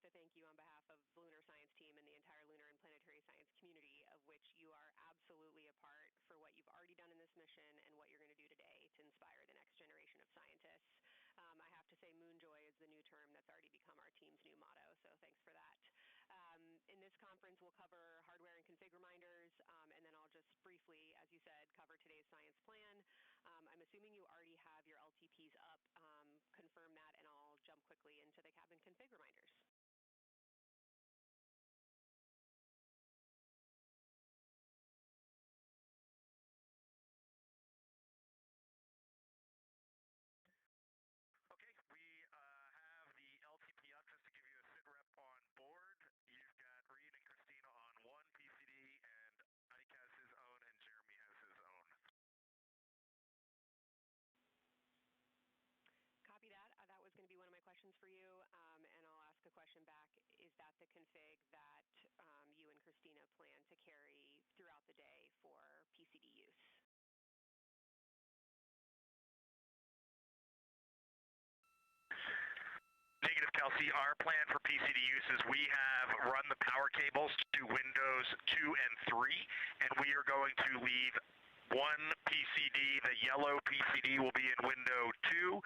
start to thank you on behalf of the Lunar Science team and the entire lunar and planetary science community, of which you are absolutely a part, for what you've already done in this mission and what you're going to do today to inspire the next generation of scientists. I have to say Moonjoy is the new term that's already become our team's new motto, so thanks for that. In this conference, we'll cover hardware and config reminders, and then I'll just briefly, as you said, cover today's science plan. I'm assuming you already have your LTPs up. Confirm that, and I'll jump quickly into the cabin config reminders. Okay, we have the LTP up just to give you a sit rep on board. You've got Reed and Christina on one PCD, and Ike has his own, and Jeremy has his own. Copy that. That was going to be one of my questions for you, and I'll ask a question back. Is that the config that you and Christina plan to carry throughout the day for PCD use? Negative, Kelsey. Our plan for PCD use is we have run the power cables to Windows 2 and 3, and we are going to leave one PCD. The yellow PCD will be in window 2,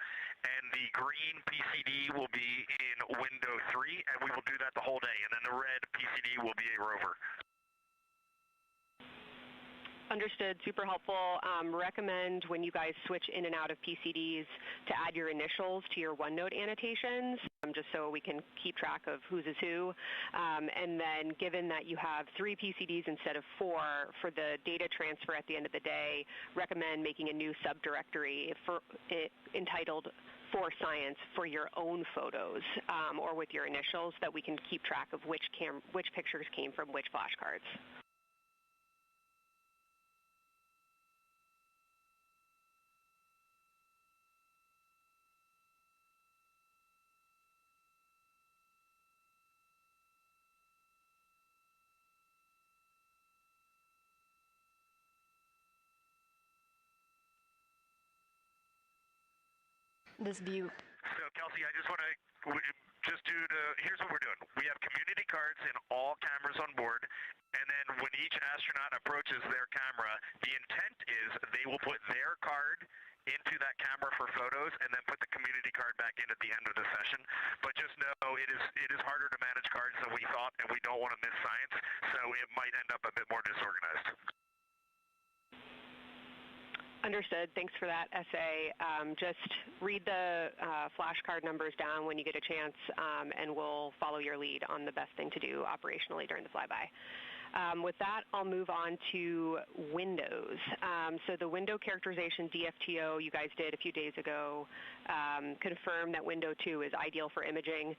and the green PCD will be in window 3, and we will do that the whole day, and then the red PCD will be a rover. Understood. Super helpful. Recommend when you guys switch in and out of PCDs to add your initials to your OneNote annotations, just so we can keep track of whose is who. And then given that you have 3 PCDs instead of 4, for the data transfer at the end of the day, recommend making a new subdirectory entitled For Science for your own photos, or with your initials, that we can keep track of which pictures came from which flashcards. This view. So, Kelsey, I just want to, here's what we're doing. We have community cards in all cameras on board, and then when each astronaut approaches their camera, the intent is they will put their card into that camera for photos and then put the community card back in at the end of the session. But just know it is harder to manage cards than we thought, and we don't want to miss science, so it might end up a bit more disorganized. Understood. Thanks for that essay. Just read the flashcard numbers down when you get a chance, and we'll follow your lead on the best thing to do operationally during the flyby. With that, I'll move on to Windows. So the window characterization DFTO you guys did a few days ago confirmed that window 2 is ideal for imaging,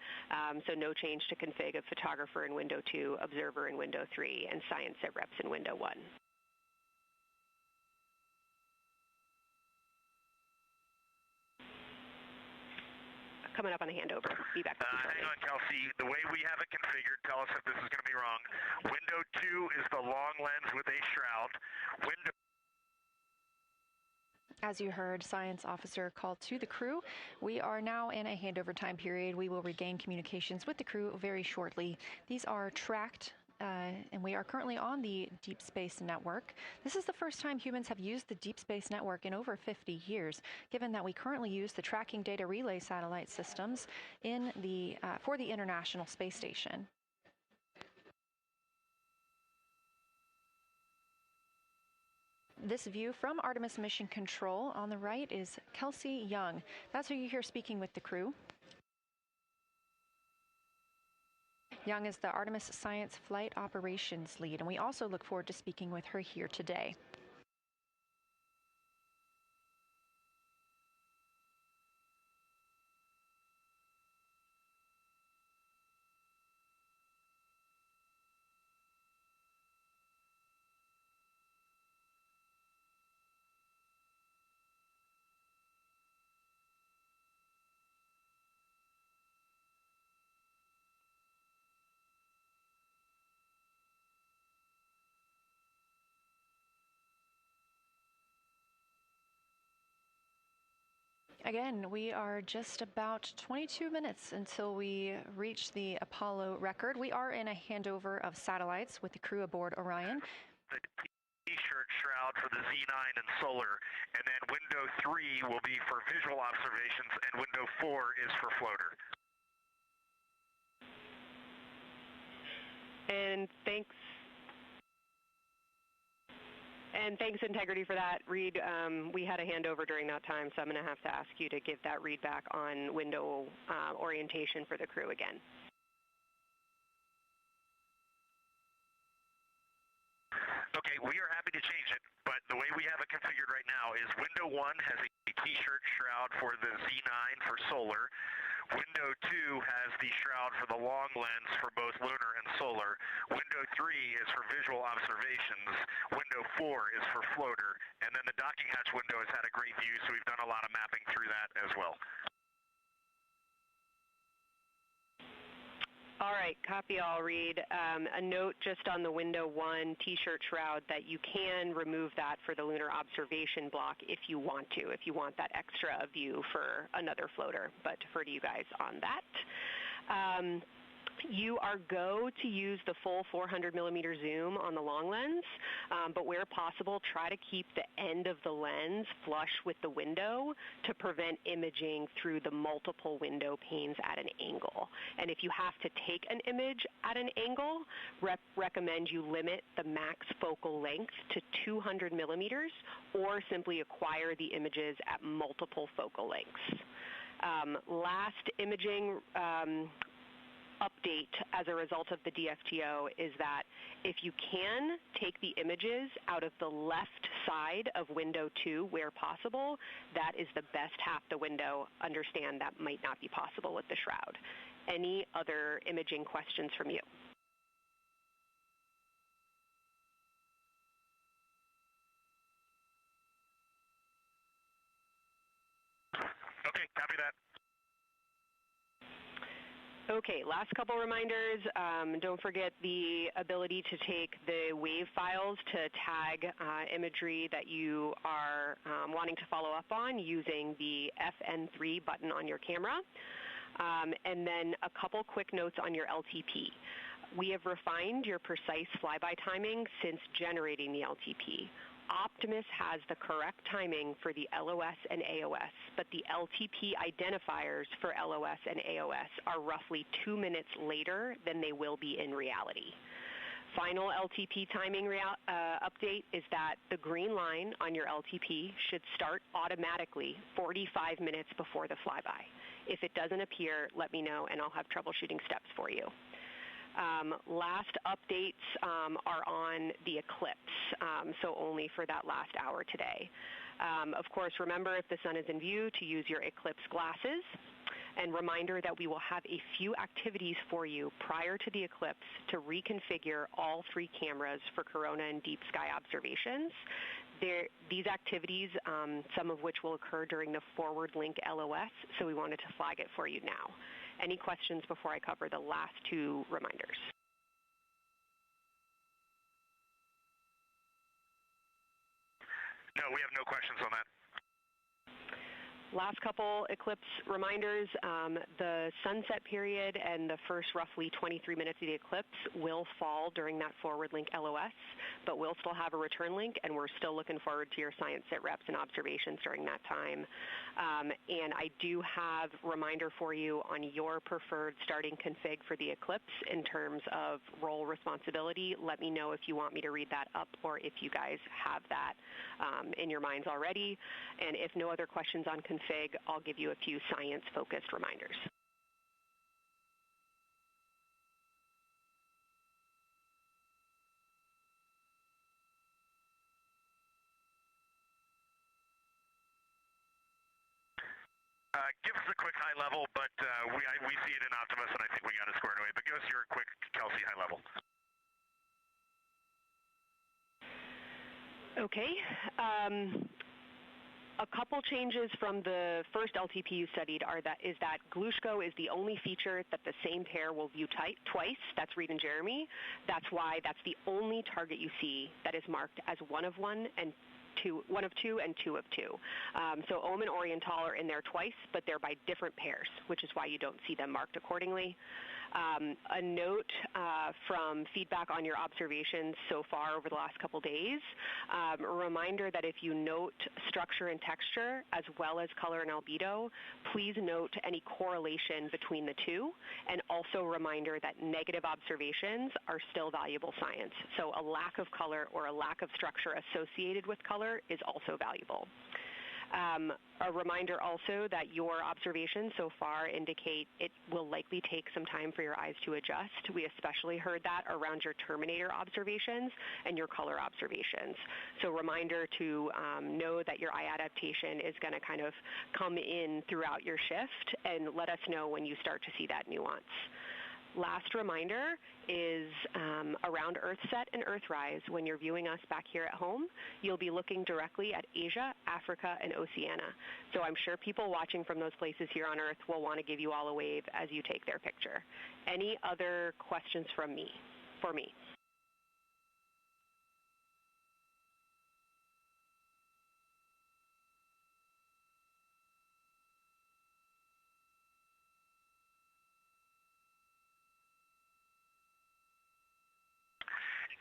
so no change to config of photographer in window 2, observer in window 3, and science sit reps in window 1. Coming up on the handover. Be back with you shortly. Hang on, Kelsey. The way we have it configured, tell us if this is going to be wrong. Window 2 is the long lens with a shroud. Window. As you heard, Science Officer called to the crew. We are now in a handover time period. We will regain communications with the crew very shortly. These are tracked, and we are currently on the Deep Space Network. This is the first time humans have used the Deep Space Network in over 50 years, given that we currently use the tracking data relay satellite systems in the for the International Space Station. This view from Artemis Mission Control on the right is Kelsey Young. That's who you hear speaking with the crew. Young is the Artemis Science Flight Operations Lead, and we also look forward to speaking with her here today. Again, we are just about 22 minutes until we reach the Apollo record. We are in a handover of satellites with the crew aboard Orion. The T-shirt shroud for the Z9 and solar, and then window 3 will be for visual observations, and window 4 is for floater. And thanks, Integrity, for that, Reed. We had a handover during that time, so I'm going to have to ask you to give that read back on window orientation for the crew again. Okay, we are happy to change it, but the way we have it configured right now is window 1 has a T-shirt shroud for the Z9 for solar. Window 2 has the shroud for the long lens for both lunar and solar. Window 3 is for visual observations. Window 4 is for floater. And then the docking hatch window has had a great view, so we've done a lot of mapping through that as well. All right, copy all, Reed. A note just on the window 1 T-shirt shroud that you can remove that for the lunar observation block if you want to, if you want that extra view for another floater, but defer to you guys on that. You are go to use the full 400 millimeter zoom on the long lens, but where possible, try to keep the end of the lens flush with the window to prevent imaging through the multiple window panes at an angle. And if you have to take an image at an angle, recommend you limit the max focal length to 200 millimeters or simply acquire the images at multiple focal lengths. Last imaging update as a result of the DFTO is that if you can take the images out of the left side of window 2 where possible, that is the best half the window. Understand that might not be possible with the shroud. Any other imaging questions from you? Okay, copy that. Okay, last couple reminders. Don't forget the ability to take the wave files to tag imagery that you are wanting to follow up on using the FN3 button on your camera. And then a couple quick notes on your LTP. We have refined your precise flyby timing since generating the LTP. Optimus has the correct timing for the LOS and AOS, but the LTP identifiers for LOS and AOS are roughly 2 minutes later than they will be in reality. Final LTP timing update is that the green line on your LTP should start automatically 45 minutes before the flyby. If it doesn't appear, let me know and I'll have troubleshooting steps for you. Last updates are on the eclipse, so only for that last hour today. Of course, remember if the sun is in view to use your eclipse glasses. And reminder that we will have a few activities for you prior to the eclipse to reconfigure all 3 cameras for corona and deep sky observations. These activities, some of which will occur during the forward link LOS, so we wanted to flag it for you now. Any questions before I cover the last 2 reminders? No, we have no questions on that. Last couple eclipse reminders, the sunset period and the first roughly 23 minutes of the eclipse will fall during that forward link LOS, but we'll still have a return link, and we're still looking forward to your science sit reps and observations during that time. And I do have a reminder for you on your preferred starting config for the eclipse in terms of role responsibility. Let me know if you want me to read that up or if you guys have that in your minds already. And if no other questions on config, I'll give you a few science-focused reminders. Give us a quick high level, but we see it in Optimus, and I think we got it squared away. But give us your quick Kelsey high level. Okay. A couple changes from the first LTP you studied is that Glushko is the only feature that the same pair will view twice. That's Reed and Jeremy. That's why that's the only target you see that is marked as 1 of 1 and one of two and two of two. So Ohm and Oriental are in there twice, but they're by different pairs, which is why you don't see them marked accordingly. A note from feedback on your observations so far over the last couple days, a reminder that if you note structure and texture as well as color and albedo, please note any correlation between the two, and also a reminder that negative observations are still valuable science. So a lack of color or a lack of structure associated with color is also valuable. A reminder also that your observations so far indicate it will likely take some time for your eyes to adjust. We especially heard that around your terminator observations and your color observations. So reminder to know that your eye adaptation is going to kind of come in throughout your shift, and let us know when you start to see that nuance. Last reminder is around Earthset and Earthrise. When you're viewing us back here at home, you'll be looking directly at Asia, Africa, and Oceania. So I'm sure people watching from those places here on Earth will want to give you all a wave as you take their picture. Any other questions for me?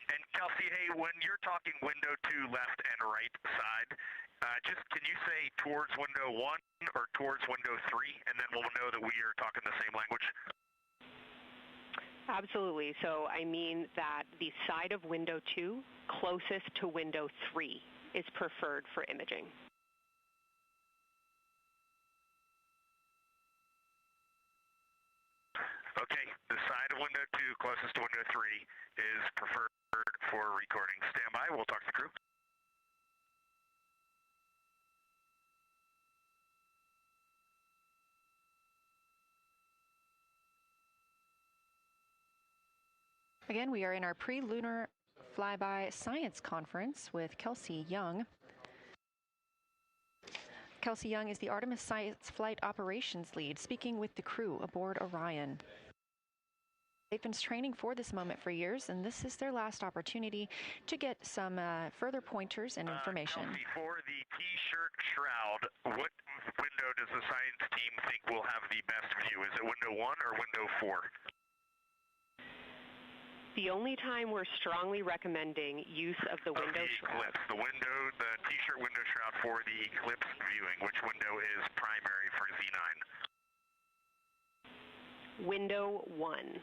And Kelsey, hey, when you're talking window 2 left and right side, just can you say towards window 1 or towards window 3, and then we'll know that we are talking the same language? Absolutely. So I mean that the side of window 2 closest to window 3 is preferred for imaging. Okay, the side of window 2 closest to window 3 is preferred for recording. Stand by, we'll talk to the crew. Again, we are in our pre-lunar flyby science conference with Kelsey Young. Kelsey Young is the Artemis Science Flight Operations Lead, speaking with the crew aboard Orion. They've been training for this moment for years, and this is their last opportunity to get some further pointers and information. Kelsey, for the T-shirt shroud, what window does the science team think will have the best view? Is it window 1 or window 4? The only time we're strongly recommending use of the window shroud. The T-shirt window shroud for the eclipse viewing. Which window is primary for Z9? Window 1.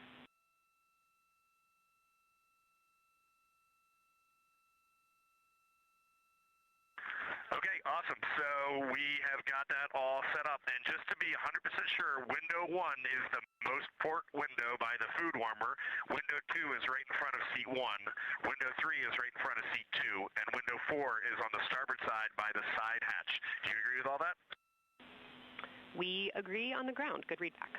Okay, awesome. So we have got that all set up. And just to be 100% sure, window 1 is the most port window by the food warmer. Window 2 is right in front of seat 1. Window 3 is right in front of seat 2. And window 4 is on the starboard side by the side hatch. Do you agree with all that? We agree on the ground. Good readback.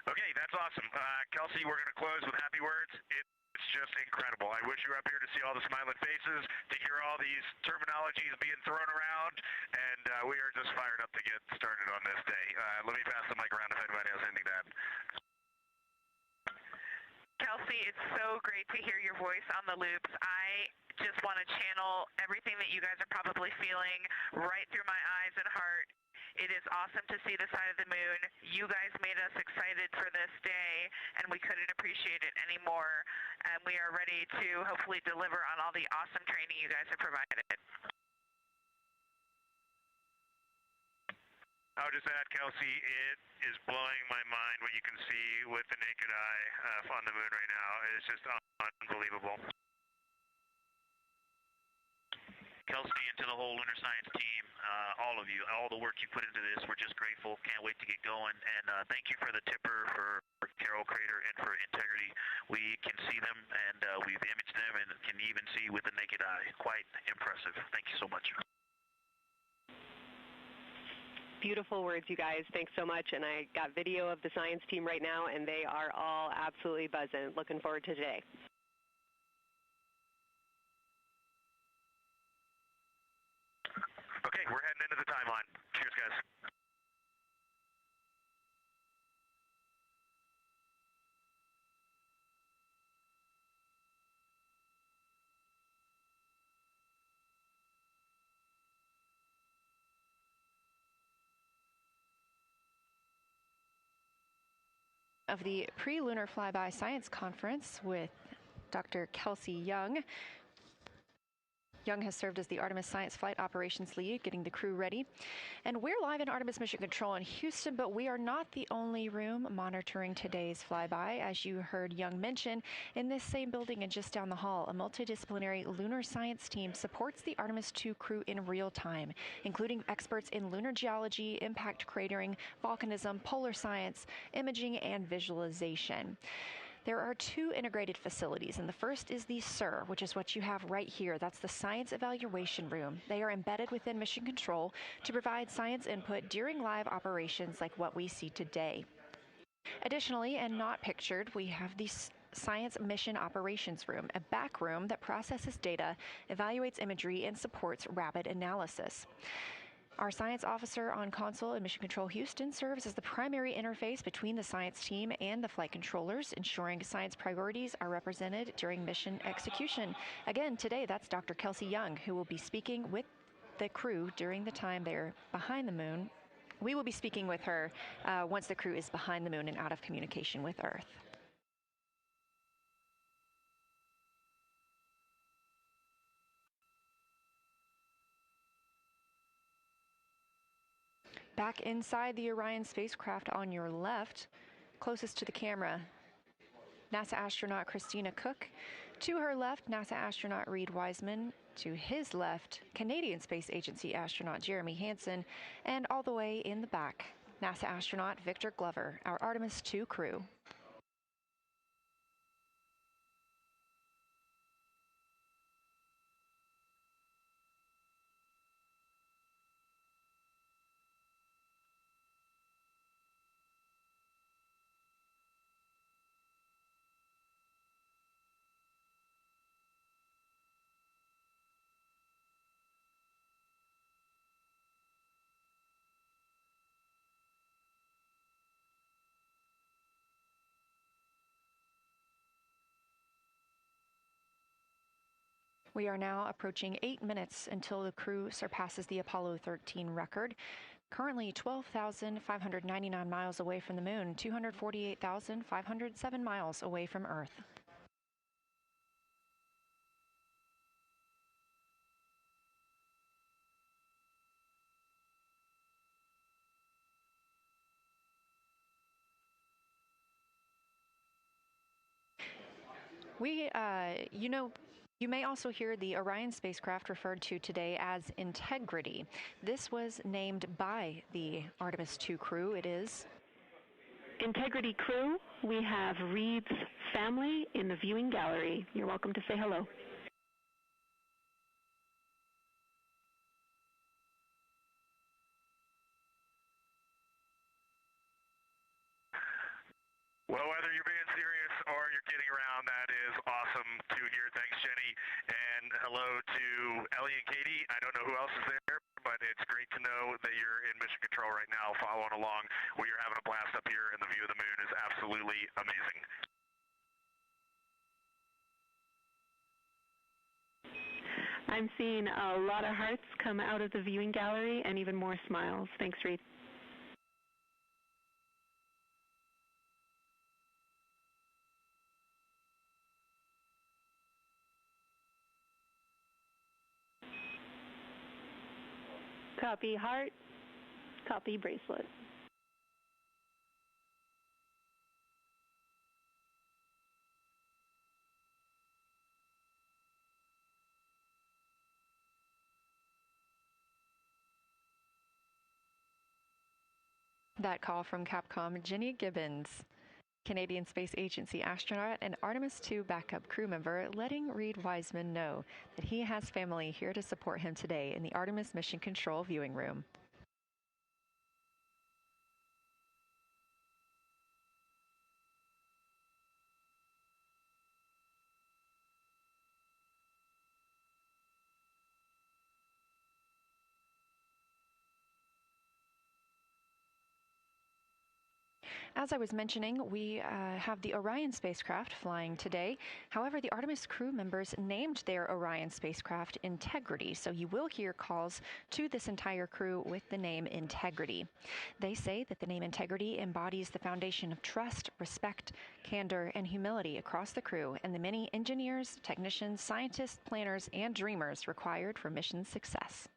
Okay, that's awesome. Kelsey, we're going to close with happy words. It's just incredible. I wish you were up here to see all the smiling faces, to hear all these terminologies being thrown around, and we are just fired up to get started on this day. Let me pass the mic around if anybody has anything to add. Kelsey, it's so great to hear your voice on the loops. I just want to channel everything that you guys are probably feeling right through my eyes and heart. It is awesome to see the side of the moon. You guys made us excited for this day, and we couldn't appreciate it anymore. And we are ready to hopefully deliver on all the awesome training you guys have provided. I'll just add, Kelsey, it is blowing my mind what you can see with the naked eye on the moon right now. It's just unbelievable. Kelsey, and to the whole Lunar Science team, all of you, all the work you put into this, we're just grateful. Can't wait to get going. And thank you for the tipper, for Carol Crater, and for Integrity. We can see them, and we've imaged them, and can even see with the naked eye. Quite impressive. Thank you so much. Beautiful words, you guys. Thanks so much. And I got video of the science team right now, and they are all absolutely buzzing. Looking forward to today. Okay, we're heading into the timeline. Cheers, guys. of the Pre-Lunar Flyby Science Conference with Dr. Kelsey Young. Young has served as the Artemis Science Flight Operations Lead, getting the crew ready. And we're live in Artemis Mission Control in Houston, but we are not the only room monitoring today's flyby. As you heard Young mention, in this same building and just down the hall, a multidisciplinary lunar science team supports the Artemis II crew in real time, including experts in lunar geology, impact cratering, volcanism, polar science, imaging, and visualization. There are two integrated facilities, and the first is the SIR, which is what you have right here. That's the Science Evaluation Room. They are embedded within Mission Control to provide science input during live operations like what we see today. Additionally, and not pictured, we have the Science Mission Operations Room, a back room that processes data, evaluates imagery, and supports rapid analysis. Our science officer on console in Mission Control Houston serves as the primary interface between the science team and the flight controllers, ensuring science priorities are represented during mission execution. Again, today, that's Dr. Kelsey Young, who will be speaking with the crew during the time they're behind the moon. We will be speaking with her once the crew is behind the moon and out of communication with Earth. Back inside the Orion spacecraft on your left, closest to the camera, NASA astronaut Christina Cook. To her left, NASA astronaut Reid Wiseman. To his left, Canadian Space Agency astronaut Jeremy Hansen. And all the way in the back, NASA astronaut Victor Glover, our Artemis II crew. We are now approaching 8 minutes until the crew surpasses the Apollo 13 record. Currently 12,599 miles away from the moon, 248,507 miles away from Earth. You may also hear the Orion spacecraft referred to today as Integrity. This was named by the Artemis II crew. It is Integrity crew. We have Reid's family in the viewing gallery. You're welcome to say hello. Well, whether you're being serious or you're kidding around, that is awesome to hear. Thanks, Jenny. And hello to Ellie and Katie. I don't know who else is there, but it's great to know that you're in mission control right now, following along. We are having a blast up here, and the view of the moon is absolutely amazing. I'm seeing a lot of hearts come out of the viewing gallery and even more smiles. Thanks, Reid. Copy heart, copy bracelet. that call from Capcom Jenny Gibbons, Canadian Space Agency astronaut and Artemis II backup crew member, letting Reid Wiseman know that he has family here to support him today in the Artemis Mission Control viewing room. As I was mentioning, we have the Orion spacecraft flying today. However, the Artemis crew members named their Orion spacecraft Integrity, so you will hear calls to this entire crew with the name Integrity. They say that the name Integrity embodies the foundation of trust, respect, candor, and humility across the crew and the many engineers, technicians, scientists, planners, and dreamers required for mission success.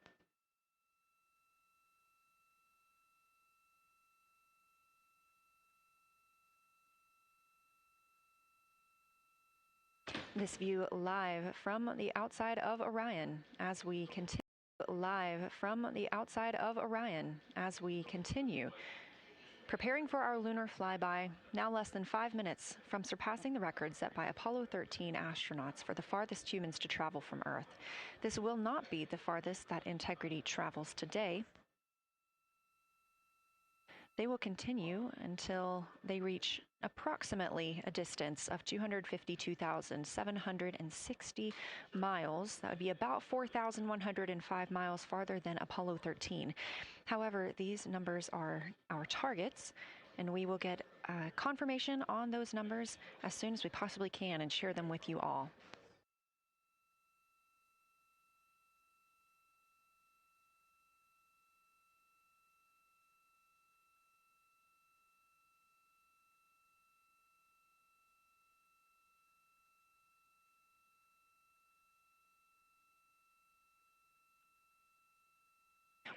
This view live from the outside of Orion as we continue. Preparing for our lunar flyby, now less than 5 minutes from surpassing the record set by Apollo 13 astronauts for the farthest humans to travel from Earth. This will not be the farthest that Integrity travels today. They will continue until they reach approximately a distance of 252,760 miles. That would be about 4,105 miles farther than Apollo 13. However, these numbers are our targets, and we will get confirmation on those numbers as soon as we possibly can and share them with you all.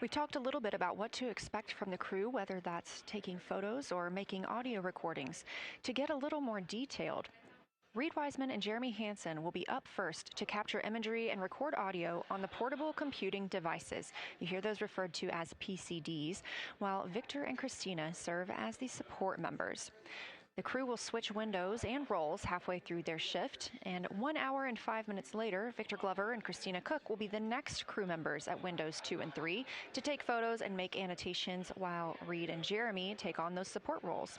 We've talked a little bit about what to expect from the crew, whether that's taking photos or making audio recordings. To get a little more detailed, Reed Wiseman and Jeremy Hansen will be up first to capture imagery and record audio on the portable computing devices. You hear those referred to as PCDs, while Victor and Christina serve as the support members. The crew will switch windows and roles halfway through their shift, and 1 hour and 5 minutes later, Victor Glover and Christina Cook will be the next crew members at windows 2 and 3 to take photos and make annotations, while Reed and Jeremy take on those support roles.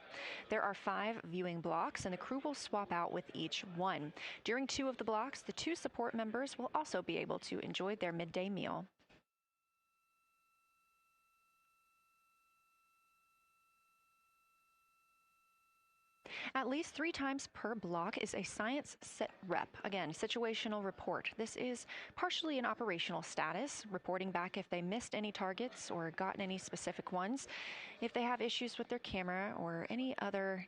There are 5 viewing blocks, and the crew will swap out with each one. During 2 of the blocks, the 2 support members will also be able to enjoy their midday meal. At least 3 times per block is a science sit rep. Again, situational report. This is partially an operational status, reporting back if they missed any targets or gotten any specific ones, if they have issues with their camera or any other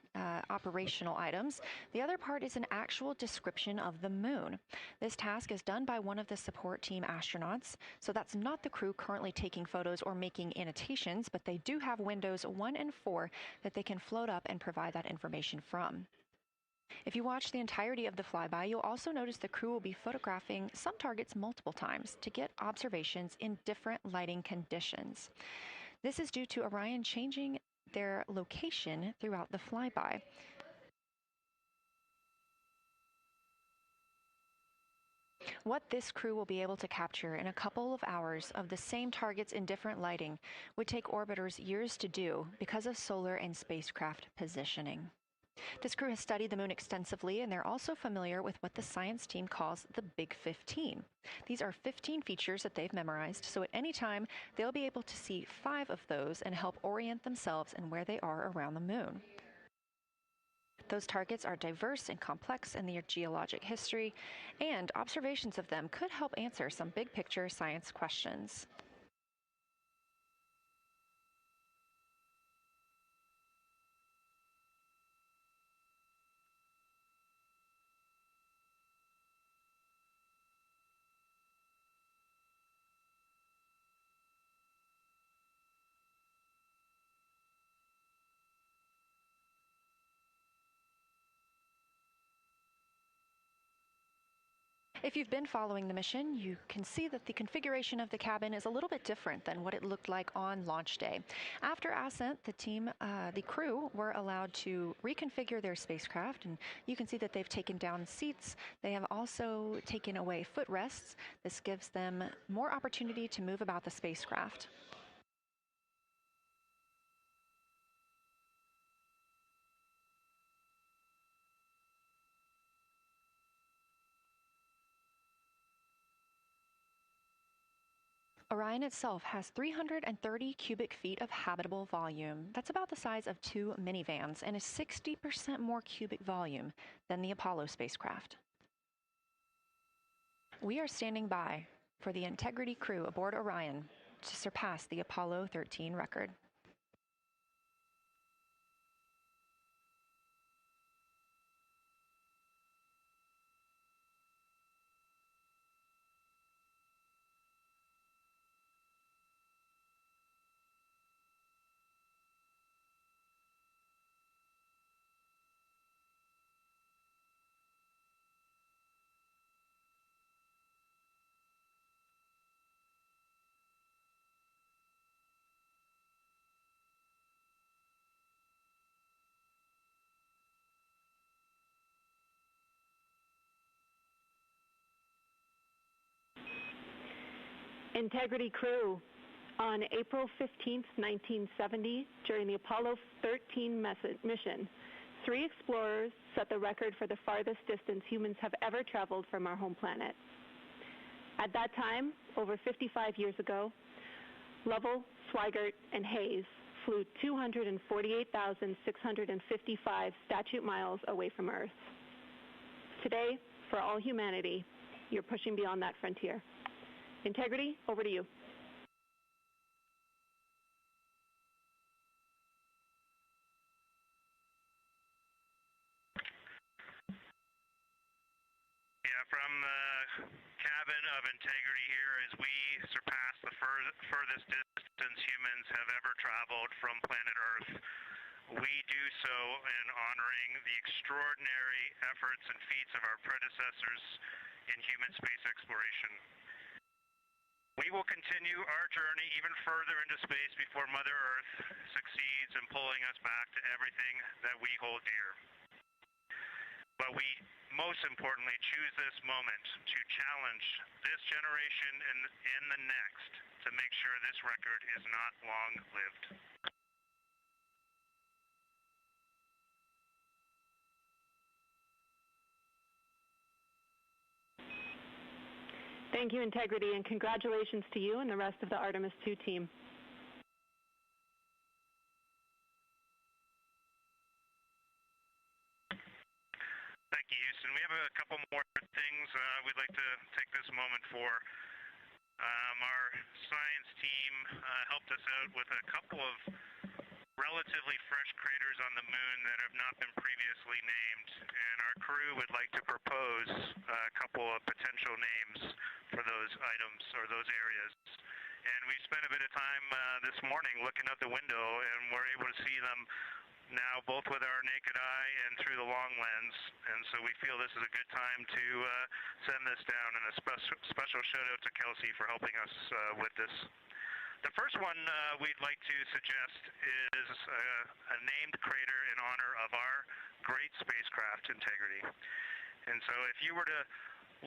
operational items. The other part is an actual description of the moon. This task is done by one of the support team astronauts, so that's not the crew currently taking photos or making annotations, but they do have windows 1 and 4 that they can float up and provide that information from. If you watch the entirety of the flyby, you'll also notice the crew will be photographing some targets multiple times to get observations in different lighting conditions. This is due to Orion changing their location throughout the flyby. What this crew will be able to capture in a couple of hours of the same targets in different lighting would take orbiters years to do because of solar and spacecraft positioning. This crew has studied the moon extensively, and they're also familiar with what the science team calls the Big 15. These are 15 features that they've memorized, so at any time, they'll be able to see 5 of those and help orient themselves and where they are around the moon. Those targets are diverse and complex in their geologic history, and observations of them could help answer some big-picture science questions. If you've been following the mission, you can see that the configuration of the cabin is a little bit different than what it looked like on launch day. After ascent, the crew were allowed to reconfigure their spacecraft, and you can see that they've taken down seats. They have also taken away footrests. This gives them more opportunity to move about the spacecraft. Orion itself has 330 cubic feet of habitable volume. That's about the size of 2 minivans and is 60% more cubic volume than the Apollo spacecraft. We are standing by for the Integrity crew aboard Orion to surpass the Apollo 13 record. Integrity crew, on April 15, 1970, during the Apollo 13 mission, 3 explorers set the record for the farthest distance humans have ever traveled from our home planet. At that time, over 55 years ago, Lovell, Swigert, and Hayes flew 248,655 statute miles away from Earth. Today, for all humanity, you're pushing beyond that frontier. Integrity, over to you. Yeah, from the cabin of Integrity here as we surpass the furthest distance humans have ever traveled from planet Earth. We do so in honoring the extraordinary efforts and feats of our predecessors in human space exploration. We will continue our journey even further into space before Mother Earth succeeds in pulling us back to everything that we hold dear. But we most importantly choose this moment to challenge this generation and the next to make sure this record is not long-lived. Thank you, Integrity, and congratulations to you and the rest of the Artemis II team. Thank you, Houston. We have a couple more things we'd like to take this moment for. Our science team helped us out with a couple of relatively fresh craters on the moon that have not been previously named, and our crew would like to propose a couple of potential names for those items or those areas. And we spent a bit of time this morning looking out the window, and we're able to see them now both with our naked eye and through the long lens, and so we feel this is a good time to send this down, and a special shout out to Kelsey for helping us with this. The first one we'd like to suggest is a named crater in honor of our great spacecraft Integrity. And so if you were to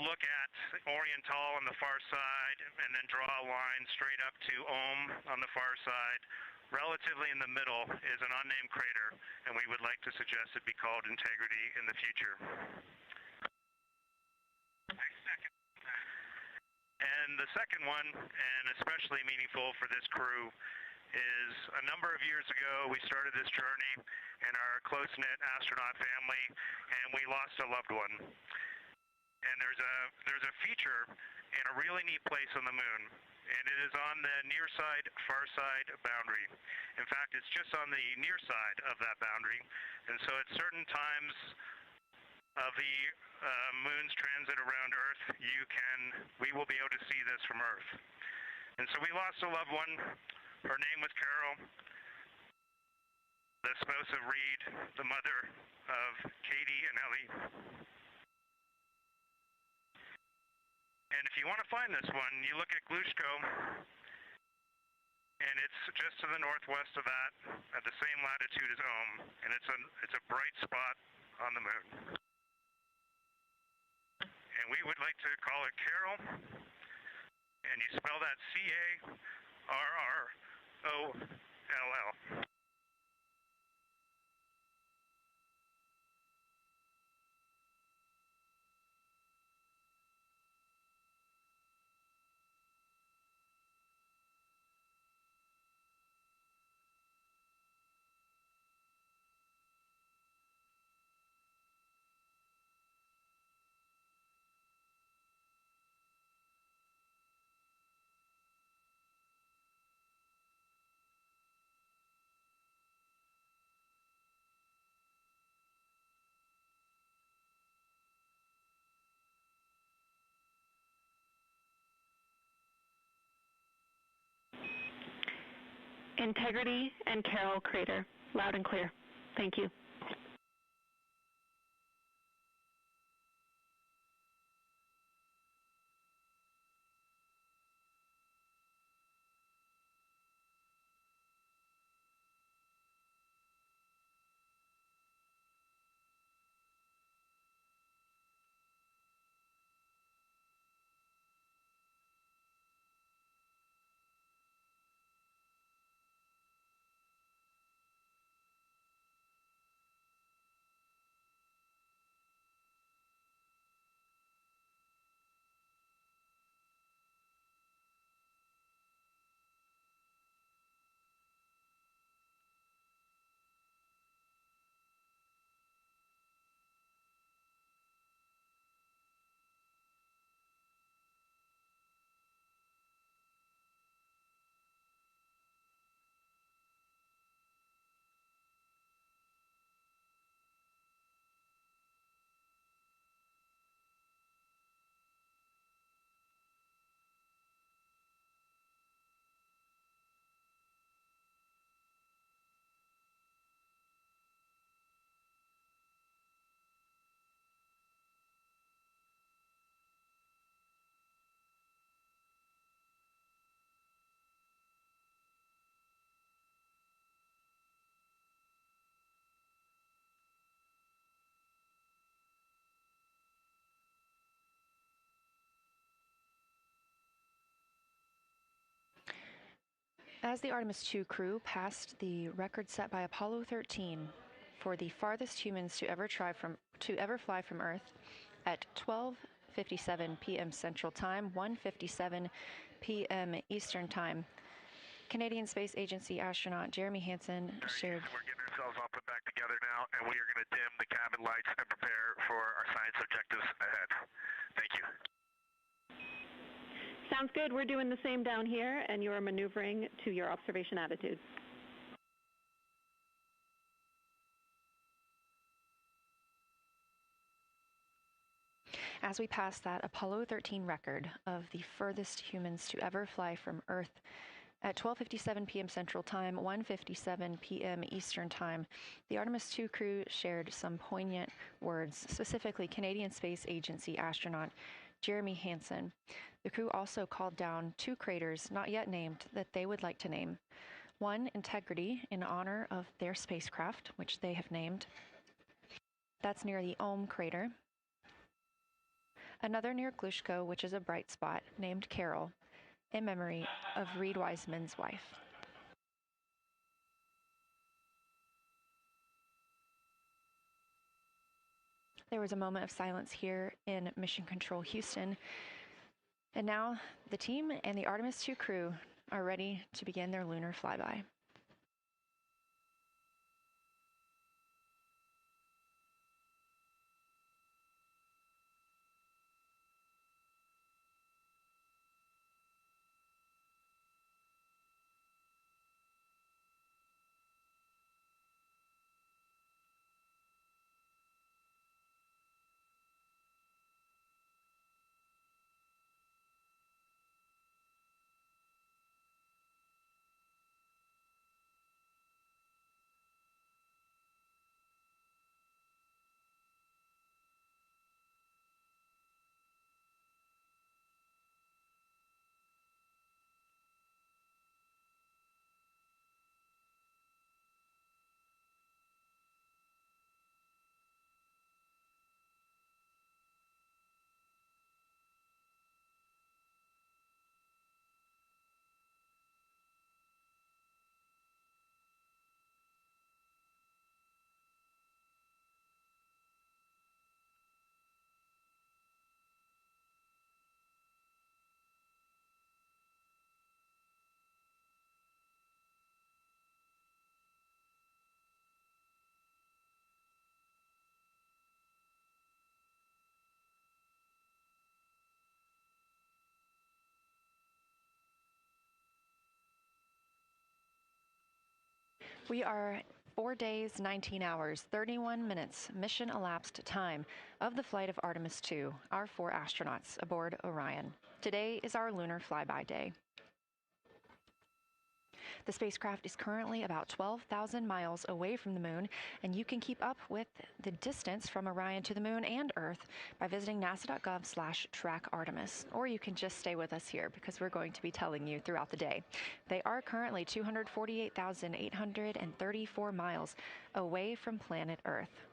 look at Orion on the far side and then draw a line straight up to Ohm on the far side, relatively in the middle is an unnamed crater, and we would like to suggest it be called Integrity in the future. And the second one, and especially meaningful for this crew, is a number of years ago we started this journey in our close-knit astronaut family, and we lost a loved one. And there's a feature in a really neat place on the moon, and it is on the near side, far side boundary. In fact, it's just on the near side of that boundary, and so at certain times of the moon's transit around Earth, we will be able to see this from Earth. And so we lost a loved one. Her name was Carol, the spouse of Reed, the mother of Katie and Ellie. And if you want to find this one, you look at Glushko, and it's just to the northwest of that, at the same latitude as Ohm, and it's a bright spot on the moon. And we would like to call it Carol, and you spell that C-A-R-R-O-L-L. Integrity and Carroll Crater. Loud and clear. Thank you. As the Artemis II crew passed the record set by Apollo 13 for the farthest humans to ever fly from Earth at 12:57 p.m. Central Time, 1:57 p.m. Eastern Time, Canadian Space Agency astronaut Jeremy Hansen shared. We're getting ourselves all put back together now, and we are going to dim the cabin lights and prepare for our science objectives ahead. Thank you. Sounds good. We're doing the same down here, and you are maneuvering to your observation attitude. As we pass that Apollo 13 record of the furthest humans to ever fly from Earth at 12:57 p.m. Central Time, 1:57 p.m. Eastern Time, the Artemis II crew shared some poignant words, specifically Canadian Space Agency astronaut Jeremy Hansen. The crew also called down 2 craters not yet named that they would like to name. One, Integrity, in honor of their spacecraft, which they have named. That's near the Ohm crater. Another near Glushko, which is a bright spot, named Carroll, in memory of Reed Wiseman's wife. There was a moment of silence here in Mission Control Houston. And now the team and the Artemis II crew are ready to begin their lunar flyby. We are 4 days, 19 hours, 31 minutes mission elapsed time of the flight of Artemis II, our 4 astronauts aboard Orion. Today is our lunar flyby day. The spacecraft is currently about 12,000 miles away from the moon, and you can keep up with the distance from Orion to the moon and Earth by visiting nasa.gov/track Artemis. Or you can just stay with us here because we're going to be telling you throughout the day. They are currently 248,834 miles away from planet Earth.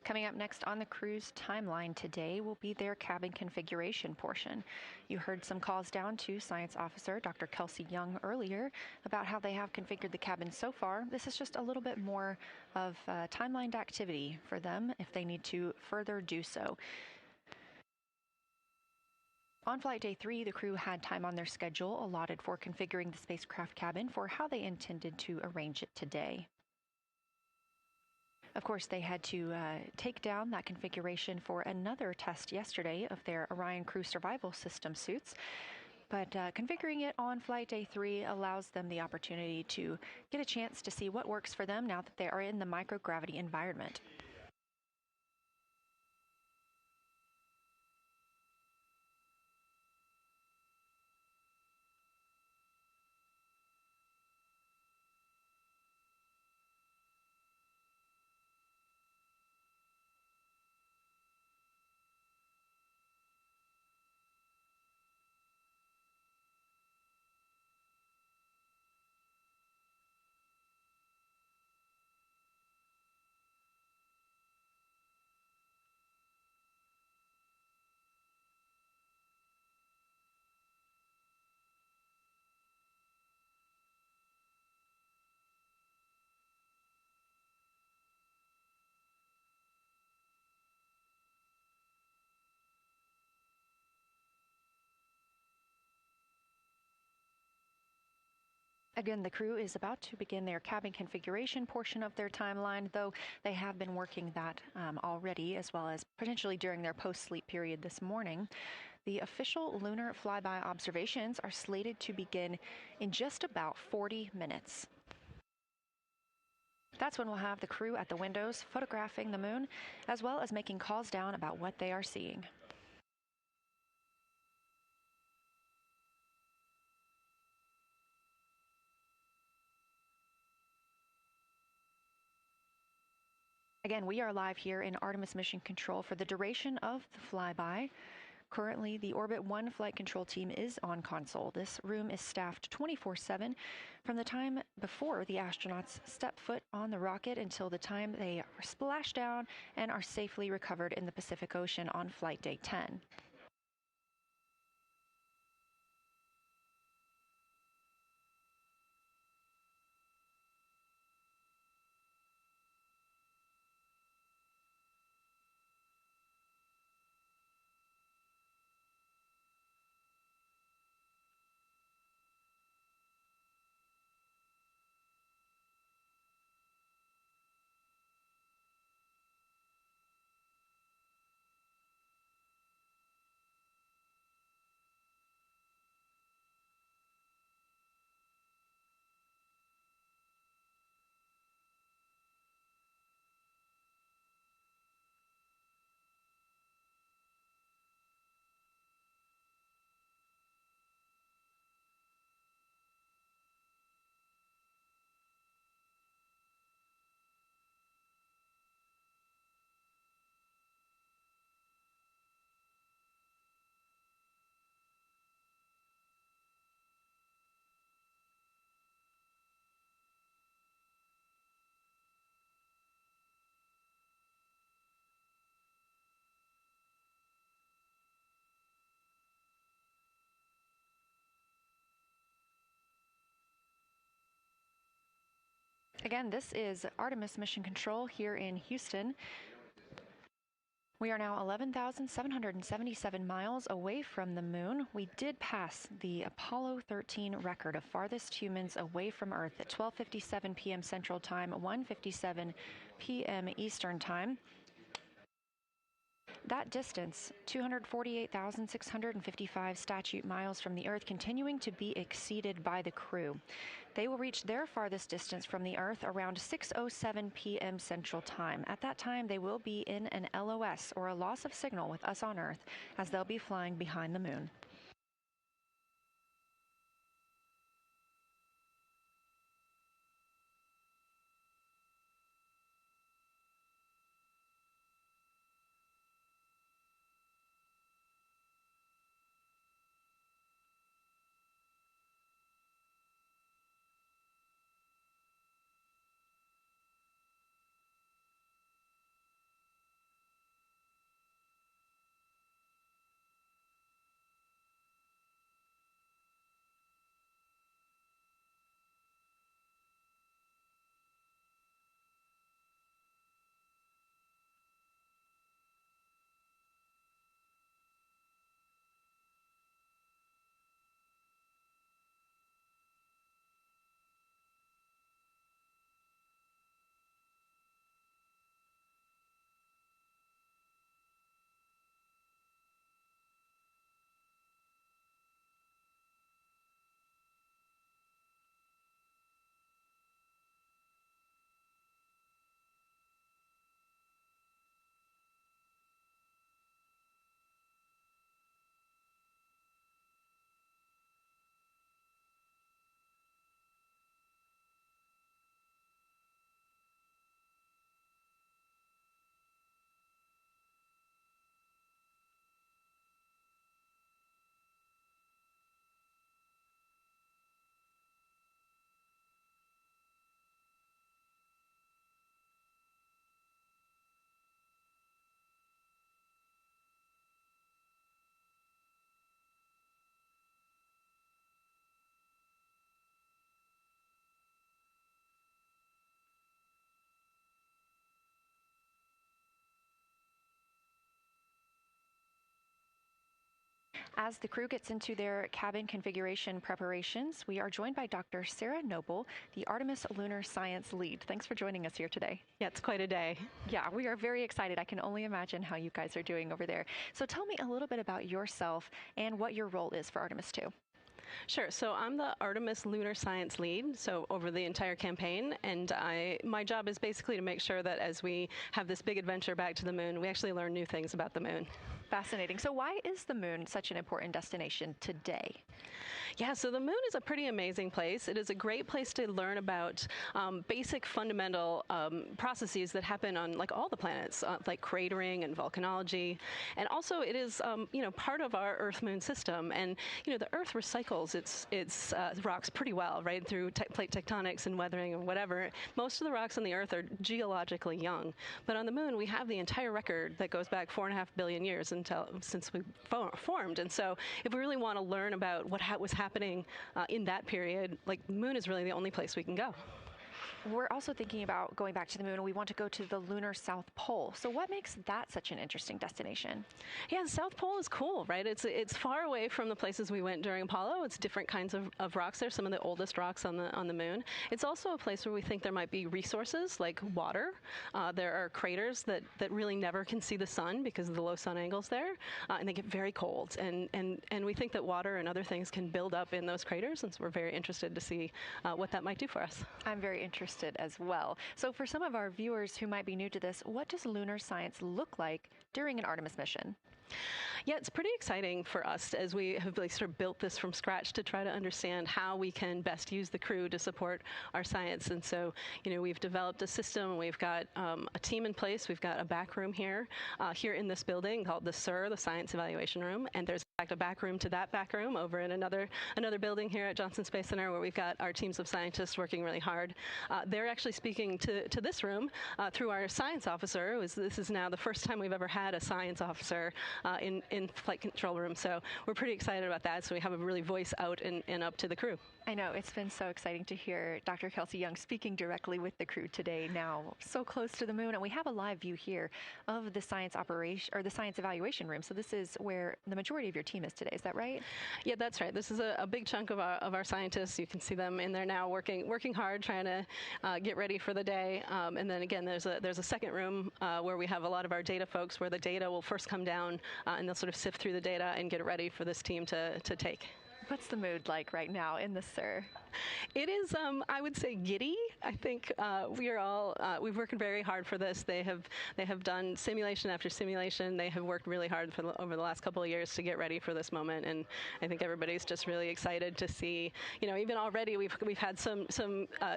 Coming up next on the crew's timeline today will be their cabin configuration portion. You heard some calls down to Science Officer Dr. Kelsey Young earlier about how they have configured the cabin so far. This is just a little bit more of timelined activity for them if they need to further do so. On flight day 3, the crew had time on their schedule allotted for configuring the spacecraft cabin for how they intended to arrange it today. Of course, they had to take down that configuration for another test yesterday of their Orion crew survival system suits. But configuring it on flight day 3 allows them the opportunity to get a chance to see what works for them now that they are in the microgravity environment. Again, the crew is about to begin their cabin configuration portion of their timeline, though they have been working that already, as well as potentially during their post-sleep period this morning. The official lunar flyby observations are slated to begin in just about 40 minutes. That's when we'll have the crew at the windows photographing the moon, as well as making calls down about what they are seeing. Again, we are live here in Artemis Mission Control for the duration of the flyby. Currently, the Orbit 1 flight control team is on console. This room is staffed 24/7 from the time before the astronauts step foot on the rocket until the time they splash down and are safely recovered in the Pacific Ocean on flight day 10. Again, this is Artemis Mission Control here in Houston. We are now 11,777 miles away from the moon. We did pass the Apollo 13 record of farthest humans away from Earth at 12:57 p.m. Central Time, 1:57 p.m. Eastern Time. That distance, 248,655 statute miles from the Earth, continuing to be exceeded by the crew. They will reach their farthest distance from the Earth around 6:07 p.m. Central Time. At that time, they will be in an LOS, or a loss of signal, with us on Earth, as they'll be flying behind the moon. As the crew gets into their cabin configuration preparations, we are joined by Dr. Sarah Noble, the Artemis Lunar Science Lead. Thanks for joining us here today. Yeah, it's quite a day. Yeah, we are very excited. I can only imagine how you guys are doing over there. So tell me a little bit about yourself and what your role is for Artemis II. Sure. So I'm the Artemis Lunar Science Lead, so over the entire campaign, and my job is basically to make sure that as we have this big adventure back to the moon, we actually learn new things about the moon. Fascinating. So why is the moon such an important destination today? Yeah, so the moon is a pretty amazing place. It is a great place to learn about basic fundamental processes that happen on like all the planets, like cratering and volcanology. And also it is, part of our Earth-Moon system. And, the Earth recycles its rocks pretty well, right, through plate tectonics and weathering and whatever. Most of the rocks on the Earth are geologically young. But on the moon, we have the entire record that goes back 4.5 billion years since we formed. And so if we really want to learn about what was happening in that period, like the moon is really the only place we can go. We're also thinking about going back to the moon, and we want to go to the lunar South Pole. So what makes that such an interesting destination? Yeah, the South Pole is cool, right? It's far away from the places we went during Apollo. It's different kinds of rocks there, some of the oldest rocks on the moon. It's also a place where we think there might be resources like water. There are craters that really never can see the sun because of the low sun angles there, and they get very cold. And we think that water and other things can build up in those craters, and so we're very interested to see what that might do for us. I'm very interested as well. So for some of our viewers who might be new to this, what does lunar science look like during an Artemis mission? Yeah, it's pretty exciting for us as we have sort of built this from scratch to try to understand how we can best use the crew to support our science. And so, we've developed a system. We've got a team in place. We've got a back room here in this building called the SIR, the Science Evaluation Room. And there's in fact a back room to that back room over in another building here at Johnson Space Center where we've got our teams of scientists working really hard. They're actually speaking to this room through our science officer. This is now the first time we've ever had a science officer in flight control room. So we're pretty excited about that. So we have a really voice out and up to the crew. I know, it's been so exciting to hear Dr. Kelsey Young speaking directly with the crew today, now so close to the moon. And we have a live view here of the science operation, or the science evaluation room. So this is where the majority of your team is today. Is that right? Yeah, that's right. This is a big chunk of our scientists. You can see them in there now working hard, trying to get ready for the day. And then again, there's a second room where we have a lot of our data folks, where the data will first come down and they'll sort of sift through the data and get it ready for this team to take. What's the mood like right now in the SIR? It is, I would say, giddy. I think we've worked very hard for this. They have done simulation after simulation. They have worked really hard over the last couple of years to get ready for this moment, and I think everybody's just really excited to see. Even already we've had some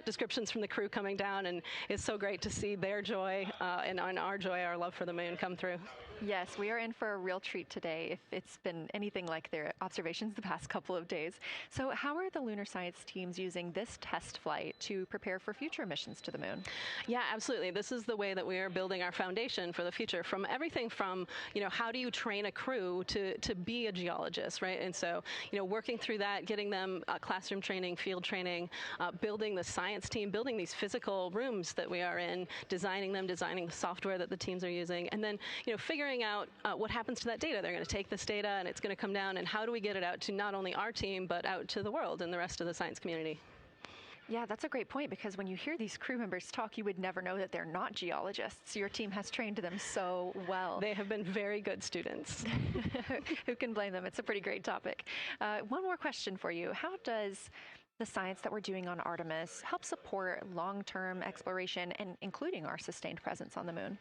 descriptions from the crew coming down, and it's so great to see their joy and our joy, our love for the moon come through. Yes, we are in for a real treat today, if it's been anything like their observations the past couple of days. So how are the lunar science teams using this test flight to prepare for future missions to the moon? Yeah, absolutely. This is the way that we are building our foundation for the future, from everything from, how do you train a crew to be a geologist, right? And so, working through that, getting them classroom training, field training, building the science team, building these physical rooms that we are in, designing the software that the teams are using, and then, figuring out what happens to that data. They're going to take this data and it's going to come down, and how do we get it out to not only our team, but out to the world and the rest of the science community? Yeah, that's a great point, because when you hear these crew members talk, you would never know that they're not geologists. Your team has trained them so well. They have been very good students. Who can blame them? It's a pretty great topic. One more question for you. How does the science that we're doing on Artemis help support long-term exploration, and including our sustained presence on the moon?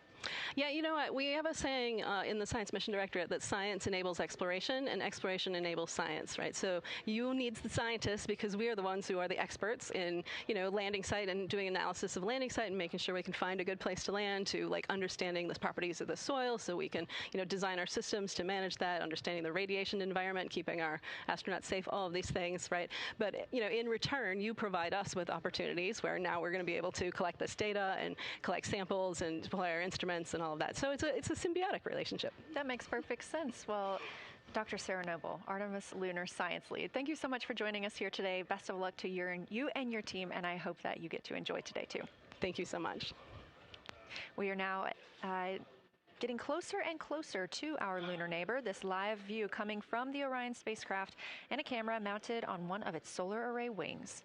Yeah, you know what? We have a saying in the Science Mission Directorate that science enables exploration and exploration enables science, right? So you need the scientists, because we are the ones who are the experts in, landing site and doing analysis of landing site and making sure we can find a good place to land, to understanding the properties of the soil so we can, design our systems to manage that, understanding the radiation environment, keeping our astronauts safe, all of these things, right? But, in return, you provide us with opportunities where now we're going to be able to collect this data and collect samples and deploy our instruments and all of that. So it's a symbiotic relationship. That makes perfect sense. Well, Dr. Sarah Noble, Artemis Lunar Science Lead, thank you so much for joining us here today. Best of luck to you and your team, and I hope that you get to enjoy today too. Thank you so much. We are now getting closer and closer to our lunar neighbor. This live view coming from the Orion spacecraft and a camera mounted on one of its solar array wings.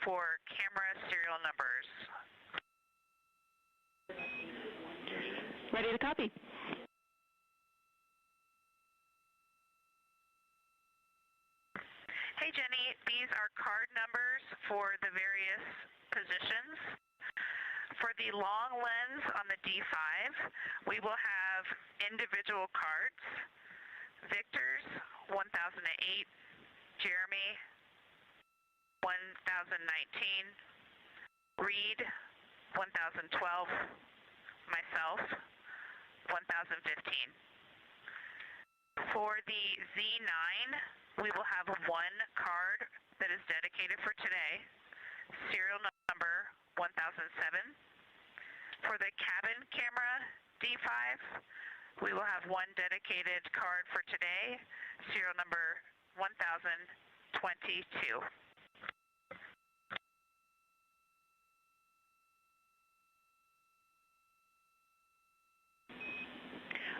for camera serial numbers. Ready to copy. Hey Jenny, these are card numbers for the various positions. For the long lens on the D5, we will have individual cards. Victor's 1008, Jeremy 1019, Reed 1012, myself 1015. For the Z9, we will have one card that is dedicated for today, serial number 1007. For the cabin camera D5, we will have one dedicated card for today, serial number 1022.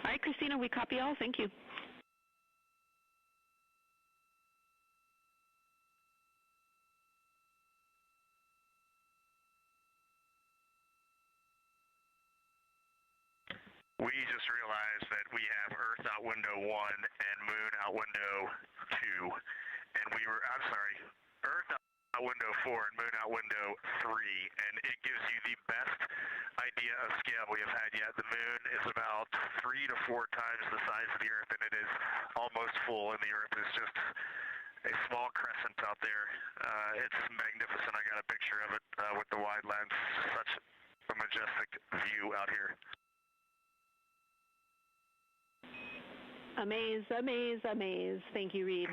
All right, Christina, we copy all. Thank you. We just realized that we have Earth out window 1 and Moon out window 2, and Earth out window 4 and Moon out window 3, and it gives you the best idea of scale we have had yet. The Moon is about 3 to 4 times the size of the Earth, and it is almost full, and the Earth is just a small crescent out there. It's magnificent. I got a picture of it with the wide lens. Such a majestic view out here. Amaze, amaze, amaze. Thank you, Reed.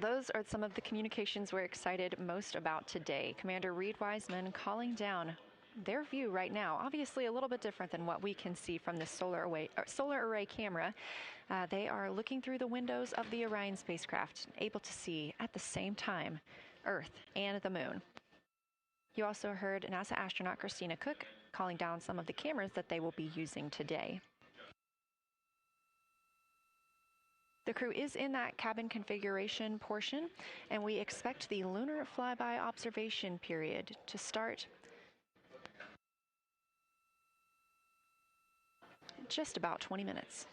Those are some of the communications we're excited most about today. Commander Reed Wiseman calling down their view right now, obviously a little bit different than what we can see from the solar array camera. They are looking through the windows of the Orion spacecraft, able to see at the same time Earth and the Moon. You also heard NASA astronaut Christina Cook calling down some of the cameras that they will be using today. The crew is in that cabin configuration portion, and we expect the lunar flyby observation period to start just about 20 minutes.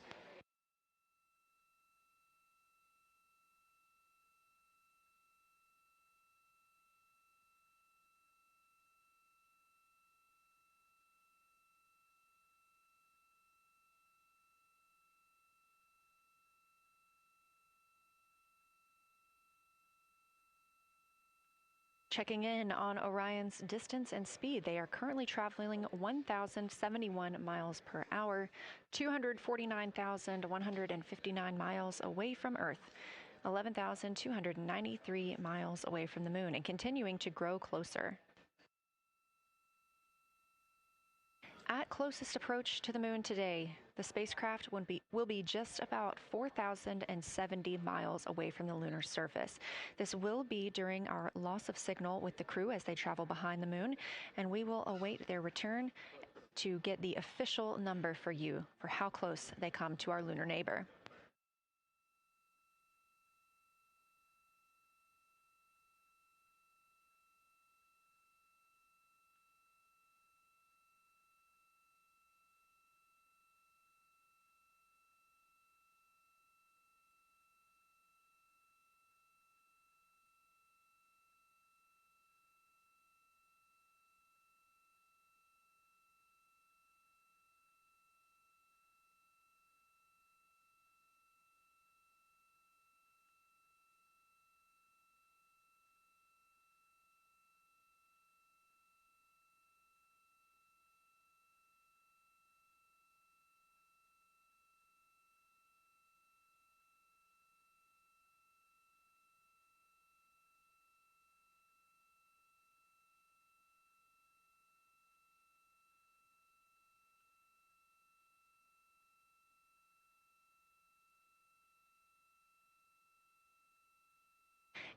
Checking in on Orion's distance and speed, they are currently traveling 1,071 miles per hour, 249,159 miles away from Earth, 11,293 miles away from the Moon, and continuing to grow closer. At closest approach to the Moon today, the spacecraft will be just about 4,070 miles away from the lunar surface. This will be during our loss of signal with the crew as they travel behind the Moon, and we will await their return to get the official number for you for how close they come to our lunar neighbor.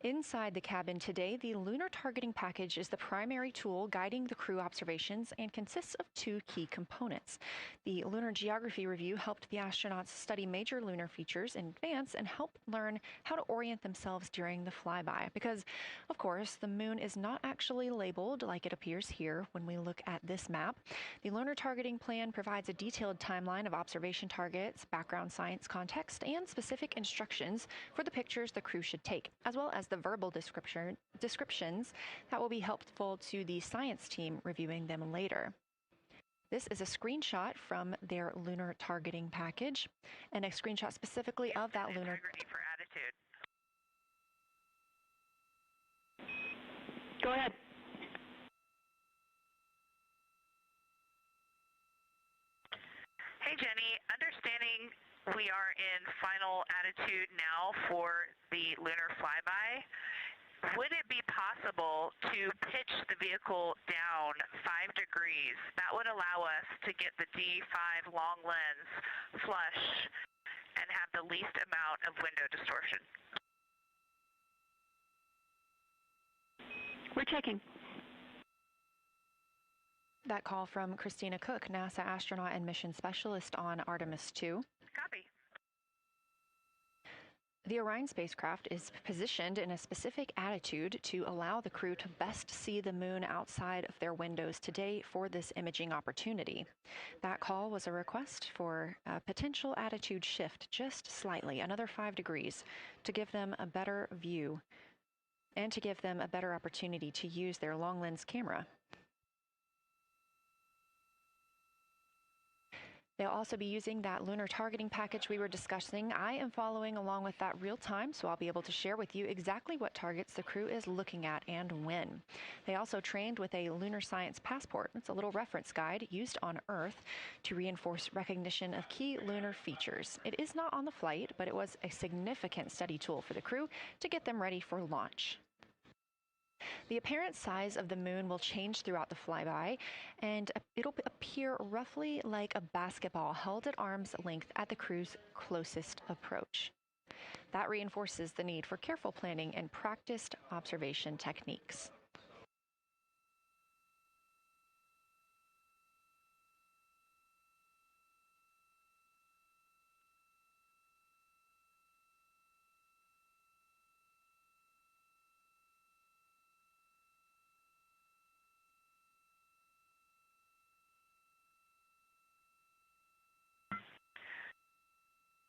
Inside the cabin today, the Lunar Targeting Package is the primary tool guiding the crew observations and consists of two key components. The Lunar Geography Review helped the astronauts study major lunar features in advance and help learn how to orient themselves during the flyby. Because, of course, the moon is not actually labeled like it appears here when we look at this map. The Lunar Targeting Plan provides a detailed timeline of observation targets, background science context, and specific instructions for the pictures the crew should take, as well as the verbal descriptions that will be helpful to the science team reviewing them later. This is a screenshot from their lunar targeting package, and a screenshot specifically of that lunar. Integrity for attitude. Go ahead. Hey, Jenny. Understanding we are in final attitude now for the lunar flyby, would it be possible to pitch the vehicle down 5 degrees? That would allow us to get the D5 long lens flush and have the least amount of window distortion. We're checking. That call from Christina Cook, NASA astronaut and mission specialist on Artemis II. Copy. The Orion spacecraft is positioned in a specific attitude to allow the crew to best see the moon outside of their windows today for this imaging opportunity. That call was a request for a potential attitude shift just slightly, another 5 degrees, to give them a better view and to give them a better opportunity to use their long lens camera. They'll also be using that lunar targeting package we were discussing. I am following along with that real time, so I'll be able to share with you exactly what targets the crew is looking at and when. They also trained with a lunar science passport. It's a little reference guide used on Earth to reinforce recognition of key lunar features. It is not on the flight, but it was a significant study tool for the crew to get them ready for launch. The apparent size of the moon will change throughout the flyby, and it'll appear roughly like a basketball held at arm's length at the crew's closest approach. That reinforces the need for careful planning and practiced observation techniques.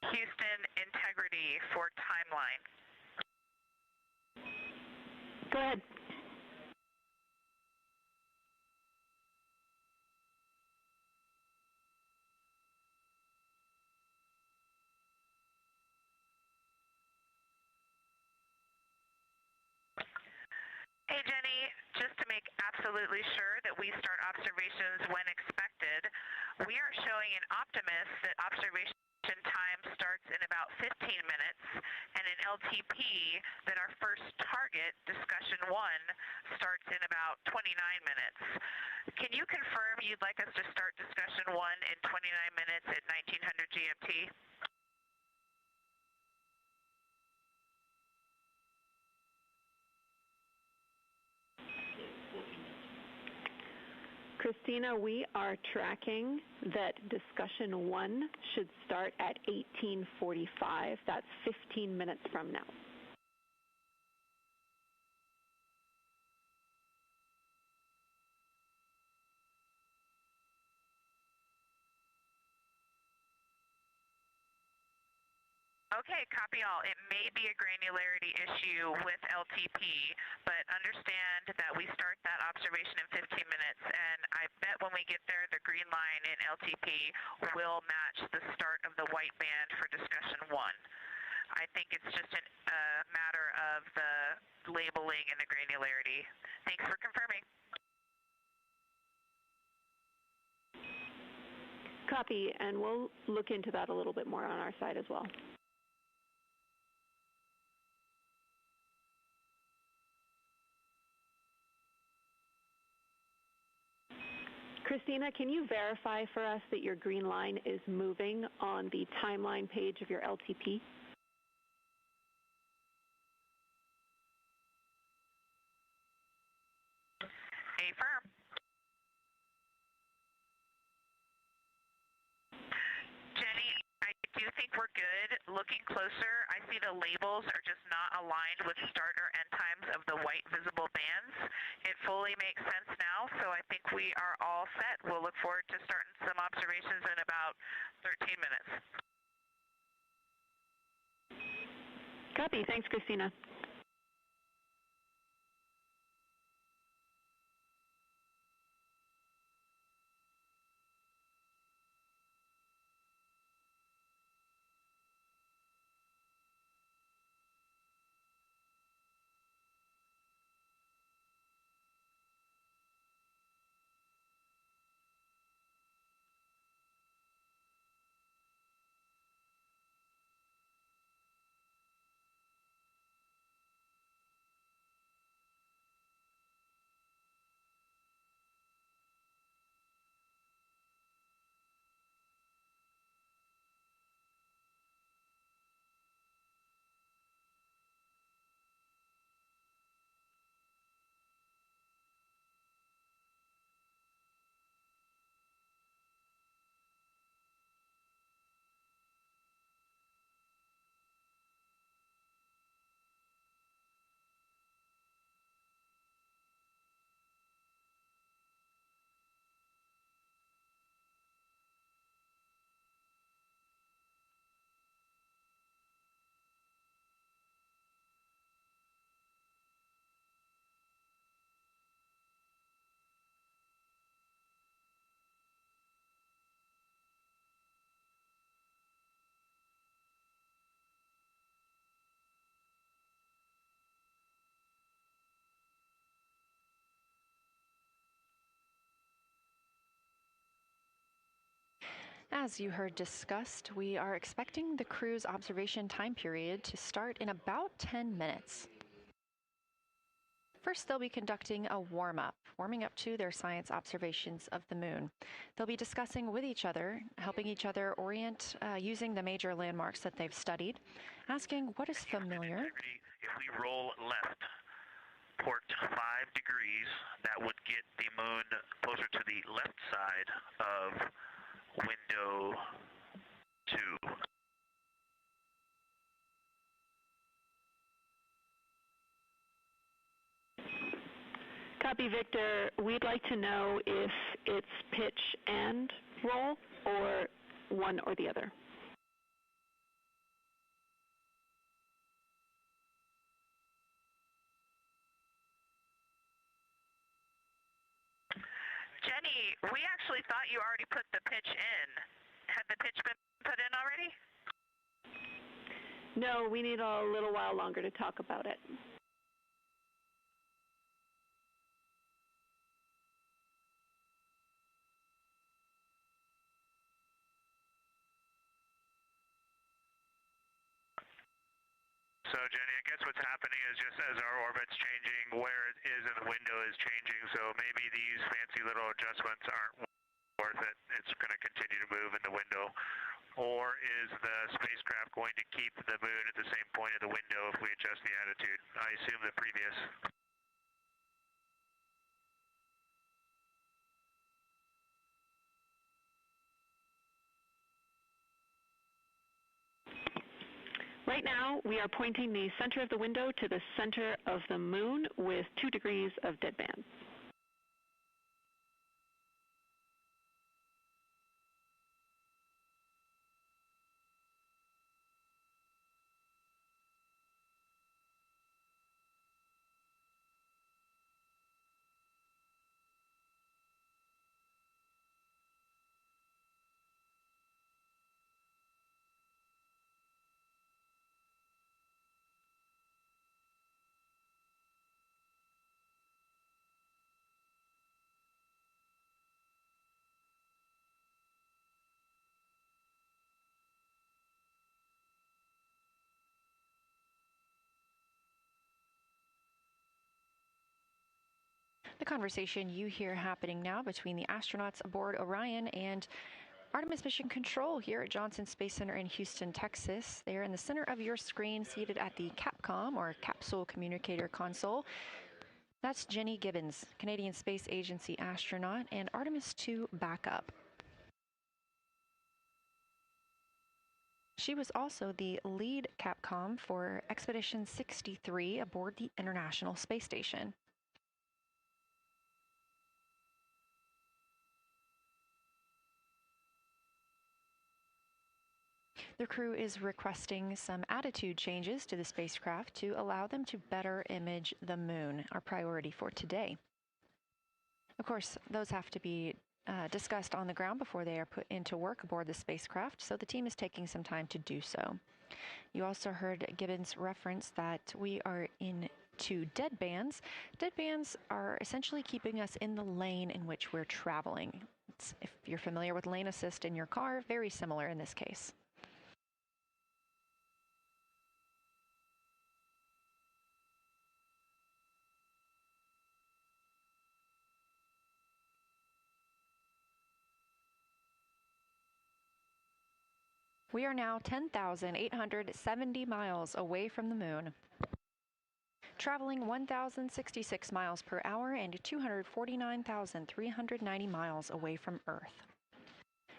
Houston, integrity for timeline. Go ahead. Hey, Jenny, just to make absolutely sure that we start observations when expected, we are showing in Optimus that observation time starts in about 15 minutes, and in LTP that our first target, discussion 1, starts in about 29 minutes. Can you confirm you'd like us to start discussion 1 in 29 minutes at 1900 GMT? Christina, we are tracking that discussion 1 should start at 18:45. That's 15 minutes from now. Okay, copy all. It may be a granularity issue with LTP, but understand that we start that observation in 15 minutes, and I bet when we get there, the green line in LTP will match the start of the white band for discussion 1. I think it's just a matter of the labeling and the granularity. Thanks for confirming. Copy, and we'll look into that a little bit more on our side as well. Christina, can you verify for us that your green line is moving on the timeline page of your LTP? Affirm. Jenny, I do think we're good. Looking closer, I see the labels are just not aligned with start or end times of the white visible bands. It fully makes sense now, so I think we are all set. We'll look forward to starting some observations in about 13 minutes. Copy. Thanks, Christina. As you heard discussed, we are expecting the crew's observation time period to start in about 10 minutes. First, they'll be conducting a warm-up, warming up to their science observations of the moon. They'll be discussing with each other, helping each other orient using the major landmarks that they've studied, asking what is familiar. If we roll left, port 5 degrees, that would get the moon closer to the left side of window 2. Copy, Victor. We'd like to know if it's pitch and roll or one or the other. Jenny, we actually thought you already put the pitch in. Had the pitch been put in already? No, we need a little while longer to talk about it. So, Jenny, I guess what's happening is just as our orbit's changing, where it is in the window is changing, so maybe these fancy little adjustments aren't worth it. It's going to continue to move in the window. Or is the spacecraft going to keep the moon at the same point of the window if we adjust the attitude? I assume the previous. Right now, we are pointing the center of the window to the center of the moon with 2 degrees of deadband. The conversation you hear happening now between the astronauts aboard Orion and Artemis Mission Control here at Johnson Space Center in Houston, Texas. They are in the center of your screen, seated at the Capcom, or Capsule Communicator Console. That's Jenny Gibbons, Canadian Space Agency astronaut and Artemis II backup. She was also the lead Capcom for Expedition 63 aboard the International Space Station. The crew is requesting some attitude changes to the spacecraft to allow them to better image the moon, our priority for today. Of course, those have to be discussed on the ground before they are put into work aboard the spacecraft, so the team is taking some time to do so. You also heard Gibbons reference that we are into deadbands. Deadbands are essentially keeping us in the lane in which we're traveling. If you're familiar with lane assist in your car, very similar in this case. We are now 10,870 miles away from the moon, traveling 1,066 miles per hour and 249,390 miles away from Earth.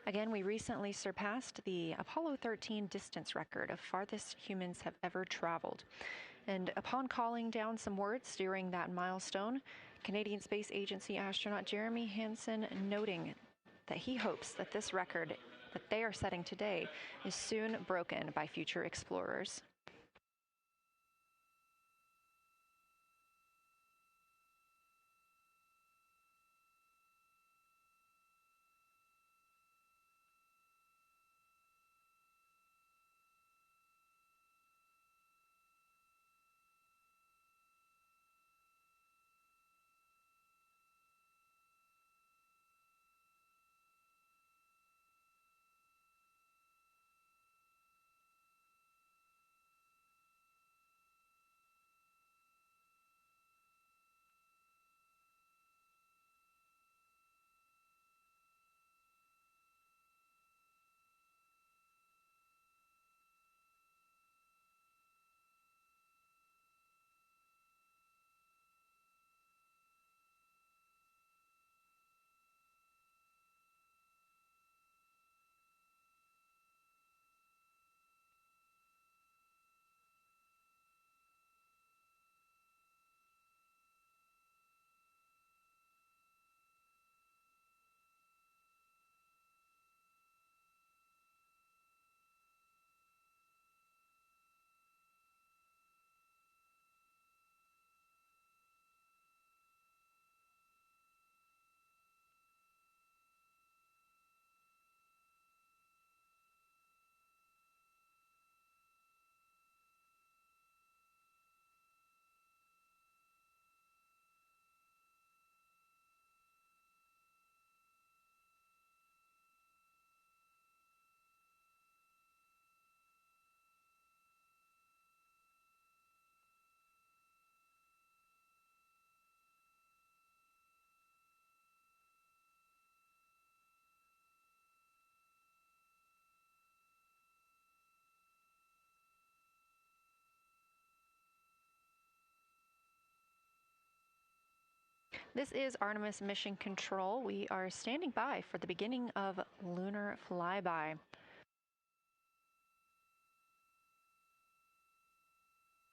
Again, we recently surpassed the Apollo 13 distance record of farthest humans have ever traveled. And upon calling down some words during that milestone, Canadian Space Agency astronaut Jeremy Hansen noting that he hopes that this record that they are setting today is soon broken by future explorers. This is Artemis Mission Control. We are standing by for the beginning of Lunar Flyby.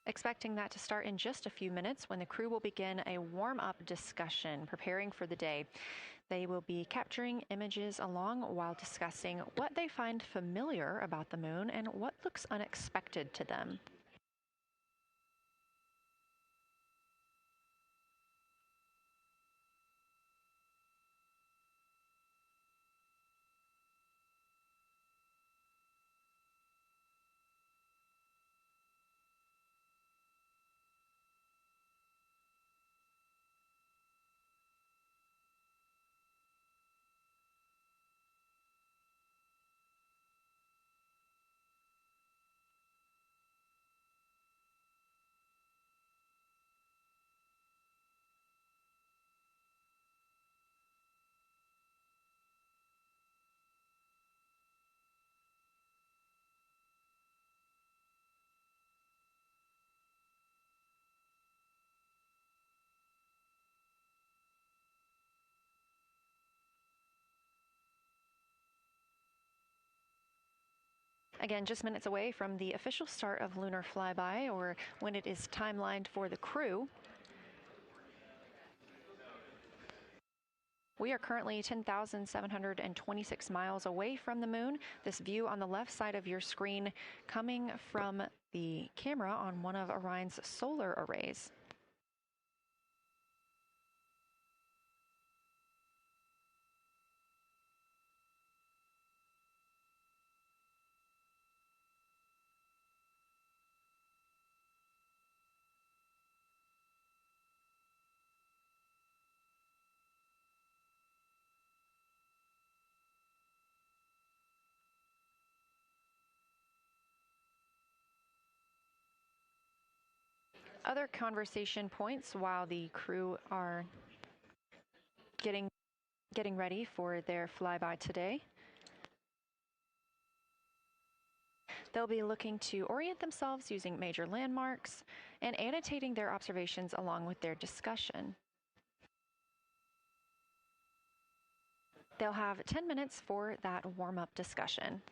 Expecting that to start in just a few minutes when the crew will begin a warm-up discussion preparing for the day. They will be capturing images along while discussing what they find familiar about the moon and what looks unexpected to them. Again, just minutes away from the official start of Lunar Flyby, or when it is timelined for the crew. We are currently 10,726 miles away from the moon. This view on the left side of your screen coming from the camera on one of Orion's solar arrays. Other conversation points while the crew are getting ready for their flyby today. They'll be looking to orient themselves using major landmarks and annotating their observations along with their discussion. They'll have 10 minutes for that warm-up discussion.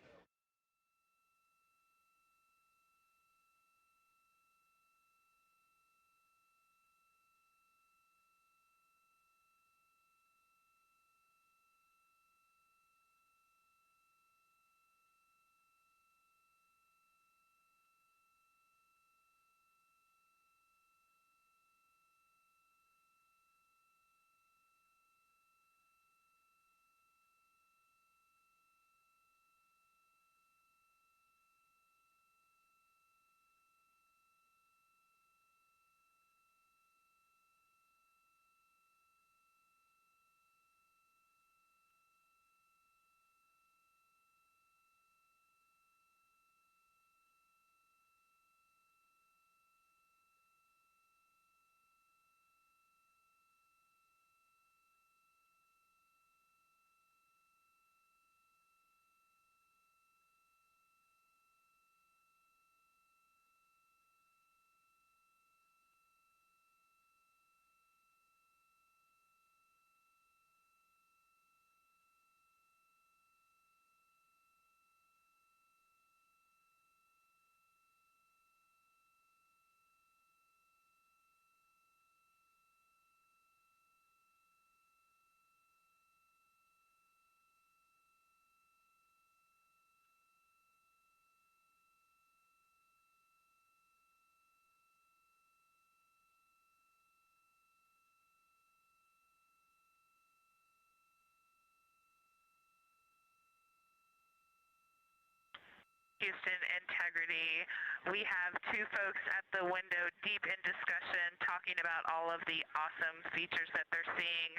Houston integrity. We have two folks at the window deep in discussion talking about all of the awesome features that they're seeing.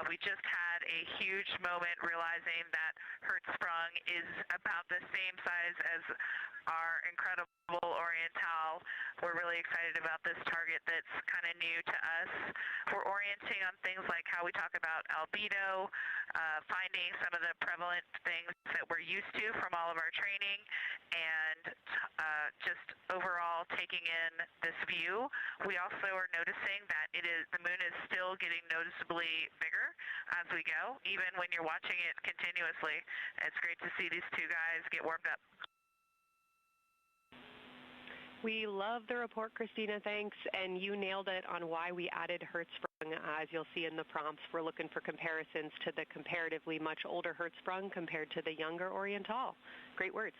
We just had a huge moment realizing that Hertzsprung is about the same size as our incredible Oriental. We're really excited about this target that's kind of new to us. We're orienting on things like how we talk about albedo, finding some of the prevalent things that we're used to from all of our training, and just overall taking in this view. We also are noticing that the moon is still getting noticeably bigger as we go, even when you're watching it continuously. It's great to see these two guys get warmed up. We love the report, Christina, thanks. And you nailed it on why we added Hertzsprung. As you'll see in the prompts, we're looking for comparisons to the comparatively much older Hertzsprung compared to the younger Oriental. Great words.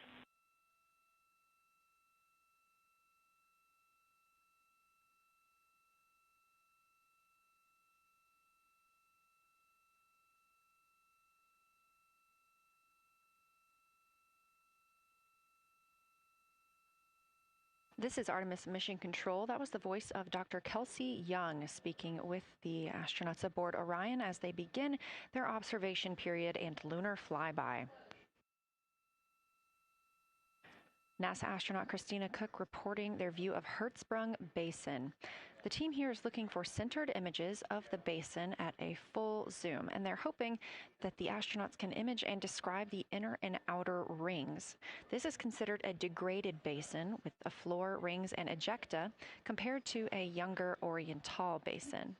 This is Artemis Mission Control. That was the voice of Dr. Kelsey Young speaking with the astronauts aboard Orion as they begin their observation period and lunar flyby. NASA astronaut Christina Cook reporting their view of Hertzsprung Basin. The team here is looking for centered images of the basin at a full zoom, and they're hoping that the astronauts can image and describe the inner and outer rings. This is considered a degraded basin with a floor, rings, and ejecta compared to a younger Oriental basin.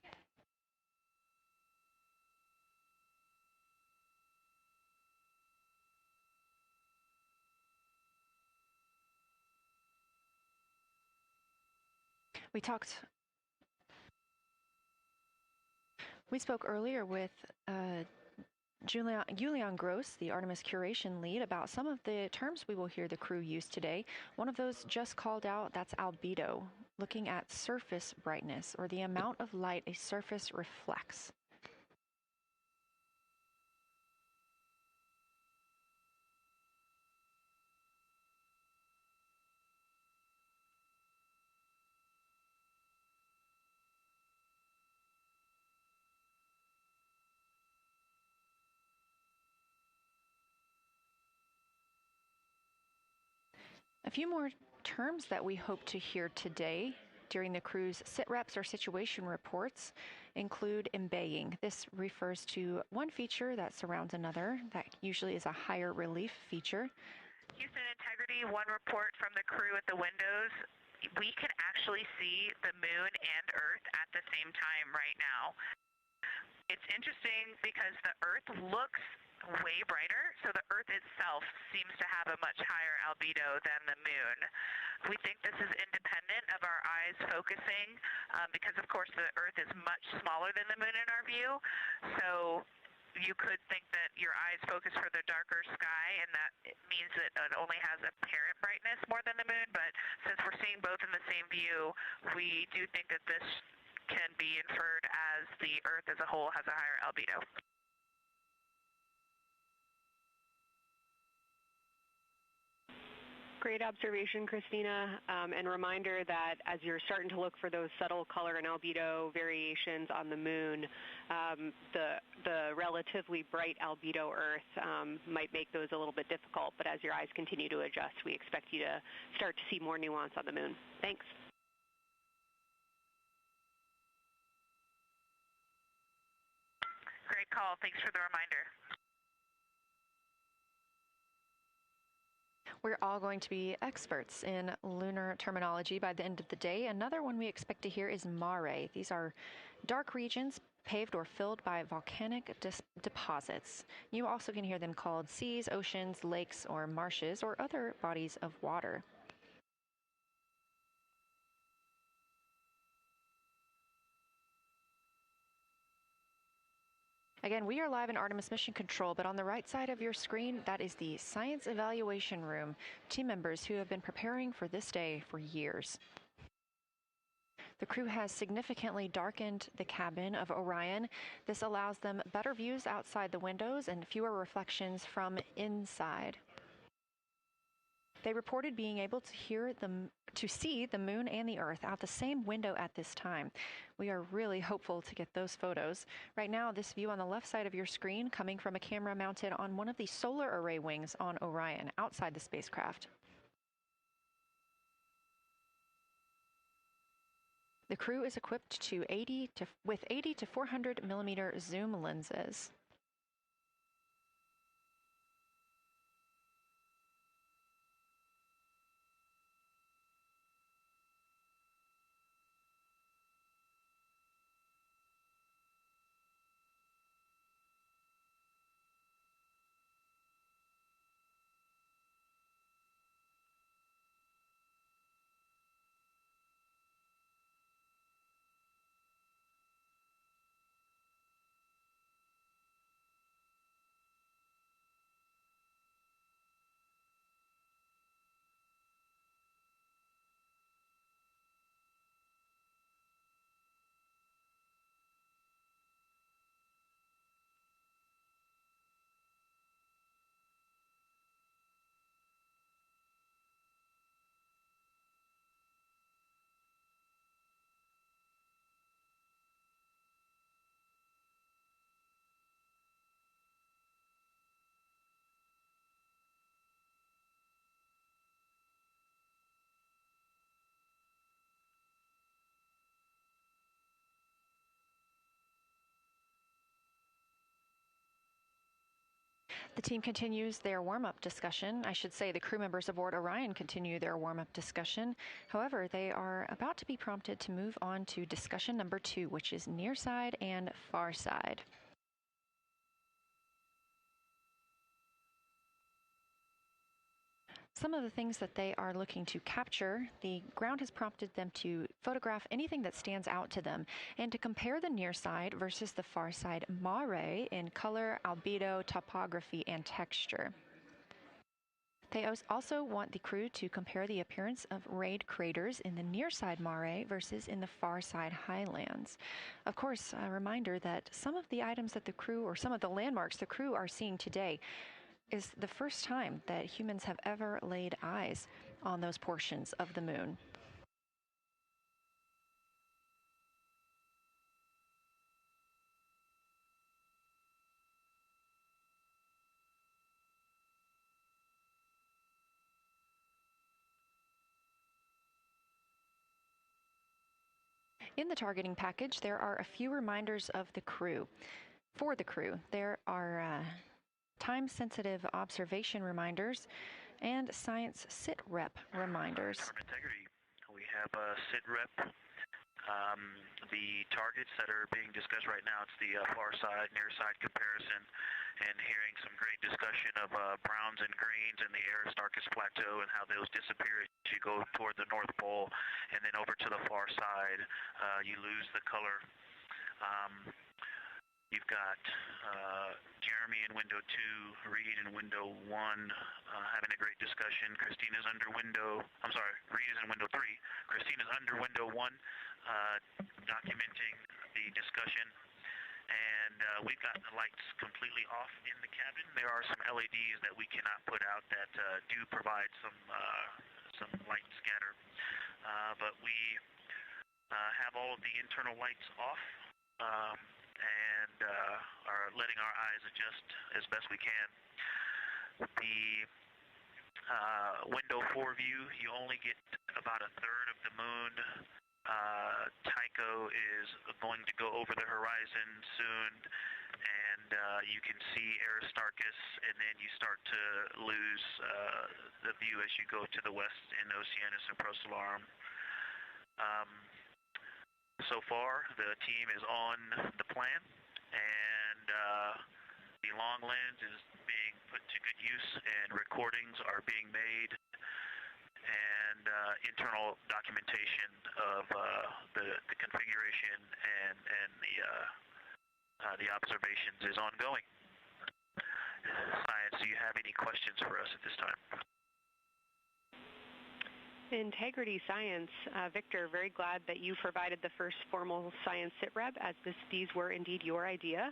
We spoke earlier with Julian Gross, the Artemis curation lead, about some of the terms we will hear the crew use today. One of those just called out, that's albedo, looking at surface brightness, or the amount of light a surface reflects. A few more terms that we hope to hear today during the crew's sit-reps or situation reports include embaying. This refers to one feature that surrounds another. That usually is a higher relief feature. Houston Integrity, one report from the crew at the windows. We can actually see the moon and Earth at the same time right now. It's interesting because the Earth looks way brighter, so the Earth itself seems to have a much higher albedo than the moon. We think this is independent of our eyes focusing because, of course, the Earth is much smaller than the moon in our view, so you could think that your eyes focus for the darker sky, and that means that it only has apparent brightness more than the moon, but since we're seeing both in the same view, we do think that this can be inferred as the Earth as a whole has a higher albedo. Great observation, Christina, and reminder that as you're starting to look for those subtle color and albedo variations on the moon, the relatively bright albedo Earth might make those a little bit difficult, but as your eyes continue to adjust, we expect you to start to see more nuance on the moon. Thanks. Great call. Thanks for the reminder. We're all going to be experts in lunar terminology by the end of the day. Another one we expect to hear is mare. These are dark regions paved or filled by volcanic deposits. You also can hear them called seas, oceans, lakes, or marshes, or other bodies of water. Again, we are live in Artemis Mission Control, but on the right side of your screen, that is the Science Evaluation Room, team members who have been preparing for this day for years. The crew has significantly darkened the cabin of Orion. This allows them better views outside the windows and fewer reflections from inside. They reported being able to see the moon and the Earth out the same window at this time. We are really hopeful to get those photos. Right now, this view on the left side of your screen coming from a camera mounted on one of the solar array wings on Orion outside the spacecraft. The crew is equipped with 80 to 400 millimeter zoom lenses. The team continues their warm-up discussion. I should say the crew members aboard Orion continue their warm-up discussion. However, they are about to be prompted to move on to discussion number 2, which is near side and far side. Some of the things that they are looking to capture, the ground has prompted them to photograph anything that stands out to them and to compare the near side versus the far side mare in color, albedo, topography, and texture. They also want the crew to compare the appearance of rayed craters in the near side mare versus in the far side highlands. Of course, a reminder that some of the items that the crew, or some of the landmarks the crew are seeing today, is the first time that humans have ever laid eyes on those portions of the moon. In the targeting package, there are a few reminders of the crew. For the crew, there are time-sensitive observation reminders and science sit-rep reminders. From integrity, we have a sit-rep. The targets that are being discussed right now, it's the far side, near side comparison, and hearing some great discussion of browns and greens in the Aristarchus Plateau and how those disappear as you go toward the North Pole, and then over to the far side, you lose the color. You've got Jeremy in window 2, Reed in window 1, having a great discussion. Christina's under window, I'm sorry, Reed is in window 3. Christina's under window 1, documenting the discussion. And we've got the lights completely off in the cabin. There are some LEDs that we cannot put out that do provide some light scatter. But we have all of the internal lights off. And are letting our eyes adjust as best we can. The window 4 view, you only get about a third of the moon. Tycho is going to go over the horizon soon, and you can see Aristarchus, and then you start to lose the view as you go to the west in Oceanus and Procellarum. So far, the team is on the plan, and the long lens is being put to good use, and recordings are being made, and internal documentation of the configuration and the observations is ongoing. Science, do you have any questions for us at this time? Integrity Science, Victor, very glad that you provided the first formal science sit-rep, as these were indeed your idea.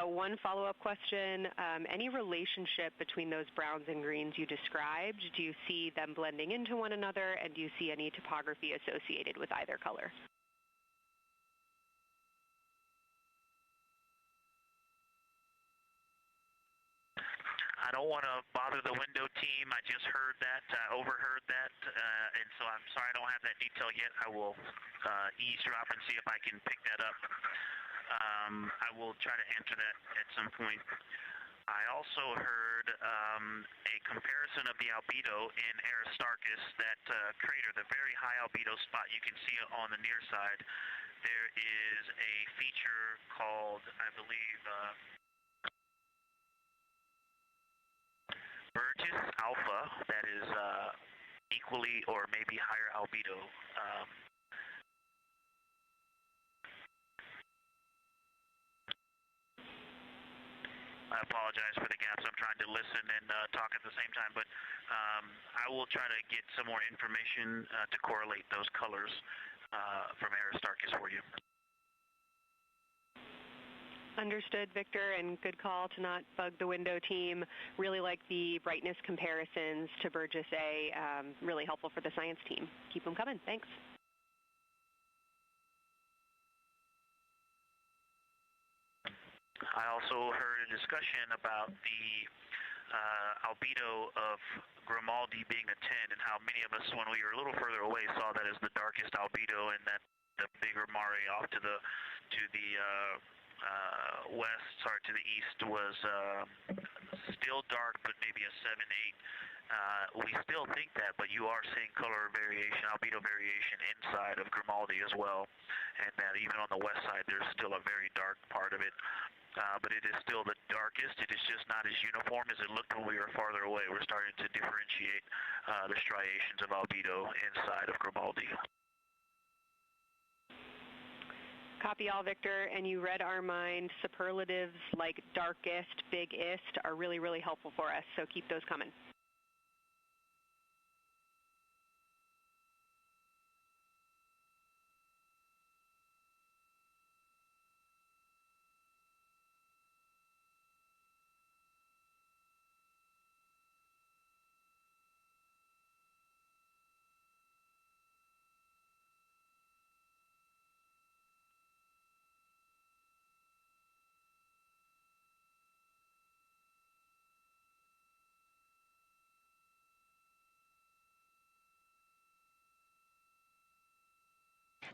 One follow-up question, any relationship between those browns and greens you described? Do you see them blending into one another, and do you see any topography associated with either color? I don't want to bother the window team. I just heard that, overheard that, and so I'm sorry I don't have that detail yet. I will eavesdrop and see if I can pick that up. I will try to answer that at some point. I also heard a comparison of the albedo in Aristarchus, that crater, the very high albedo spot. You can see it on the near side. There is a feature called, I believe, Burgess alpha that is equally or maybe higher albedo. I apologize for the gaps. I'm trying to listen and talk at the same time, but I will try to get some more information to correlate those colors from Aristarchus for you. Understood, Victor, and good call to not bug the window team. Really like the brightness comparisons to Burgess A. Really helpful for the science team. Keep them coming. Thanks. I also heard a discussion about the albedo of Grimaldi being a 10, and how many of us, when we were a little further away, saw that as the darkest albedo, and that the bigger mare off to the to the east was still dark, but maybe a 7-8. We still think that, but you are seeing color variation, albedo variation inside of Grimaldi as well, and that even on the west side there's still a very dark part of it. but it is still the darkest. It is just not as uniform as it looked when we were farther away. We're starting to differentiate the striations of albedo inside of Grimaldi. Copy all, Victor, and you read our mind. Superlatives like darkest, biggest are really, really helpful for us, so keep those coming.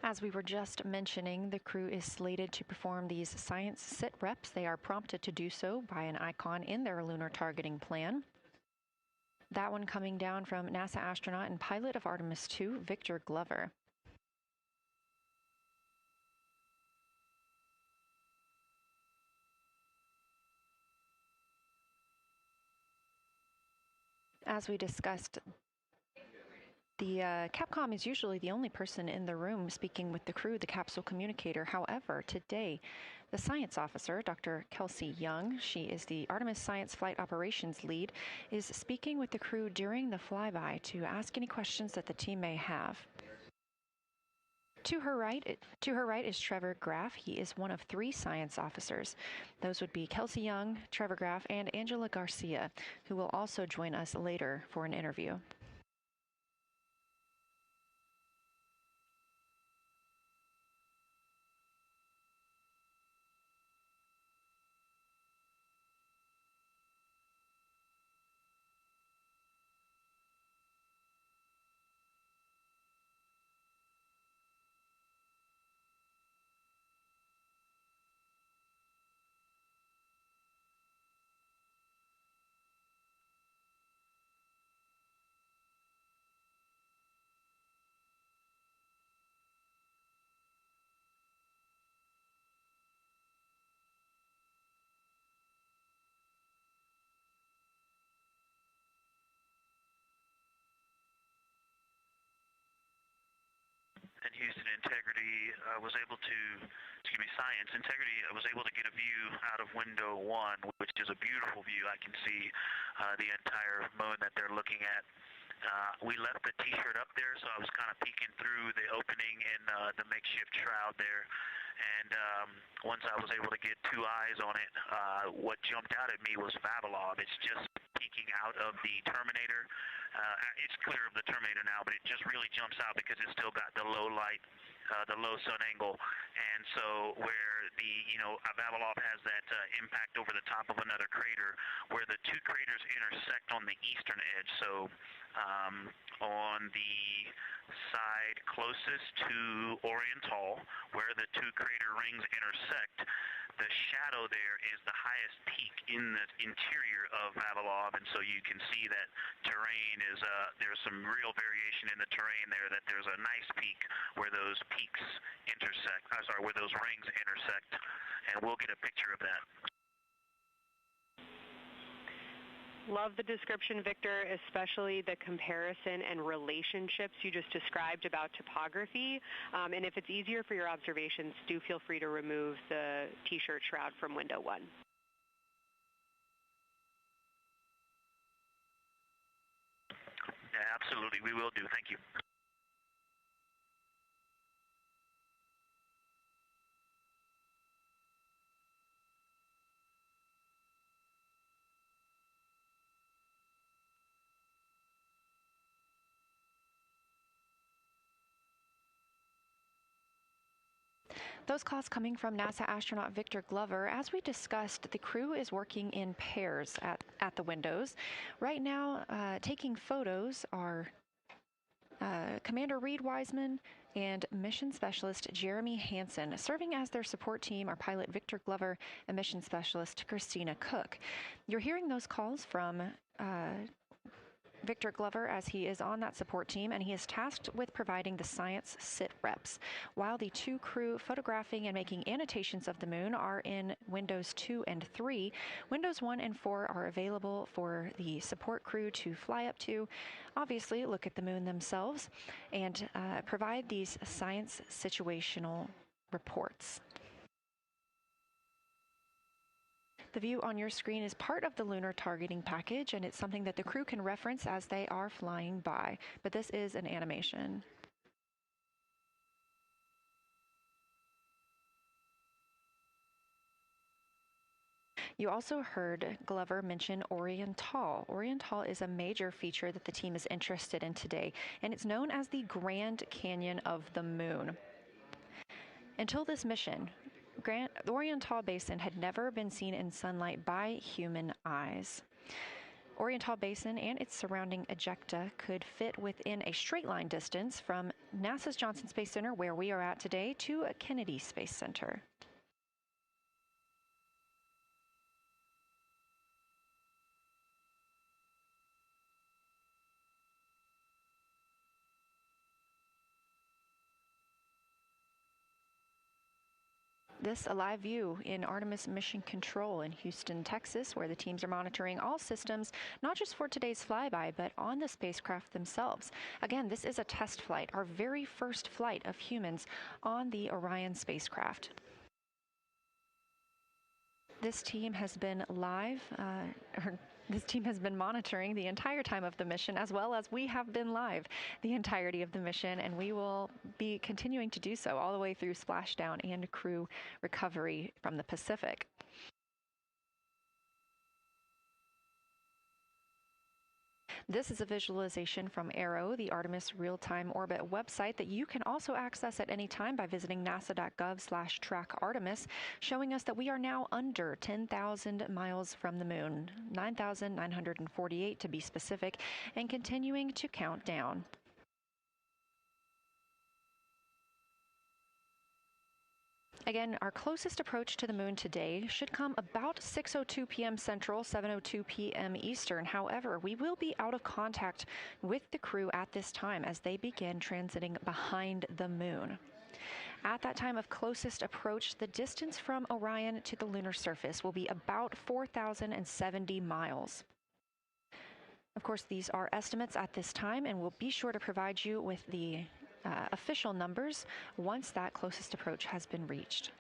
As we were just mentioning, the crew is slated to perform these science sit reps. They are prompted to do so by an icon in their lunar targeting plan. That one coming down from NASA astronaut and pilot of Artemis II, Victor Glover. As we discussed, the Capcom is usually the only person in the room speaking with the crew, the capsule communicator. However, today, the science officer, Dr. Kelsey Young, she is the Artemis Science Flight Operations Lead, is speaking with the crew during the flyby to ask any questions that the team may have. To her right is Trevor Graff. He is one of 3 science officers. Those would be Kelsey Young, Trevor Graff, and Angela Garcia, who will also join us later for an interview. And Houston Integrity Science Integrity was able to get a view out of window 1, which is a beautiful view. I can see the entire moon that they're looking at. We left the T-shirt up there, so I was kind of peeking through the opening in the makeshift shroud there. And once I was able to get 2 eyes on it, what jumped out at me was Vavilov. It's just peeking out of the Terminator. It's clear of the Terminator now, but it just really jumps out because it's still got the low light, the low sun angle. And so where the, Vavilov has that impact over the top of another crater, where the 2 craters intersect on the eastern edge. So on the side closest to Orion's Hall, where the 2 crater rings intersect, the shadow there is the highest peak in the interior of Vavilov, and so you can see that terrain is, there's some real variation in the terrain there, that there's a nice peak where those peaks intersect, where those rings intersect, and we'll get a picture of that. Love the description, Victor, especially the comparison and relationships you just described about topography. And if it's easier for your observations, do feel free to remove the T-shirt shroud from window 1. Yeah, absolutely, we will do. Thank you. Those calls coming from NASA astronaut Victor Glover. As we discussed, the crew is working in pairs at the windows. Right now, taking photos are Commander Reed Wiseman and Mission Specialist Jeremy Hansen. Serving as their support team are pilot Victor Glover and Mission Specialist Christina Cook. You're hearing those calls from Victor Glover, as he is on that support team, and he is tasked with providing the science sit reps, while the two crew photographing and making annotations of the moon are in Windows 2 and 3. Windows 1 and 4 are available for the support crew to fly up to, obviously look at the moon themselves, and provide these science situational reports. The view on your screen is part of the lunar targeting package, and it's something that the crew can reference as they are flying by, but this is an animation. You also heard Glover mention Oriental. Oriental is a major feature that the team is interested in today, and it's known as the Grand Canyon of the Moon. Until this mission, the Oriental Basin had never been seen in sunlight by human eyes. Oriental Basin and its surrounding ejecta could fit within a straight line distance from NASA's Johnson Space Center, where we are at today, to Kennedy Space Center. This a live view in Artemis Mission Control in Houston, Texas, where the teams are monitoring all systems, not just for today's flyby, but on the spacecraft themselves. Again, this is a test flight, our very first flight of humans on the Orion spacecraft. This team has been monitoring the entire time of the mission, as well as we have been live the entirety of the mission, and we will be continuing to do so all the way through splashdown and crew recovery from the Pacific. This is a visualization from ARROW, the Artemis Real-Time Orbit website that you can also access at any time by visiting nasa.gov/trackartemis, showing us that we are now under 10,000 miles from the moon, 9,948 to be specific, and continuing to count down. Again, our closest approach to the moon today should come about 6:02 p.m. Central, 7:02 p.m. Eastern. However, we will be out of contact with the crew at this time as they begin transiting behind the moon. At that time of closest approach, the distance from Orion to the lunar surface will be about 4,070 miles. Of course, these are estimates at this time, and we'll be sure to provide you with the official numbers once that closest approach has been reached.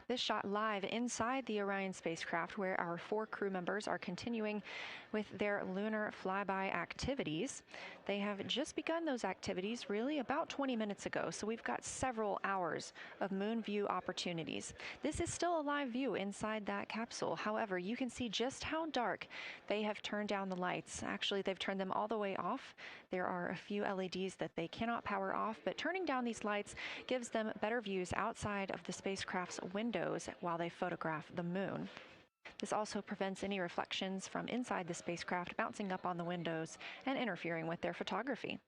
This shot live inside the Orion spacecraft, where our 4 crew members are continuing with their lunar flyby activities. They have just begun those activities really about 20 minutes ago, so we've got several hours of moon view opportunities. This is still a live view inside that capsule. However, you can see just how dark they have turned down the lights. Actually, they've turned them all the way off. There are a few LEDs that they cannot power off, but turning down these lights gives them better views outside of the spacecraft's windows while they photograph the moon. This also prevents any reflections from inside the spacecraft bouncing up on the windows and interfering with their photography.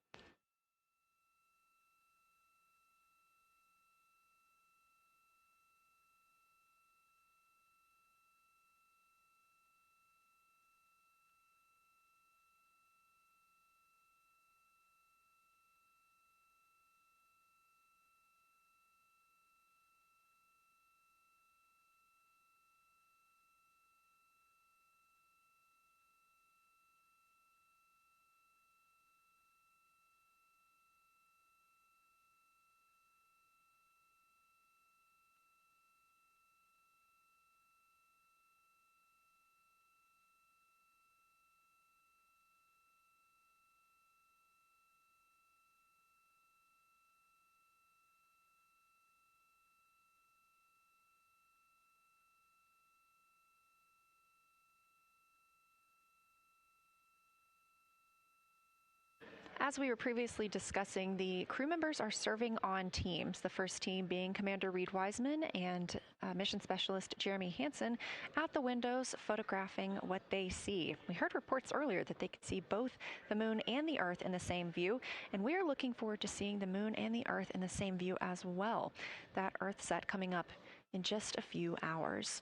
As we were previously discussing, the crew members are serving on teams. The first team being Commander Reed Wiseman and Mission Specialist Jeremy Hansen at the windows photographing what they see. We heard reports earlier that they could see both the moon and the Earth in the same view, and we are looking forward to seeing the moon and the Earth in the same view as well. That Earth set coming up in just a few hours.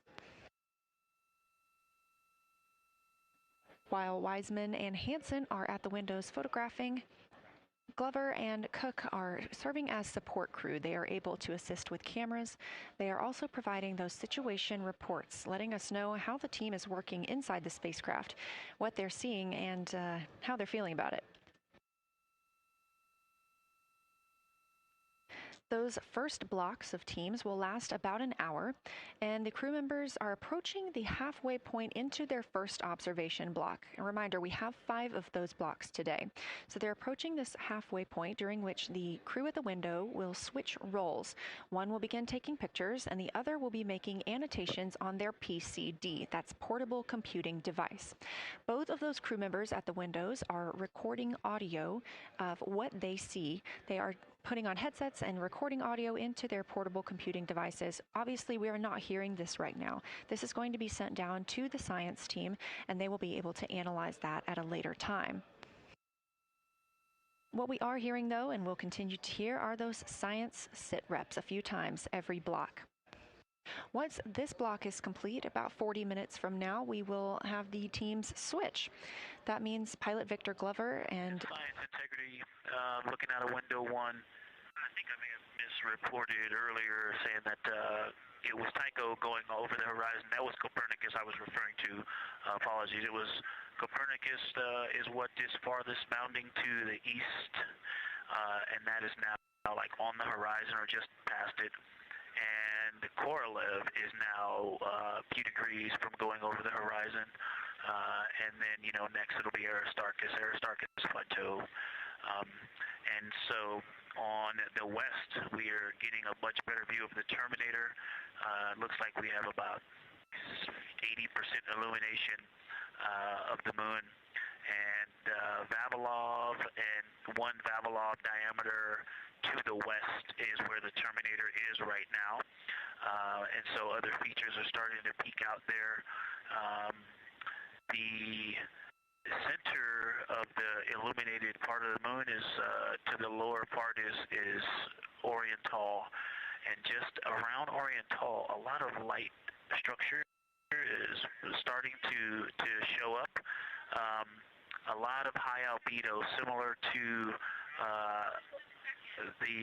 While Wiseman and Hansen are at the windows photographing, Glover and Cook are serving as support crew. They are able to assist with cameras. They are also providing those situation reports, letting us know how the team is working inside the spacecraft, what they're seeing, and how they're feeling about it. Those first blocks of teams will last about an hour, and the crew members are approaching the halfway point into their first observation block. A reminder, we have 5 of those blocks today. So they're approaching this halfway point during which the crew at the window will switch roles. One will begin taking pictures, and the other will be making annotations on their PCD, that's portable computing device. Both of those crew members at the windows are recording audio of what they see. They are putting on headsets and recording audio into their portable computing devices. Obviously, we are not hearing this right now. This is going to be sent down to the science team, and they will be able to analyze that at a later time. What we are hearing, though, and will continue to hear, are those science sit reps a few times every block. Once this block is complete, about 40 minutes from now, we will have the teams switch. That means pilot Victor Glover and... Science integrity, looking out of window 1. I think I may have misreported earlier saying that it was Tycho going over the horizon. That was Copernicus I was referring to. Apologies. It was Copernicus is what is farthest bounding to the east, and that is now like on the horizon or just past it. And Korolev is now a few degrees from going over the horizon. And then, next it'll be Aristarchus Plateau. And so on the west, we are getting a much better view of the Terminator. Looks like we have about 80% illumination of the moon. And Vavilov and 1 Vavilov diameter to the west is where the Terminator is right now. And so other features are starting to peek out there. The center of the illuminated part of the moon is, to the lower part is Oriental. And just around Oriental, a lot of light structure is starting to show up. A lot of high albedo, similar to the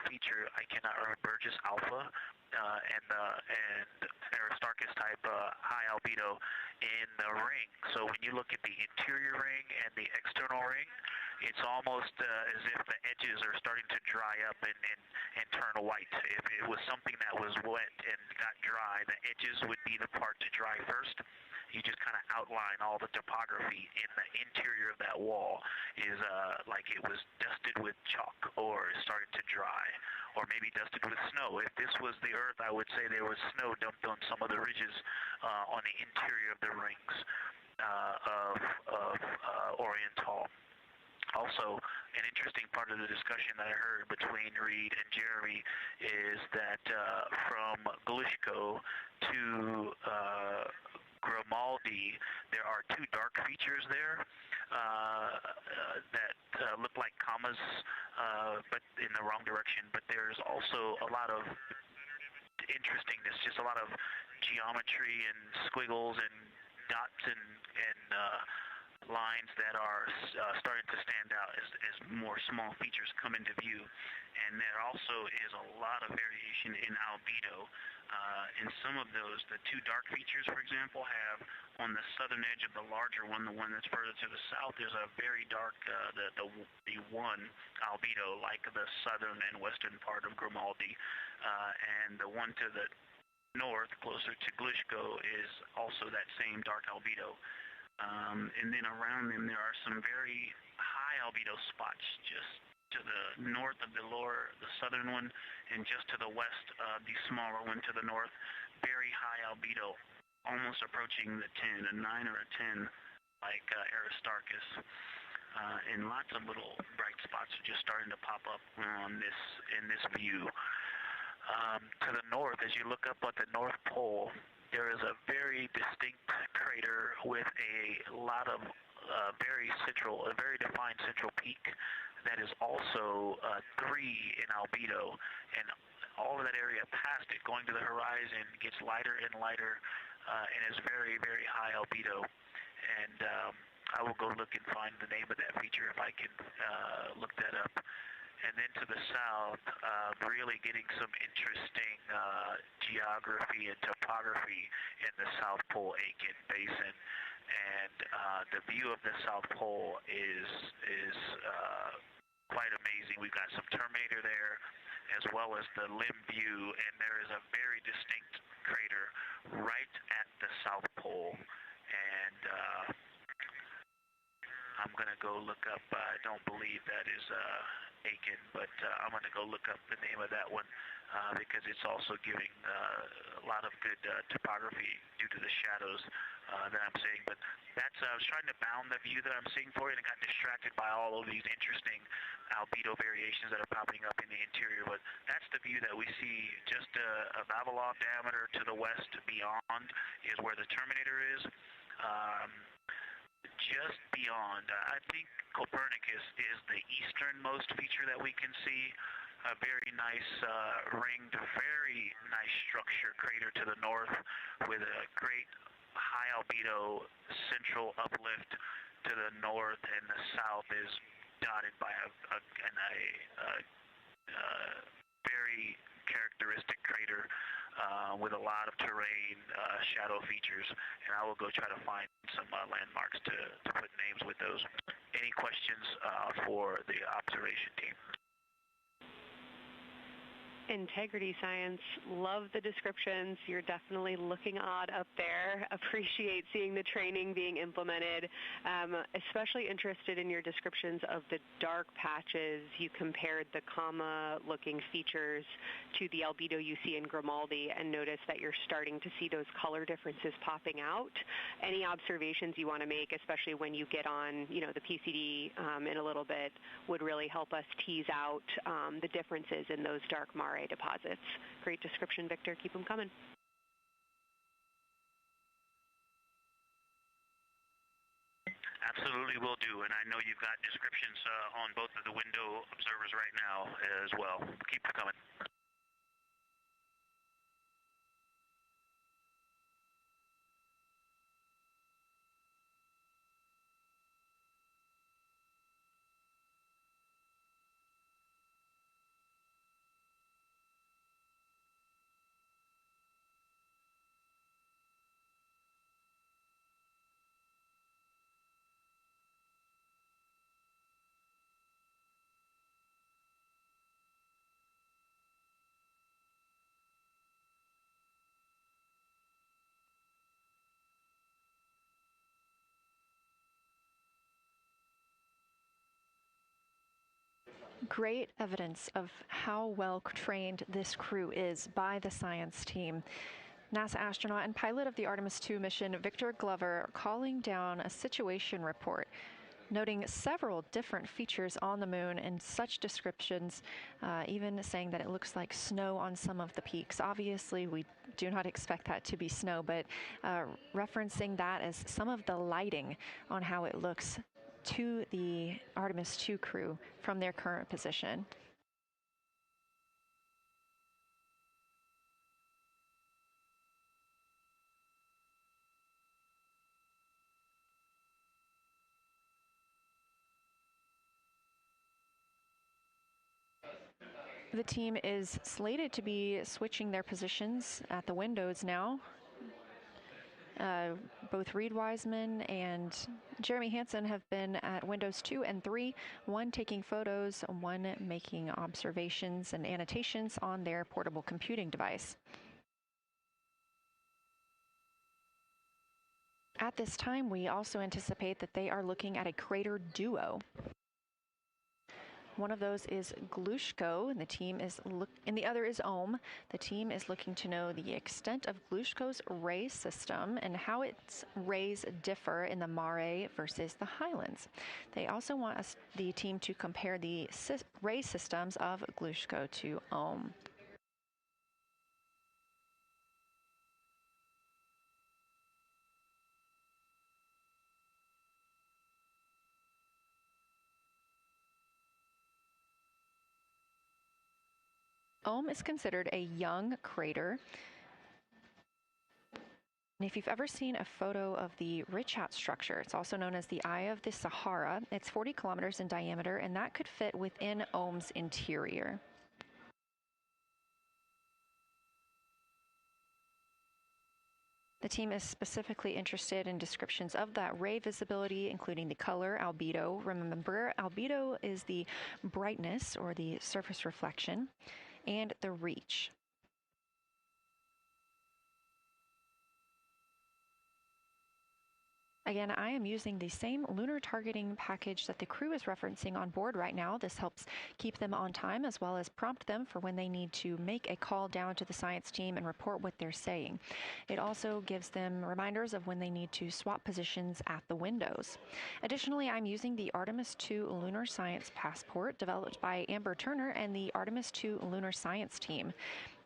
feature, I cannot remember, Burgess Alpha and Aristarchus type high albedo in the ring. So when you look at the interior ring and the external ring, it's almost as if the edges are starting to dry up and turn white. If it was something that was wet and got dry, the edges would be the part to dry first. You just kind of outline all the topography in the interior of that wall is like it was dusted with chalk or is starting to dry, or maybe dusted with snow. If this was the Earth, I would say there was snow dumped on some of the ridges on the interior of the rings of Oriental. Also, an interesting part of the discussion that I heard between Reed and Jeremy is that from Glushko to Grimaldi, there are 2 dark features there that look like commas, but in the wrong direction. But there's also a lot of interestingness, just a lot of geometry and squiggles and dots and lines that are starting to stand out as more small features come into view. And there also is a lot of variation in albedo. And some of those, the 2 dark features, for example, have on the southern edge of the larger one, the one that's further to the south, there's a very dark, the 1 albedo, like the southern and western part of Grimaldi. And the one to the north, closer to Glushko, is also that same dark albedo. And then around them, there are some very high albedo spots just to the north of the southern one, and just to the west of the smaller one to the north. Very high albedo, almost approaching the 10, a 9 or a 10, like Aristarchus. and lots of little bright spots are just starting to pop up on in this view. To the north, as you look up at the North Pole, there is a very distinct crater with a lot of very defined central peak that is also 3 in albedo, and all of that area past it, going to the horizon, gets lighter and lighter, and is very, very high albedo. And I will go look and find the name of that feature if I can look that up. And then to the south, really getting some interesting geography and topography in the South Pole Aiken Basin. And the view of the South Pole is quite amazing. We've got some Terminator there, as well as the limb view, and there is a very distinct crater right at the South Pole. And I'm going to go look up, I don't believe that is Aiken, but I'm going to go look up the name of that one because it's also giving a lot of good topography due to the shadows that I'm seeing. But that's, I was trying to bound the view that I'm seeing for you and got distracted by all of these interesting albedo variations that are popping up in the interior. But that's the view that we see just a Vavilov diameter to the west beyond is where the Terminator is. Just beyond, I think Copernicus is the easternmost feature that we can see. A very nice ringed, very nice structure crater to the north with a great high albedo central uplift to the north, and the south is dotted by a very characteristic crater with a lot of terrain, shadow features, and I will go try to find some landmarks to put names with those. Any questions for the observation team? Integrity Science, love the descriptions. You're definitely looking odd up there. Appreciate seeing the training being implemented. Especially interested in your descriptions of the dark patches. You compared the comma-looking features to the albedo you see in Grimaldi and notice that you're starting to see those color differences popping out. Any observations you want to make, especially when you get on, the PCD in a little bit, would really help us tease out the differences in those dark Mare deposits. Great description, Victor. Keep them coming. Absolutely will do, and I know you've got descriptions on both of the window observers right now as well. Keep them coming. Great evidence of how well trained this crew is by the science team. NASA astronaut and pilot of the Artemis II mission, Victor Glover, calling down a situation report, noting several different features on the moon and such descriptions, even saying that it looks like snow on some of the peaks. Obviously, we do not expect that to be snow, but referencing that as some of the lighting on how it looks to the Artemis II crew from their current position. The team is slated to be switching their positions at the windows now. Both Reed Wiseman and Jeremy Hansen have been at windows 2 and 3, one taking photos, one making observations and annotations on their portable computing device. At this time, we also anticipate that they are looking at a crater duo. One of those is Glushko, and the other is Ohm. The team is looking to know the extent of Glushko's ray system and how its rays differ in the Mare versus the Highlands. They also want the team to compare the ray systems of Glushko to Ohm. Ohm is considered a young crater. And if you've ever seen a photo of the Richat structure, it's also known as the Eye of the Sahara. It's 40 kilometers in diameter, and that could fit within Ohm's interior. The team is specifically interested in descriptions of that ray visibility, including the color, albedo. Remember, albedo is the brightness or the surface reflection, and the reach. Again, I am using the same lunar targeting package that the crew is referencing on board right now. This helps keep them on time as well as prompt them for when they need to make a call down to the science team and report what they're saying. It also gives them reminders of when they need to swap positions at the windows. Additionally, I'm using the Artemis II Lunar Science Passport developed by Amber Turner and the Artemis II Lunar Science team.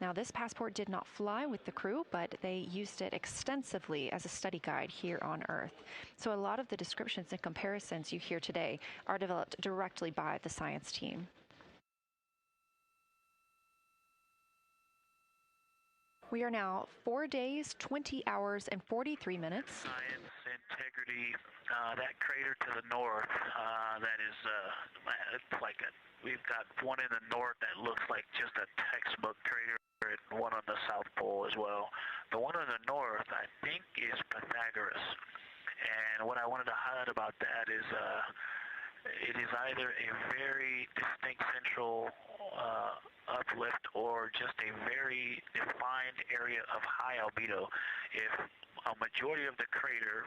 Now, this passport did not fly with the crew, but they used it extensively as a study guide here on Earth. So a lot of the descriptions and comparisons you hear today are developed directly by the science team. We are now 4 days, 20 hours, and 43 minutes. Science, integrity, that crater to the north, that is, it's like we've got one in the north that looks like just a textbook crater, and one on the South Pole as well. The one on the north, I think, is Pythagoras. And what I wanted to highlight about that is it is either a very distinct central uplift or just a very defined area of high albedo. If a majority of the crater,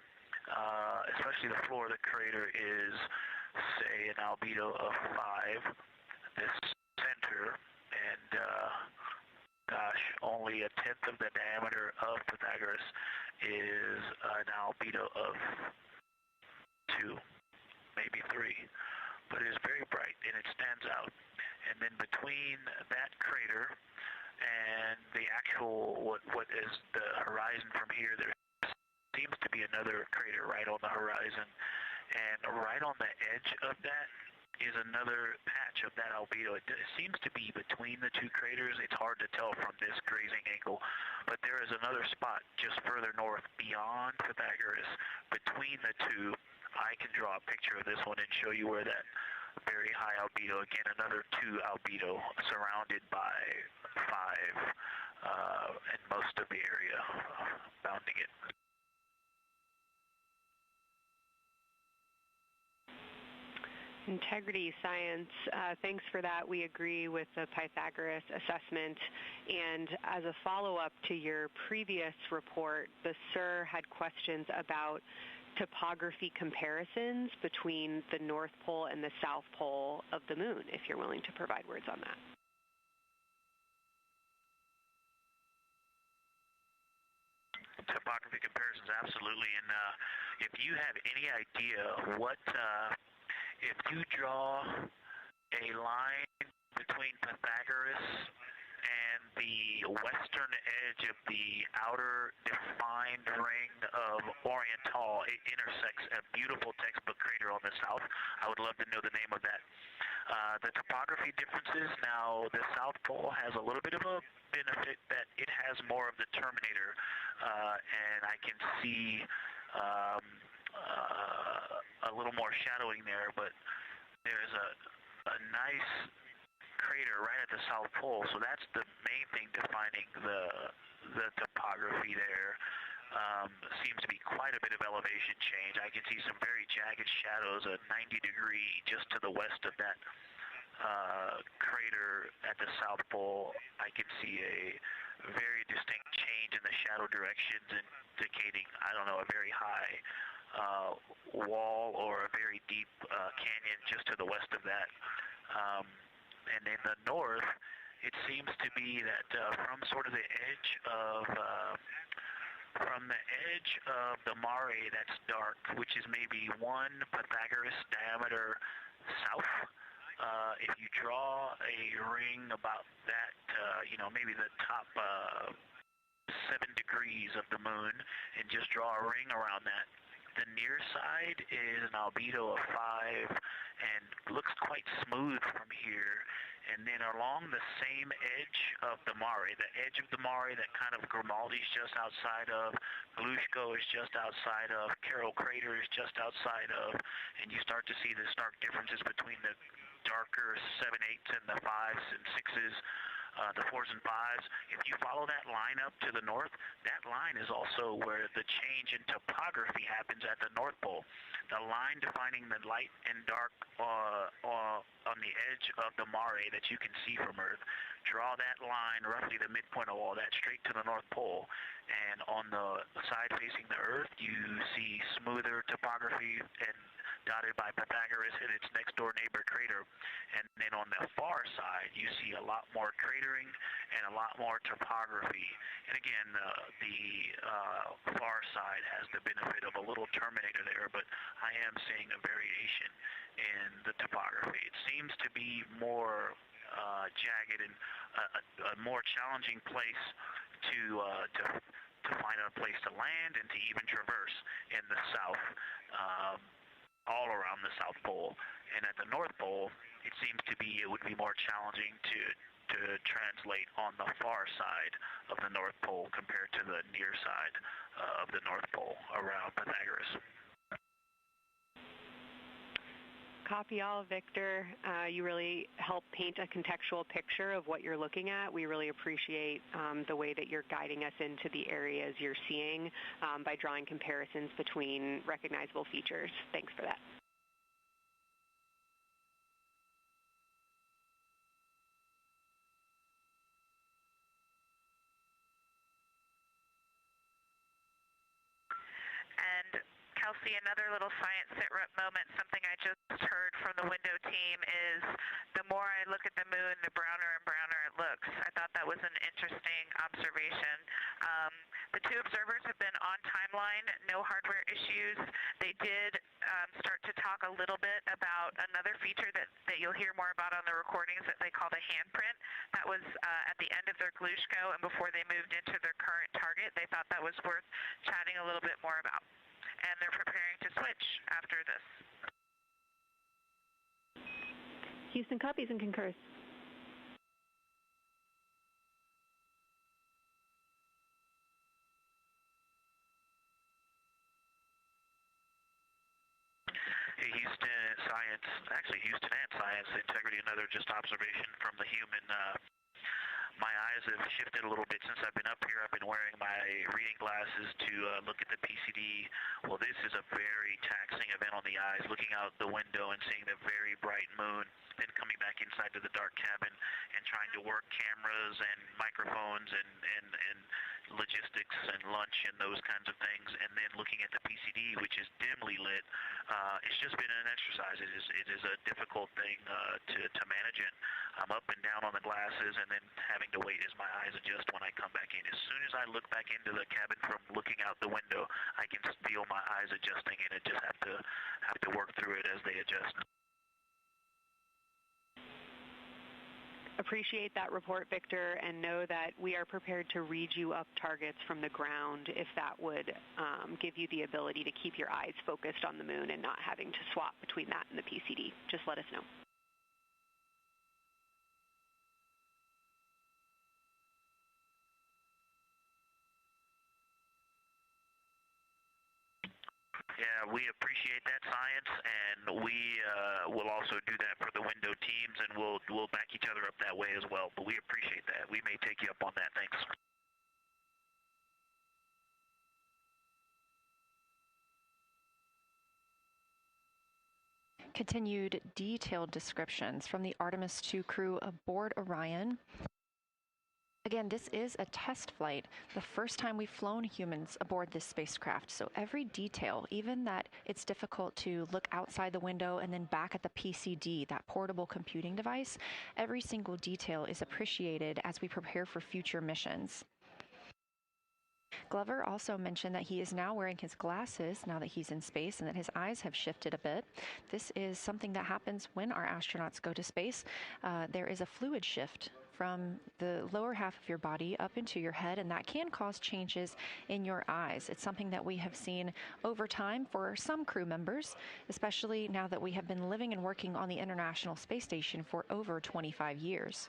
especially the floor of the crater, is, say, an albedo of 5, this center, and only a tenth of the diameter of Pythagoras is an albedo of 2, maybe 3, but it is very bright and it stands out. And then between that crater and the actual what is the horizon from here, there seems to be another crater right on the horizon, and right on the edge of that is another patch of that albedo. It seems to be between the two craters. It's hard to tell from this grazing angle, but there is another spot just further north beyond Pythagoras. Between the two, I can draw a picture of this one and show you where that very high albedo, again, another 2 albedo surrounded by 5 and most of the area bounding it. Integrity Science, thanks for that. We agree with the Pythagoras assessment. And as a follow-up to your previous report, the SIR had questions about topography comparisons between the North Pole and the South Pole of the Moon, if you're willing to provide words on that. Topography comparisons, absolutely. And if you have any idea what, if you draw a line between Pythagoras and the western edge of the outer defined ring of Orion, it intersects a beautiful textbook crater on the south. I would love to know the name of that. The topography differences, now the South Pole has a little bit of a benefit that it has more of the terminator, and I can see a little more shadowing there, but there's a nice crater right at the South Pole, so that's the main thing defining the topography there. Seems to be quite a bit of elevation change. I can see some very jagged shadows, a 90-degree just to the west of that crater at the South Pole. I can see a very distinct change in the shadow directions, indicating, I don't know, a very high wall or a very deep canyon just to the west of that. And in the north, it seems to be that from sort of the edge of the mare that's dark, which is maybe 1 Pythagoras diameter south. If you draw a ring about that, maybe the top 7 degrees of the moon, and just draw a ring around that, the near side is an albedo of 5 and looks quite smooth from here. And then along the same edge of the mare, the edge of the mare that kind of Grimaldi's just outside of, Glushko is just outside of, Carroll Crater is just outside of, and you start to see the stark differences between the darker 7/8 and the 5s and 6s. The 4s and 5s. If you follow that line up to the north, that line is also where the change in topography happens at the North Pole. The line defining the light and dark on the edge of the mare that you can see from Earth. Draw that line, roughly the midpoint of all that, straight to the North Pole. And on the side facing the Earth, you see smoother topography and dotted by Pythagoras and its next door neighbor crater. And then on the far side, you see a lot more cratering and a lot more topography. And again, the far side has the benefit of a little terminator there, but I am seeing a variation in the topography. It seems to be more jagged and a more challenging place to find a place to land and to even traverse in the south. All around the South Pole, and at the North Pole, it seems to be it would be more challenging to translate on the far side of the North Pole compared to the near side of the North Pole around Pythagoras. Copy all, Victor. You really help paint a contextual picture of what you're looking at. We really appreciate the way that you're guiding us into the areas you're seeing by drawing comparisons between recognizable features. Thanks for that. And Kelsey, another little science sit-rep moment, something I just heard from the window team is the more I look at the moon, the browner and browner it looks. I thought that was an interesting observation. The 2 observers have been on timeline, no hardware issues. They did start to talk a little bit about another feature that you'll hear more about on the recordings that they call the handprint. That was at the end of their Glushko and before they moved into their current target. They thought that was worth chatting a little bit more about. And they're preparing to switch after this. Houston copies and concurs. Hey, Houston and Science Integrity, another just observation from the human. My eyes have shifted a little bit since I've been up here. I've been wearing my reading glasses to look at the PCD. Well, this is a very taxing event on the eyes, looking out the window and seeing the very bright moon, then coming back inside to the dark cabin and trying to work cameras and microphones and logistics and lunch and those kinds of things, and then looking at the PCD, which is dimly lit. It's just been an exercise. It is a difficult thing to manage it. I'm up and down on the glasses and then having to wait as my eyes adjust when I come back in. As soon as I look back into the cabin from looking out the window, I can feel my eyes adjusting, and I just have to work through it as they adjust. Appreciate that report, Victor, and know that we are prepared to read you up targets from the ground if that would give you the ability to keep your eyes focused on the moon and not having to swap between that and the PCD. Just let us know. Yeah, we appreciate that, Science, and we will also do that for the window teams, and we'll back each other up that way as well. But we appreciate that. We may take you up on that. Thanks. Continued detailed descriptions from the Artemis II crew aboard Orion. Again, this is a test flight, the first time we've flown humans aboard this spacecraft. So every detail, even that it's difficult to look outside the window and then back at the PCD, that portable computing device, every single detail is appreciated as we prepare for future missions. Glover also mentioned that he is now wearing his glasses now that he's in space and that his eyes have shifted a bit. This is something that happens when our astronauts go to space. There is a fluid shift from the lower half of your body up into your head, and that can cause changes in your eyes. It's something that we have seen over time for some crew members, especially now that we have been living and working on the International Space Station for over 25 years.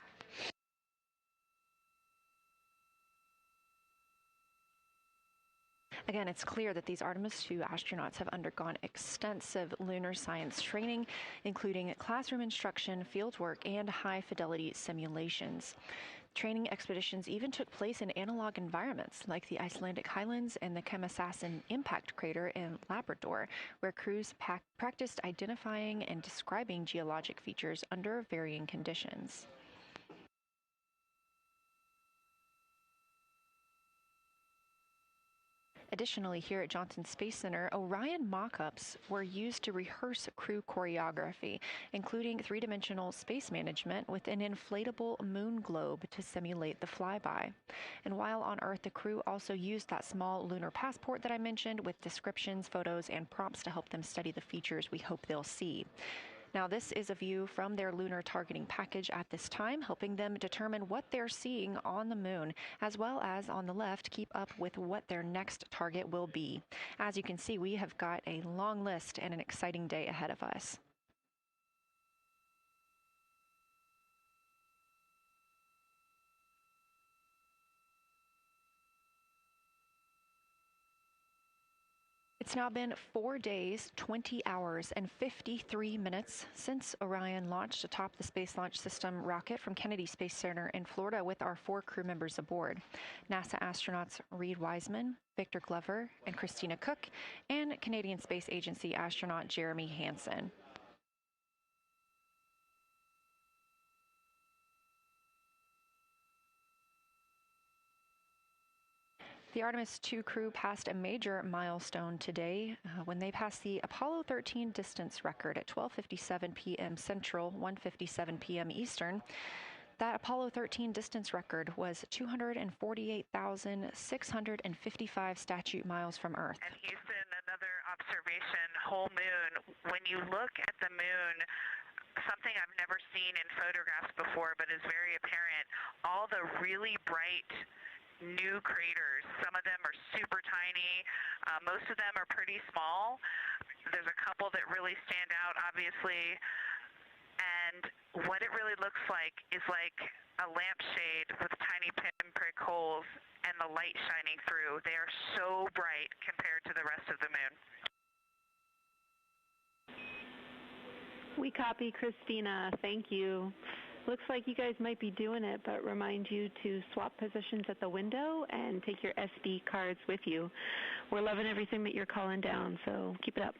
Again, it's clear that these Artemis II astronauts have undergone extensive lunar science training, including classroom instruction, fieldwork, and high-fidelity simulations. Training expeditions even took place in analog environments like the Icelandic Highlands and the Kemasassen impact crater in Labrador, where crews practiced identifying and describing geologic features under varying conditions. Additionally, here at Johnson Space Center, Orion mock-ups were used to rehearse crew choreography, including three-dimensional space management with an inflatable moon globe to simulate the flyby. And while on Earth, the crew also used that small lunar passport that I mentioned with descriptions, photos, and prompts to help them study the features we hope they'll see. Now, this is a view from their lunar targeting package at this time, helping them determine what they're seeing on the moon, as well as on the left, keep up with what their next target will be. As you can see, we have got a long list and an exciting day ahead of us. It's now been 4 days, 20 hours, and 53 minutes since Orion launched atop the Space Launch System rocket from Kennedy Space Center in Florida with our 4 crew members aboard. NASA astronauts Reed Wiseman, Victor Glover, and Christina Cook, and Canadian Space Agency astronaut Jeremy Hansen. The Artemis II crew passed a major milestone today when they passed the Apollo 13 distance record at 12:57 p.m. Central, 1:57 p.m. Eastern. That Apollo 13 distance record was 248,655 statute miles from Earth. And Houston, another observation, whole moon. When you look at the moon, something I've never seen in photographs before but is very apparent, all the really bright new craters. Some of them are super tiny. Most of them are pretty small. There's a couple that really stand out, obviously. And what it really looks like is like a lampshade with tiny pinprick holes and the light shining through. They are so bright compared to the rest of the moon. We copy, Christina. Thank you. Looks like you guys might be doing it, but remind you to swap positions at the window and take your SD cards with you. We're loving everything that you're calling down, so keep it up.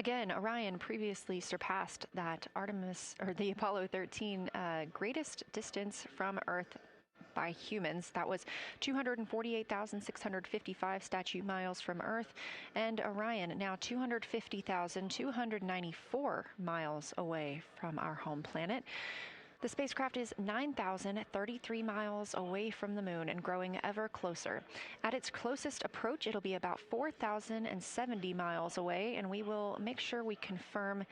Again, Orion previously surpassed that the Apollo 13 greatest distance from Earth by humans. That was 248,655 statute miles from Earth, and Orion now 250,294 miles away from our home planet. The spacecraft is 9,033 miles away from the moon and growing ever closer. At its closest approach, it'll be about 4,070 miles away, and we will make sure we confirm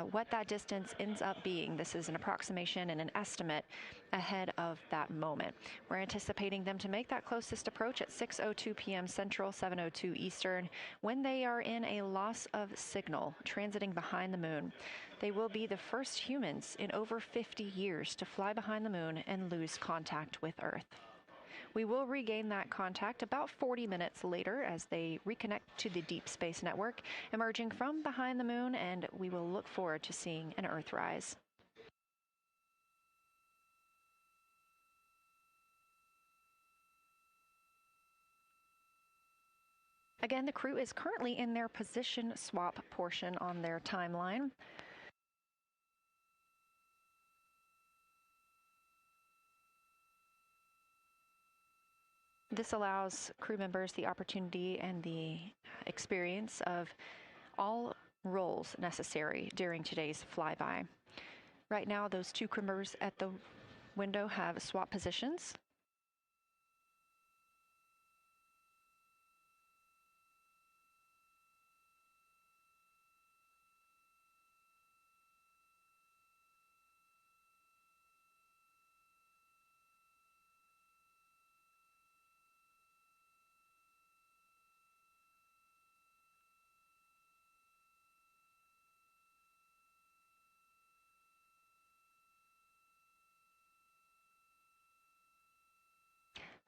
what that distance ends up being. This is an approximation and an estimate ahead of that moment. We're anticipating them to make that closest approach at 6:02 p.m. Central, 7:02 Eastern, when they are in a loss of signal, transiting behind the moon. They will be the first humans in over 50 years to fly behind the moon and lose contact with Earth. We will regain that contact about 40 minutes later as they reconnect to the deep space network, emerging from behind the moon, and we will look forward to seeing an Earthrise. Again, the crew is currently in their position swap portion on their timeline. This allows crew members the opportunity and the experience of all roles necessary during today's flyby. Right now, those two crew members at the window have swap positions.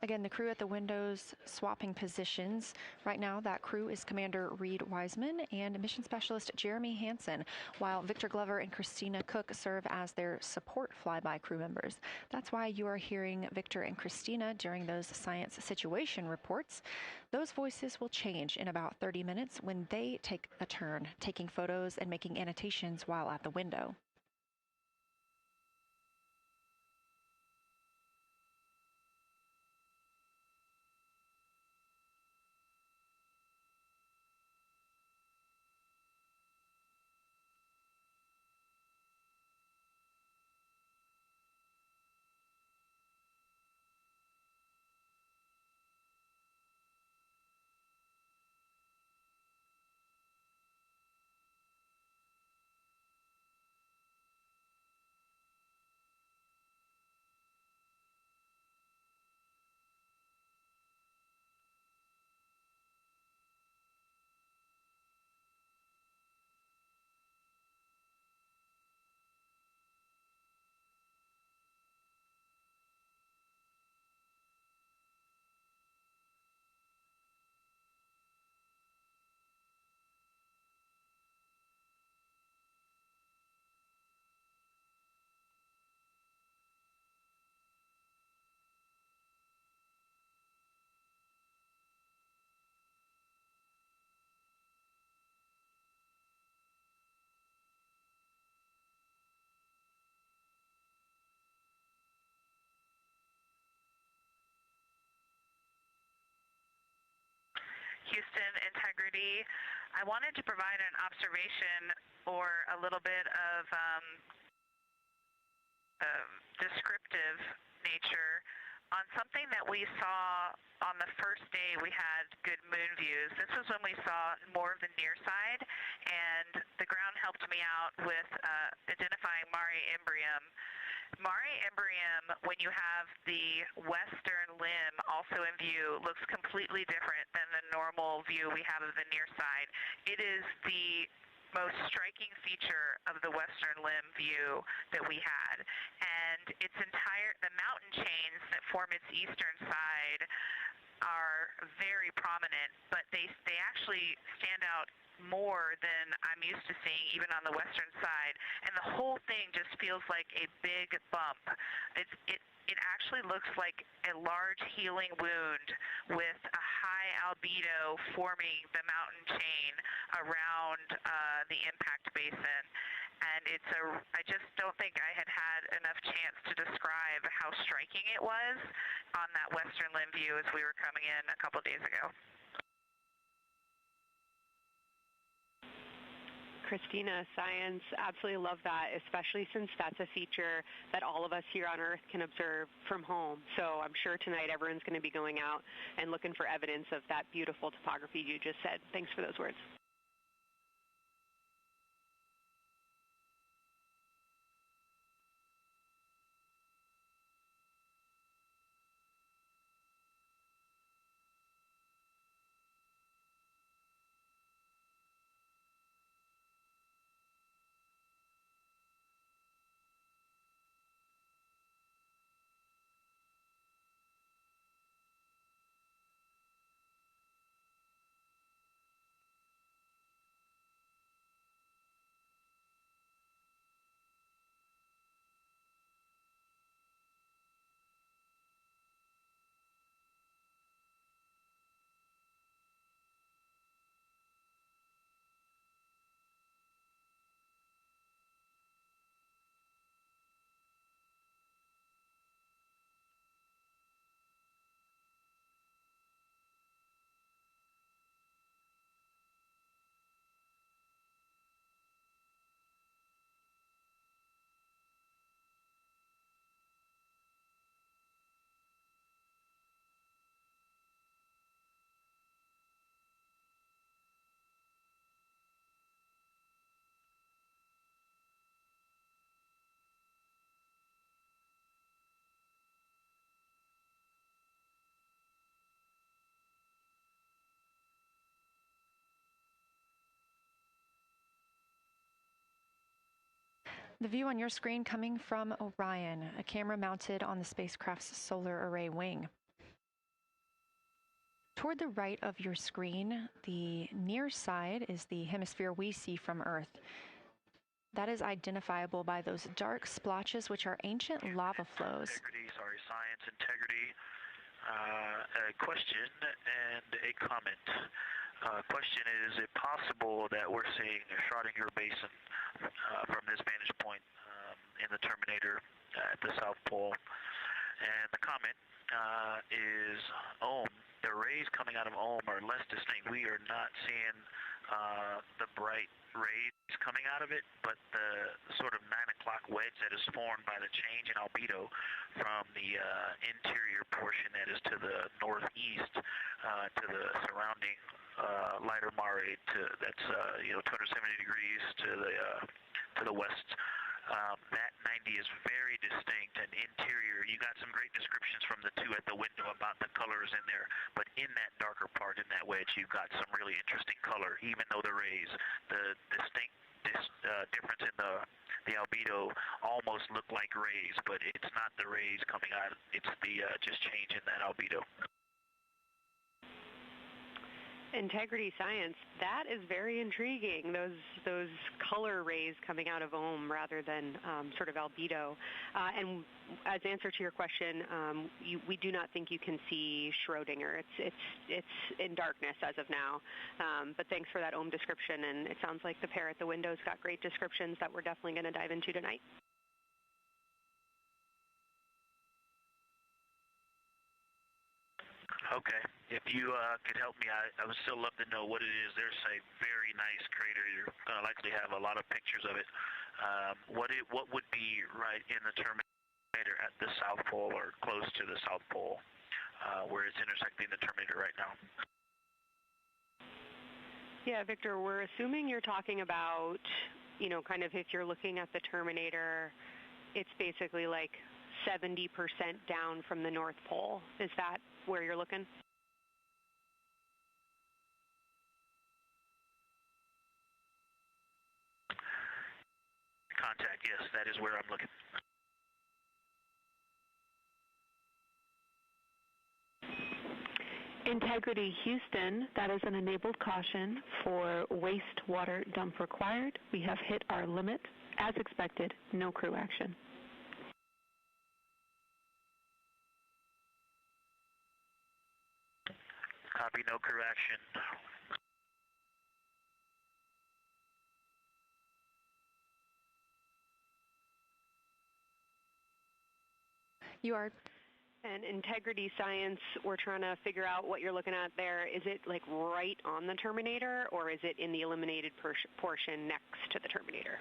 Again, the crew at the windows swapping positions. Right now, that crew is Commander Reed Wiseman and Mission Specialist Jeremy Hansen, while Victor Glover and Christina Cook serve as their support flyby crew members. That's why you are hearing Victor and Christina during those science situation reports. Those voices will change in about 30 minutes when they take a turn, taking photos and making annotations while at the window. Houston, Integrity. I wanted to provide an observation or a little bit of descriptive nature on something that we saw on the first day we had good moon views. This was when we saw more of the near side, and the ground helped me out with identifying Mare Imbrium. Mare Imbrium, when you have the western limb also in view, looks completely different than the normal view we have of the near side. It is the most striking feature of the western limb view that we had. And the mountain chains that form its eastern side are very prominent, but they actually stand out more than I'm used to seeing even on the western side, and the whole thing just feels like a big bump. It actually looks like a large healing wound with a high albedo forming the mountain chain around the impact basin. And I just don't think I had enough chance to describe how striking it was on that western limb view as we were coming in a couple days ago. Christina, science, absolutely love that, especially since that's a feature that all of us here on Earth can observe from home. So I'm sure tonight everyone's going to be going out and looking for evidence of that beautiful topography you just said. Thanks for those words. The view on your screen coming from Orion, a camera mounted on the spacecraft's solar array wing. Toward the right of your screen, the near side is the hemisphere we see from Earth. That is identifiable by those dark splotches, which are ancient lava flows. Science integrity. A question and a comment. Question is it possible that we're seeing a Schrodinger basin from this vantage point in the Terminator at the South Pole? And the comment is the rays coming out of are less distinct. We are not seeing the bright rays coming out of it, but the sort of 9 o'clock wedge that is formed by the change in albedo from the interior portion that is to the northeast to the surrounding lighter mare that's 270 degrees to the west. That 90 is very distinct and interior. You got some great descriptions from the two at the window about the colors in there, but in that darker part, in that wedge, you've got some really interesting color, even though the rays, the distinct difference in the albedo almost look like rays, but it's not the rays coming out. It's the just change in that albedo. Integrity science, that is very intriguing, those color rays coming out of rather than sort of albedo. And as answer to your question, we do not think you can see Schrodinger. It's in darkness as of now. But thanks for that description, and it sounds like the pair at the window's got great descriptions that we're definitely going to dive into tonight. Okay. If you could help me, I would still love to know what it is. There's a very nice crater. You're going to likely have a lot of pictures of it. What would be right in the Terminator at the South Pole or close to the South Pole where it's intersecting the Terminator right now? Yeah, Victor, we're assuming you're talking about, kind of if you're looking at the Terminator, it's basically like 70% down from the North Pole. Is that where you're looking? Contact, yes, that is where I'm looking. Integrity Houston, that is an enabled caution for wastewater dump required. We have hit our limit. As expected, no crew action. Copy, no crew action. You are. And integrity science, we're trying to figure out what you're looking at there. Is it like right on the Terminator, or is it in the eliminated portion next to the Terminator?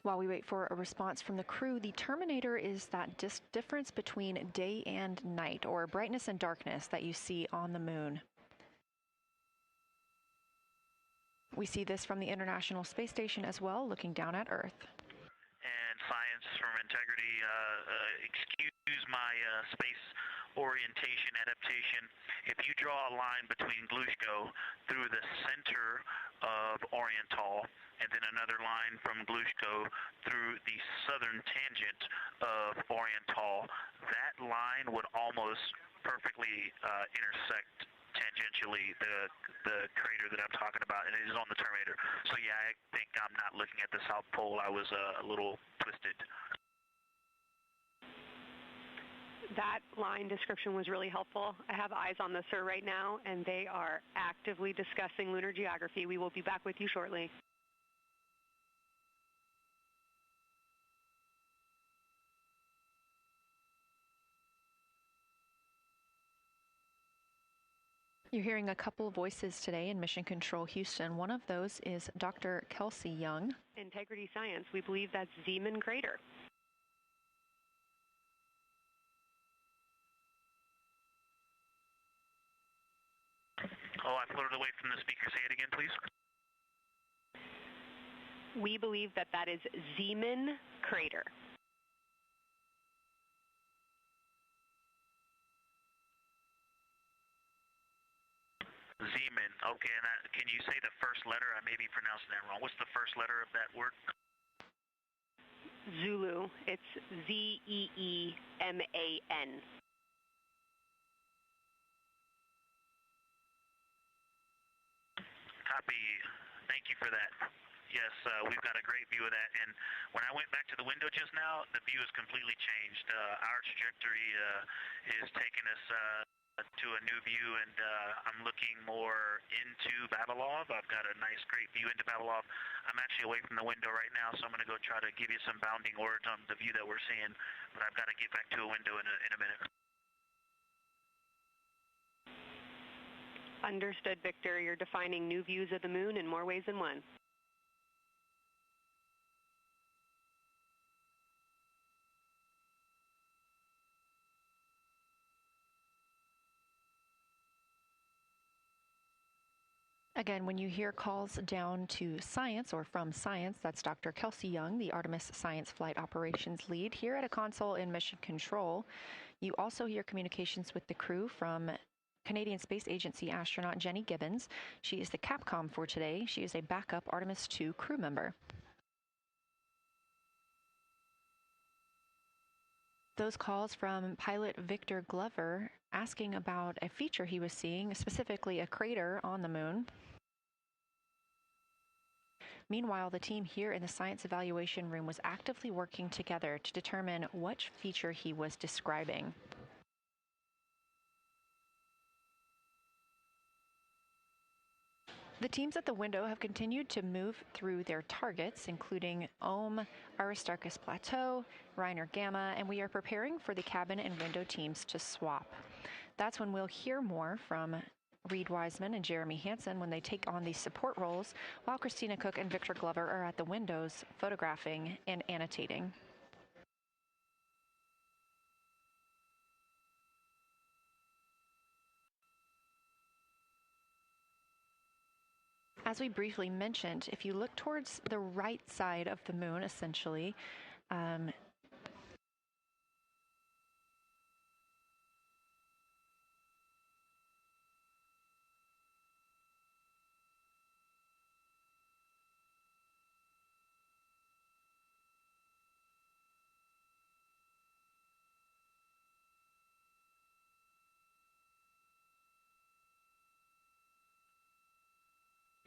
While we wait for a response from the crew, the Terminator is that difference between day and night, or brightness and darkness, that you see on the moon. We see this from the International Space Station as well, looking down at Earth. And science from integrity, excuse my space orientation adaptation. If you draw a line between Glushko through the center of Oriental, and then another line from Glushko through the southern tangent of Oriental, that line would almost perfectly intersect tangentially the crater that I'm talking about, and it is on the Terminator. So yeah, I think I'm not looking at the South Pole. I was a little twisted. That line description was really helpful. I have eyes on the SIR right now, and they are actively discussing lunar geography. We will be back with you shortly. You're hearing a couple voices today in Mission Control Houston. One of those is Dr. Kelsey Young. Integrity Science, we believe that's Zeeman Crater. Oh, I floated away from the speaker. Say it again, please. We believe that that is Zeeman crater. Zeeman. Okay, and can you say the first letter? I may be pronouncing that wrong. What's the first letter of that word? Zulu. It's Z-E-E-M-A-N. Copy. Thank you for that. Yes, we've got a great view of that. And when I went back to the window just now, the view has completely changed. Our trajectory is taking us to a new view, and I'm looking more into Vavilov. I've got a nice, great view into Vavilov. I'm actually away from the window right now, so I'm going to go try to give you some bounding words on the view that we're seeing. But I've got to get back to a window in a minute. Understood, Victor. You're defining new views of the moon in more ways than one. Again, when you hear calls down to science or from science, that's Dr. Kelsey Young, the Artemis Science Flight Operations Lead here at a console in Mission Control. You also hear communications with the crew from Canadian Space Agency astronaut Jenny Gibbons. She is the Capcom for today. She is a backup Artemis II crew member. Those calls from pilot Victor Glover asking about a feature he was seeing, specifically a crater on the moon. Meanwhile, the team here in the science evaluation room was actively working together to determine which feature he was describing. The teams at the window have continued to move through their targets, including Ohm, Aristarchus Plateau, Reiner Gamma, and we are preparing for the cabin and window teams to swap. That's when we'll hear more from Reed Wiseman and Jeremy Hansen when they take on these support roles, while Christina Cook and Victor Glover are at the windows photographing and annotating. As we briefly mentioned, if you look towards the right side of the moon, essentially,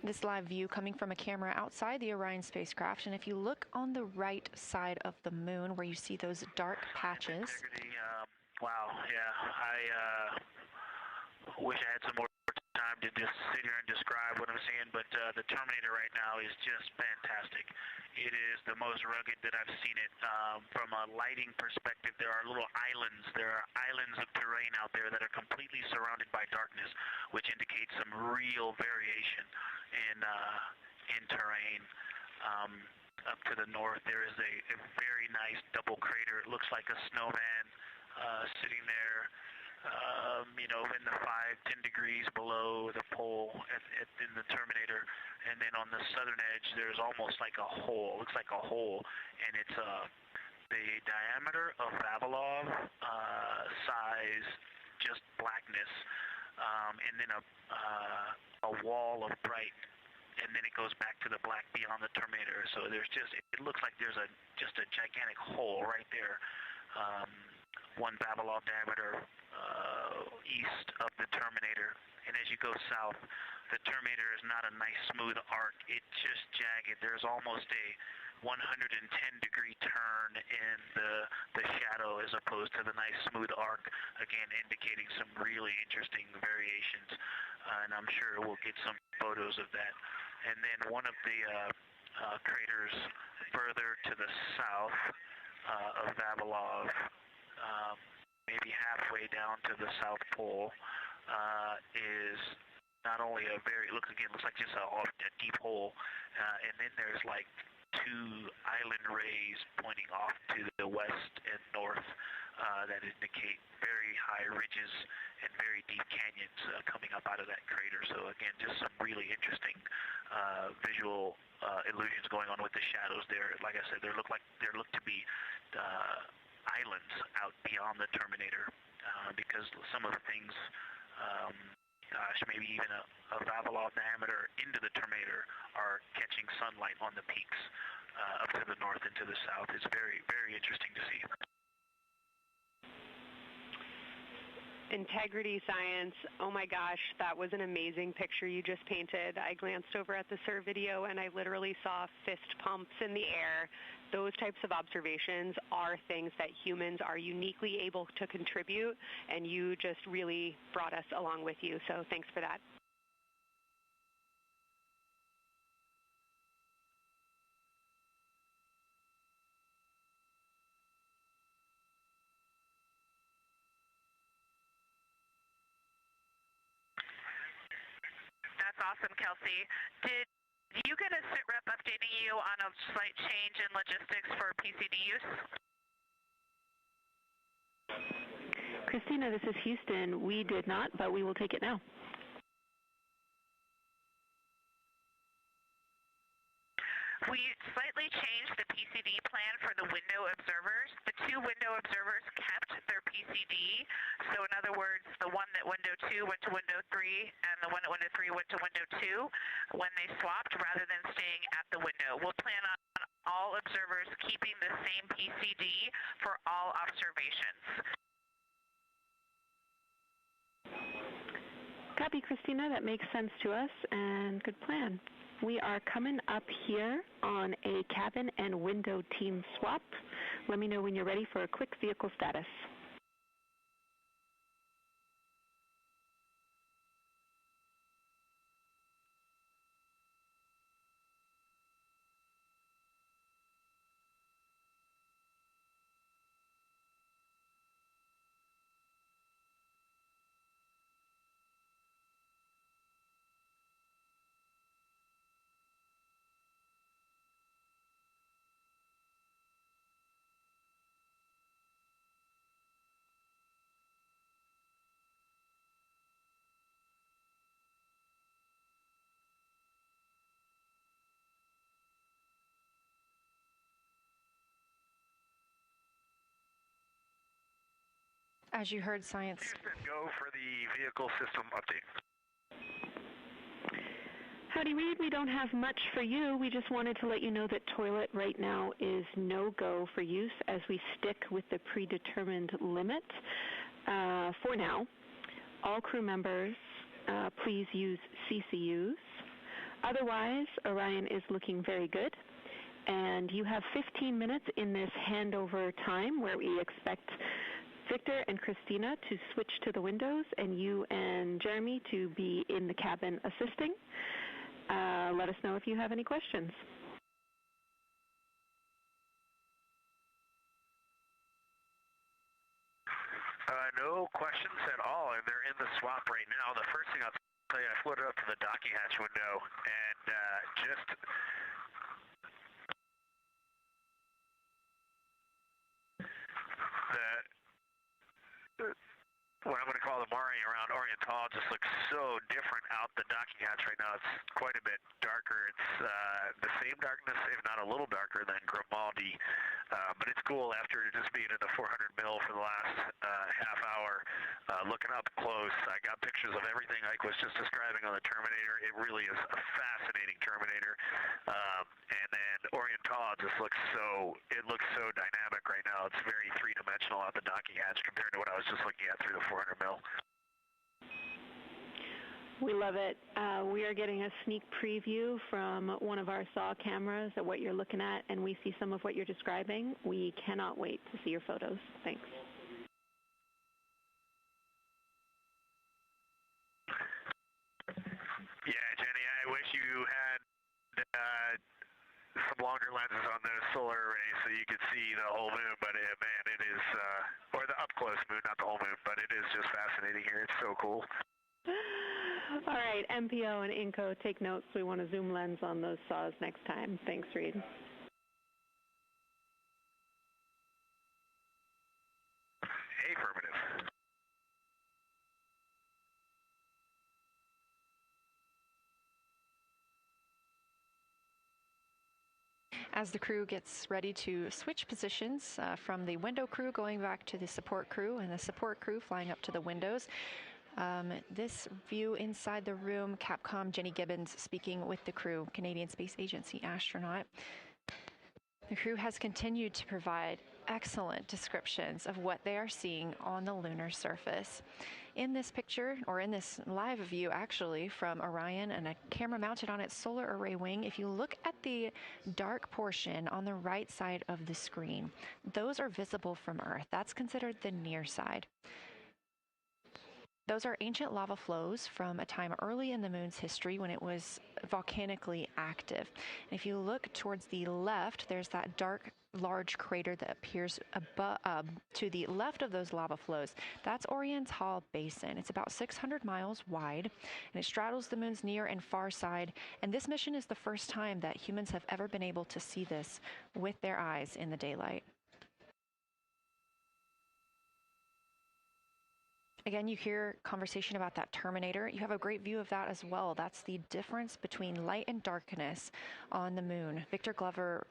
this live view coming from a camera outside the Orion spacecraft, and if you look on the right side of the moon where you see those dark patches. Wow, yeah, I wish I had some more time to just sit here and describe what I'm seeing, but the Terminator right now is just fantastic. It is the most rugged that I've seen it. From a lighting perspective, there are little islands. There are islands of terrain out there that are completely surrounded by darkness, which indicates some real variation in terrain. Up to the north, there is a very nice double crater. It looks like a snowman sitting there. In the 5-10 degrees below the pole in the Terminator, and then on the southern edge there's almost like a hole. Looks like a hole, and it's the diameter of Vavilov size, just blackness, and then a wall of bright, and then it goes back to the black beyond the Terminator. So there's it looks like there's just a gigantic hole right there. 1 Vavilov diameter east of the Terminator, and as you go south, the Terminator is not a nice smooth arc. It's just jagged. There's almost a 110-degree turn in the shadow as opposed to the nice smooth arc, again indicating some really interesting variations, and I'm sure we'll get some photos of that. And then one of the craters further to the south of Vavilov, maybe halfway down to the South Pole, is not only looks like just a deep hole, and then there's like two island rays pointing off to the west and north that indicate very high ridges and very deep canyons coming up out of that crater. So again, just some really interesting visual illusions going on with the shadows there. Like I said, there look to be islands out beyond the terminator because some of the things, maybe even a Vavilov diameter into the terminator are catching sunlight on the peaks up to the north and to the south. It's very, very interesting to see. Integrity Science, oh my gosh, that was an amazing picture you just painted. I glanced over at the SIR video and I literally saw fist pumps in the air. Those types of observations are things that humans are uniquely able to contribute, and you just really brought us along with you, so thanks for that. That's awesome, Kelsey. Did you get a sit rep updating you on a slight change in logistics for PCD use? Christina, this is Houston. We did not, but we will take it now. We slightly changed the PCD plan for the window observers. The two window observers kept their PCD. So in other words, the one that window 2 went to window 3 and the one at window 3 went to window 2 when they swapped rather than staying at the window. We'll plan on all observers keeping the same PCD for all observations. Copy, Christina. That makes sense to us, and good plan. We are coming up here on a cabin and window team swap. Let me know when you're ready for a quick vehicle status. As you heard, Science. Houston, go for the vehicle system update. Howdy, Reed. We don't have much for you. We just wanted to let you know that toilet right now is no-go for use as we stick with the predetermined limit for now. All crew members, please use CCUs. Otherwise, Orion is looking very good. And you have 15 minutes in this handover time where we expect Victor and Christina to switch to the windows and you and Jeremy to be in the cabin assisting. Let us know if you have any questions. No questions at all, and they're in the swap right now. The first thing I'll tell you, I floated up to the docking hatch window and just what I'm going to call the Mari around Oriental just looks so different out the docking hatch right now. It's quite a bit darker. It's the same darkness, if not a little darker than Grimaldi, but it's cool after just being in the 400 mil for the last half hour. Looking up close, I got pictures of everything Ike was just describing on the Terminator. It really is a fascinating Terminator. And then Oriental just looks so dynamic right now. It's very three-dimensional out the docking hatch compared to what I was just looking at through the 400 mil. We love it. We are getting a sneak preview from one of our SAW cameras at what you're looking at, and we see some of what you're describing. We cannot wait to see your photos. Thanks. Yeah, Jenny, I wish you had some longer lenses on the solar array so you could see the whole moon, but man, it is, or the up-close moon, not the whole moon, but it is just fascinating here. It's so cool. All right, MPO and INCO, take notes. We want a zoom lens on those saws next time. Thanks, Reed. As the crew gets ready to switch positions from the window crew going back to the support crew and the support crew flying up to the windows, this view inside the room, Capcom Jenny Gibbons speaking with the crew, Canadian Space Agency astronaut. The crew has continued to provide excellent descriptions of what they are seeing on the lunar surface. In this picture, or in this live view actually, from Orion and a camera mounted on its solar array wing, if you look at the dark portion on the right side of the screen, those are visible from Earth. That's considered the near side. Those are ancient lava flows from a time early in the moon's history when it was volcanically active. And if you look towards the left, there's that dark, large crater that appears to the left of those lava flows. That's Orion's Hall Basin. It's about 600 miles wide, and it straddles the moon's near and far side. And this mission is the first time that humans have ever been able to see this with their eyes in the daylight. Again, you hear conversation about that terminator. You have a great view of that as well. That's the difference between light and darkness on the moon. Victor Glover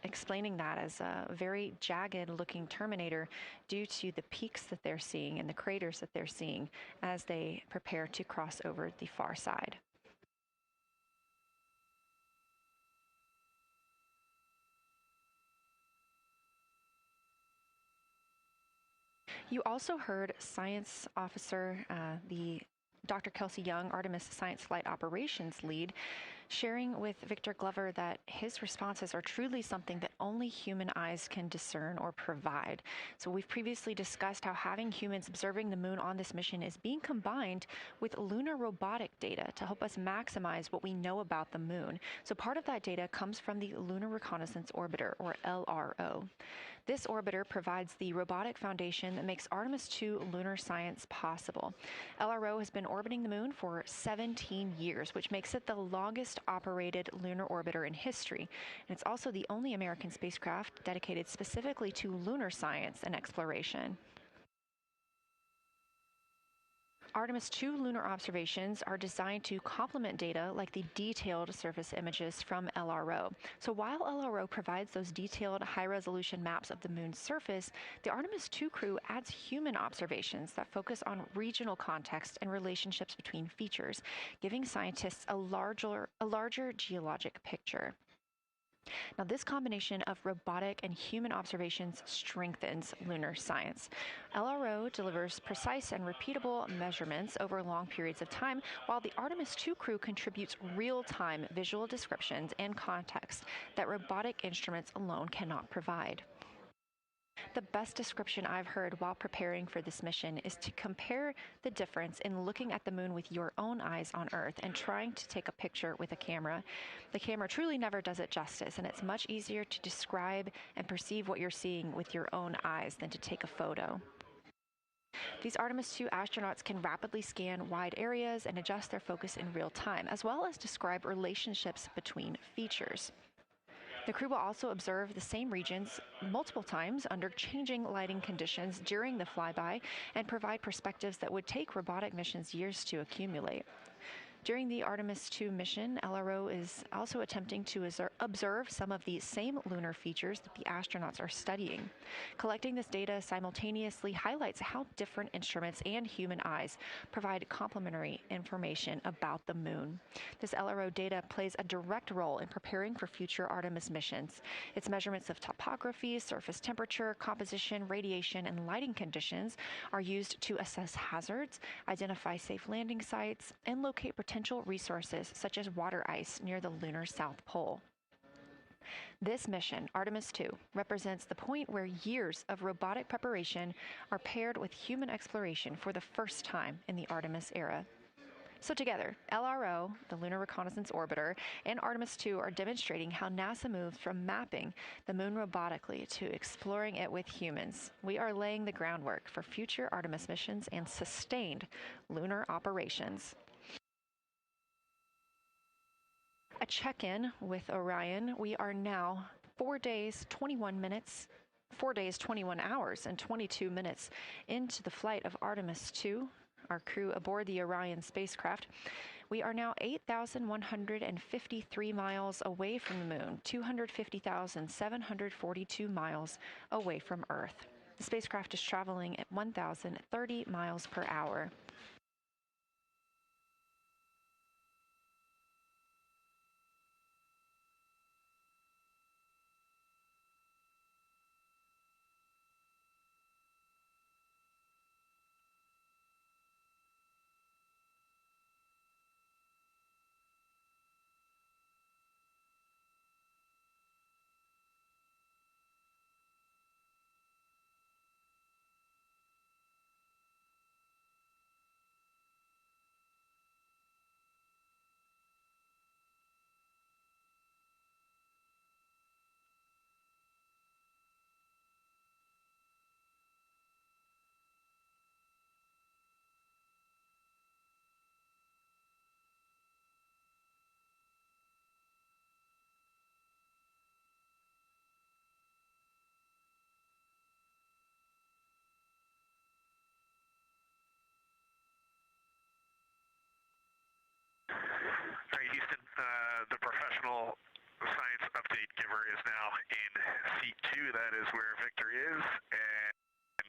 explaining that as a very jagged looking terminator due to the peaks that they're seeing and the craters that they're seeing as they prepare to cross over the far side. You also heard science officer, the Dr. Kelsey Young, Artemis Science Flight Operations lead, sharing with Victor Glover that his responses are truly something that only human eyes can discern or provide. So we've previously discussed how having humans observing the moon on this mission is being combined with lunar robotic data to help us maximize what we know about the moon. So part of that data comes from the Lunar Reconnaissance Orbiter, or LRO. This orbiter provides the robotic foundation that makes Artemis II lunar science possible. LRO has been orbiting the moon for 17 years, which makes it the longest operated lunar orbiter in history. And it's also the only American spacecraft dedicated specifically to lunar science and exploration. Artemis II lunar observations are designed to complement data like the detailed surface images from LRO. So while LRO provides those detailed high-resolution maps of the moon's surface, the Artemis II crew adds human observations that focus on regional context and relationships between features, giving scientists a larger geologic picture. Now, this combination of robotic and human observations strengthens lunar science. LRO delivers precise and repeatable measurements over long periods of time, while the Artemis II crew contributes real-time visual descriptions and context that robotic instruments alone cannot provide. The best description I've heard while preparing for this mission is to compare the difference in looking at the moon with your own eyes on Earth and trying to take a picture with a camera. The camera truly never does it justice, and it's much easier to describe and perceive what you're seeing with your own eyes than to take a photo. These Artemis II astronauts can rapidly scan wide areas and adjust their focus in real time, as well as describe relationships between features. The crew will also observe the same regions multiple times under changing lighting conditions during the flyby and provide perspectives that would take robotic missions years to accumulate. During the Artemis II mission, LRO is also attempting to observe some of the same lunar features that the astronauts are studying. Collecting this data simultaneously highlights how different instruments and human eyes provide complementary information about the moon. This LRO data plays a direct role in preparing for future Artemis missions. Its measurements of topography, surface temperature, composition, radiation, and lighting conditions are used to assess hazards, identify safe landing sites, and locate potential resources such as water ice near the lunar South Pole. This mission, Artemis II, represents the point where years of robotic preparation are paired with human exploration for the first time in the Artemis era. So together, LRO, the Lunar Reconnaissance Orbiter, and Artemis II are demonstrating how NASA moves from mapping the moon robotically to exploring it with humans. We are laying the groundwork for future Artemis missions and sustained lunar operations. A check-in with Orion. We are now 4 days, 21 hours, and 22 minutes into the flight of Artemis II. our crew aboard the Orion spacecraft. We are now 8,153 miles away from the moon, 250,742 miles away from Earth. The spacecraft is traveling at 1,030 miles per hour. All right, Houston, the professional science update giver is now in seat 2. That is where Victor is, and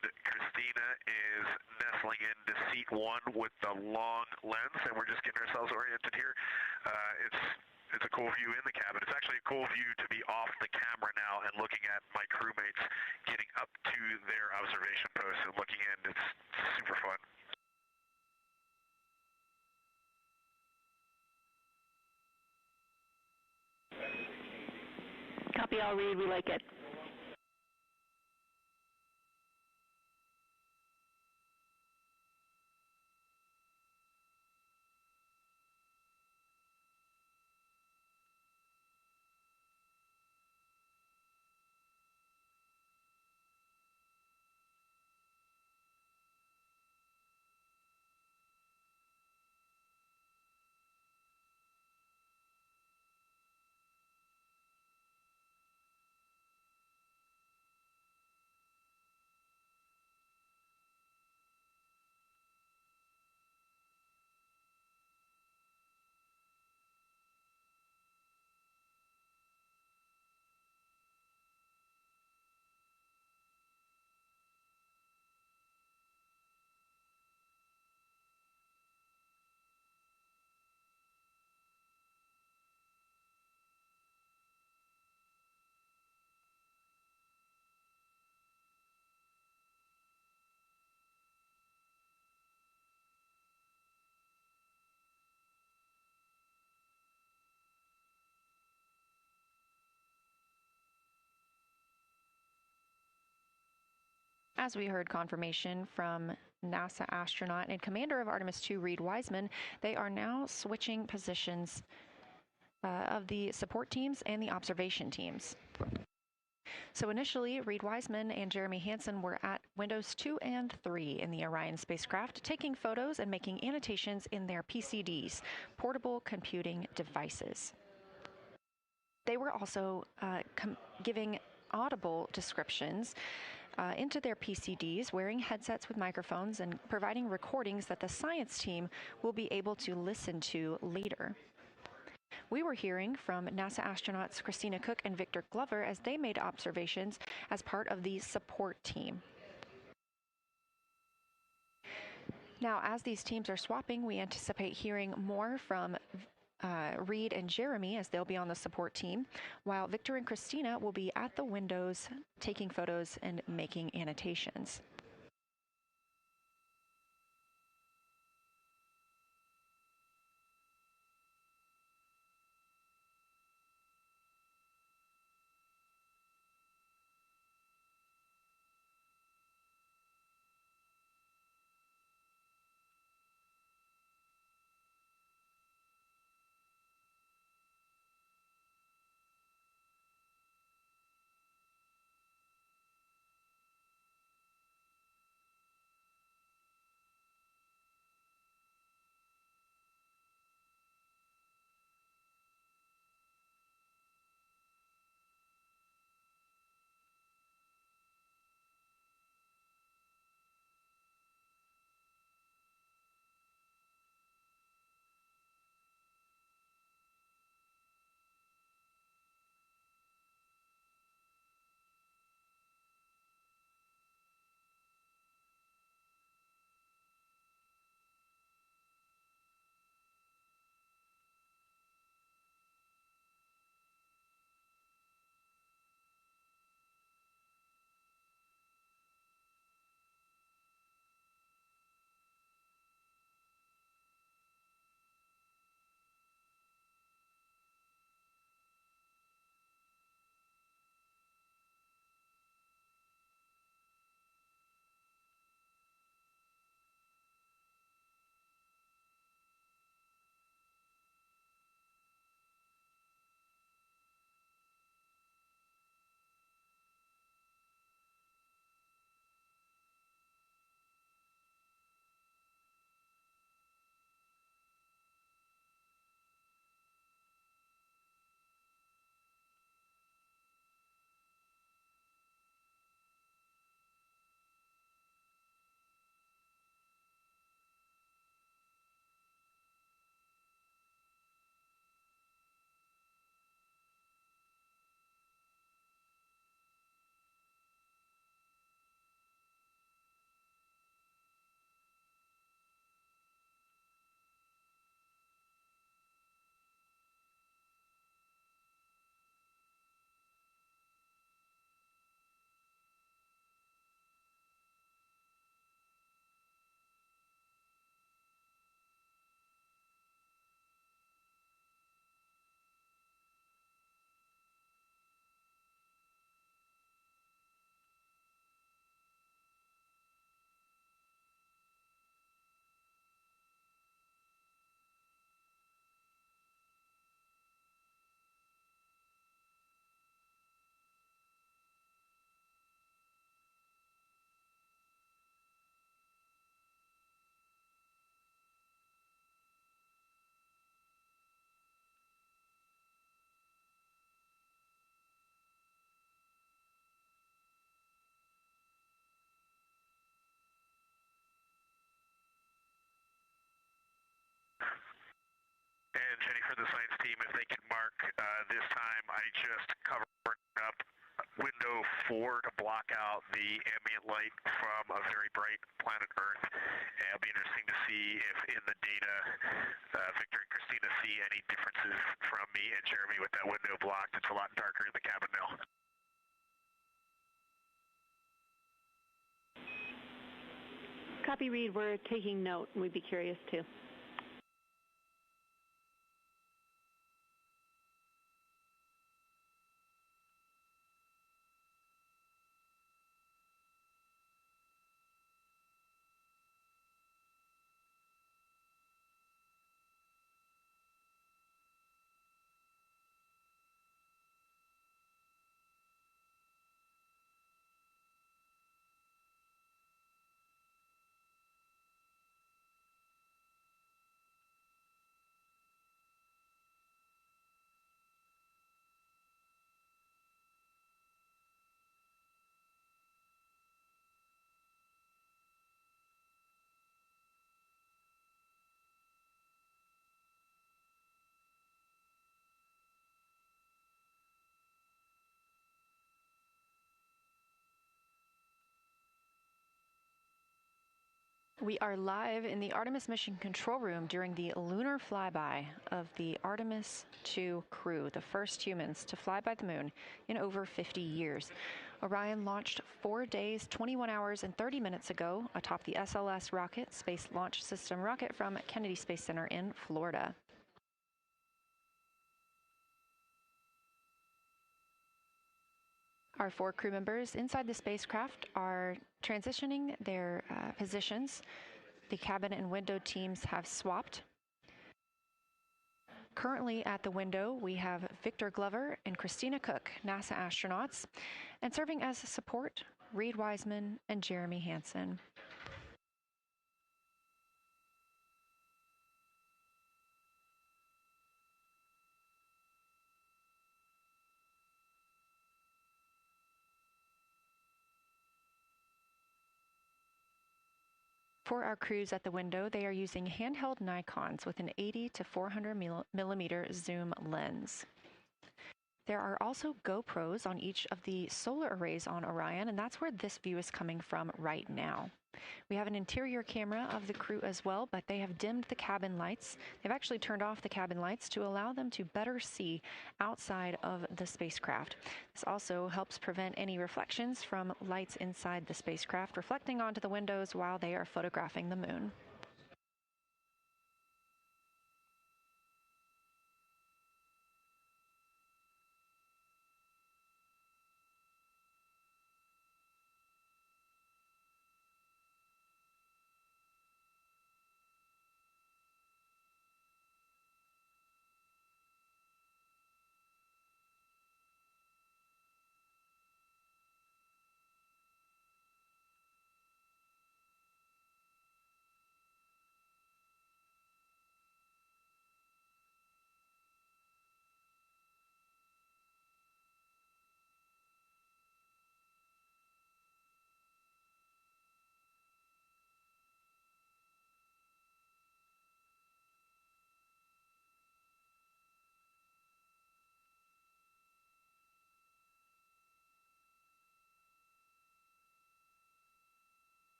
Christina is nestling into seat 1 with the long lens, and we're just getting ourselves oriented here. It's a cool view in the cabin. It's actually a cool view to be off the camera now and looking at my crewmates getting up to their observation posts and looking in. It's super fun. Copy all, read. We like it. As we heard confirmation from NASA astronaut and commander of Artemis II, Reid Wiseman, they are now switching positions of the support teams and the observation teams. So initially, Reid Wiseman and Jeremy Hansen were at windows 2 and 3 in the Orion spacecraft, taking photos and making annotations in their PCDs, portable computing devices. They were also giving audible descriptions into their PCDs, wearing headsets with microphones and providing recordings that the science team will be able to listen to later. We were hearing from NASA astronauts Christina Cook and Victor Glover as they made observations as part of the support team. Now, as these teams are swapping, we anticipate hearing more from Reid and Jeremy as they'll be on the support team, while Victor and Christina will be at the windows taking photos and making annotations. for the science team if they can mark this time. I just covered up window 4 to block out the ambient light from a very bright planet Earth. And it'll be interesting to see if in the data Victor and Christina see any differences from me and Jeremy with that window blocked. It's a lot darker in the cabin now. Copy, Reed. We're taking note, and we'd be curious too. We are live in the Artemis mission control room during the lunar flyby of the Artemis II crew, the first humans to fly by the moon in over 50 years. Orion launched 4 days, 21 hours, and 30 minutes ago atop the SLS rocket, Space Launch System rocket from Kennedy Space Center in Florida. Our 4 crew members inside the spacecraft are transitioning their positions. The cabin and window teams have swapped. Currently at the window, we have Victor Glover and Christina Cook, NASA astronauts, and serving as support, Reed Wiseman and Jeremy Hansen. For our crews at the window, they are using handheld Nikons with an 80 to 400 millimeter zoom lens. There are also GoPros on each of the solar arrays on Orion, and that's where this view is coming from right now. We have an interior camera of the crew as well, but they have dimmed the cabin lights. They've actually turned off the cabin lights to allow them to better see outside of the spacecraft. This also helps prevent any reflections from lights inside the spacecraft reflecting onto the windows while they are photographing the moon.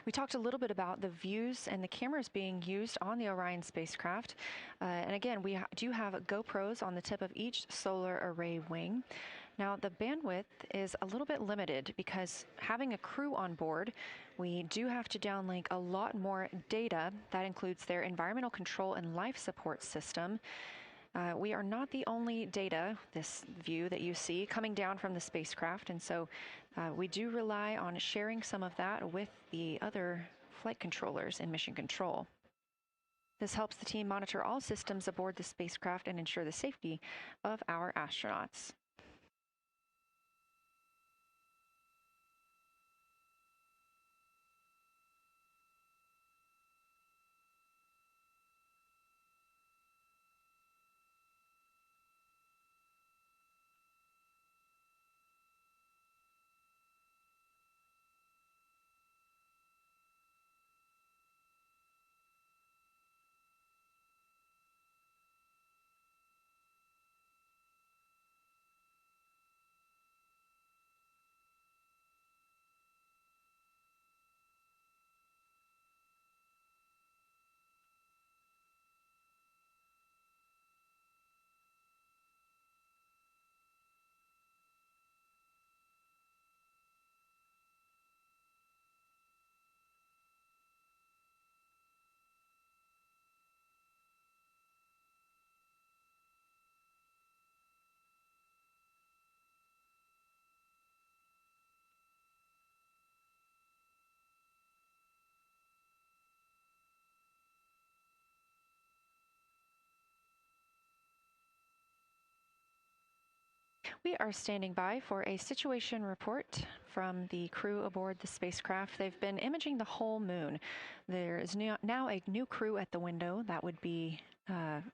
We talked a little bit about the views and the cameras being used on the Orion spacecraft. And again, we do have GoPros on the tip of each solar array wing. Now, the bandwidth is a little bit limited because having a crew on board, we do have to downlink a lot more data. That includes their environmental control and life support system. We are not the only data, this view that you see, coming down from the spacecraft, and so we do rely on sharing some of that with the other flight controllers in mission control. This helps the team monitor all systems aboard the spacecraft and ensure the safety of our astronauts. We are standing by for a situation report from the crew aboard the spacecraft. They've been imaging the whole moon. There is now a new crew at the window. That would be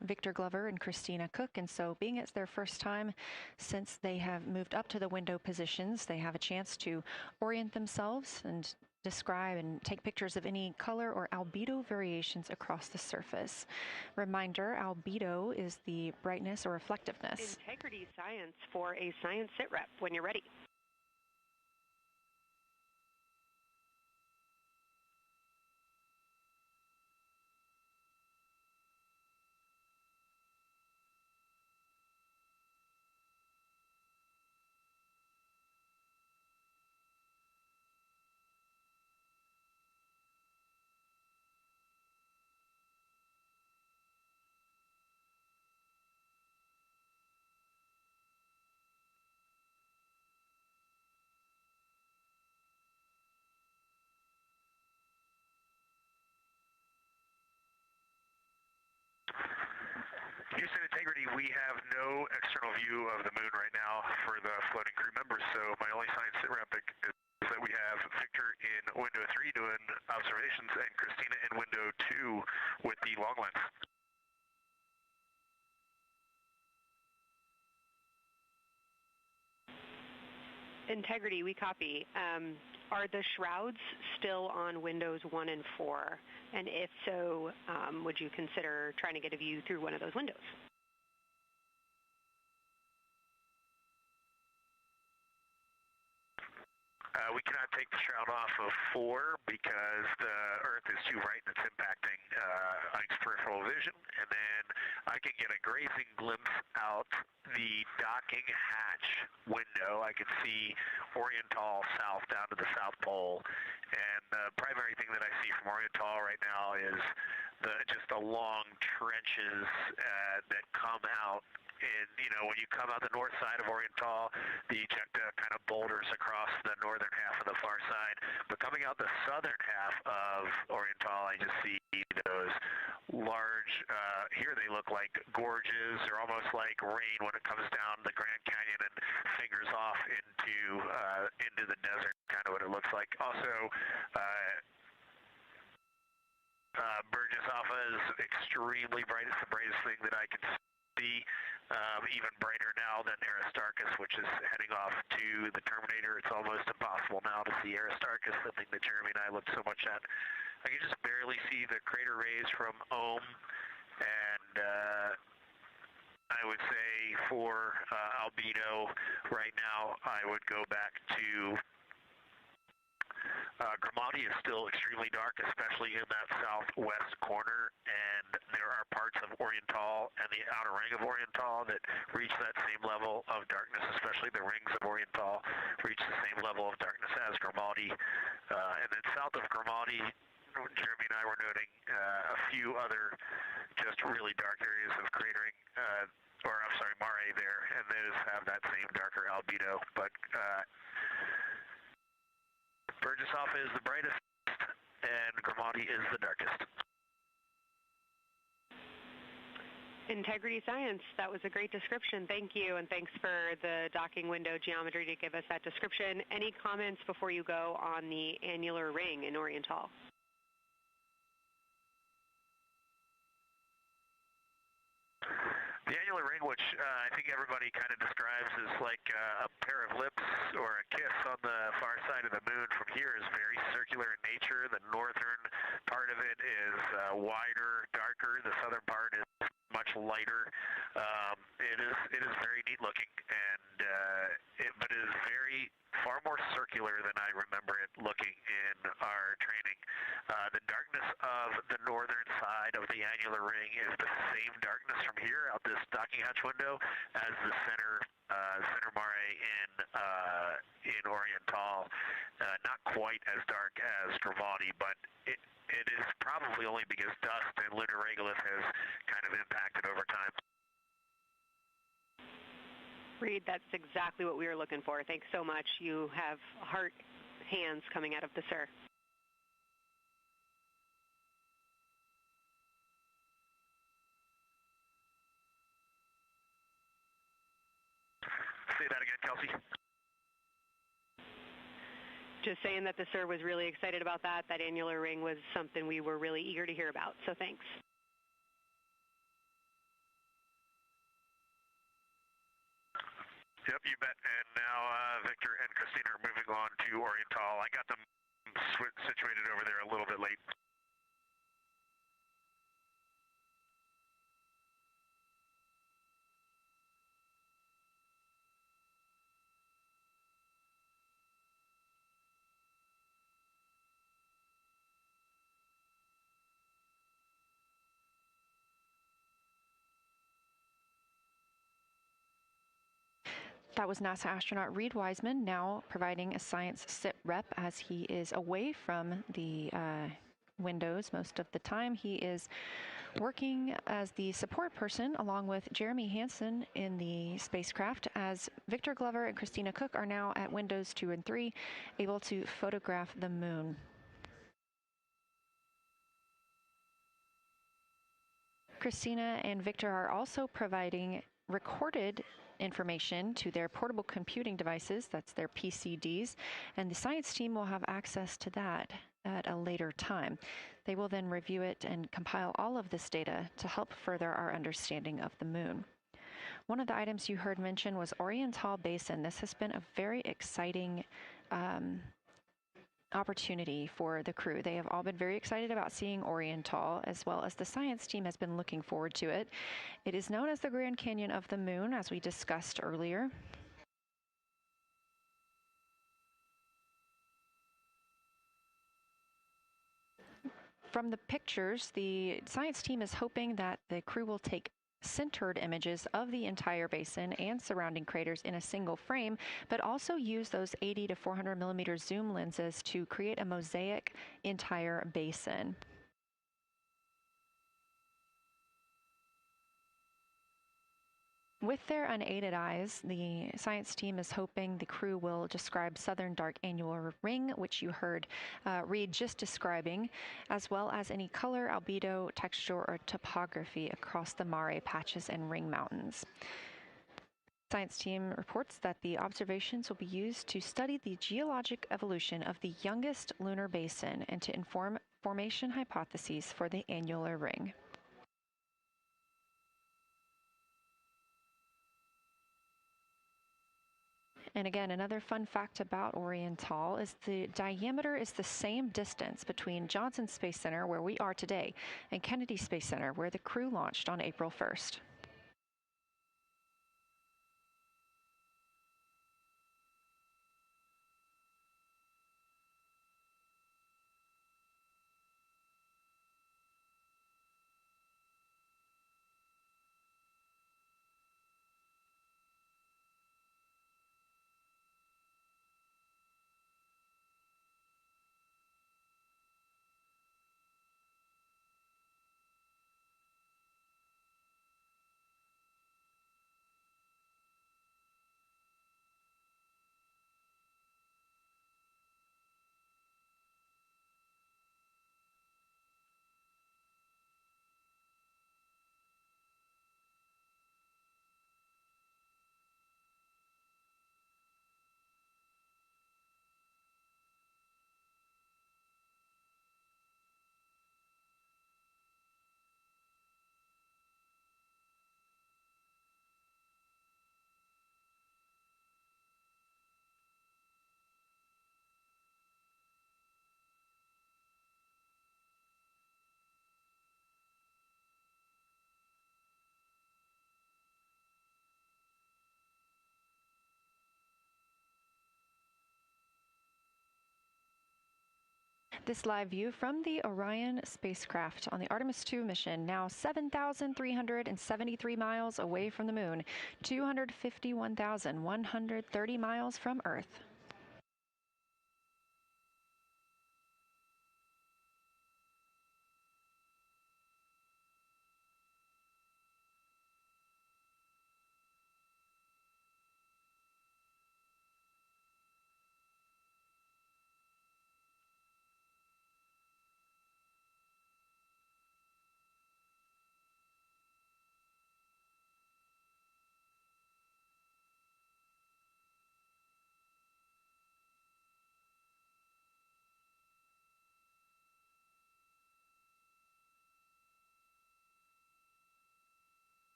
Victor Glover and Christina Cook. And so being it's their first time since they have moved up to the window positions, they have a chance to orient themselves and describe and take pictures of any color or albedo variations across the surface. Reminder, albedo is the brightness or reflectiveness. Integrity science for a science sit rep when you're ready. Houston Integrity, we have no external view of the moon right now for the floating crew members, so my only science sit rep is that we have Victor in window 3 doing observations and Christina in window 2 with the long lens. Integrity, we copy. Are the shrouds still on windows 1 and 4? And if so, would you consider trying to get a view through one of those windows? We cannot take the shroud off of 4 because the Earth is too bright and it's impacting Ike's peripheral vision. And then I can get a grazing glimpse out the docking hatch window. I can see Oriental south down to the South Pole. And the primary thing that I see from Oriental right now is just the long trenches that come out. And, you know, when you come out the north side of Oriental, the ejecta kind of boulders across the northern half of the far side. But coming out the southern half of Oriental, I just see those large, here they look like gorges. They're almost like rain when it comes down the Grand Canyon and fingers off into the desert, kind of what it looks like. Also, Burgess Alpha is extremely bright. It's the brightest thing that I can see. Even brighter now than Aristarchus, which is heading off to the Terminator. It's almost impossible now to see Aristarchus, the thing that Jeremy and I looked so much at. I can just barely see the crater rays from Ohm, and I would say for albedo right now, I would go back to Grimati is still extremely dark, especially in that southwest corner, and there are parts of Oriental and the outer ring of Oriental that reach that same level of darkness, especially the rings of Oriental reach the same level of darkness as Grimati. And then south of Grimati, Jeremy and I were noting a few other just really dark areas of cratering, Mare there, and those have that same darker albedo, but Burgesshoff is the brightest, and Grimati is the darkest. Integrity Science, that was a great description. Thank you, and thanks for the docking window geometry to give us that description. Any comments before you go on the annular ring in Oriental? The annular ring, which I think everybody kind of describes as like a pair of lips or a kiss on the far side of the moon from here, is very circular in nature. The northern part of it is wider, darker. The southern part is much lighter. It is very neat looking, and but it is far more circular than I remember it looking in our training. The darkness of the northern side of the annular ring is the same darkness from here out this docking hatch window as the center mare in Oriental. Not quite as dark as Grimati, but it is probably only because dust and lunar regolith has kind of impacted over time. Reed, that's exactly what we were looking for. Thanks so much. You have heart hands coming out of the SIR. Say that again, Kelsey. Just saying that the SIR was really excited about that. That annular ring was something we were really eager to hear about, so thanks. Yep, you bet. And now Victor and Christina are moving on to Oriental. I got them situated over there a little bit late. That was NASA astronaut Reed Wiseman, now providing a science sit rep as he is away from the windows most of the time. He is working as the support person along with Jeremy Hansen in the spacecraft, as Victor Glover and Christina Cook are now at windows 2 and 3, able to photograph the moon. Christina and Victor are also providing recorded information to their portable computing devices, that's their PCDs, and the science team will have access to that at a later time. They will then review it and compile all of this data to help further our understanding of the moon. One of the items you heard mentioned was Oriental Basin. This has been a very exciting opportunity for the crew. They have all been very excited about seeing Oriental, as well as the science team has been looking forward to it. It is known as the Grand Canyon of the Moon, as we discussed earlier. From the pictures, the science team is hoping that the crew will take centered images of the entire basin and surrounding craters in a single frame, but also use those 80 to 400 millimeter zoom lenses to create a mosaic entire basin. With their unaided eyes, the science team is hoping the crew will describe southern dark annular ring, which you heard Reed just describing, as well as any color, albedo, texture, or topography across the Mare patches and ring mountains. Science team reports that the observations will be used to study the geologic evolution of the youngest lunar basin and to inform formation hypotheses for the annular ring. And again, another fun fact about Oriental is the diameter is the same distance between Johnson Space Center, where we are today, and Kennedy Space Center, where the crew launched on April 1st. This live view from the Orion spacecraft on the Artemis II mission, now 7,373 miles away from the moon, 251,130 miles from Earth.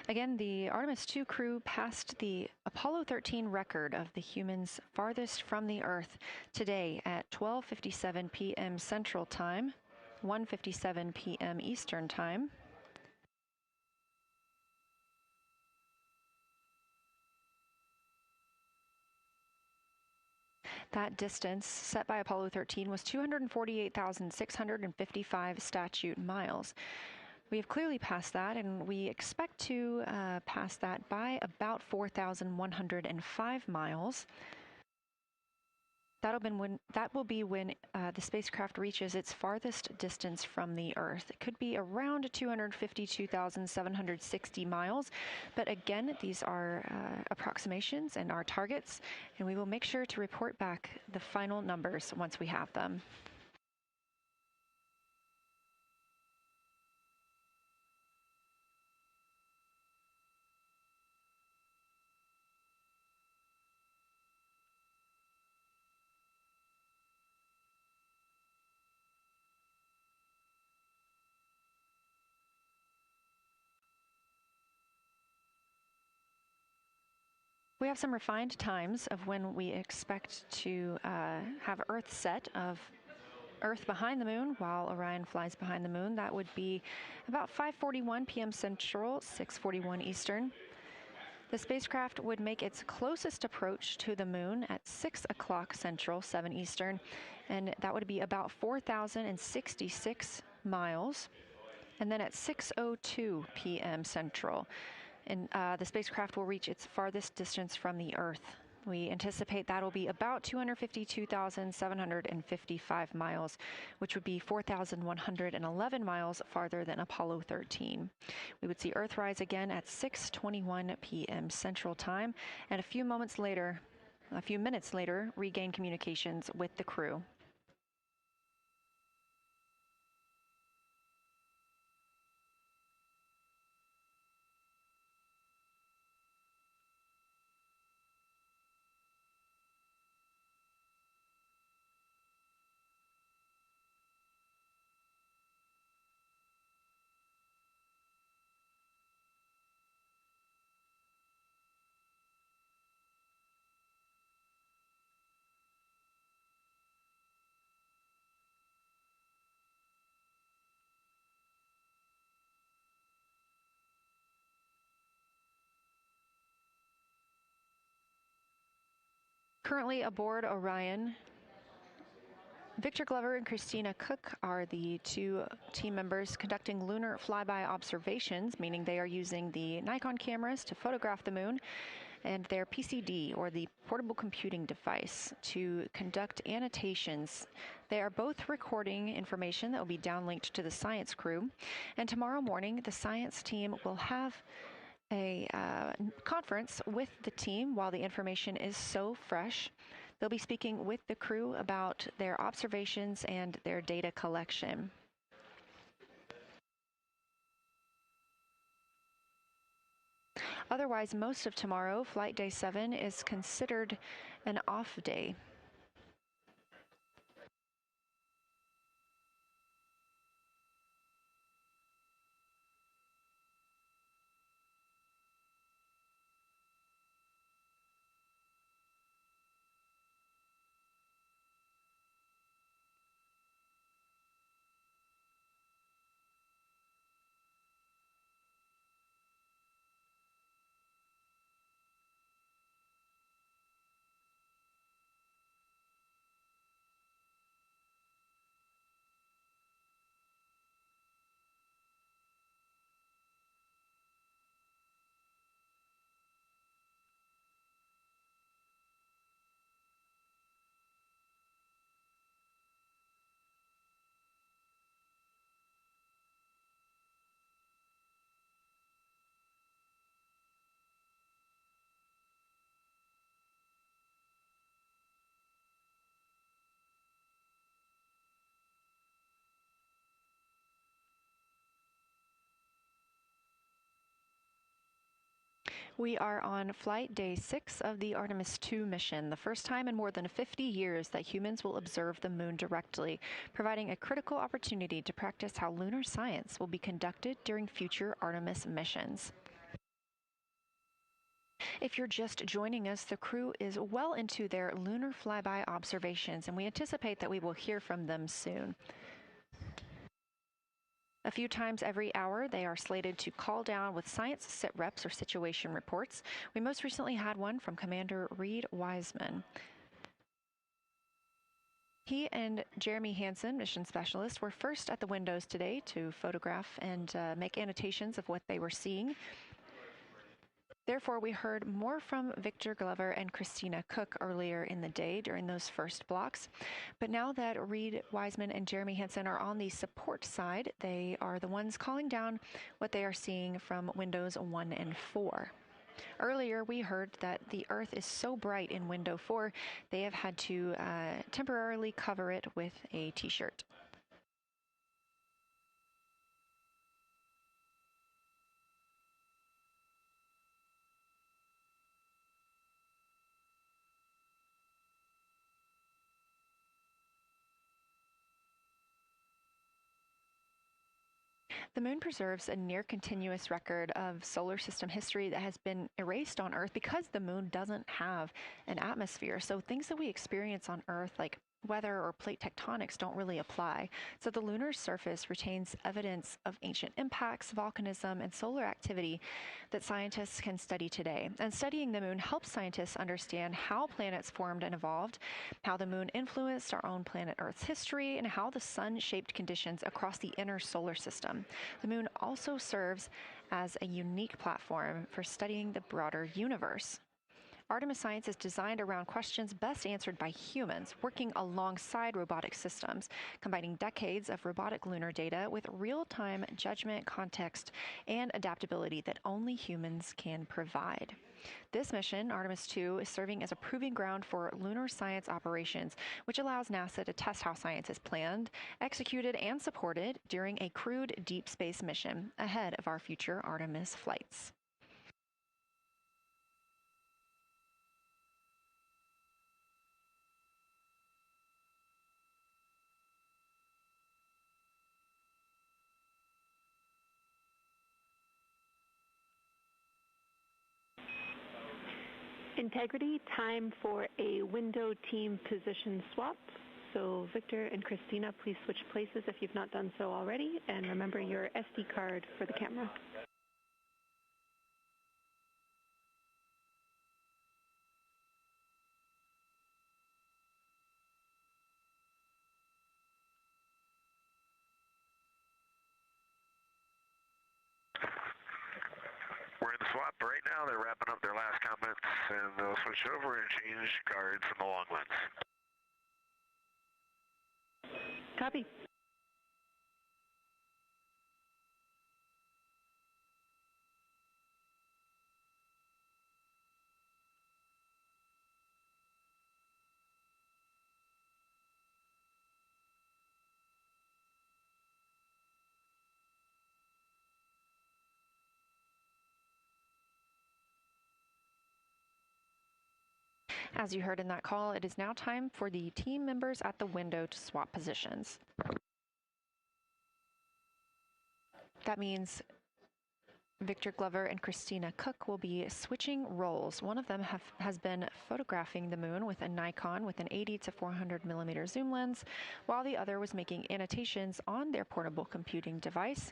Again, the Artemis II crew passed the Apollo 13 record of the humans farthest from the Earth today at 12:57 p.m. Central Time, 1:57 p.m. Eastern Time. That distance set by Apollo 13 was 248,655 statute miles. We have clearly passed that, and we expect to pass that by about 4,105 miles. That will be when the spacecraft reaches its farthest distance from the Earth. It could be around 252,760 miles, but again, these are approximations and our targets, and we will make sure to report back the final numbers once we have them. We have some refined times of when we expect to have Earth set of Earth behind the moon while Orion flies behind the moon. That would be about 5:41 p.m. Central, 6:41 Eastern. The spacecraft would make its closest approach to the moon at 6 o'clock Central, 7 Eastern, and that would be about 4,066 miles. And then at 6:02 p.m. Central, and the spacecraft will reach its farthest distance from the Earth. We anticipate that'll be about 252,755 miles, which would be 4,111 miles farther than Apollo 13. We would see Earthrise again at 6:21 p.m. Central Time, and a few minutes later, regain communications with the crew. Currently aboard Orion, Victor Glover and Christina Cook are the two team members conducting lunar flyby observations, meaning they are using the Nikon cameras to photograph the moon, and their PCD, or the portable computing device, to conduct annotations. They are both recording information that will be downlinked to the science crew, and tomorrow morning the science team will have a conference with the team while the information is so fresh. They'll be speaking with the crew about their observations and their data collection. Otherwise, most of tomorrow, Flight Day 7, is considered an off day. We are on flight day 6 of the Artemis II mission, the first time in more than 50 years that humans will observe the moon directly, providing a critical opportunity to practice how lunar science will be conducted during future Artemis missions. If you're just joining us, the crew is well into their lunar flyby observations, and we anticipate that we will hear from them soon. A few times every hour, they are slated to call down with science sit reps or situation reports. We most recently had one from Commander Reed Wiseman. He and Jeremy Hansen, mission specialist, were first at the windows today to photograph and make annotations of what they were seeing. Therefore, we heard more from Victor Glover and Christina Cook earlier in the day during those first blocks. But now that Reed Wiseman and Jeremy Hansen are on the support side, they are the ones calling down what they are seeing from windows 1 and 4. Earlier, we heard that the Earth is so bright in window 4, they have had to temporarily cover it with a t-shirt. The moon preserves a near-continuous record of solar system history that has been erased on Earth because the moon doesn't have an atmosphere. So things that we experience on Earth, like weather or plate tectonics, don't really apply. So the lunar surface retains evidence of ancient impacts, volcanism, and solar activity that scientists can study today. And studying the moon helps scientists understand how planets formed and evolved, how the moon influenced our own planet Earth's history, and how the sun shaped conditions across the inner solar system. The moon also serves as a unique platform for studying the broader universe. Artemis science is designed around questions best answered by humans, working alongside robotic systems, combining decades of robotic lunar data with real-time judgment, context, and adaptability that only humans can provide. This mission, Artemis II, is serving as a proving ground for lunar science operations, which allows NASA to test how science is planned, executed, and supported during a crewed deep space mission ahead of our future Artemis flights. Integrity, time for a window team position swap. So Victor and Christina, please switch places if you've not done so already, and remember your SD card for the camera. We're in the swap right now. They're wrapping up their last comments, and they'll switch over and change guards in the long lens. Copy. As you heard in that call, it is now time for the team members at the window to swap positions. That means Victor Glover and Christina Cook will be switching roles. One of them has been photographing the moon with a Nikon with an 80 to 400 millimeter zoom lens, while the other was making annotations on their portable computing device.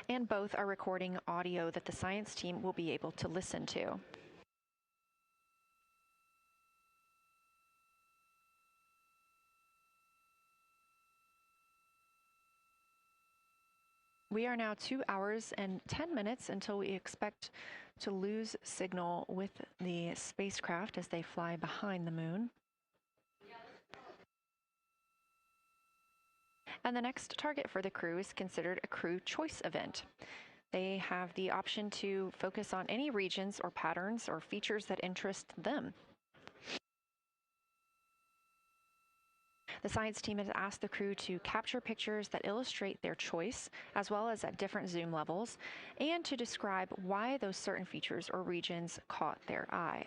And both are recording audio that the science team will be able to listen to. We are now 2 hours and 10 minutes until we expect to lose signal with the spacecraft as they fly behind the moon. And the next target for the crew is considered a crew choice event. They have the option to focus on any regions or patterns or features that interest them. The science team has asked the crew to capture pictures that illustrate their choice, as well as at different zoom levels, and to describe why those certain features or regions caught their eye.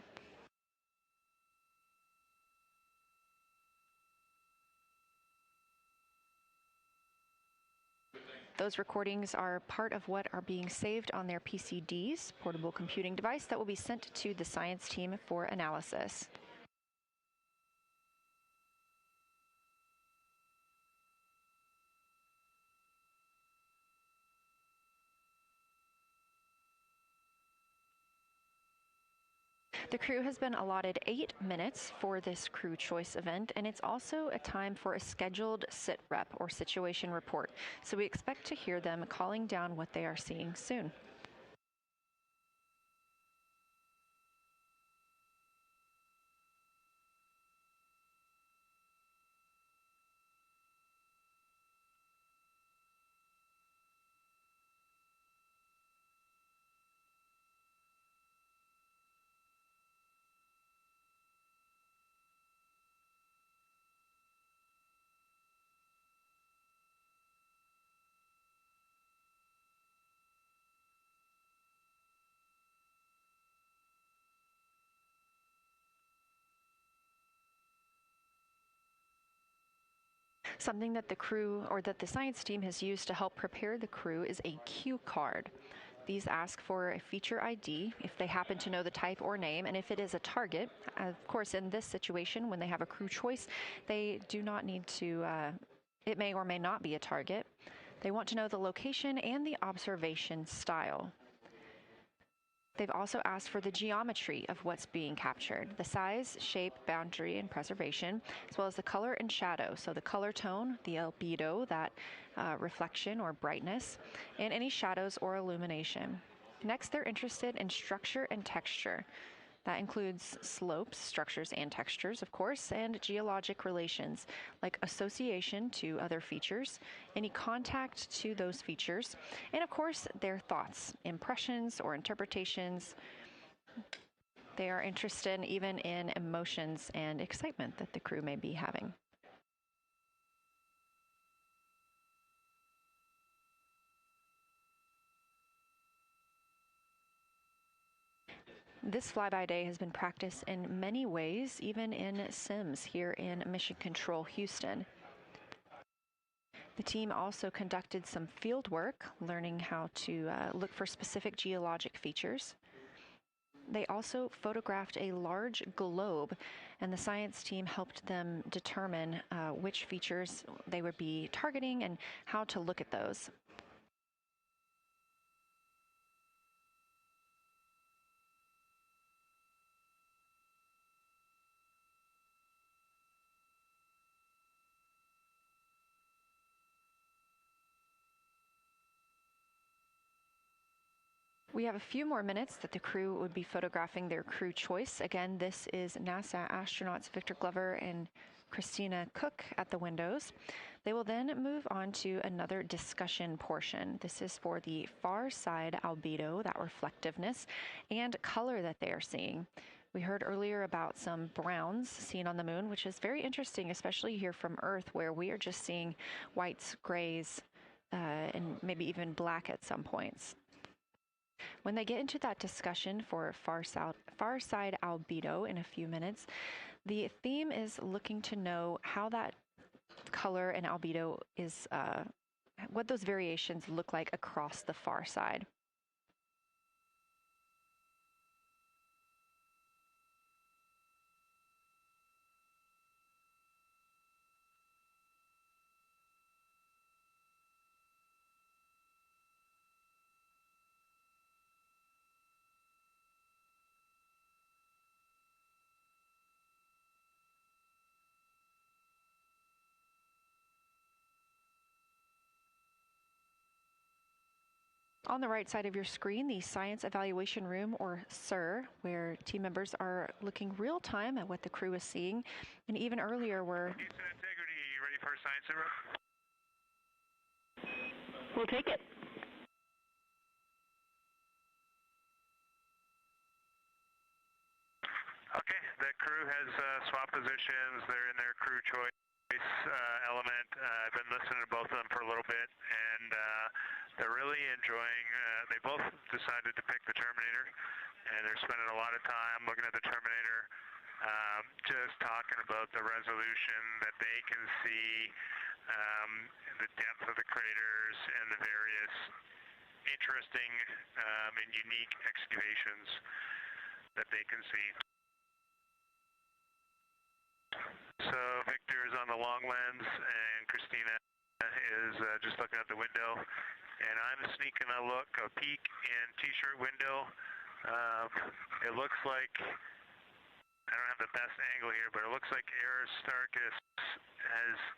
Those recordings are part of what are being saved on their PCDs, portable computing device, that will be sent to the science team for analysis. The crew has been allotted 8 minutes for this crew choice event, and it's also a time for a scheduled sit rep or situation report. So we expect to hear them calling down what they are seeing soon. Something that the crew or that the science team has used to help prepare the crew is a cue card. These ask for a feature ID if they happen to know the type or name, and if it is a target. Of course, in this situation, when they have a crew choice, they do not need to, it may or may not be a target. They want to know the location and the observation style. They've also asked for the geometry of what's being captured, the size, shape, boundary, and preservation, as well as the color and shadow, so the color tone, the albedo, that reflection or brightness, and any shadows or illumination. Next, they're interested in structure and texture. That includes slopes, structures, and textures, of course, and geologic relations, like association to other features, any contact to those features, and of course, their thoughts, impressions, or interpretations. They are interested even in emotions and excitement that the crew may be having. This flyby day has been practiced in many ways, even in sims here in Mission Control Houston. The team also conducted some field work, learning how to look for specific geologic features. They also photographed a large globe, and the science team helped them determine which features they would be targeting and how to look at those. We have a few more minutes that the crew would be photographing their crew choice. Again, this is NASA astronauts Victor Glover and Christina Cook at the windows. They will then move on to another discussion portion. This is for the far side albedo, that reflectiveness, and color that they are seeing. We heard earlier about some browns seen on the moon, which is very interesting, especially here from Earth, where we are just seeing whites, grays, and maybe even black at some points. When they get into that discussion for far side albedo in a few minutes, the theme is looking to know how that color and albedo is, what those variations look like across the far side. On the right side of your screen, the Science Evaluation Room, or SIR, where team members are looking real time at what the crew is seeing. And even earlier, we're... Houston Integrity, you ready for science zero? We'll take it. Okay, the crew has swapped positions. They're in their crew choice I've been listening to both of them for a little bit, and they're really enjoying, they both decided to pick the Terminator, and they're spending a lot of time looking at the Terminator, just talking about the resolution that they can see, the depth of the craters, and the various interesting and unique excavations that they can see. So Victor is on the long lens, and Christina is just looking out the window, and I'm sneaking a peek in T-shirt window. It looks like, I don't have the best angle here, but it looks like Aristarchus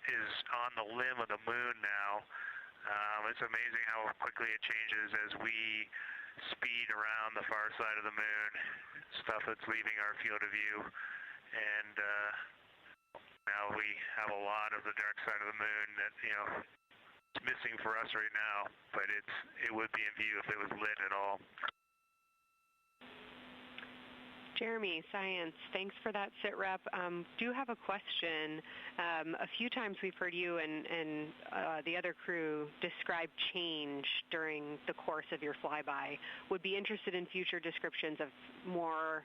is on the limb of the moon now. It's amazing how quickly it changes as we speed around the far side of the moon, stuff that's leaving our field of view, and now we have a lot of the dark side of the moon that, you know, it's missing for us right now, but it would be in view if it was lit at all. Jeremy, Science, thanks for that sit rep. Do have a question. A few times we've heard you and the other crew describe change during the course of your flyby. Would be interested in future descriptions of more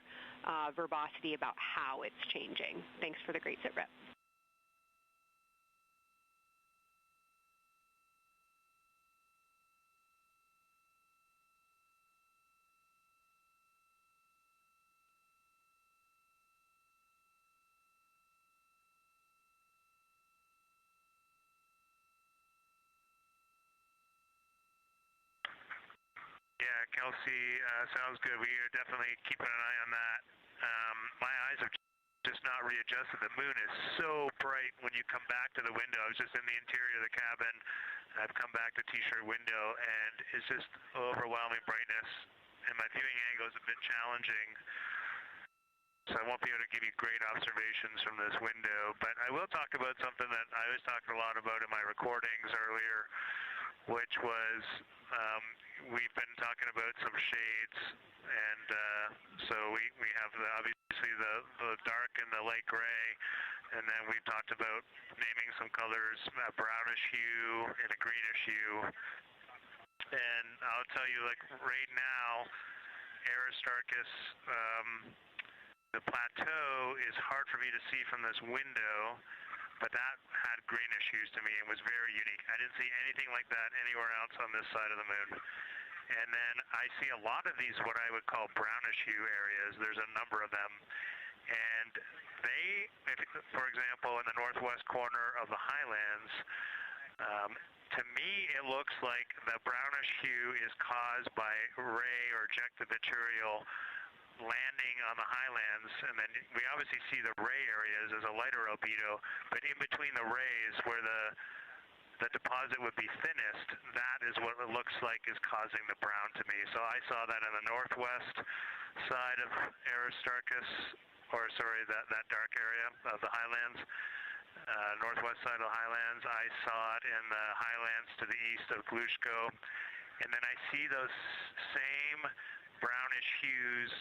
verbosity about how it's changing. Thanks for the great sit rep. Yeah, Kelsey, sounds good. We are definitely keeping an eye on that. My eyes have just not readjusted. The moon is so bright when you come back to the window. I was just in the interior of the cabin. I've come back to T-shirt window, and it's just overwhelming brightness, and my viewing angle is a bit challenging, so I won't be able to give you great observations from this window. But I will talk about something that I was talking a lot about in my recordings earlier, which was we've been talking about some shades, and so we have obviously the dark and the light gray, and then we've talked about naming some colors, a brownish hue and a greenish hue. And I'll tell you, like right now, Aristarchus, the plateau is hard for me to see from this window, but that had greenish hues to me and was very unique. I didn't see anything like that anywhere else on this side of the moon. And then I see a lot of these, what I would call brownish hue areas. There's a number of them. And they, for example, in the northwest corner of the highlands, to me it looks like the brownish hue is caused by ray or ejected material landing on the highlands, and then we obviously see the ray areas as a lighter albedo, but in between the rays where the deposit would be thinnest, that is what it looks like is causing the brown to me. So I saw that in the northwest side of Aristarchus, or sorry, that dark area of the highlands, northwest side of the highlands. I saw it in the highlands to the east of Glushko, and then I see those same brownish hues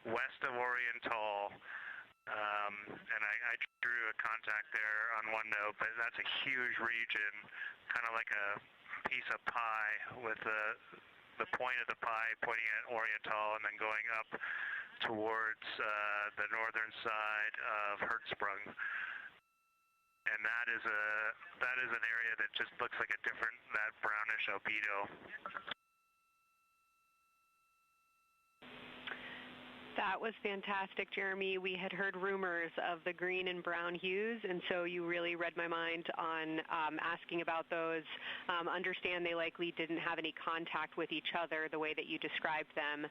west of Orion, and I drew a contact there on OneNote, but that's a huge region, kind of like a piece of pie with the point of the pie pointing at Oriental and then going up towards the northern side of Hertzsprung. And that is an area that just looks like that brownish albedo. That was fantastic, Jeremy. We had heard rumors of the green and brown hues, and so you really read my mind on asking about those. Understand they likely didn't have any contact with each other the way that you described them,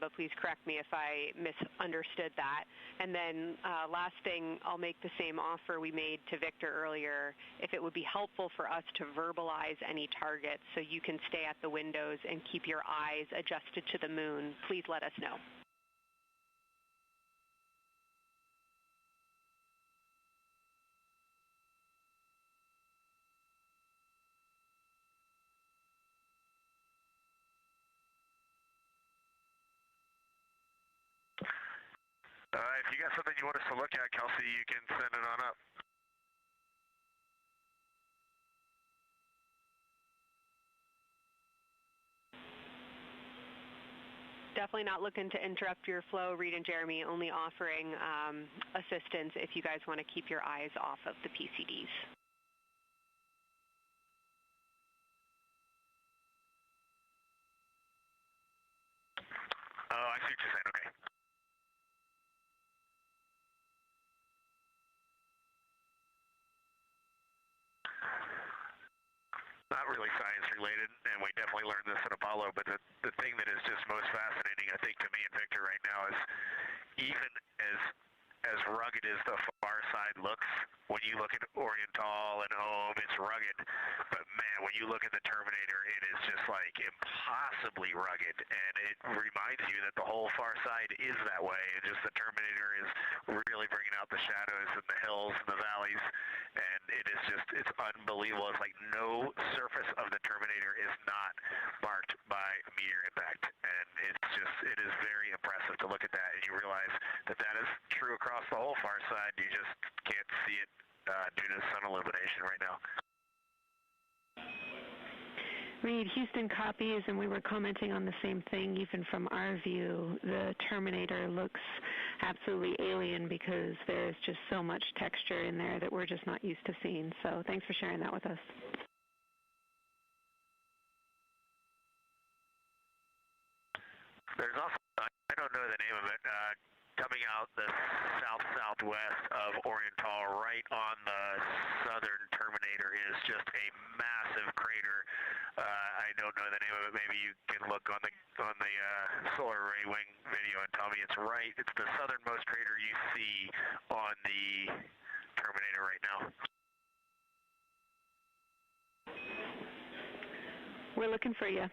but please correct me if I misunderstood that. And then last thing, I'll make the same offer we made to Victor earlier. If it would be helpful for us to verbalize any targets so you can stay at the windows and keep your eyes adjusted to the moon, please let us know. If you got something you want us to look at, Kelsey, you can send it on up. definitely not looking to interrupt your flow, Reed and Jeremy, only offering assistance if you guys want to keep your eyes off of the PCDs. Oh, I see what you're saying, okay. Not really science related, and we definitely learned this in Apollo, but the thing that is just most fascinating, I think, to me and Victor right now is even as rugged as the far side looks, when you look at Oriental and Home, it's rugged. But man, when you look at the Terminator, it is just like impossibly rugged, and it reminds you that the whole far side is that way. And just the Terminator is really bringing out the shadows and the hills and the valleys, and it's unbelievable. It's like no surface of the Terminator is not marked by meteor impact, and it is very impressive to look at that, and you realize that is true across the whole far side. You just can't see it due to sun illumination right now. Reed, Houston copies, and we were commenting on the same thing. Even from our view, the Terminator looks absolutely alien because there's just so much texture in there that we're just not used to seeing. So thanks for sharing that with us. There's also, I don't know the name of it, coming out the south-southwest of Oriental, right on the southern Terminator, is just a massive crater. I don't know the name of it. Maybe you can look on the solar array wing video and tell me it's right. It's the southernmost crater you see on the Terminator right now. We're looking for you.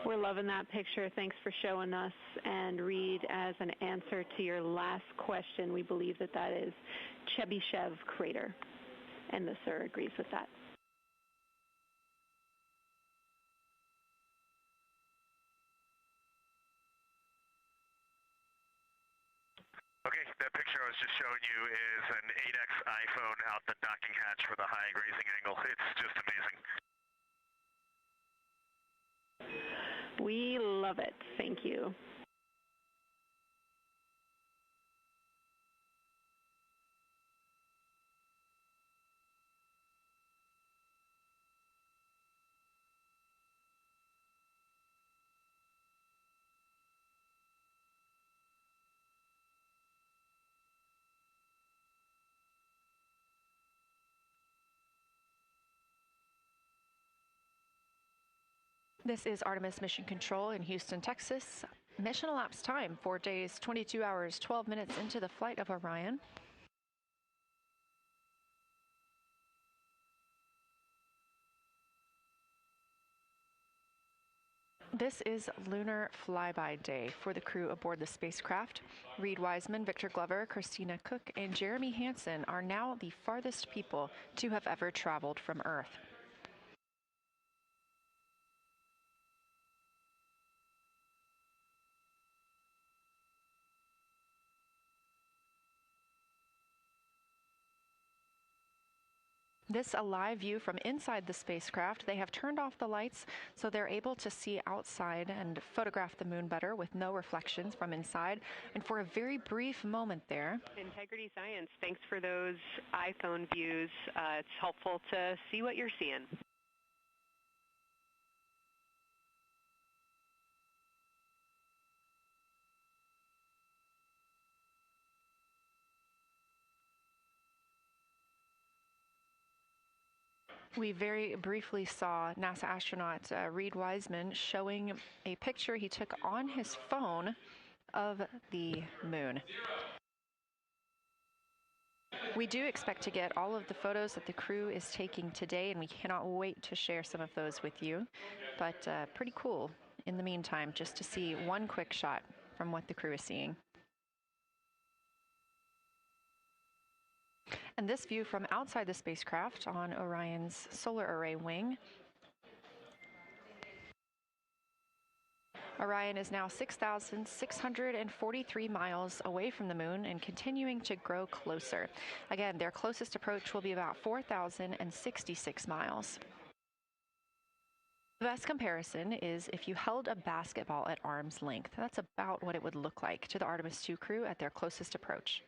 We're loving that picture. Thanks for showing us. And Reed, as an answer to your last question, we believe that is Chebyshev crater. And the sir agrees with that. Okay, that picture I was just showing you is an 8X iPhone out the docking hatch for the high grazing angle. It's just amazing. We love it. Thank you. This is Artemis Mission Control in Houston, Texas. Mission elapsed time, 4 days, 22 hours, 12 minutes into the flight of Orion. This is Lunar Flyby Day for the crew aboard the spacecraft. Reed Wiseman, Victor Glover, Christina Cook, and Jeremy Hansen are now the farthest people to have ever traveled from Earth. This a live view from inside the spacecraft. They have turned off the lights so they're able to see outside and photograph the moon better with no reflections from inside. And for a very brief moment there. Integrity Science, thanks for those iPhone views. It's helpful to see what you're seeing. We very briefly saw NASA astronaut Reed Wiseman showing a picture he took on his phone of the moon. We do expect to get all of the photos that the crew is taking today, and we cannot wait to share some of those with you. But pretty cool in the meantime, just to see one quick shot from what the crew is seeing. And this view from outside the spacecraft on Orion's solar array wing. Orion is now 6,643 miles away from the moon and continuing to grow closer. Again, their closest approach will be about 4,066 miles. The best comparison is if you held a basketball at arm's length. That's about what it would look like to the Artemis II crew at their closest approach.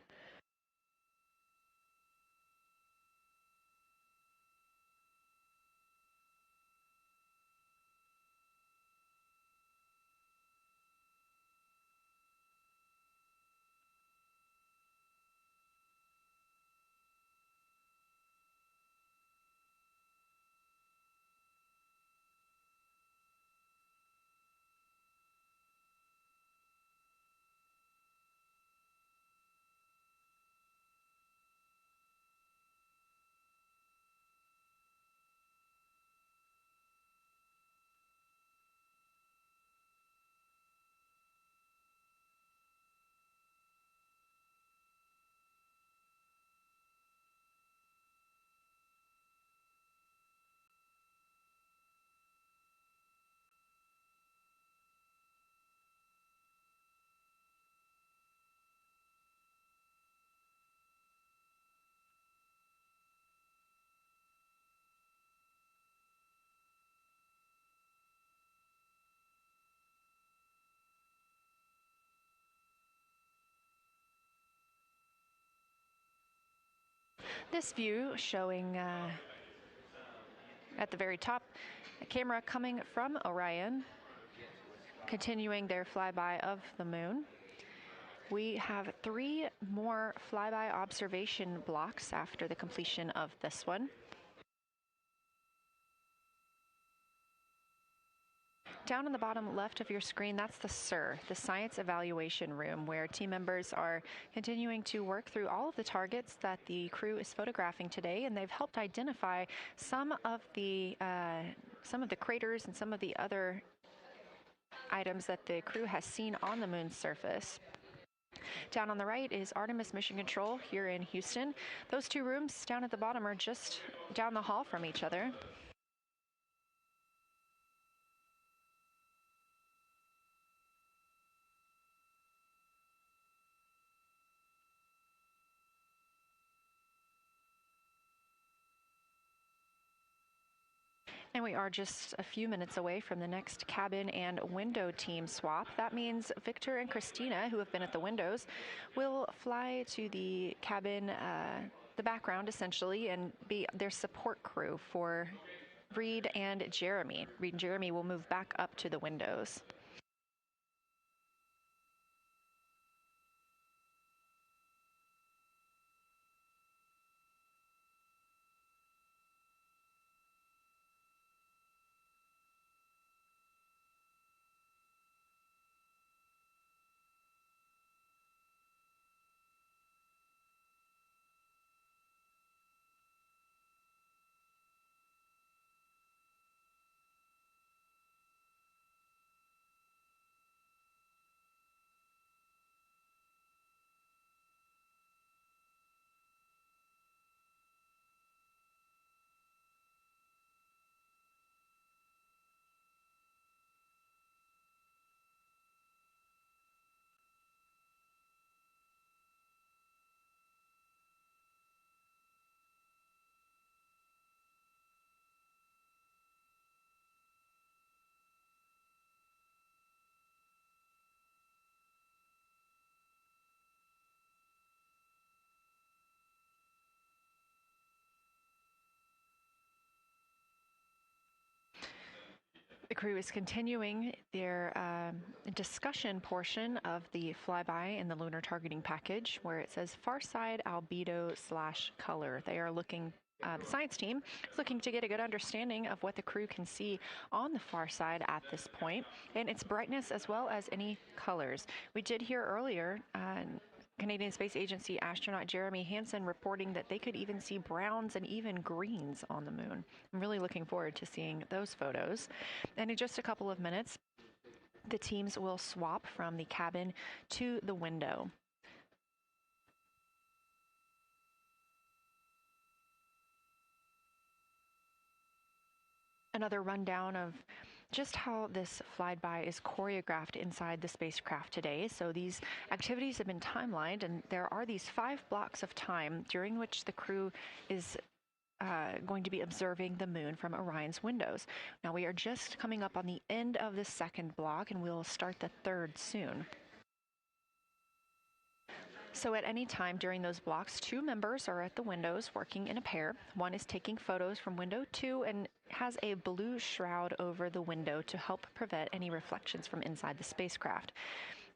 This view showing at the very top, a camera coming from Orion, continuing their flyby of the moon. We have 3 more flyby observation blocks after the completion of this one. Down on the bottom left of your screen, that's the SIR, the Science Evaluation Room, where team members are continuing to work through all of the targets that the crew is photographing today, and they've helped identify some of the craters and some of the other items that the crew has seen on the moon's surface. Down on the right is Artemis Mission Control here in Houston. Those 2 rooms down at the bottom are just down the hall from each other. And we are just a few minutes away from the next cabin and window team swap. That means Victor and Christina, who have been at the windows, will fly to the cabin, the background essentially, and be their support crew for Reed and Jeremy. Reed and Jeremy will move back up to the windows. The crew is continuing their discussion portion of the flyby in the lunar targeting package, where it says far side albedo/color. They are looking. The science team is looking to get a good understanding of what the crew can see on the far side at this point, and its brightness as well as any colors. We did hear earlier Canadian Space Agency astronaut Jeremy Hansen reporting that they could even see browns and even greens on the moon. I'm really looking forward to seeing those photos. And in just a couple of minutes, the teams will swap from the cabin to the window. Another rundown of just how this flyby is choreographed inside the spacecraft today. So these activities have been timelined, and there are these 5 blocks of time during which the crew is going to be observing the moon from Orion's windows. Now we are just coming up on the end of the second block, and we'll start the third soon. So at any time during those blocks, 2 members are at the windows working in a pair. One is taking photos from window 2 and has a blue shroud over the window to help prevent any reflections from inside the spacecraft.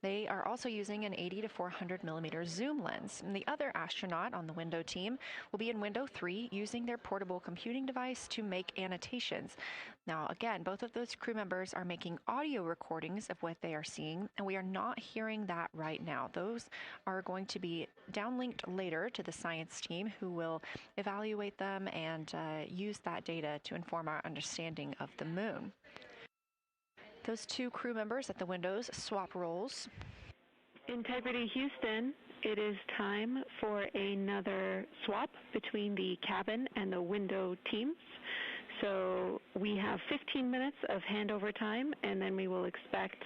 They are also using an 80 to 400 millimeter zoom lens. And the other astronaut on the window team will be in window 3 using their portable computing device to make annotations. Now, again, both of those crew members are making audio recordings of what they are seeing, and we are not hearing that right now. Those are going to be downlinked later to the science team, who will evaluate them and use that data to inform our understanding of the moon. Those 2 crew members at the windows swap roles. Integrity Houston, it is time for another swap between the cabin and the window teams. So we have 15 minutes of handover time, and then we will expect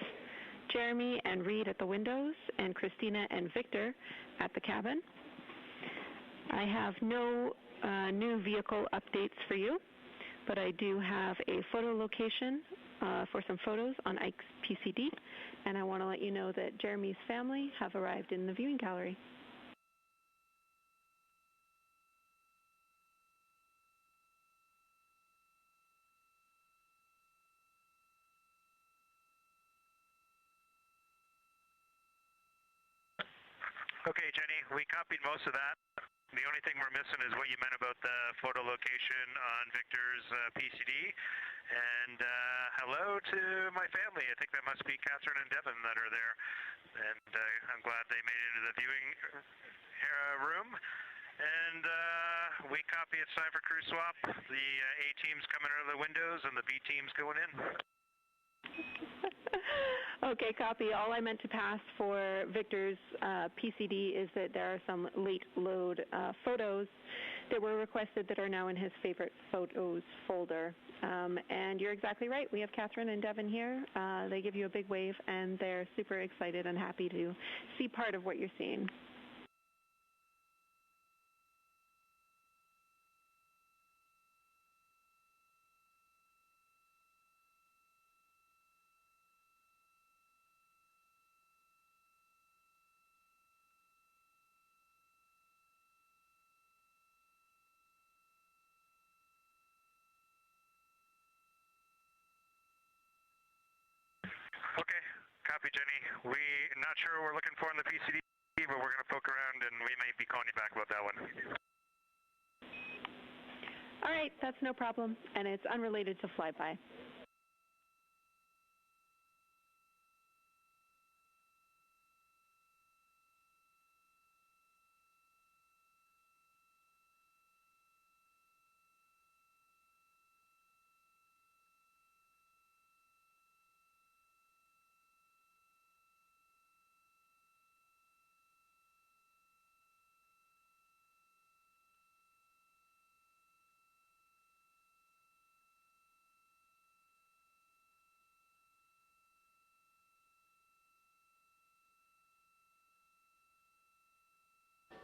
Jeremy and Reed at the windows and Christina and Victor at the cabin. I have no new vehicle updates for you, but I do have a photo location for some photos on Ike's PCD, and I want to let you know that Jeremy's family have arrived in the viewing gallery. Okay, Jenny, we copied most of that. The only thing we're missing is what you meant about the photo location on Victor's PCD. And hello to my family. I think that must be Catherine and Devin that are there. And I'm glad they made it into the viewing room. And we copy it's time for crew swap. The A team's coming out of the windows and the B team's going in. Okay, copy. All I meant to pass for Victor's PCD is that there are some late load photos that were requested that are now in his favorite photos folder. And you're exactly right. We have Catherine and Devin here. They give you a big wave, and they're super excited and happy to see part of what you're seeing. Okay, copy, Jenny. We're not sure what we're looking for in the PCD, but we're going to poke around, and we may be calling you back about that one. All right, that's no problem, and it's unrelated to flyby.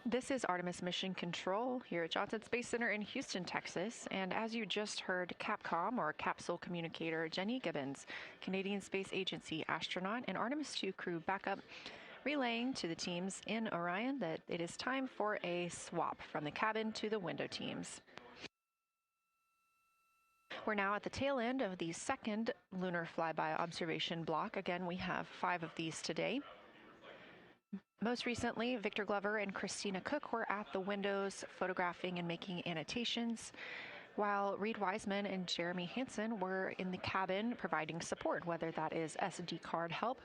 This is Artemis Mission Control here at Johnson Space Center in Houston, Texas. And as you just heard, Capcom, or Capsule Communicator Jenny Gibbons, Canadian Space Agency astronaut and Artemis II crew backup, relaying to the teams in Orion that it is time for a swap from the cabin to the window teams. We're now at the tail end of the second lunar flyby observation block. Again, we have 5 of these today. Most recently, Victor Glover and Christina Cook were at the windows photographing and making annotations, while Reed Wiseman and Jeremy Hansen were in the cabin providing support, whether that is SD card help,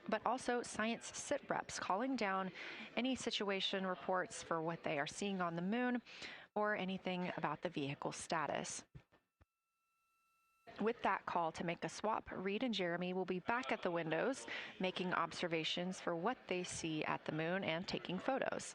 but also science sit reps calling down any situation reports for what they are seeing on the moon or anything about the vehicle status. With that call to make a swap, Reed and Jeremy will be back at the windows, making observations for what they see at the moon and taking photos.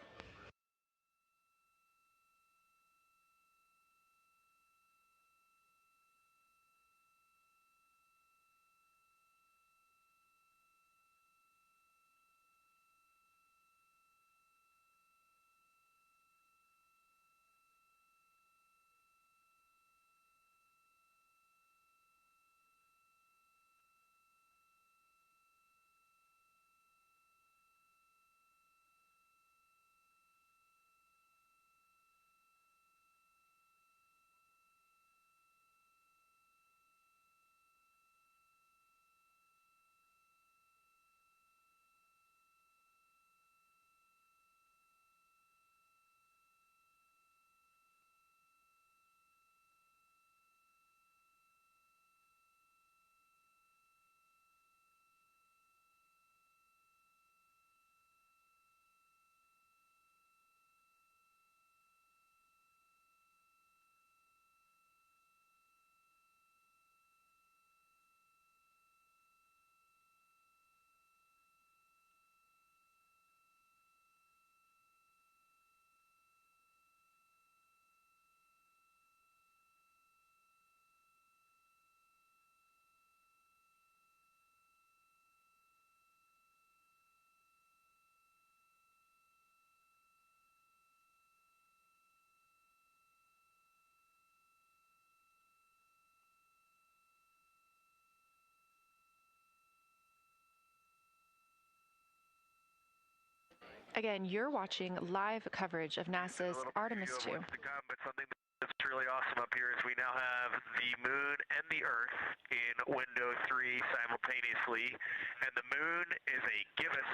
Again, you're watching live coverage of NASA's Artemis II. But something that's really awesome up here is we now have the moon and the Earth in window 3 simultaneously, and the moon is a gibbous,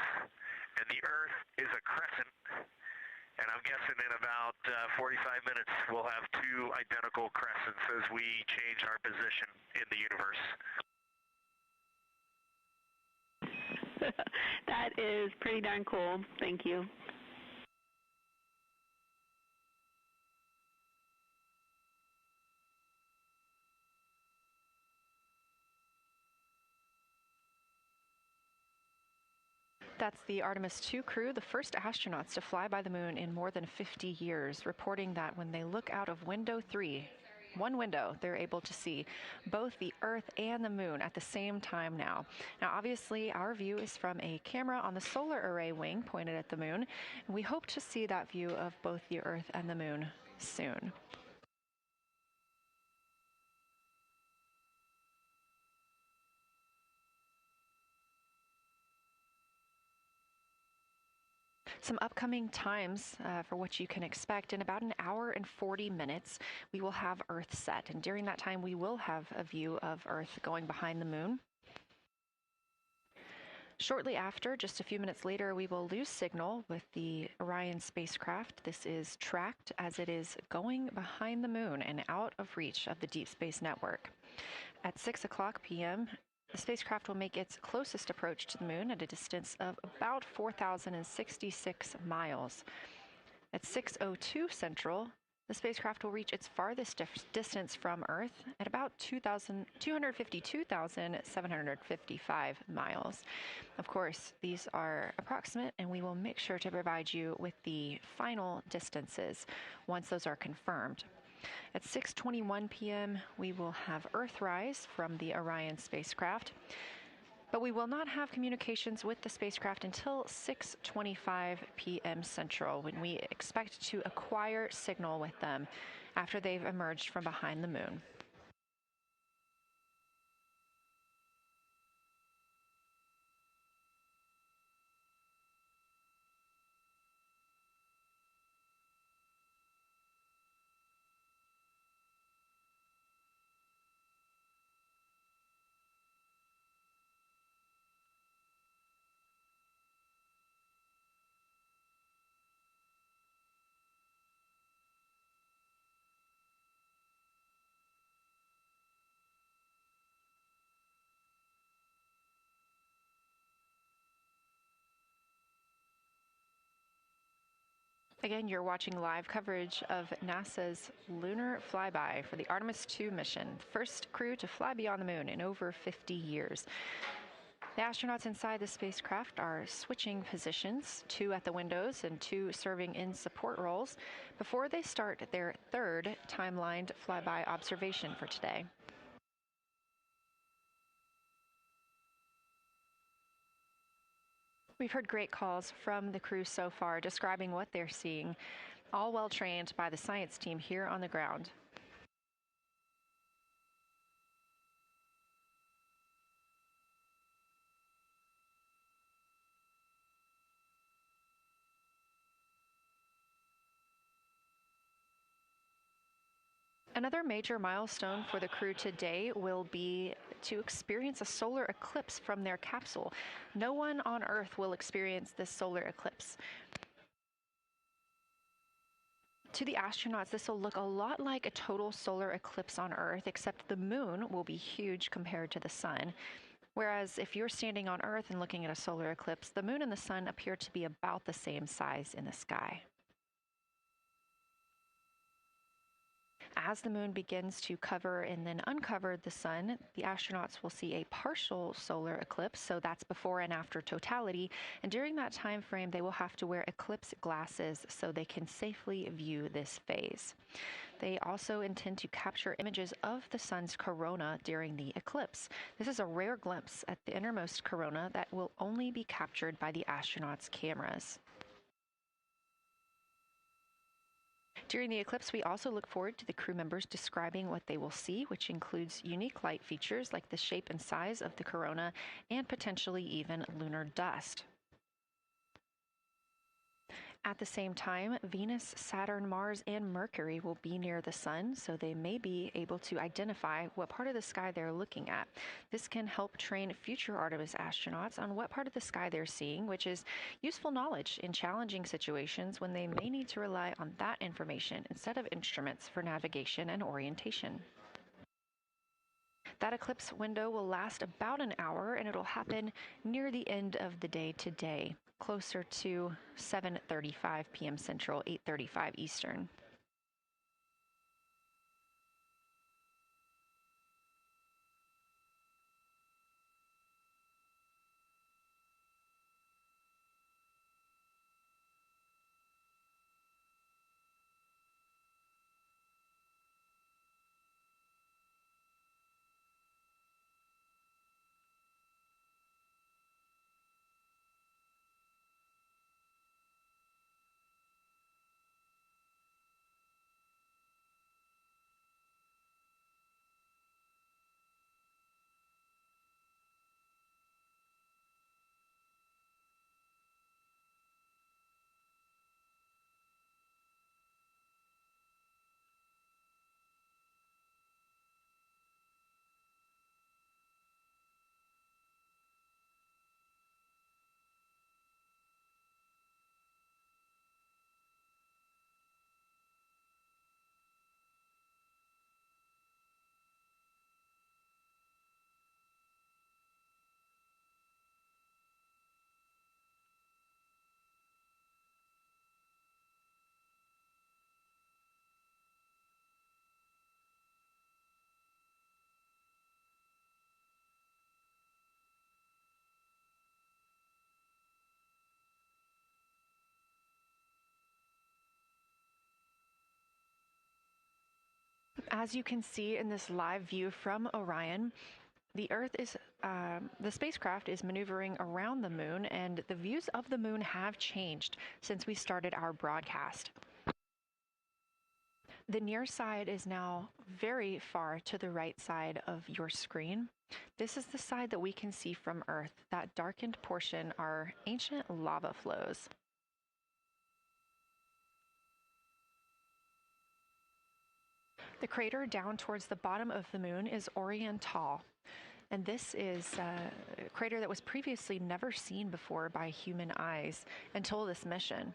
and the Earth is a crescent. And I'm guessing in about 45 minutes we'll have 2 identical crescents as we change our position in the universe. That is pretty darn cool. Thank you. That's the Artemis II crew, the first astronauts to fly by the moon in more than 50 years, reporting that when they look out of window 3, one window, they're able to see both the Earth and the moon at the same time now. Now, obviously, our view is from a camera on the solar array wing pointed at the moon, and we hope to see that view of both the Earth and the moon soon. Some upcoming times for what you can expect. In about an hour and 40 minutes, we will have Earth set. And during that time, we will have a view of Earth going behind the moon. Shortly after, just a few minutes later, we will lose signal with the Orion spacecraft. This is tracked as it is going behind the moon and out of reach of the Deep Space Network. At 6 o'clock p.m., the spacecraft will make its closest approach to the moon at a distance of about 4,066 miles. At 6:02 Central, the spacecraft will reach its farthest distance from Earth at about 252,755 miles. Of course, these are approximate, and we will make sure to provide you with the final distances once those are confirmed. At 6:21 p.m., we will have Earthrise from the Orion spacecraft, but we will not have communications with the spacecraft until 6:25 p.m. Central, when we expect to acquire signal with them after they've emerged from behind the moon. Again, you're watching live coverage of NASA's lunar flyby for the Artemis II mission, first crew to fly beyond the moon in over 50 years. The astronauts inside the spacecraft are switching positions, 2 at the windows and 2 serving in support roles, before they start their third timelined flyby observation for today. We've heard great calls from the crew so far describing what they're seeing, all well trained by the science team here on the ground. Another major milestone for the crew today will be to experience a solar eclipse from their capsule. No one on Earth will experience this solar eclipse. To the astronauts, this will look a lot like a total solar eclipse on Earth, except the moon will be huge compared to the sun. Whereas if you're standing on Earth and looking at a solar eclipse, the moon and the sun appear to be about the same size in the sky. As the moon begins to cover and then uncover the sun, the astronauts will see a partial solar eclipse, so that's before and after totality, and during that time frame they will have to wear eclipse glasses so they can safely view this phase. They also intend to capture images of the sun's corona during the eclipse. This is a rare glimpse at the innermost corona that will only be captured by the astronauts' cameras. During the eclipse, we also look forward to the crew members describing what they will see, which includes unique light features like the shape and size of the corona and potentially even lunar dust. At the same time, Venus, Saturn, Mars, and Mercury will be near the sun, so they may be able to identify what part of the sky they're looking at. This can help train future Artemis astronauts on what part of the sky they're seeing, which is useful knowledge in challenging situations when they may need to rely on that information instead of instruments for navigation and orientation. That eclipse window will last about an hour, and it'll happen near the end of the day today, closer to 7:35 p.m. Central, 8:35 Eastern. As you can see in this live view from Orion, the spacecraft is maneuvering around the moon, and the views of the moon have changed since we started our broadcast. The near side is now very far to the right side of your screen. This is the side that we can see from Earth. That darkened portion are ancient lava flows. The crater down towards the bottom of the moon is Orion, and this is a crater that was previously never seen before by human eyes until this mission.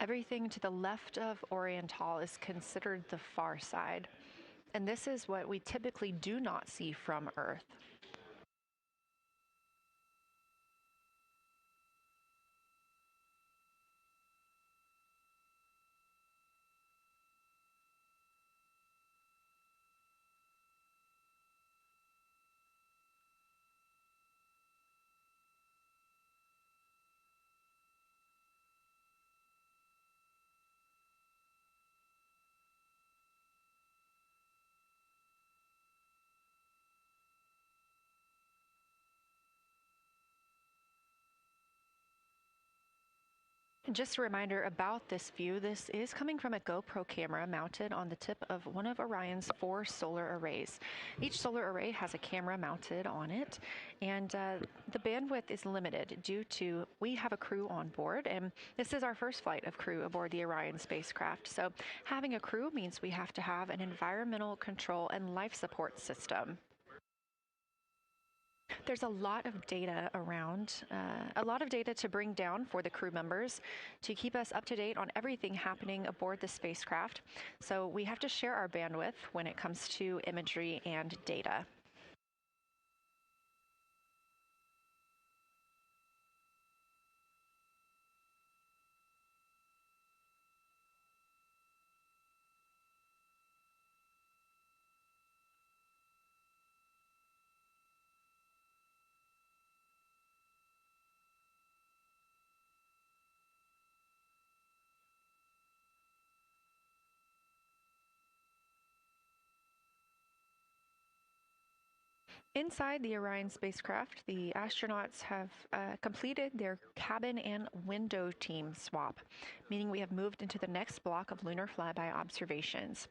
Everything to the left of Orion is considered the far side. and this is what we typically do not see from Earth. And just a reminder about this view, this is coming from a GoPro camera mounted on the tip of one of Orion's 4 solar arrays. Each solar array has a camera mounted on it, and the bandwidth is limited due to we have a crew on board, and this is our first flight of crew aboard the Orion spacecraft. So having a crew means we have to have an environmental control and life support system. There's a lot of data around, a lot of data to bring down for the crew members to keep us up to date on everything happening aboard the spacecraft. So we have to share our bandwidth when it comes to imagery and data. Inside the Orion spacecraft, the astronauts have completed their cabin and window team swap, meaning we have moved into the next block of lunar flyby observations.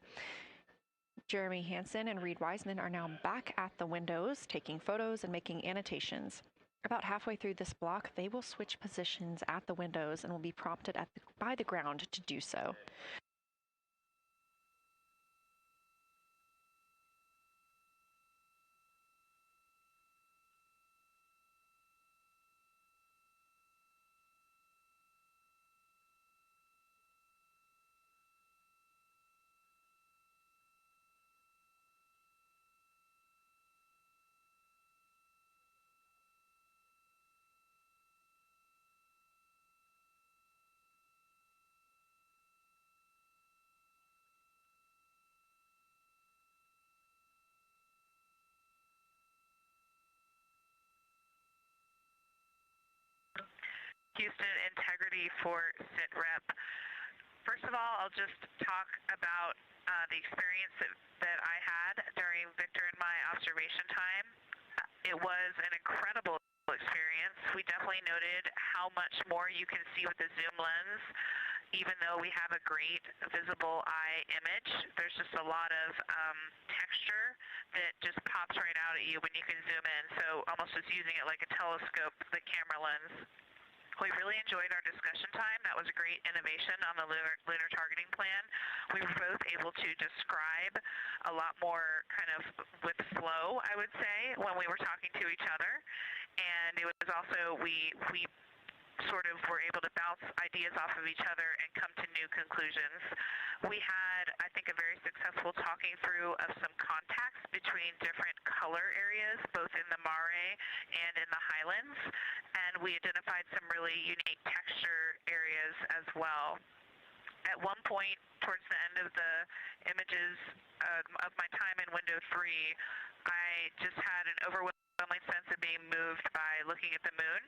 Jeremy Hansen and Reed Wiseman are now back at the windows, taking photos and making annotations. About halfway through this block, they will switch positions at the windows and will be prompted by the ground to do so. Houston integrity for SITREP. First of all, I'll just talk about the experience that I had during Victor and my observation time. It was an incredible experience. We definitely noted how much more you can see with the zoom lens. Even though we have a great visible eye image, there's just a lot of texture that just pops right out at you when you can zoom in. So almost just using it like a telescope, the camera lens. We really enjoyed our discussion time. That was a great innovation on the lunar targeting plan. We were both able to describe a lot more kind of with flow, I would say, when we were talking to each other. And it was also, we sort of were able to bounce ideas off of each other and come to new conclusions. We had, I think, a very successful talking through of some contacts between different color areas, both in the mare and in the highlands, and we identified some really unique texture areas as well. At one point, towards the end of the images of my time in window 3, I just had an overwhelming sense of being moved by looking at the moon.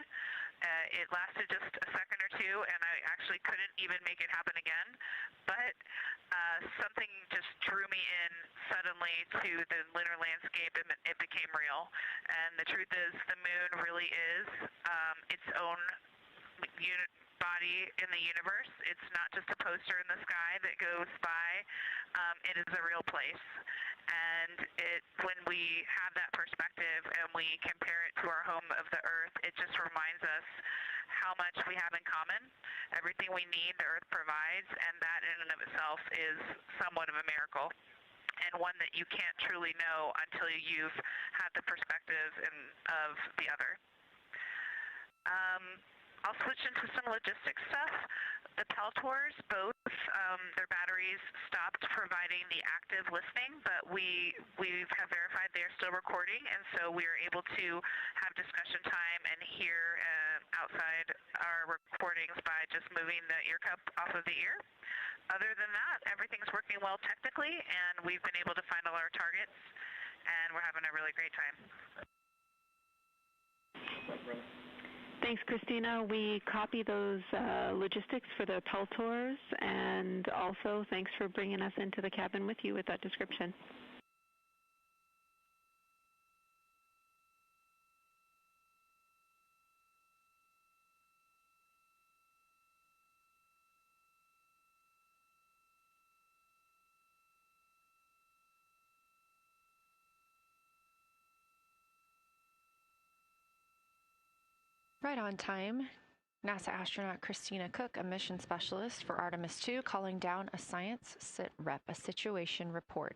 It lasted just a second or two, and I actually couldn't even make it happen again. But something just drew me in suddenly to the lunar landscape, and it became real. And the truth is, the moon really is its own body in the universe. It's not just a poster in the sky that goes by. It is a real place. And when we have that perspective and we compare it to our home of the Earth, it just reminds us how much we have in common. Everything we need, the Earth provides, and that in and of itself is somewhat of a miracle, and one that you can't truly know until you've had the perspective of the other. I'll switch into some logistics stuff. The Peltors both their batteries stopped providing the active listening, but we have verified they are still recording, and so we are able to have discussion time and hear outside our recordings by just moving the ear cup off of the ear. Other than that, everything's working well technically, and we've been able to find all our targets, and we're having a really great time. Thanks, Christina. We copy those logistics for the Tull tours, and also thanks for bringing us into the cabin with you with that description. Right on time. NASA astronaut Christina Cook, a mission specialist for Artemis II, calling down a science sit rep, a situation report.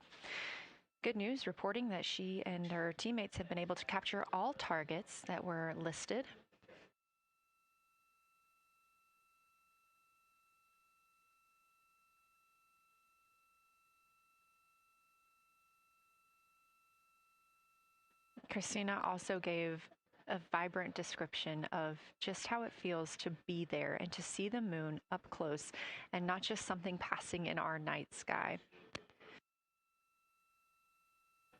Good news, reporting that she and her teammates have been able to capture all targets that were listed. Christina also gave a vibrant description of just how it feels to be there and to see the moon up close and not just something passing in our night sky.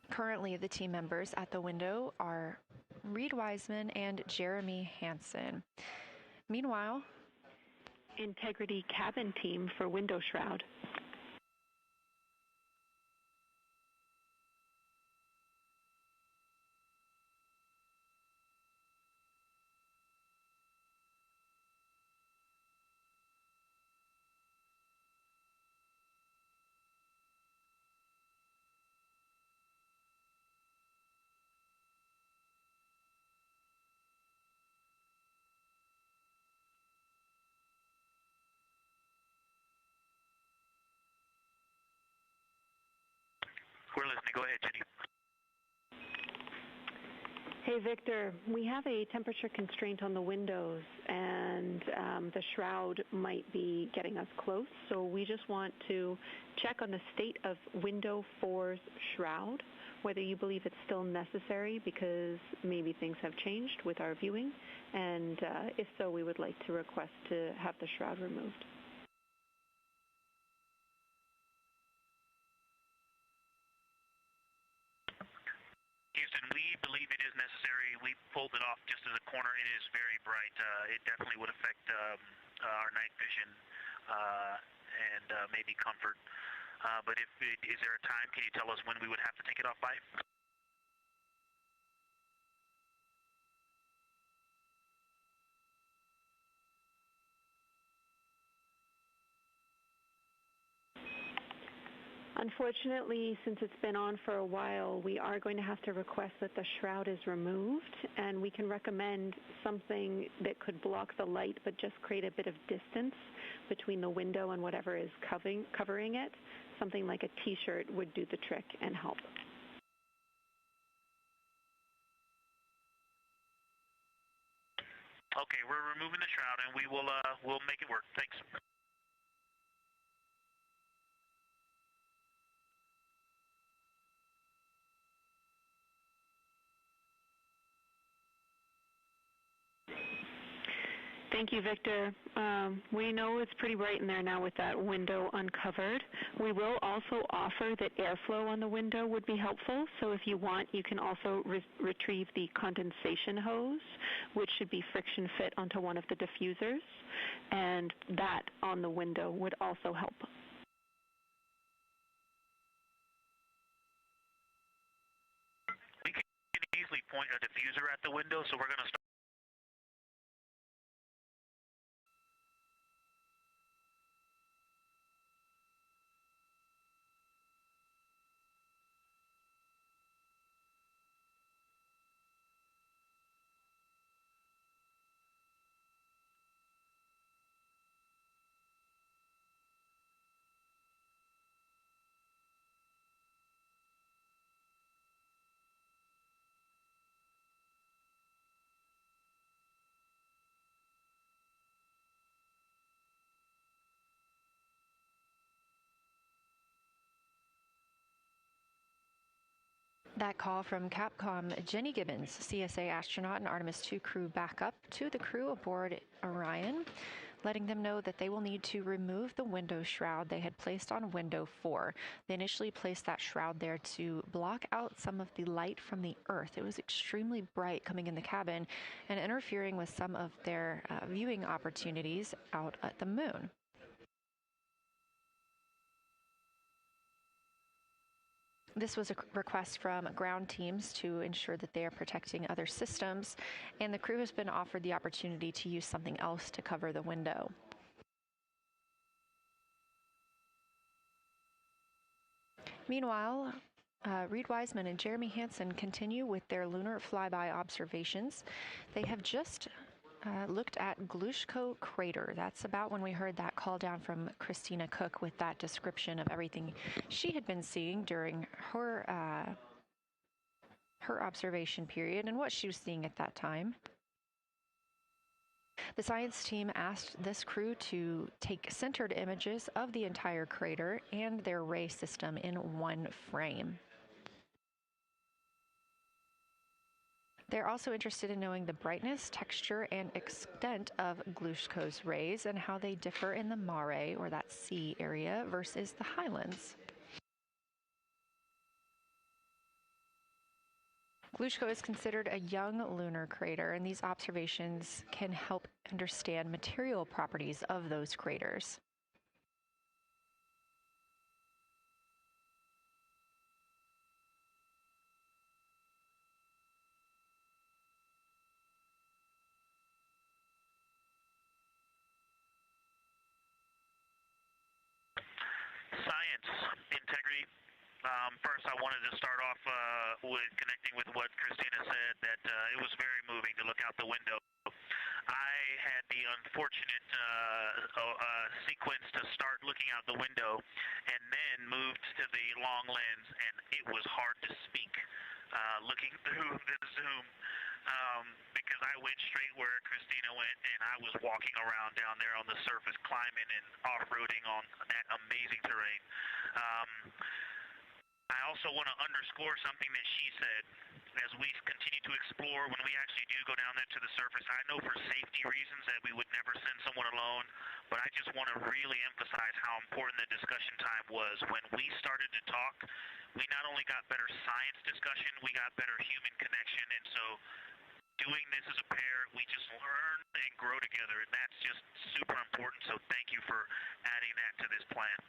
Currently, the team members at the window are Reed Wiseman and Jeremy Hansen. Meanwhile, Integrity cabin team for window shroud. We're listening. Go ahead, Jenny. Hey, Victor, we have a temperature constraint on the windows, and the shroud might be getting us close, so we just want to check on the state of window 4's shroud, whether you believe it's still necessary because maybe things have changed with our viewing, and if so, we would like to request to have the shroud removed. Houston, we believe it is necessary. We pulled it off just as a corner. It is very bright. It definitely would affect our night vision and maybe comfort. But is there a time? Can you tell us when we would have to take it off by? Unfortunately, since it's been on for a while, we are going to have to request that the shroud is removed, and we can recommend something that could block the light but just create a bit of distance between the window and whatever is covering it. Something like a t-shirt would do the trick and help. Okay, we're removing the shroud, and we'll make it work. Thanks. Thank you, Victor. We know it's pretty bright in there now with that window uncovered. We will also offer that airflow on the window would be helpful. So if you want, you can also retrieve the condensation hose, which should be friction fit onto one of the diffusers. And that on the window would also help. We can easily point a diffuser at the window, so we're going to start. That call from Capcom Jenny Gibbons, CSA astronaut and Artemis II crew backup, to the crew aboard Orion, letting them know that they will need to remove the window shroud they had placed on window 4. They initially placed that shroud there to block out some of the light from the Earth. It was extremely bright coming in the cabin and interfering with some of their viewing opportunities out at the moon. This was a request from ground teams to ensure that they are protecting other systems, and the crew has been offered the opportunity to use something else to cover the window. Meanwhile, Reed Wiseman and Jeremy Hansen continue with their lunar flyby observations. They have just looked at Glushko Crater. That's about when we heard that call down from Christina Cook with that description of everything she had been seeing during her observation period and what she was seeing at that time. The science team asked this crew to take centered images of the entire crater and their ray system in one frame. They're also interested in knowing the brightness, texture, and extent of Glushko's rays and how they differ in the mare, or that sea area, versus the highlands. Glushko is considered a young lunar crater, and these observations can help understand material properties of those craters. Science, integrity. First, I wanted to start off with connecting with what Christina said, that it was very moving to look out the window. I had the unfortunate sequence to start looking out the window and then moved to the long lens, and it was hard to speak looking through the zoom because I went straight where Christina went, and I was walking around down there on the surface, climbing and off-roading on that amazing terrain. I also want to underscore something that she said. As we continue to explore, when we actually do go down there to the surface, I know for safety reasons that we would never send someone alone, but I just want to really emphasize how important the discussion time was. When we started to talk, we not only got better science discussion, we got better human connection, and so doing this as a pair, we just learn and grow together, and that's just super important, so thank you for adding that to this plan.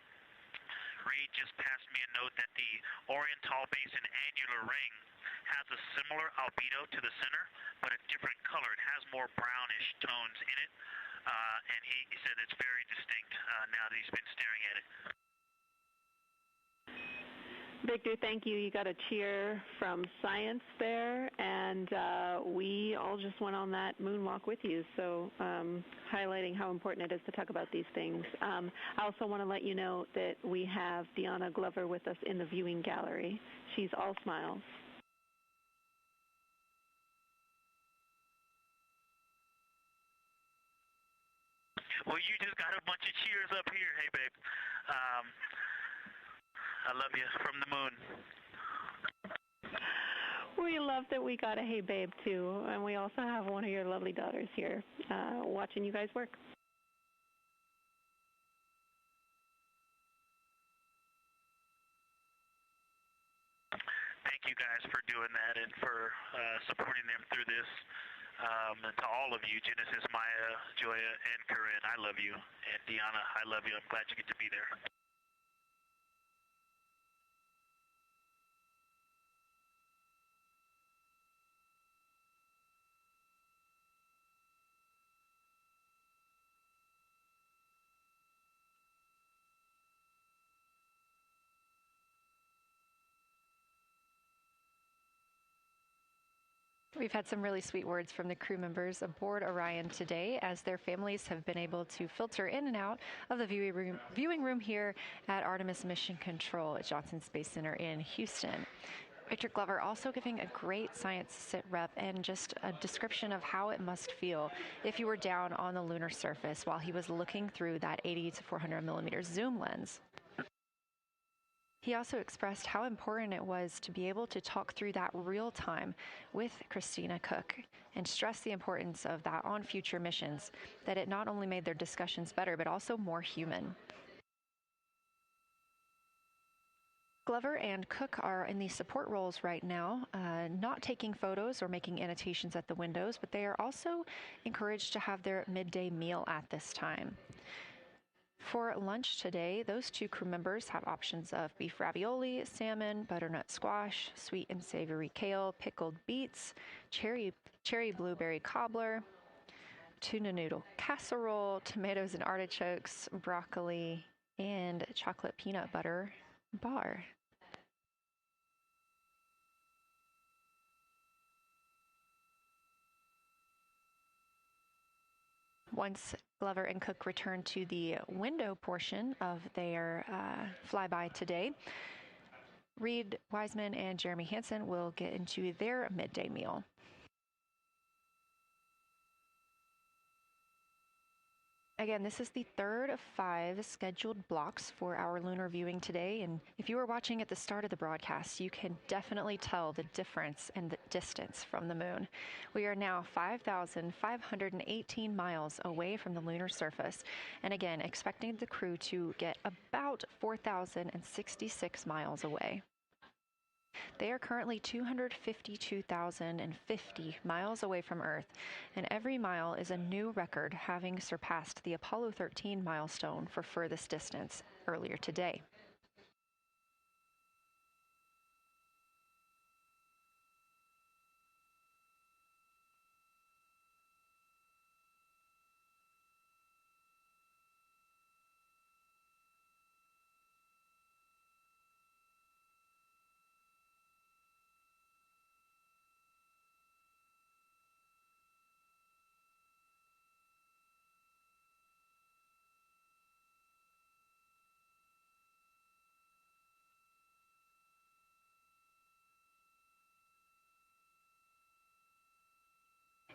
Reed just passed me a note that the Orion Tall Basin annular ring has a similar albedo to the center, but a different color. It has more brownish tones in it, and he said it's very distinct now that he's been staring at it. Victor, thank you. You got a cheer from science there, and we all just went on that moonwalk with you, so highlighting how important it is to talk about these things. I also want to let you know that we have Deanna Glover with us in the viewing gallery. She's all smiles. Well, you just got a bunch of cheers up here. Hey, babe. I love you from the moon. We love that we got a hey babe too, and we also have one of your lovely daughters here watching you guys work. Thank you guys for doing that and for supporting them through this. And to all of you, Genesis, Maya, Joya, and Corinne, I love you. And Deanna, I love you. I'm glad you get to be there. We've had some really sweet words from the crew members aboard Orion today, as their families have been able to filter in and out of the viewing room here at Artemis Mission Control at Johnson Space Center in Houston. Victor Glover also giving a great science sit rep and just a description of how it must feel if you were down on the lunar surface while he was looking through that 80 to 400 millimeter zoom lens. He also expressed how important it was to be able to talk through that real time with Christina Cook and stress the importance of that on future missions, that it not only made their discussions better, but also more human. Glover and Cook are in the support roles right now, not taking photos or making annotations at the windows, but they are also encouraged to have their midday meal at this time. For lunch today, those two crew members have options of beef ravioli, salmon, butternut squash, sweet and savory kale, pickled beets, cherry blueberry cobbler, tuna noodle casserole, tomatoes and artichokes, broccoli, and chocolate peanut butter bar. Once Glover and Cook return to the window portion of their flyby today, Reed Wiseman and Jeremy Hansen will get into their midday meal. Again, this is the third of 5 scheduled blocks for our lunar viewing today, and if you were watching at the start of the broadcast, you can definitely tell the difference in the distance from the moon. We are now 5,518 miles away from the lunar surface, and again, expecting the crew to get about 4,066 miles away. They are currently 252,050 miles away from Earth, and every mile is a new record, having surpassed the Apollo 13 milestone for furthest distance earlier today.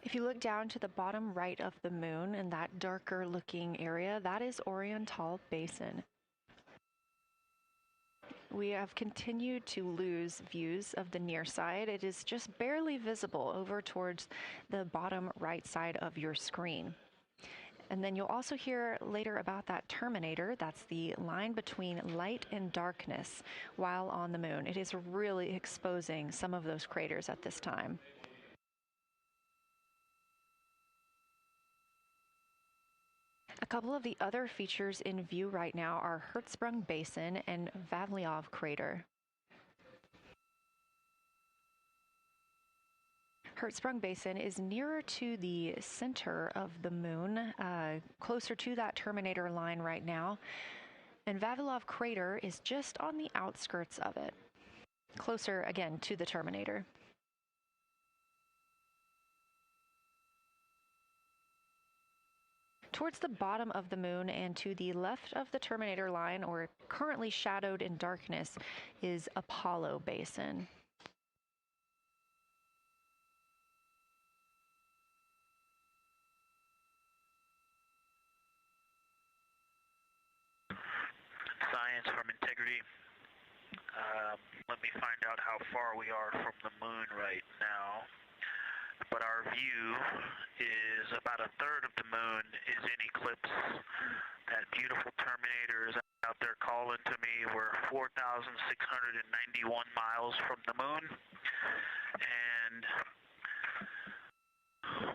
If you look down to the bottom right of the moon in that darker looking area, that is Orion Basin. We have continued to lose views of the near side. It is just barely visible over towards the bottom right side of your screen. And then you'll also hear later about that terminator. That's the line between light and darkness while on the moon. It is really exposing some of those craters at this time. A couple of the other features in view right now are Hertzsprung Basin and Vavilov Crater. Hertzsprung Basin is nearer to the center of the moon, closer to that terminator line right now, and Vavilov Crater is just on the outskirts of it, closer again to the terminator. Towards the bottom of the moon and to the left of the terminator line, or currently shadowed in darkness, is Apollo Basin. Science from integrity. Let me find out how far we are from the moon right now. But our view is about a third of the moon is in eclipse. That beautiful terminator is out there calling to me. We're 4,691 miles from the moon. And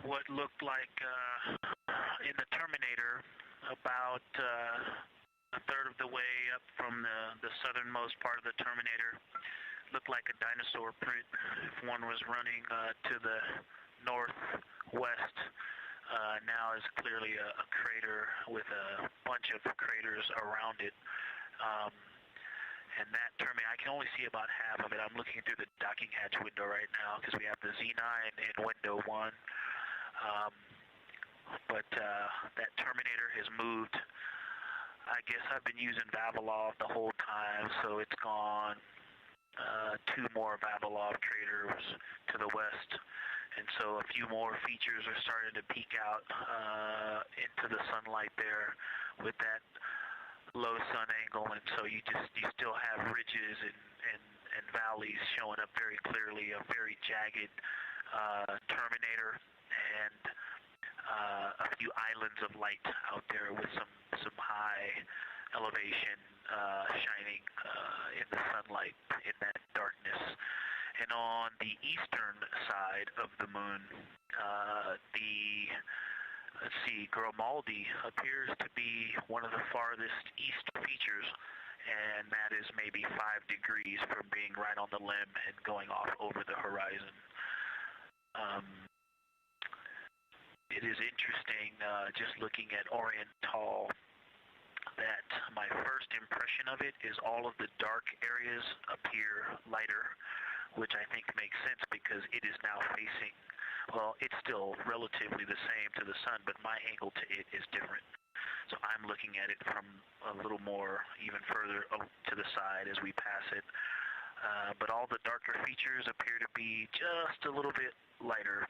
what looked like in the terminator about a third of the way up from the southernmost part of the terminator looked like a dinosaur print if one was running to the northwest. Now is clearly a crater with a bunch of craters around it. And that terminator, I can only see about half of it. I'm looking through the docking hatch window right now because we have the Z9 in window 1. But that terminator has moved. I guess I've been using Vavilov the whole time, so it's gone 2 more Vavilov craters to the west, and so a few more features are starting to peek out into the sunlight there with that low sun angle, and so you still have ridges and valleys showing up very clearly, a very jagged terminator, and a few islands of light out there with some high elevation shining in the sunlight in that darkness. And on the eastern side of the moon, let's see, Grimaldi appears to be one of the farthest east features, and that is maybe 5 degrees from being right on the limb and going off over the horizon. It is interesting, just looking at Oriental, that my first impression of it is all of the dark areas appear lighter, which I think makes sense because it is now facing, well, it's still relatively the same to the sun, but my angle to it is different. So I'm looking at it from a little more, even further to the side as we pass it. But all the darker features appear to be just a little bit lighter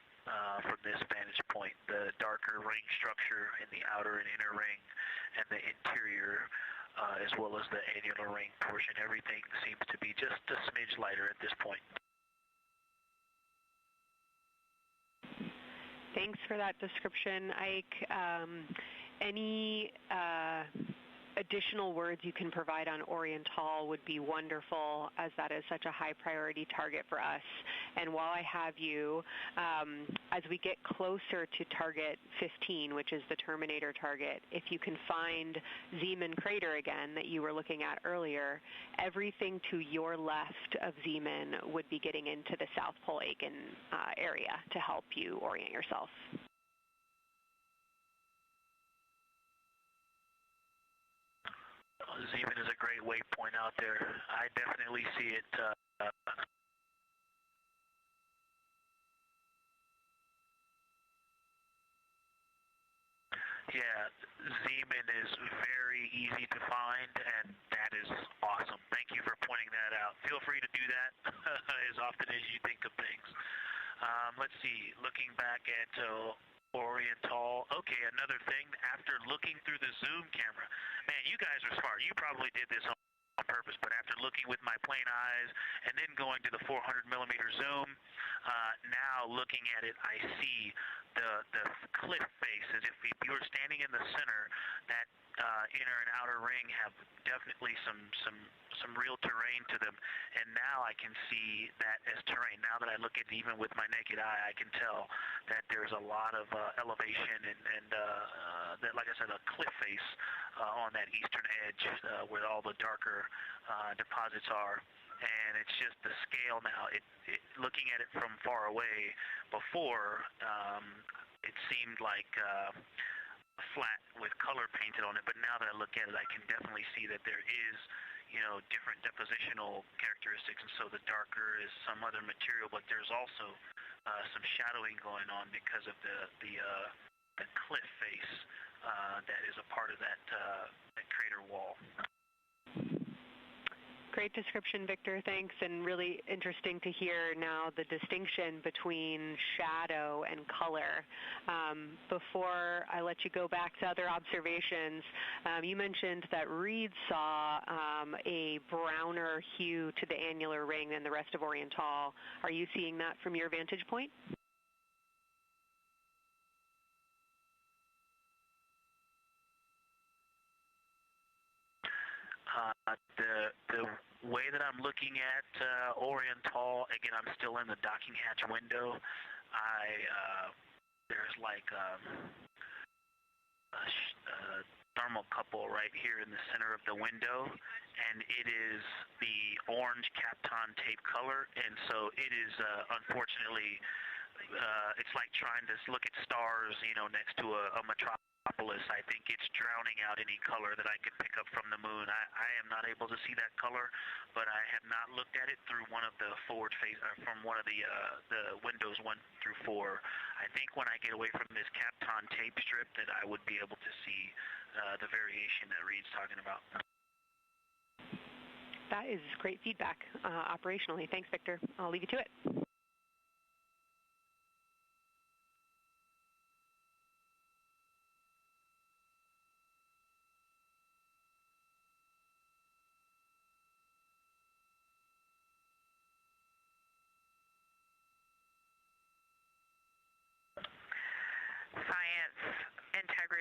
from this vantage point. The darker ring structure in the outer and inner ring and the interior, as well as the annular ring portion, everything seems to be just a smidge lighter at this point. Thanks for that description, Ike. Any additional words you can provide on Oriental would be wonderful, as that is such a high priority target for us. And while I have you, as we get closer to target 15, which is the Terminator target, if you can find Zeeman Crater again that you were looking at earlier, everything to your left of Zeeman would be getting into the South Pole Aiken area to help you orient yourself. Zeeman is a great waypoint out there. I definitely see it. Yeah, Zeeman is very easy to find, and that is awesome. Thank you for pointing that out. Feel free to do that as often as you think of things. Let's see, looking back at Oriental. Okay, another thing, after looking through the zoom camera, man, you guys are smart. You probably did this on purpose, but after looking with my plain eyes and then going to the 400 millimeter zoom, now looking at it, I see the cliff face as if you were standing in the center. That inner and outer ring have definitely some real terrain to them, and now I can see that as terrain. Now that I look at it even with my naked eye, I can tell that there's a lot of elevation and that, like I said, a cliff face on that eastern edge where all the darker deposits are. And it's just the scale now. Looking at it from far away before, it seemed like flat with color painted on it, but now that I look at it, I can definitely see that there is, different depositional characteristics, and so the darker is some other material, but there's also some shadowing going on because of the cliff face that is a part of that crater wall. Great description, Victor. Thanks, and really interesting to hear now the distinction between shadow and color. Before I let you go back to other observations, you mentioned that Reed saw a browner hue to the annular ring than the rest of Oriental. Are you seeing that from your vantage point? The way that I'm looking at Oriental, again, I'm still in the docking hatch window. There's like a thermocouple right here in the center of the window, and it is the orange Kapton tape color, and so it is unfortunately, it's like trying to look at stars, next to a metropolis. I think it's drowning out any color that I could pick up from the moon. I am not able to see that color, but I have not looked at it through one of the forward face, from one of the windows 1 through 4. I think when I get away from this Kapton tape strip that I would be able to see the variation that Reed's talking about. That is great feedback operationally. Thanks, Victor. I'll leave you to it.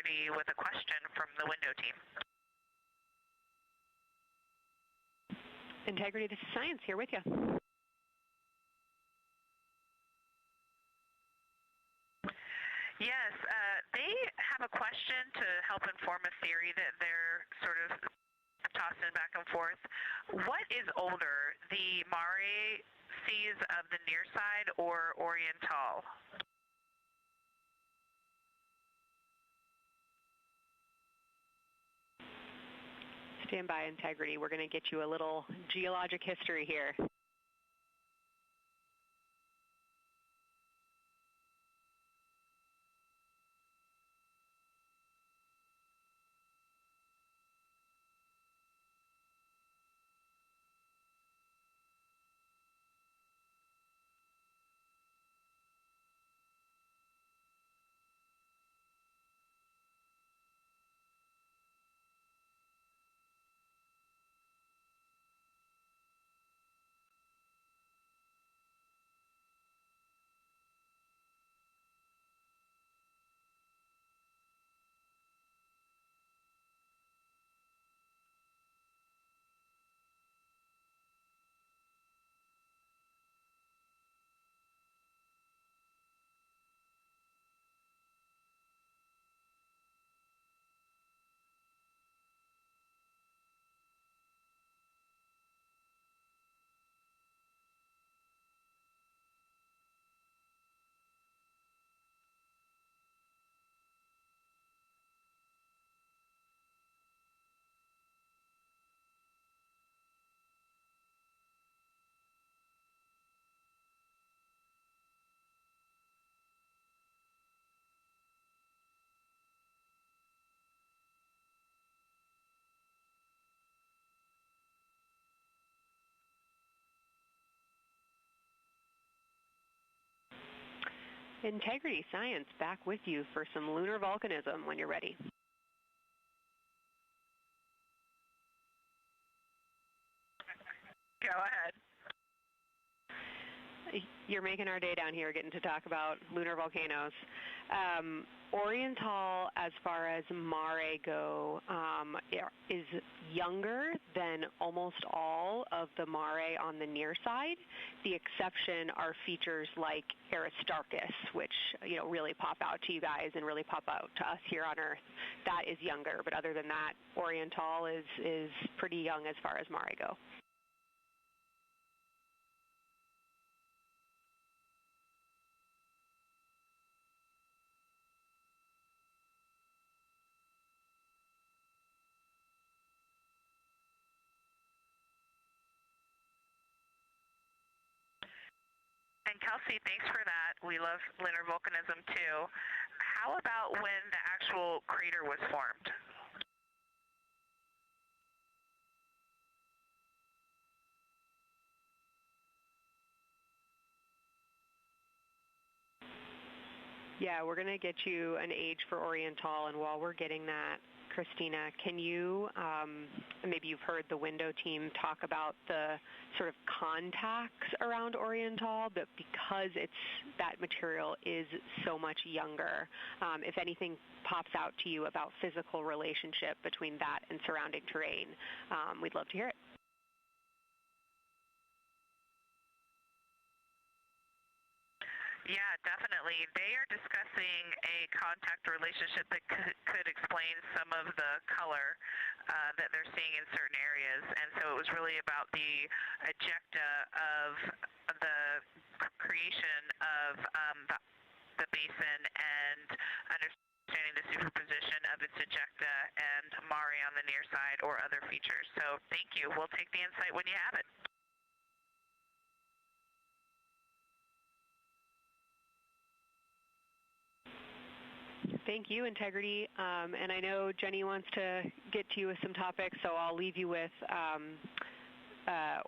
Integrity with a question from the window team. Integrity, this is Science here with you. Yes, they have a question to help inform a theory that they're sort of tossing back and forth. What is older, the Mare seas of the near side or Oriental? Stand by, Integrity. We're going to get you a little geologic history here. Integrity Science back with you for some lunar volcanism when you're ready. Go ahead. You're making our day down here getting to talk about lunar volcanoes. Oriental, as far as Mare go, is younger than almost all of the Mare on the near side. The exception are features like Aristarchus, which really pop out to you guys and really pop out to us here on Earth. That is younger, but other than that, Oriental is pretty young as far as Mare go. And Kelsey, thanks for that. We love lunar volcanism too. How about when the actual crater was formed? Yeah, we're going to get you an age for Oriental, and while we're getting that, Christina, can you, maybe you've heard the window team talk about the sort of contacts around Oriental, but because that material is so much younger, if anything pops out to you about physical relationship between that and surrounding terrain, we'd love to hear it. Yeah, definitely. They are discussing a contact relationship that could explain some of the color that they're seeing in certain areas. And so it was really about the ejecta of the creation of the basin and understanding the superposition of its ejecta and Mare on the near side or other features. So thank you. We'll take the insight when you have it. Thank you, Integrity. And I know Jenny wants to get to you with some topics, so I'll leave you with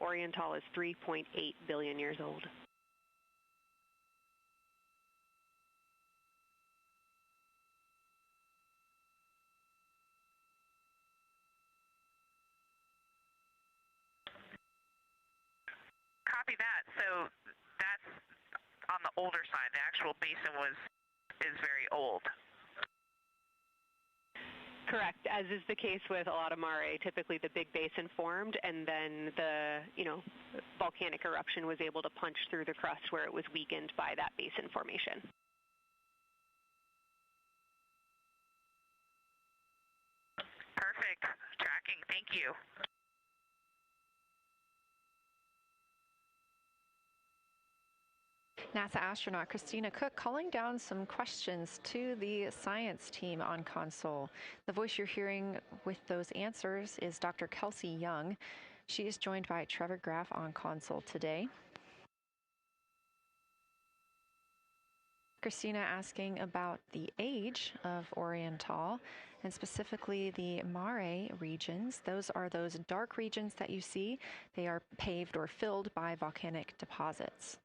Oriental is 3.8 billion years old. Copy that. So that's on the older side. The actual basin is very old. Correct. As is the case with a lot of mare, typically the big basin formed, and then the volcanic eruption was able to punch through the crust where it was weakened by that basin formation. Perfect. Tracking. Thank you. NASA astronaut Christina Cook calling down some questions to the science team on console. The voice you're hearing with those answers is Dr. Kelsey Young. She is joined by Trevor Graff on console today. Christina asking about the age of Orion Tall, and specifically the mare regions. Those are those dark regions that you see. They are paved or filled by volcanic deposits.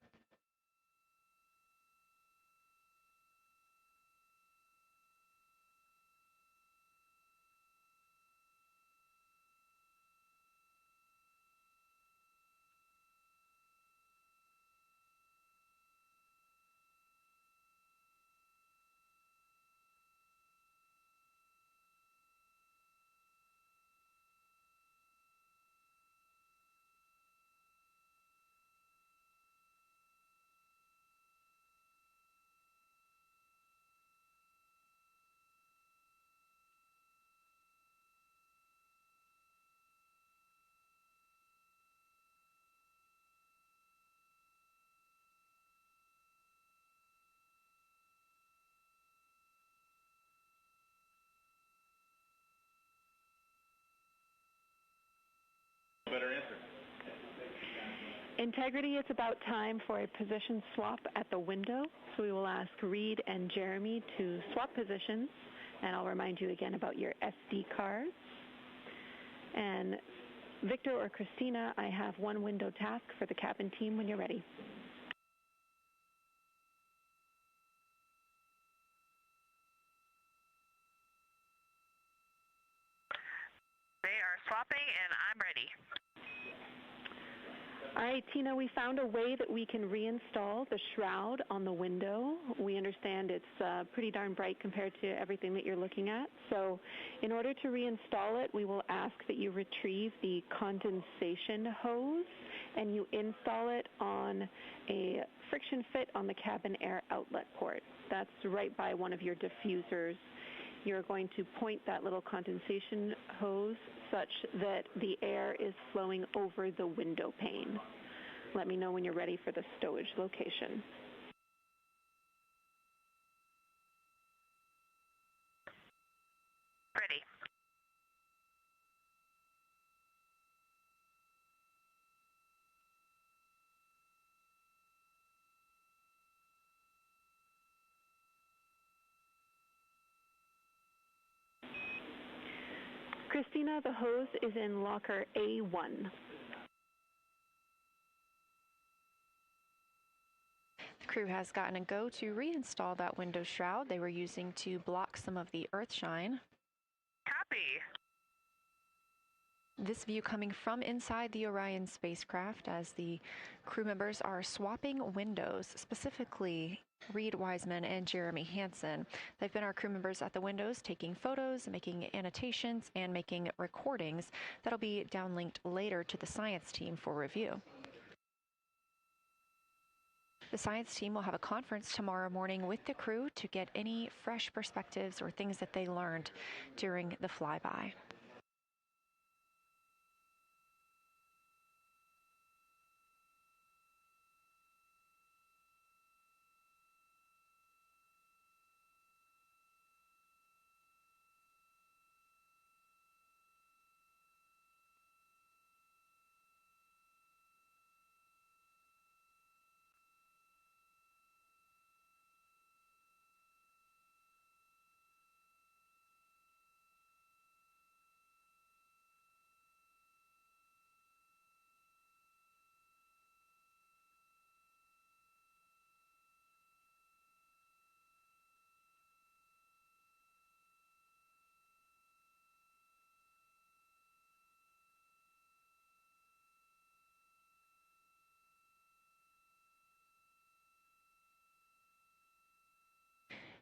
Better answer. Integrity, it's about time for a position swap at the window. So we will ask Reed and Jeremy to swap positions, and I'll remind you again about your SD cards. And Victor or Christina, I have one window task for the cabin team when you're ready. They are swapping, and I'm ready. All right, Tina, we found a way that we can reinstall the shroud on the window. We understand it's pretty darn bright compared to everything that you're looking at. So in order to reinstall it, we will ask that you retrieve the condensation hose and you install it on a friction fit on the cabin air outlet port. That's right by one of your diffusers. You're going to point that little condensation hose such that the air is flowing over the window pane. Let me know when you're ready for the stowage location. Ready. Christina, the hose is in locker A1. The crew has gotten a go to reinstall that window shroud they were using to block some of the earth shine. Copy. This view coming from inside the Orion spacecraft as the crew members are swapping windows, specifically Reed Wiseman and Jeremy Hansen. They've been our crew members at the windows taking photos, making annotations, and making recordings that'll be downlinked later to the science team for review. The science team will have a conference tomorrow morning with the crew to get any fresh perspectives or things that they learned during the flyby.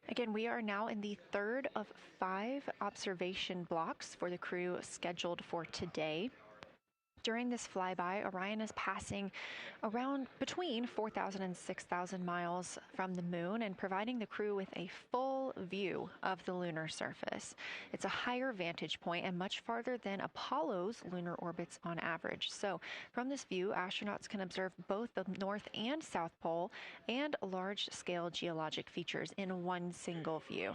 Again, we are now in the third of 5 observation blocks for the crew scheduled for today. During this flyby, Orion is passing around between 4,000 and 6,000 miles from the moon and providing the crew with a full view of the lunar surface. It's a higher vantage point and much farther than Apollo's lunar orbits on average. So from this view, astronauts can observe both the North and South Pole and large-scale geologic features in one single view.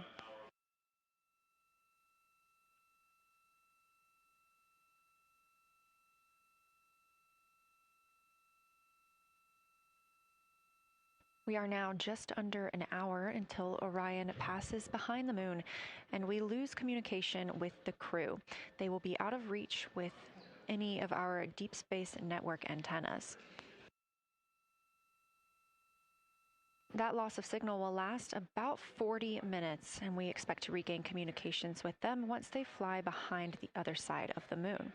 We are now just under an hour until Orion passes behind the moon, and we lose communication with the crew. They will be out of reach with any of our deep space network antennas. That loss of signal will last about 40 minutes, and we expect to regain communications with them once they fly behind the other side of the moon.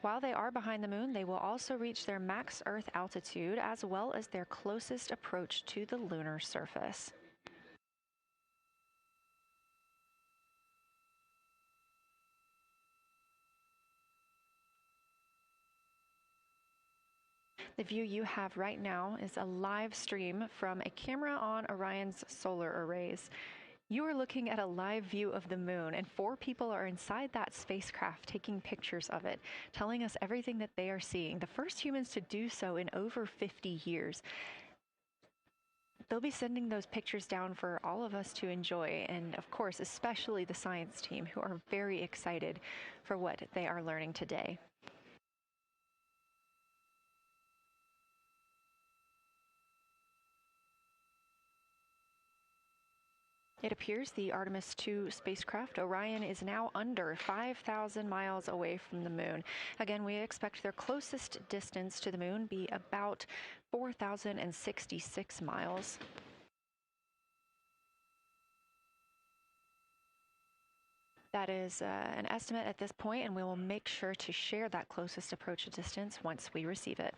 While they are behind the moon, they will also reach their max Earth altitude as well as their closest approach to the lunar surface. The view you have right now is a live stream from a camera on Orion's solar arrays. You are looking at a live view of the moon, and 4 people are inside that spacecraft taking pictures of it, telling us everything that they are seeing. The first humans to do so in over 50 years. They'll be sending those pictures down for all of us to enjoy, and of course, especially the science team, who are very excited for what they are learning today. It appears the Artemis II spacecraft, Orion, is now under 5,000 miles away from the moon. Again, we expect their closest distance to the moon be about 4,066 miles. That is an estimate at this point, and we will make sure to share that closest approach distance once we receive it.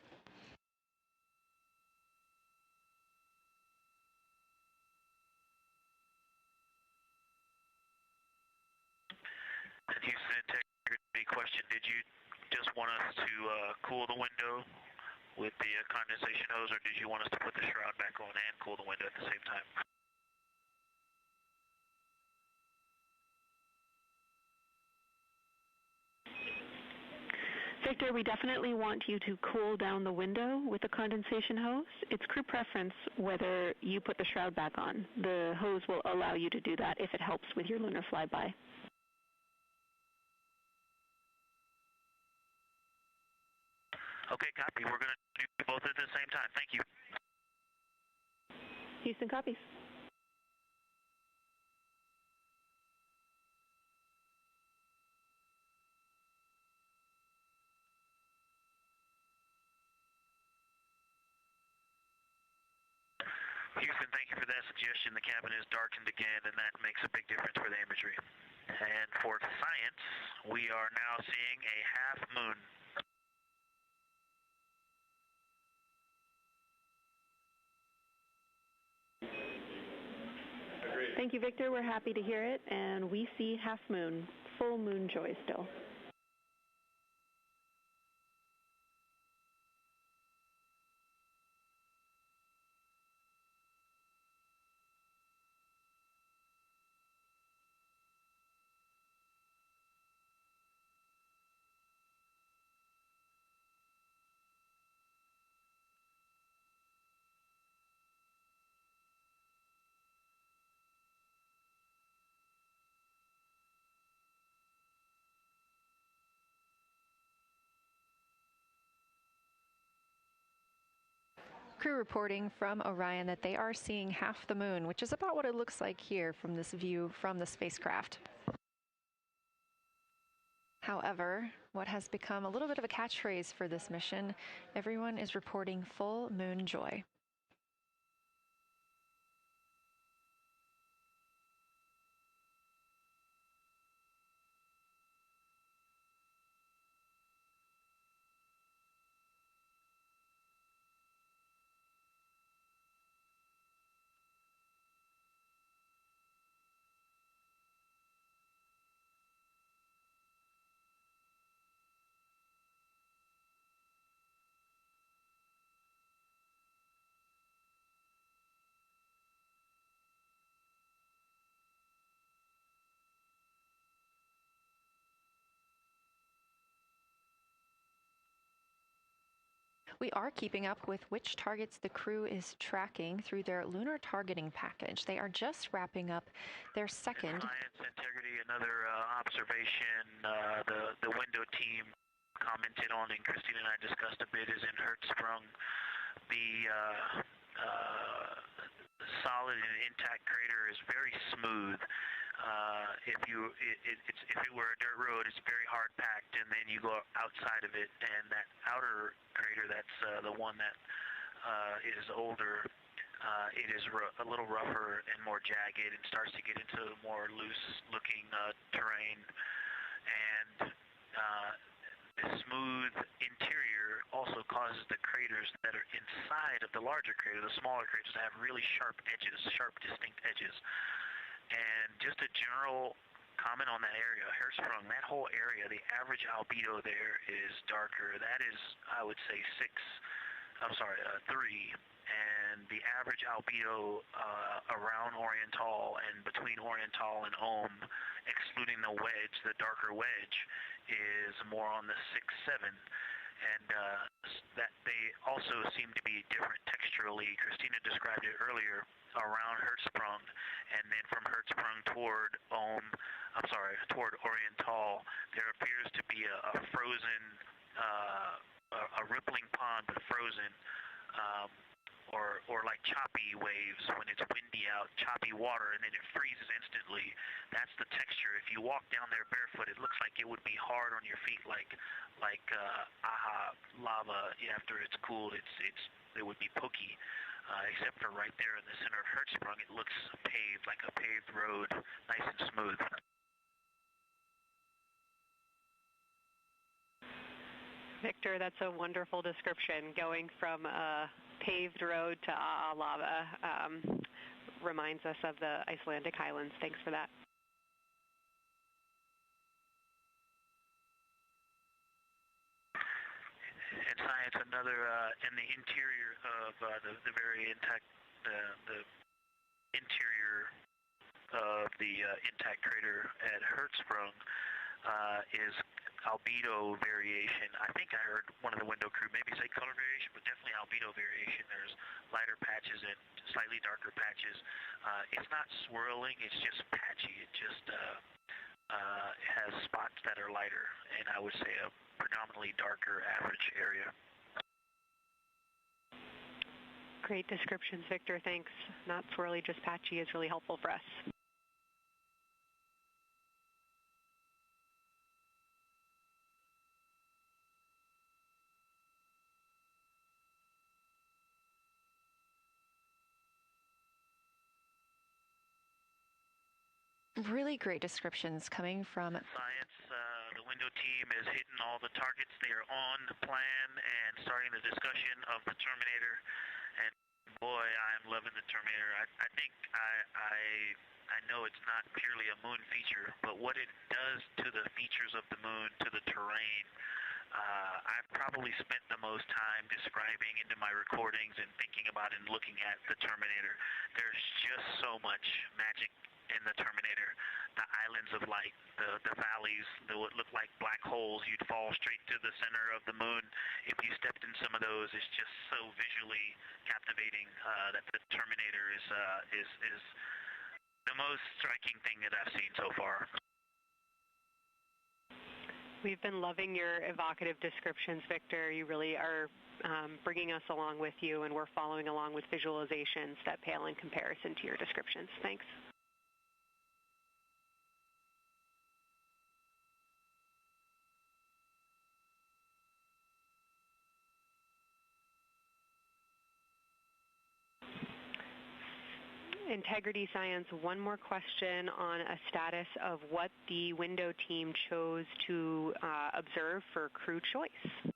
Houston integrity question, did you just want us to cool the window with the condensation hose, or did you want us to put the shroud back on and cool the window at the same time? Victor, we definitely want you to cool down the window with the condensation hose. It's crew preference whether you put the shroud back on. The hose will allow you to do that if it helps with your lunar flyby. Okay, copy. We're going to do both at the same time. Thank you. Houston copies. Houston, thank you for that suggestion. The cabin is darkened again, and that makes a big difference for the imagery. And for science, we are now seeing a half moon. Thank you, Victor. We're happy to hear it, and we see half moon, full moon joy still. Crew reporting from Orion that they are seeing half the moon, which is about what it looks like here from this view from the spacecraft. However, what has become a little bit of a catchphrase for this mission, everyone is reporting full moon joy. We are keeping up with which targets the crew is tracking through their lunar targeting package. They are just wrapping up their second. Science integrity, another observation the window team commented on and Christine and I discussed a bit is in Hertzsprung. The solid and intact crater is very smooth. If it were a dirt road, it's very hard packed, and then you go outside of it, and that outer crater, that's the one that is older. It is a little rougher and more jagged, and starts to get into more loose-looking terrain, and the smooth interior also causes the craters that are inside of the larger crater, the smaller craters, to have really sharp edges, sharp, distinct edges. And just a general comment on that area, Hertzsprung, that whole area, the average albedo there is darker. That is, I would say, 3. And the average albedo around Oriental and between Oriental and Ohm, excluding the wedge, the darker wedge, is more on the 6-7. And that they also seem to be different texturally. Christina described it earlier around Hertzsprung, and then from Hertzsprung toward Oriental, there appears to be a frozen, a rippling pond, but frozen, or like choppy waves when it's windy out, choppy water, and then it freezes instantly. That's the texture. If you walk down there barefoot, it looks like it would be hard on your feet, like lava. After it's cooled, it would be pokey. Except for right there in the center of Hertzsprung, it looks paved, like a paved road, nice and smooth. Victor, that's a wonderful description. Going from a paved road to lava reminds us of the Icelandic highlands. Thanks for that. And science, another in the interior of the very intact, the interior of the intact crater at Hertzsprung is albedo variation. I think I heard one of the window crew maybe say color variation, but definitely albedo variation. There's lighter patches and slightly darker patches. It's not swirling, it's just patchy. It just has spots that are lighter, and I would say a predominantly darker average area. Great descriptions, Victor. Thanks. Not swirly, just patchy is really helpful for us. Really great descriptions coming from Science. The window team is hitting all the targets. They are on plan and starting the discussion of the Terminator. And boy, I'm loving the Terminator. I think I know it's not purely a moon feature, but what it does to the features of the moon, to the terrain, I've probably spent the most time describing into my recordings and thinking about and looking at the Terminator. There's just so much magic in the Terminator. The islands of light, the valleys, what look like black holes. You'd fall straight to the center of the moon if you stepped in some of those. It's just so visually captivating that the Terminator is the most striking thing that I've seen so far. We've been loving your evocative descriptions, Victor. You really are bringing us along with you, and we're following along with visualizations that pale in comparison to your descriptions. Thanks. Integrity Science, one more question on a status of what the window team chose to observe for crew choice.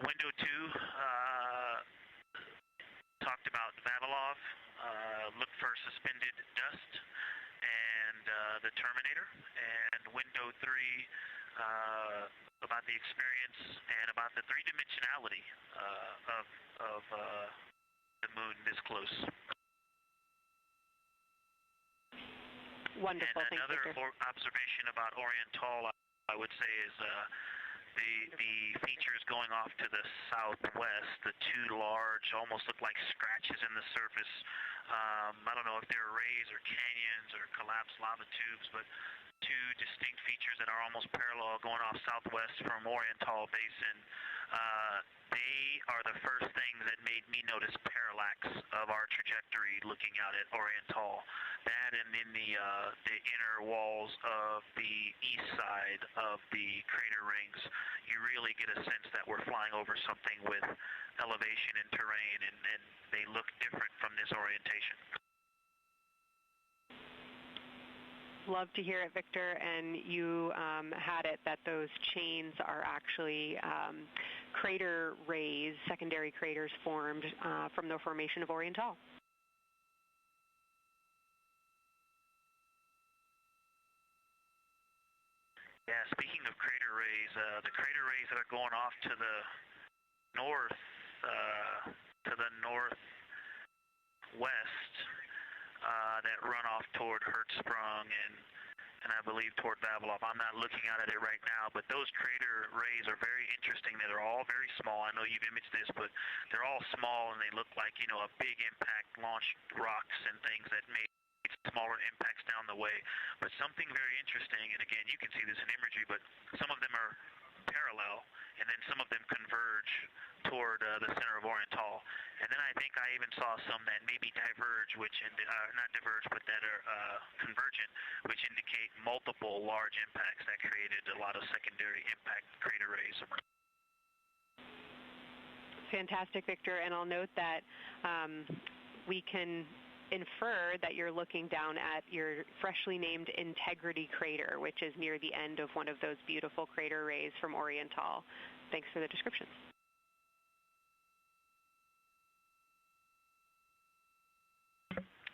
Window 2 talked about Vavilov, look for suspended dust, and the Terminator. And window 3 about the experience and about the three-dimensionality of the moon this close. Wonderful. And another observation about Orion Tall, I would say, is the features going off to the southwest, the two large, almost look like scratches in the surface. I don't know if they're rays or canyons or collapsed lava tubes, but two distinct features that are almost parallel going off southwest from Orion Tall Basin. They are the first things that made me notice parallax of our trajectory looking out at Orion Tall. That and in the inner walls of the east side of the crater rings, you really get a sense that we're flying over something with elevation and terrain, and they look different from this orientation. Love to hear it, Victor, and you had it that those chains are actually crater rays, secondary craters formed from the formation of Orion Tall. Yeah, speaking of crater rays, the crater rays that are going off to the northwest, that run off toward Hertzsprung and I believe toward Vavilov. I'm not looking at it right now, but those crater rays are very interesting. They're all very small. I know you've imaged this, but they're all small and they look like, you know, a big impact launched rocks and things that made smaller impacts down the way. But something very interesting, and again, you can see this in imagery, but some of them are parallel, and then some of them converge toward the center of Orion Tall. And then I think I even saw some that maybe diverge, which not diverge, but that are convergent, which indicate multiple large impacts that created a lot of secondary impact crater rays. Fantastic, Victor. And I'll note that we can infer that you're looking down at your freshly named Integrity crater, which is near the end of one of those beautiful crater rays from Orion Tall. Thanks for the description.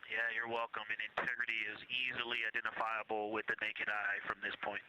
Yeah, you're welcome. And Integrity is easily identifiable with the naked eye from this point.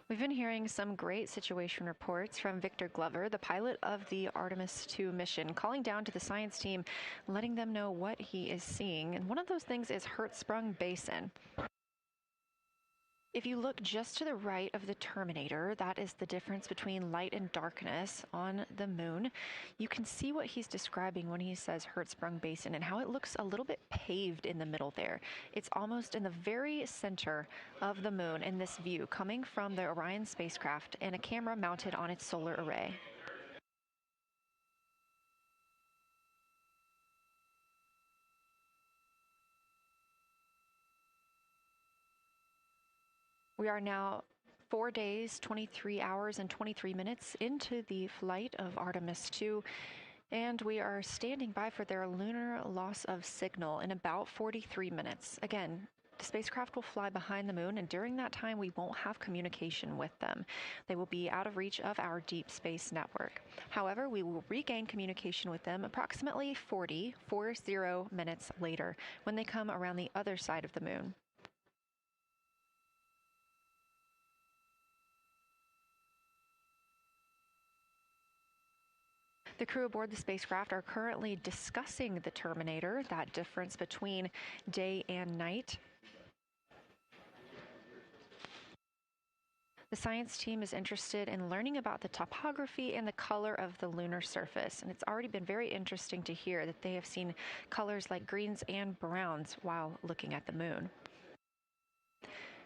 We've been hearing some great situation reports from Victor Glover, the pilot of the Artemis II mission, calling down to the science team, letting them know what he is seeing. And one of those things is Hertzsprung Basin. If you look just to the right of the Terminator, that is the difference between light and darkness on the moon. You can see what he's describing when he says Hertzsprung Basin and how it looks a little bit paved in the middle there. It's almost in the very center of the moon in this view, coming from the Orion spacecraft and a camera mounted on its solar array. We are now 4 days, 23 hours, and 23 minutes into the flight of Artemis II, and we are standing by for their lunar loss of signal in about 43 minutes. Again, the spacecraft will fly behind the moon, and during that time, we won't have communication with them. They will be out of reach of our deep space network. However, we will regain communication with them approximately 40 minutes later when they come around the other side of the moon. The crew aboard the spacecraft are currently discussing the Terminator, that difference between day and night. The science team is interested in learning about the topography and the color of the lunar surface, and it's already been very interesting to hear that they have seen colors like greens and browns while looking at the moon.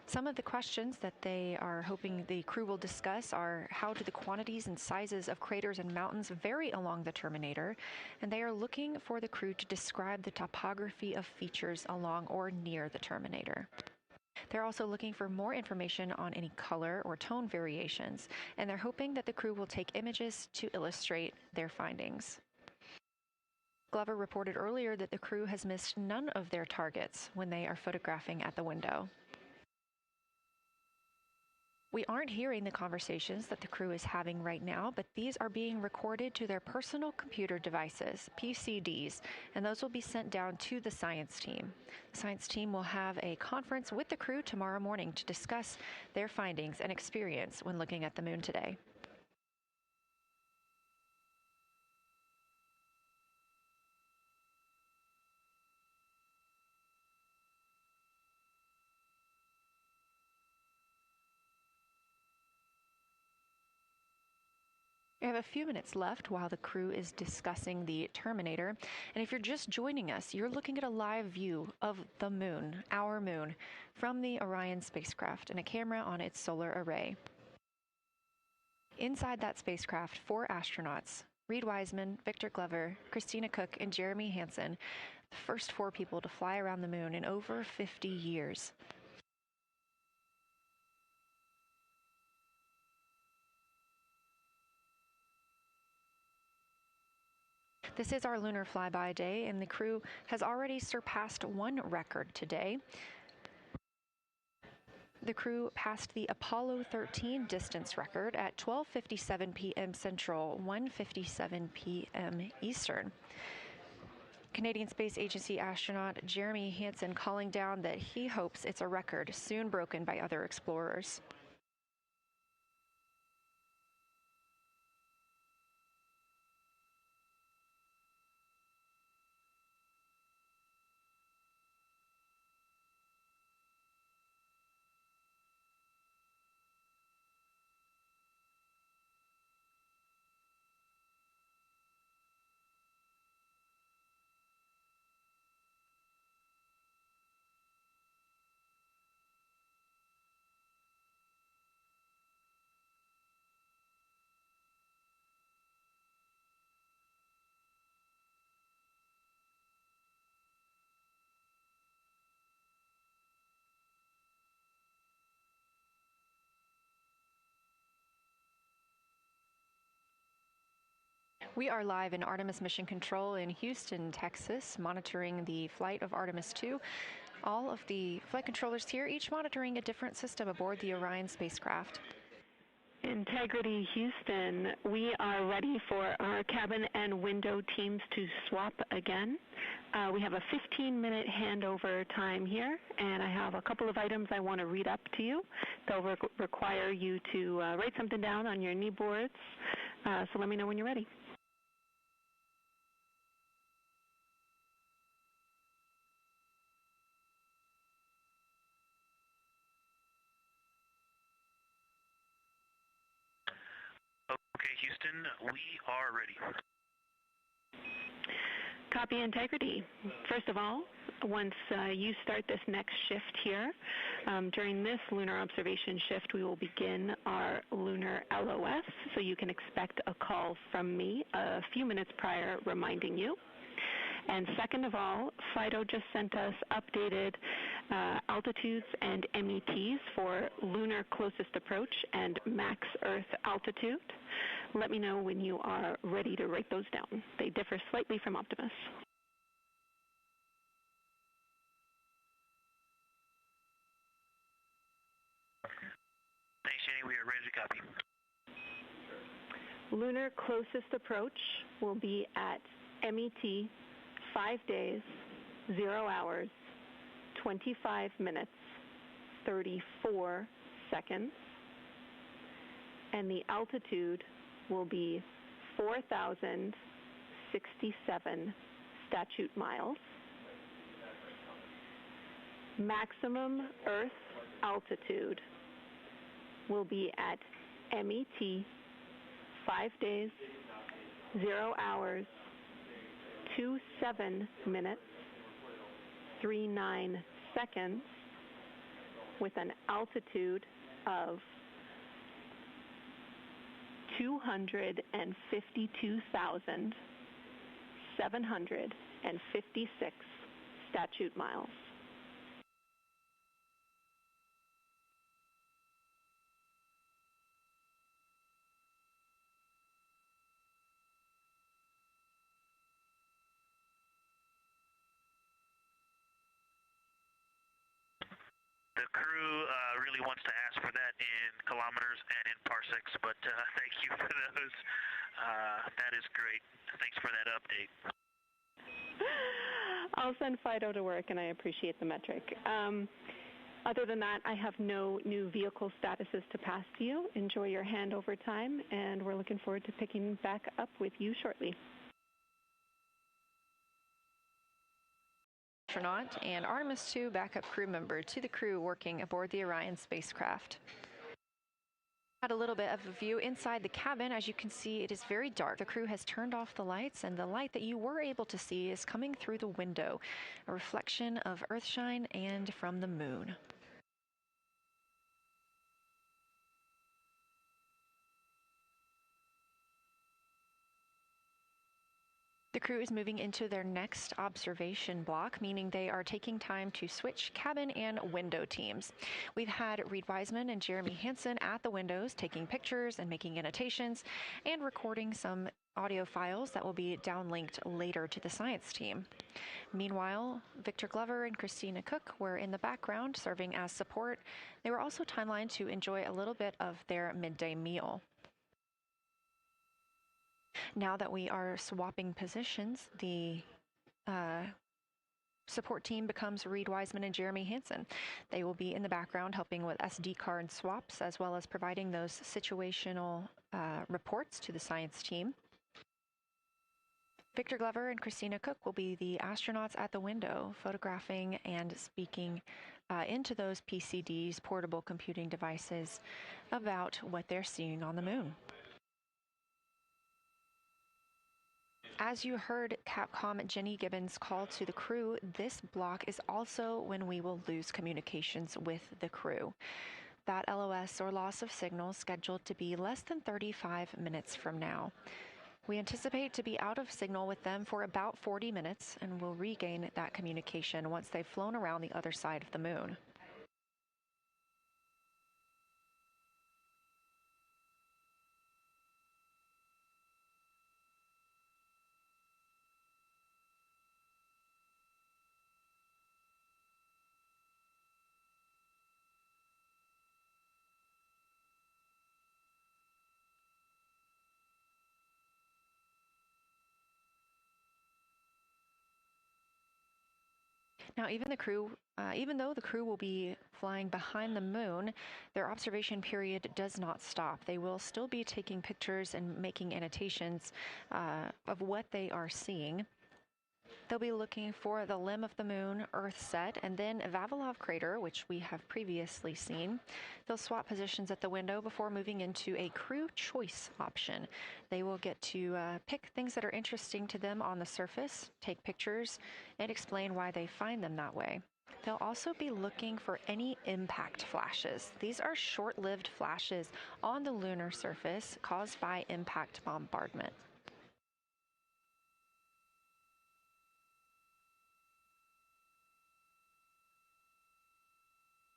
Some of the questions that they are hoping the crew will discuss are how do the quantities and sizes of craters and mountains vary along the Terminator, and they are looking for the crew to describe the topography of features along or near the Terminator. They're also looking for more information on any color or tone variations, and they're hoping that the crew will take images to illustrate their findings. Glover reported earlier that the crew has missed none of their targets when they are photographing at the window. We aren't hearing the conversations that the crew is having right now, but these are being recorded to their personal computer devices, PCDs, and those will be sent down to the science team. The science team will have a conference with the crew tomorrow morning to discuss their findings and experience when looking at the moon today. We have a few minutes left while the crew is discussing the Terminator. And if you're just joining us, you're looking at a live view of the moon, our moon, from the Orion spacecraft and a camera on its solar array. Inside that spacecraft, 4 astronauts, Reed Wiseman, Victor Glover, Christina Cook, and Jeremy Hansen, the first 4 people to fly around the moon in over 50 years. This is our lunar flyby day, and the crew has already surpassed one record today. The crew passed the Apollo 13 distance record at 12:57 p.m. Central, 1:57 p.m. Eastern. Canadian Space Agency astronaut Jeremy Hansen calling down that he hopes it's a record soon broken by other explorers. We are live in Artemis Mission Control in Houston, Texas, monitoring the flight of Artemis II. All of the flight controllers here, each monitoring a different system aboard the Orion spacecraft. Integrity Houston, we are ready for our cabin and window teams to swap again. We have a 15-minute handover time here, and I have a couple of items I want to read up to you. They'll require you to write something down on your knee boards, so let me know when you're ready. Okay, Houston, we are ready. Copy, Integrity. First of all, once you start this next shift here, during this lunar observation shift, we will begin our lunar LOS, so you can expect a call from me a few minutes prior reminding you. And second of all, FIDO just sent us updated altitudes and METs for lunar closest approach and max Earth altitude. Let me know when you are ready to write those down. They differ slightly from Optimus. Thanks, Jenny. We are ready to copy. Lunar closest approach will be at MET 5 days, 0 hours, 25 minutes, 34 seconds. And the altitude will be 4,067 statute miles. Maximum Earth altitude will be at MET 5 days, 0 hours, 27 minutes, 39 seconds, with an altitude of 252,756 statute miles. The crew really wants to ask for that in kilometers and in parsecs, but thank you for those. That is great. Thanks for that update. I'll send Fido to work, and I appreciate the metric. Other than that, I have no new vehicle statuses to pass to you. Enjoy your handover time, and we're looking forward to picking back up with you shortly. Astronaut and Artemis II backup crew member to the crew working aboard the Orion spacecraft. Had a little bit of a view inside the cabin. As you can see, it is very dark. The crew has turned off the lights, and the light that you were able to see is coming through the window, a reflection of Earthshine and from the moon. The crew is moving into their next observation block, meaning they are taking time to switch cabin and window teams. We've had Reed Wiseman and Jeremy Hansen at the windows taking pictures and making annotations and recording some audio files that will be downlinked later to the science team. Meanwhile, Victor Glover and Christina Cook were in the background serving as support. They were also timelined to enjoy a little bit of their midday meal. Now that we are swapping positions, the support team becomes Reed Wiseman and Jeremy Hansen. They will be in the background helping with SD card swaps as well as providing those situational reports to the science team. Victor Glover and Christina Cook will be the astronauts at the window, photographing and speaking into those PCDs, portable computing devices, about what they're seeing on the moon. As you heard Capcom Jenny Gibbons call to the crew, this block is also when we will lose communications with the crew. That LOS, or loss of signal, is scheduled to be less than 35 minutes from now. We anticipate to be out of signal with them for about 40 minutes, and will regain that communication once they've flown around the other side of the moon. Now, even though the crew will be flying behind the moon, their observation period does not stop. They will still be taking pictures and making annotations of what they are seeing. They'll be looking for the limb of the moon, Earth set, and then Vavilov crater, which we have previously seen. They'll swap positions at the window before moving into a crew choice option. They will get to pick things that are interesting to them on the surface, take pictures, and explain why they find them that way. They'll also be looking for any impact flashes. These are short-lived flashes on the lunar surface caused by impact bombardment.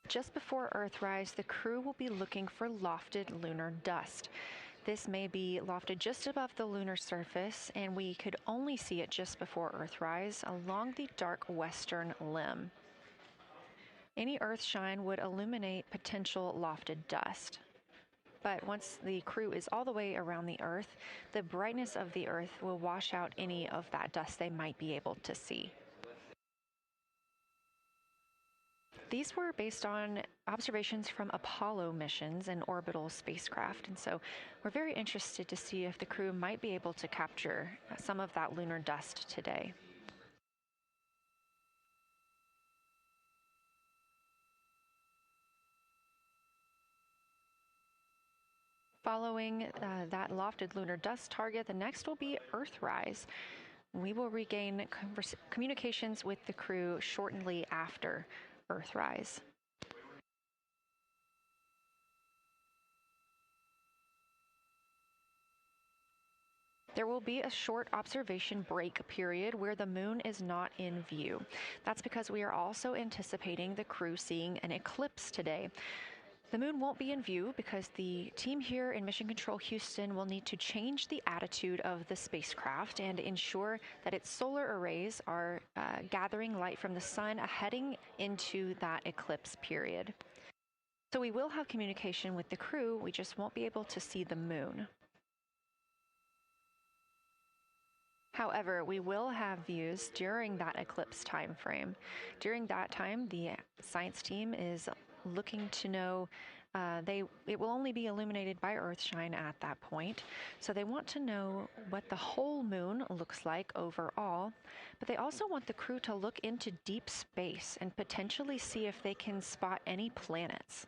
Just before Earthrise, the crew will be looking for lofted lunar dust. This may be lofted just above the lunar surface, and we could only see it just before Earthrise along the dark western limb. Any Earthshine would illuminate potential lofted dust. But once the crew is all the way around the Earth, the brightness of the Earth will wash out any of that dust they might be able to see. These were based on observations from Apollo missions and orbital spacecraft, and so we're very interested to see if the crew might be able to capture some of that lunar dust today. Following that lofted lunar dust target, the next will be Earthrise. We will regain communications with the crew shortly after Earthrise. There will be a short observation break period where the moon is not in view. That's because we are also anticipating the crew seeing an eclipse today. The moon won't be in view because the team here in Mission Control Houston will need to change the attitude of the spacecraft and ensure that its solar arrays are gathering light from the sun heading into that eclipse period. So we will have communication with the crew, we just won't be able to see the moon. However, we will have views during that eclipse time frame. During that time, the science team is looking to know it will only be illuminated by Earthshine at that point. So they want to know what the whole moon looks like overall, but they also want the crew to look into deep space and potentially see if they can spot any planets.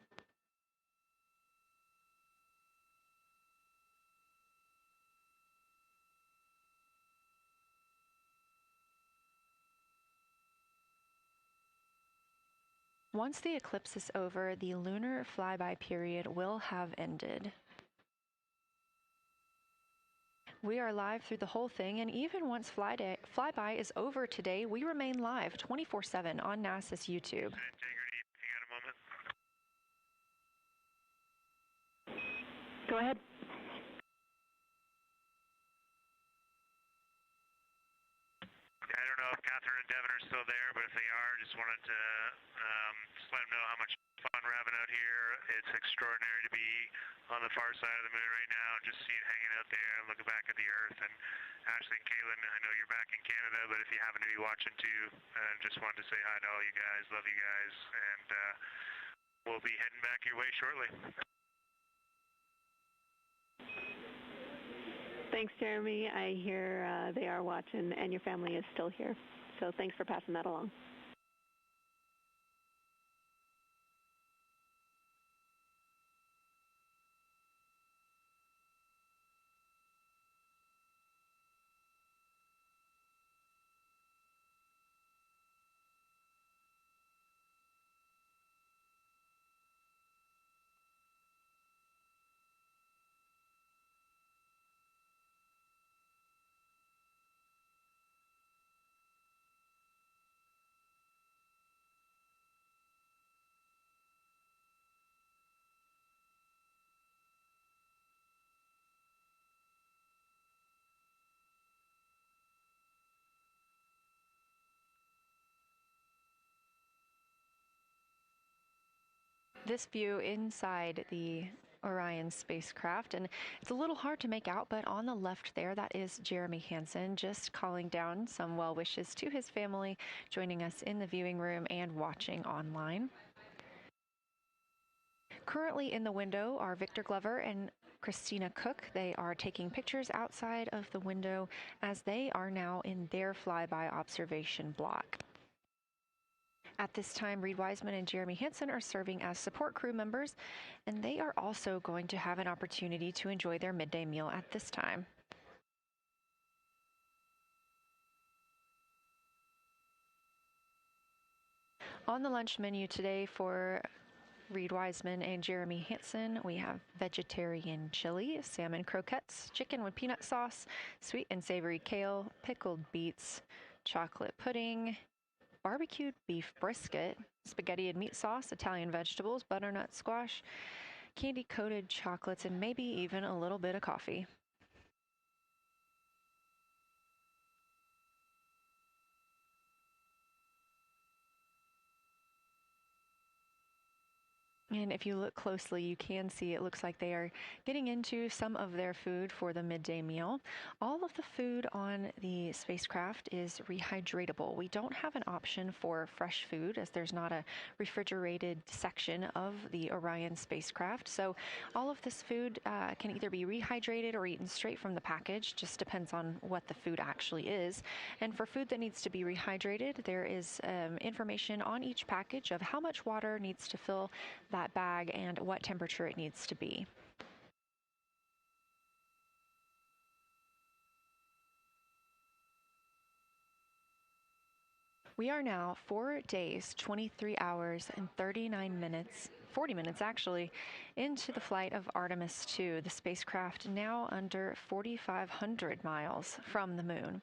Once the eclipse is over, the lunar flyby period will have ended. We are live through the whole thing, and even once flyby is over today, we remain live 24/7 on NASA's YouTube. Integrity, you got a moment? Go ahead. I don't know if Catherine and Devin are still there, but if they are, just wanted to just let them know how much fun we're having out here. It's extraordinary to be on the far side of the moon right now and just see it hanging out there and looking back at the Earth. And Ashley and Kaylin, I know you're back in Canada, but if you happen to be watching too, just wanted to say hi to all you guys. Love you guys, and we'll be heading back your way shortly. Thanks, Jeremy. I hear they are watching, and your family is still here. So thanks for passing that along. This view inside the Orion spacecraft, and it's a little hard to make out, but on the left there, that is Jeremy Hansen just calling down some well wishes to his family, joining us in the viewing room and watching online. Currently in the window are Victor Glover and Christina Cook. They are taking pictures outside of the window as they are now in their flyby observation block. At this time, Reed Wiseman and Jeremy Hansen are serving as support crew members, and they are also going to have an opportunity to enjoy their midday meal at this time. On the lunch menu today for Reed Wiseman and Jeremy Hansen, we have vegetarian chili, salmon croquettes, chicken with peanut sauce, sweet and savory kale, pickled beets, chocolate pudding, barbecued beef brisket, spaghetti and meat sauce, Italian vegetables, butternut squash, candy-coated chocolates, and maybe even a little bit of coffee. And if you look closely, you can see it looks like they are getting into some of their food for the midday meal. All of the food on the spacecraft is rehydratable. We don't have an option for fresh food as there's not a refrigerated section of the Orion spacecraft. So all of this food can either be rehydrated or eaten straight from the package, just depends on what the food actually is. And for food that needs to be rehydrated, there is information on each package of how much water needs to fill that bag and what temperature it needs to be. We are now 4 days, 23 hours, and 39 minutes, 40 minutes actually, into the flight of Artemis II, the spacecraft now under 4,500 miles from the moon.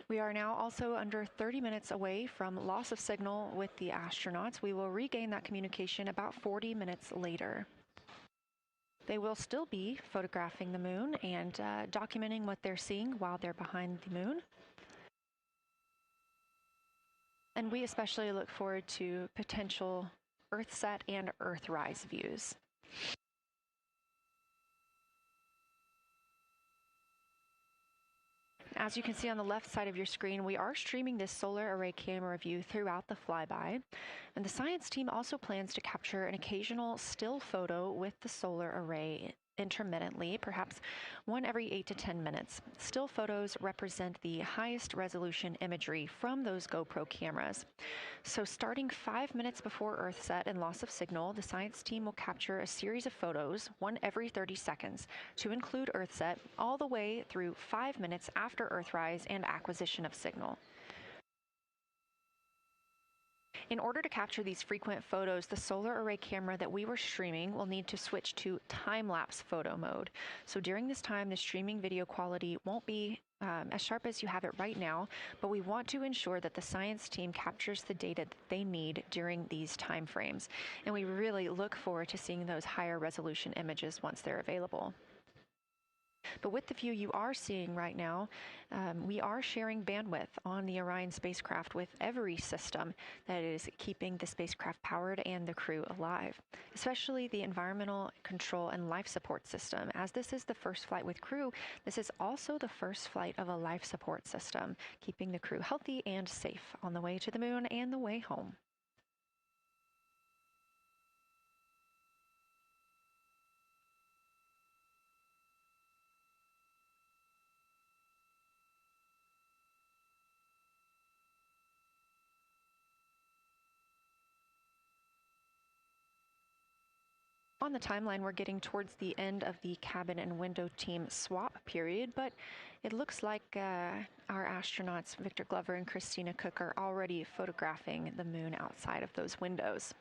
We are now also under 30 minutes away from loss of signal with the astronauts. We will regain that communication about 40 minutes later. They will still be photographing the moon and documenting what they're seeing while they're behind the moon. And we especially look forward to potential Earthset and Earthrise views. As you can see on the left side of your screen, we are streaming this solar array camera view throughout the flyby. And the science team also plans to capture an occasional still photo with the solar array intermittently, perhaps one every 8 to 10 minutes. Still photos represent the highest resolution imagery from those GoPro cameras. So starting 5 minutes before Earthset and loss of signal, the science team will capture a series of photos, one every 30 seconds, to include Earthset, all the way through 5 minutes after Earthrise and acquisition of signal. In order to capture these frequent photos, the solar array camera that we were streaming will need to switch to time-lapse photo mode. So during this time, the streaming video quality won't be as sharp as you have it right now, but we want to ensure that the science team captures the data that they need during these time frames. And we really look forward to seeing those higher resolution images once they're available. But with the view you are seeing right now, we are sharing bandwidth on the Orion spacecraft with every system that is keeping the spacecraft powered and the crew alive, especially the environmental control and life support system. As this is the first flight with crew, this is also the first flight of a life support system, keeping the crew healthy and safe on the way to the moon and the way home. On the timeline, we're getting towards the end of the cabin and window team swap period, but it looks like our astronauts, Victor Glover and Christina Cook, are already photographing the moon outside of those windows.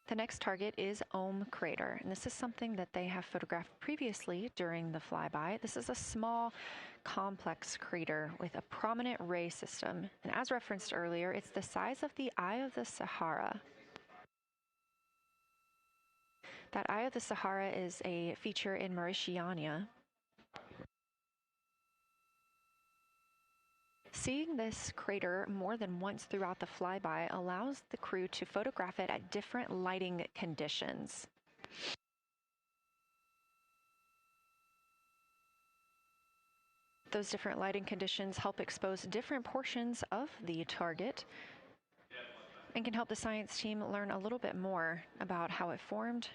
The next target is Ohm Crater, and this is something that they have photographed previously during the flyby. This is a small, complex crater with a prominent ray system, and as referenced earlier, it's the size of the Eye of the Sahara. That Eye of the Sahara is a feature in Mauritania. Seeing this crater more than once throughout the flyby allows the crew to photograph it at different lighting conditions. Those different lighting conditions help expose different portions of the target and can help the science team learn a little bit more about how it formed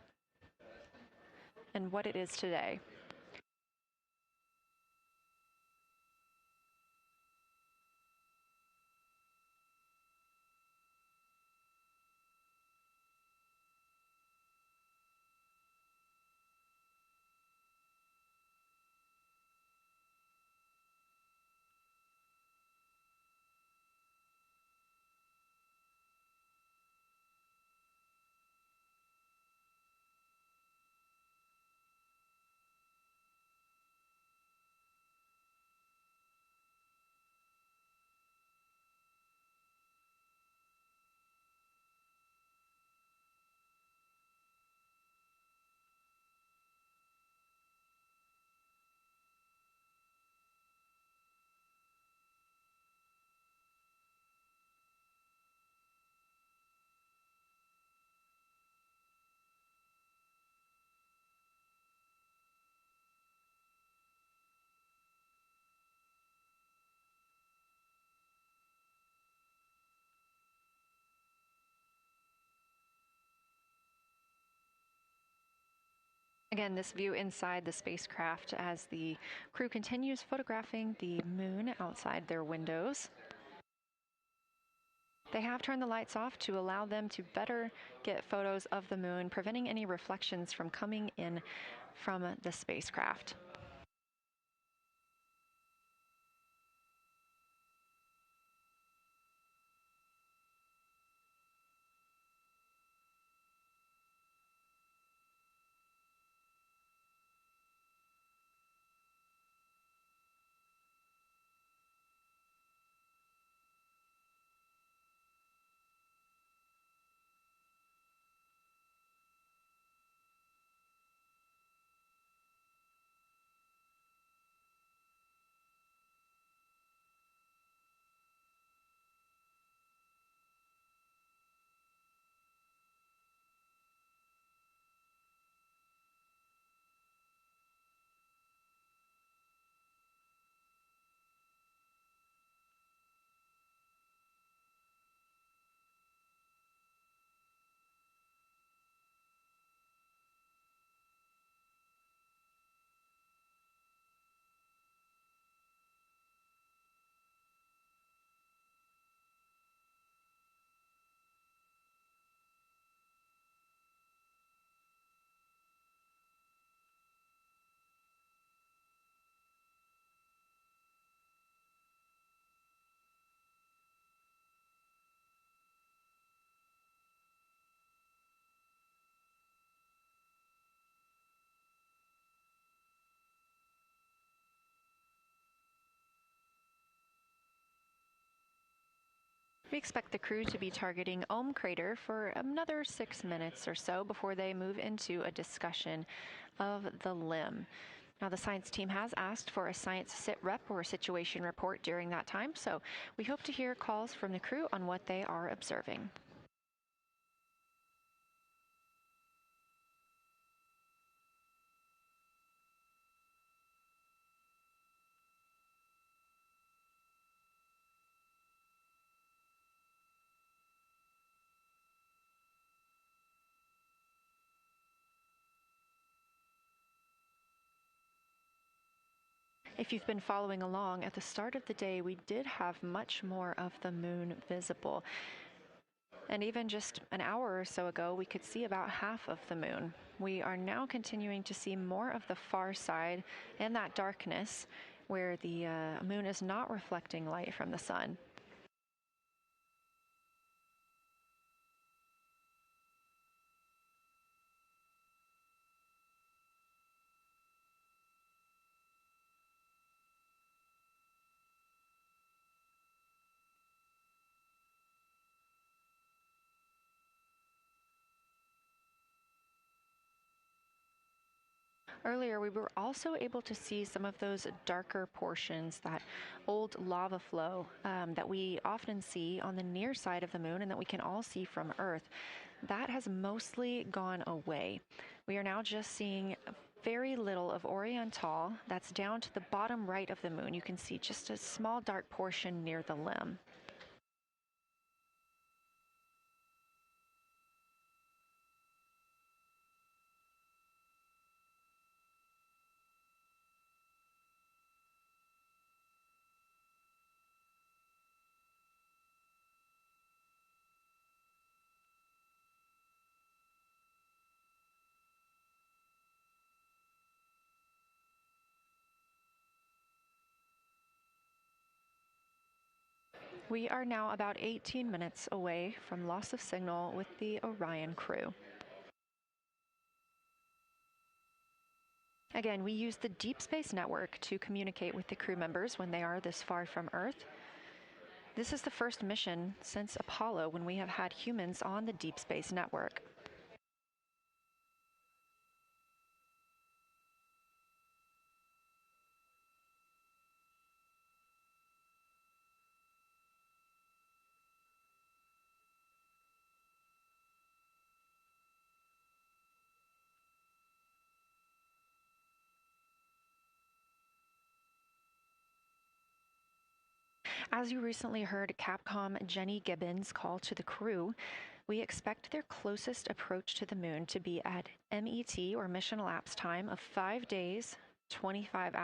and what it is today. Again, this view inside the spacecraft as the crew continues photographing the moon outside their windows. They have turned the lights off to allow them to better get photos of the moon, preventing any reflections from coming in from the spacecraft. We expect the crew to be targeting Ohm crater for another 6 minutes or so before they move into a discussion of the limb. Now, the science team has asked for a science sit rep or situation report during that time, so we hope to hear calls from the crew on what they are observing. If you've been following along, at the start of the day, we did have much more of the moon visible. And even just an hour or so ago, we could see about half of the moon. We are now continuing to see more of the far side and that darkness where the moon is not reflecting light from the sun. Earlier, we were also able to see some of those darker portions, that old lava flow that we often see on the near side of the moon and that we can all see from Earth. That has mostly gone away. We are now just seeing very little of Orion Tall. That's down to the bottom right of the moon. You can see just a small dark portion near the limb. We are now about 18 minutes away from loss of signal with the Orion crew. Again, we use the Deep Space Network to communicate with the crew members when they are this far from Earth. This is the first mission since Apollo when we have had humans on the Deep Space Network. As you recently heard Capcom Jenny Gibbons call to the crew, we expect their closest approach to the moon to be at MET, or mission elapsed time, of 5 days, 25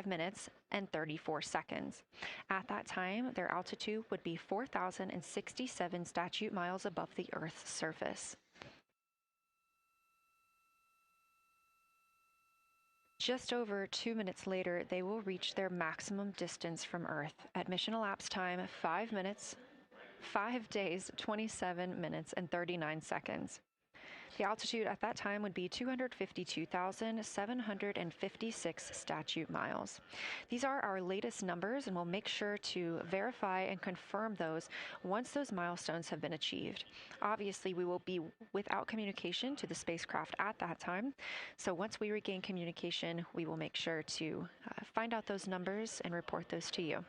minutes, and 34 seconds. At that time, their altitude would be 4,067 statute miles above the Earth's surface. Just over 2 minutes later, they will reach their maximum distance from Earth at mission elapsed time 5 minutes, 5 days, 27 minutes, and 39 seconds. The altitude at that time would be 252,756 statute miles. These are our latest numbers, and we'll make sure to verify and confirm those once those milestones have been achieved. Obviously, we will be without communication to the spacecraft at that time, so once we regain communication, we will make sure to find out those numbers and report those to you.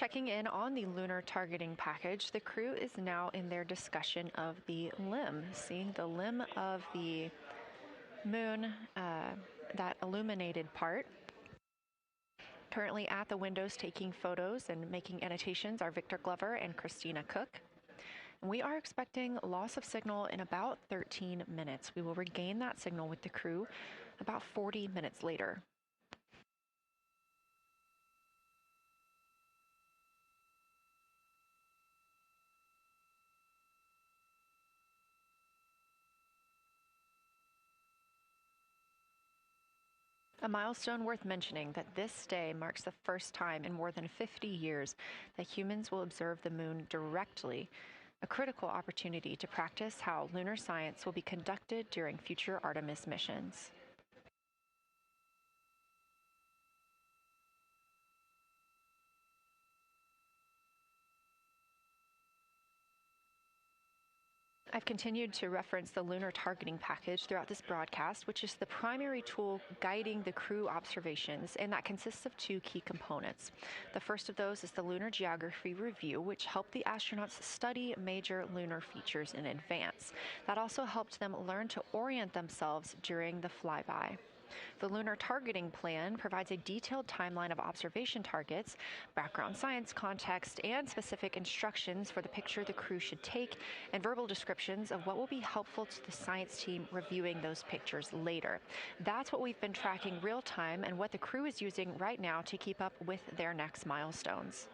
Checking in on the lunar targeting package, the crew is now in their discussion of the limb. See, the limb of the moon, that illuminated part. Currently at the windows taking photos and making annotations are Victor Glover and Christina Cook. We are expecting loss of signal in about 13 minutes. We will regain that signal with the crew about 40 minutes later. A milestone worth mentioning that this day marks the first time in more than 50 years that humans will observe the moon directly, a critical opportunity to practice how lunar science will be conducted during future Artemis missions. I've continued to reference the lunar targeting package throughout this broadcast, which is the primary tool guiding the crew observations, and that consists of two key components. The first of those is the Lunar Geography Review, which helped the astronauts study major lunar features in advance. That also helped them learn to orient themselves during the flyby. The Lunar Targeting Plan provides a detailed timeline of observation targets, background science context, and specific instructions for the picture the crew should take, and verbal descriptions of what will be helpful to the science team reviewing those pictures later. That's what we've been tracking real time and what the crew is using right now to keep up with their next milestones.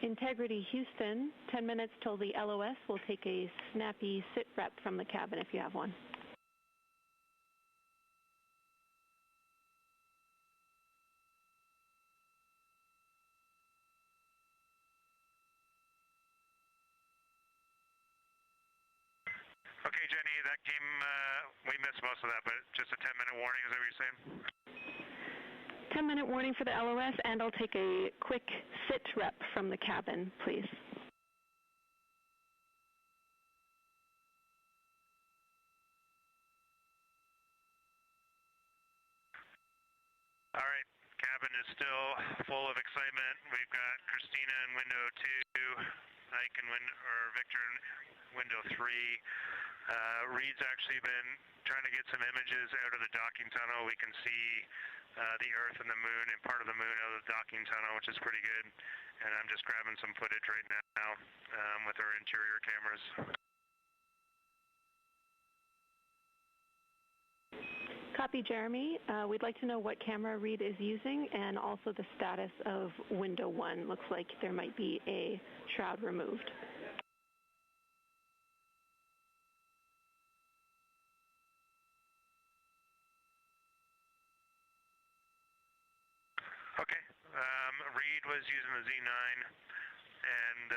Integrity Houston, 10 minutes till the LOS. We'll take a snappy sit rep from the cabin if you have one. Okay, Jenny, that came, we missed most of that, but just a 10-minute warning, is that what you're saying? 10-minute warning for the LOS, and I'll take a quick sit rep from the cabin, please. All right, cabin is still full of excitement. We've got Christina in window 2, Ike in Victor in window 3. Reed's actually been trying to get some images out of the docking tunnel. We can see the Earth and the Moon and part of the Moon out of the docking tunnel, which is pretty good. And I'm just grabbing some footage right now with our interior cameras. Copy, Jeremy. We'd like to know what camera Reed is using and also the status of window 1. Looks like there might be a shroud removed. Okay. Reed was using the Z9, and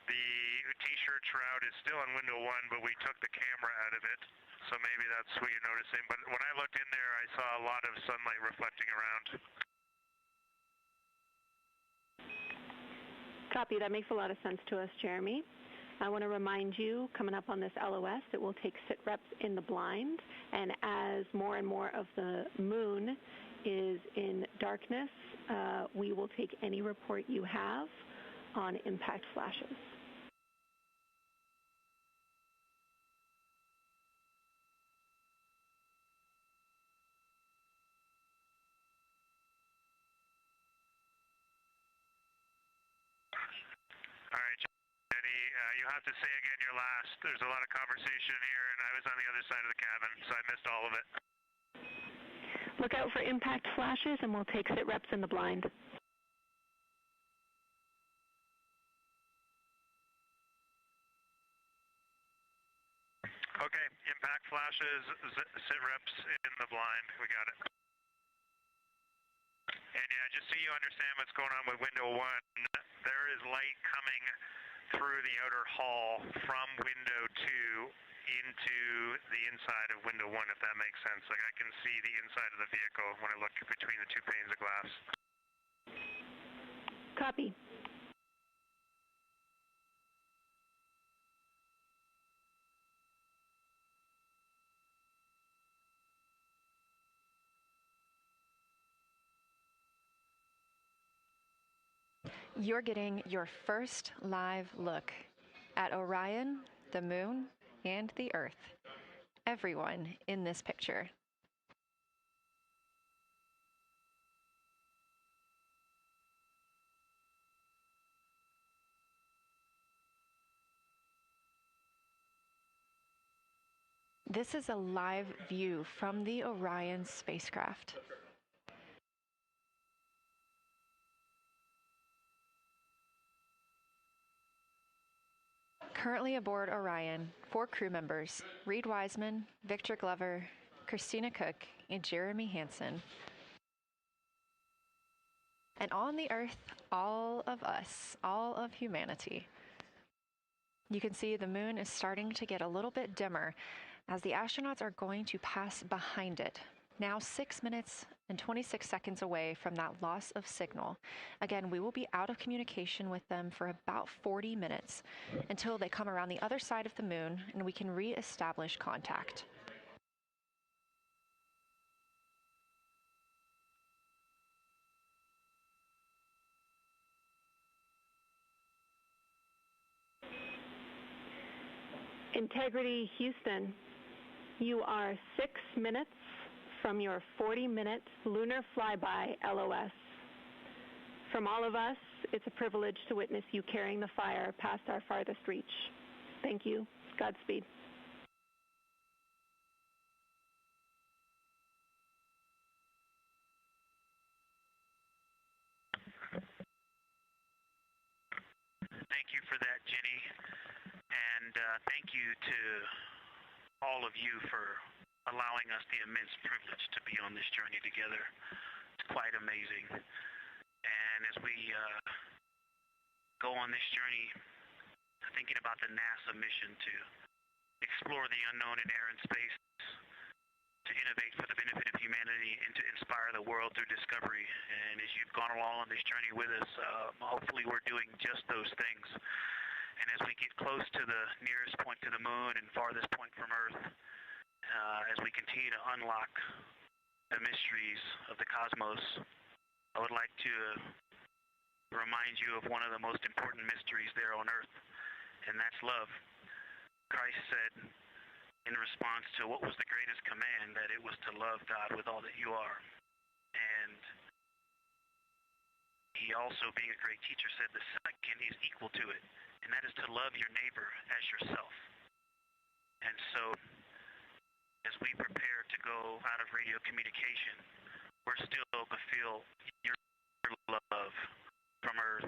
the T-shirt shroud is still on window 1, but we took the camera out of it, so maybe that's what you're noticing. But when I looked in there, I saw a lot of sunlight reflecting around. Copy. That makes a lot of sense to us, Jeremy. I want to remind you, coming up on this LOS, it will take sit reps in the blind, and as more and more of the moon is in darkness, we will take any report you have on impact flashes. All right, Jenny, you have to say again your last. There's a lot of conversation here, and I was on the other side of the cabin, so I missed all of it. Look out for impact flashes, and we'll take sit reps in the blind. Okay, impact flashes, sit reps in the blind. We got it. And yeah, just so you understand what's going on with window 1, there is light coming through the outer hall from window 2 into the inside of window 1, if that makes sense. Like, I can see the inside of the vehicle when I look between the 2 panes of glass. Copy. You're getting your first live look at Orion, the moon, and the Earth. Everyone in this picture. This is a live view from the Orion spacecraft. Currently aboard Orion, 4 crew members, Reed Wiseman, Victor Glover, Christina Cook, and Jeremy Hansen. And on the Earth, all of us, all of humanity. You can see the moon is starting to get a little bit dimmer as the astronauts are going to pass behind it. Now 6 minutes and 26 seconds away from that loss of signal. Again, we will be out of communication with them for about 40 minutes until they come around the other side of the moon and we can re-establish contact. Integrity Houston, you are 6 minutes from your 40-minute lunar flyby LOS. From all of us, it's a privilege to witness you carrying the fire past our farthest reach. Thank you. Godspeed. Thank you for that, Jenny. And thank you to all of you for allowing us the immense privilege to be on this journey together. It's quite amazing. And as we go on this journey, thinking about the NASA mission to explore the unknown in air and space, to innovate for the benefit of humanity, and to inspire the world through discovery. And as you've gone along on this journey with us, hopefully we're doing just those things. And as we get close to the nearest point to the moon and farthest point from Earth, as we continue to unlock the mysteries of the cosmos, I would like to remind you of one of the most important mysteries there on Earth, and that's love. Christ said in response to what was the greatest command, that it was to love God with all that you are. And he also, being a great teacher, said the second is equal to it, and that is to love your neighbor as yourself. And so, as we prepare to go out of radio communication, we're still going to feel your love from Earth,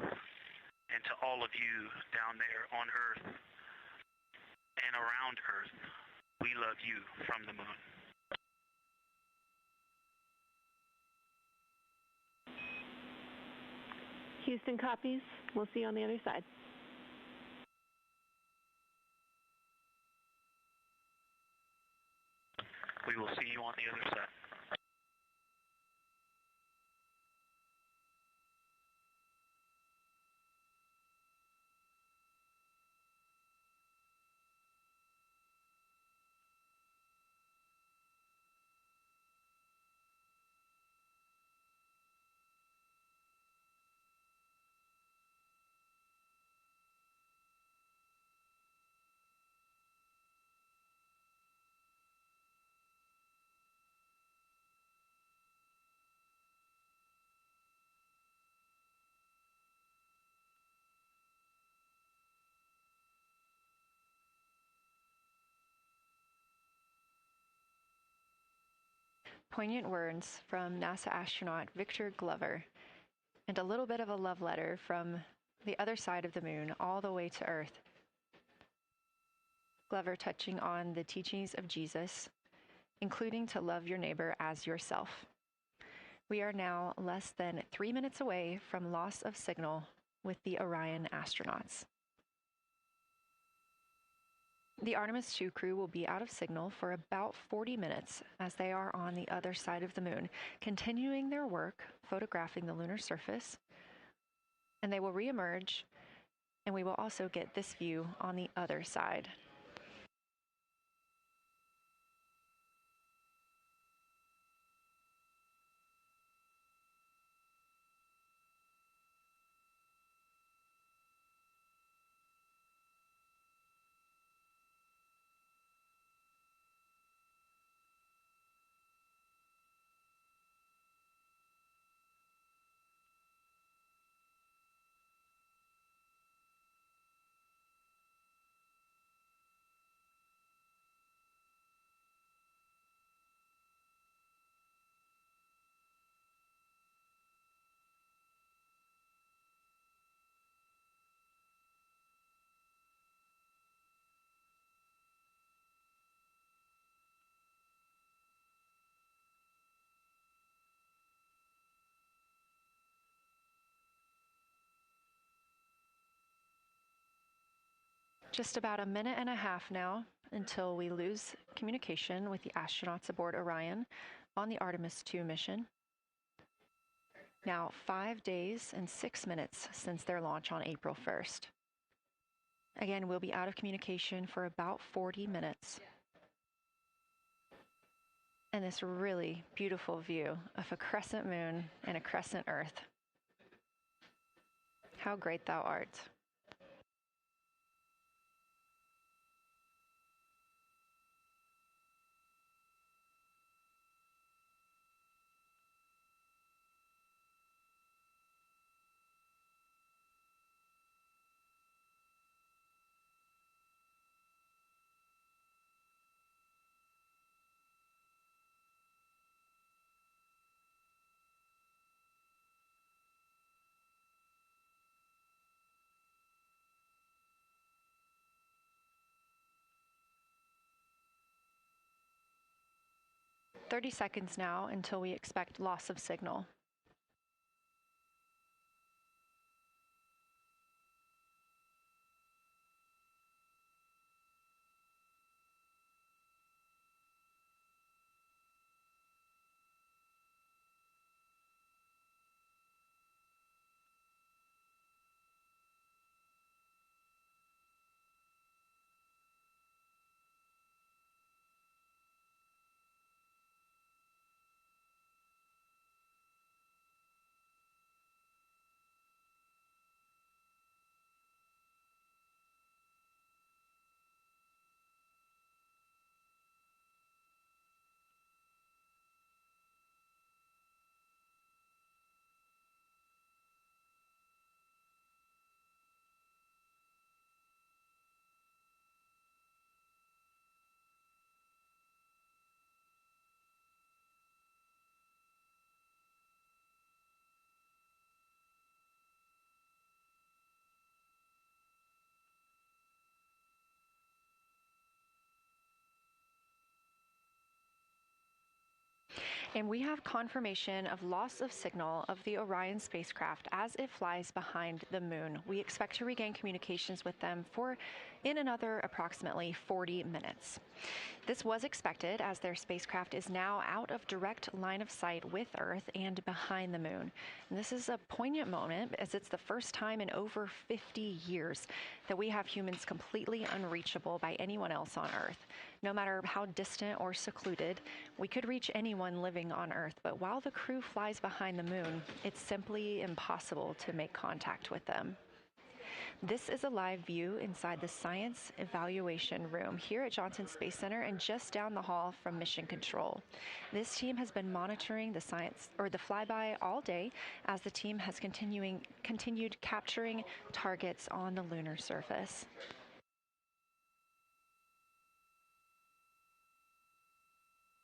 and to all of you down there on Earth and around Earth, we love you from the moon. Houston copies. We'll see you on the other side. We will see you on the other side. Poignant words from NASA astronaut Victor Glover, and a little bit of a love letter from the other side of the moon all the way to Earth. Glover touching on the teachings of Jesus, including to love your neighbor as yourself. We are now less than 3 minutes away from loss of signal with the Orion astronauts. The Artemis II crew will be out of signal for about 40 minutes as they are on the other side of the moon, continuing their work photographing the lunar surface, and they will reemerge, and we will also get this view on the other side. Just about a minute and a half now until we lose communication with the astronauts aboard Orion on the Artemis II mission. Now 5 days and 6 minutes since their launch on April 1st. Again, we'll be out of communication for about 40 minutes. And this really beautiful view of a crescent moon and a crescent Earth. How great thou art. "30 seconds now until we expect loss of signal. And we have confirmation of loss of signal of the Orion spacecraft as it flies behind the moon. We expect to regain communications with them in another approximately 40 minutes. This was expected as their spacecraft is now out of direct line of sight with Earth and behind the moon. And this is a poignant moment as it's the first time in over 50 years that we have humans completely unreachable by anyone else on Earth. No matter how distant or secluded, we could reach anyone living on Earth, but while the crew flies behind the moon, it's simply impossible to make contact with them. This is a live view inside the Science Evaluation Room here at Johnson Space Center and just down the hall from Mission Control. This team has been monitoring the flyby all day as the team has continued capturing targets on the lunar surface.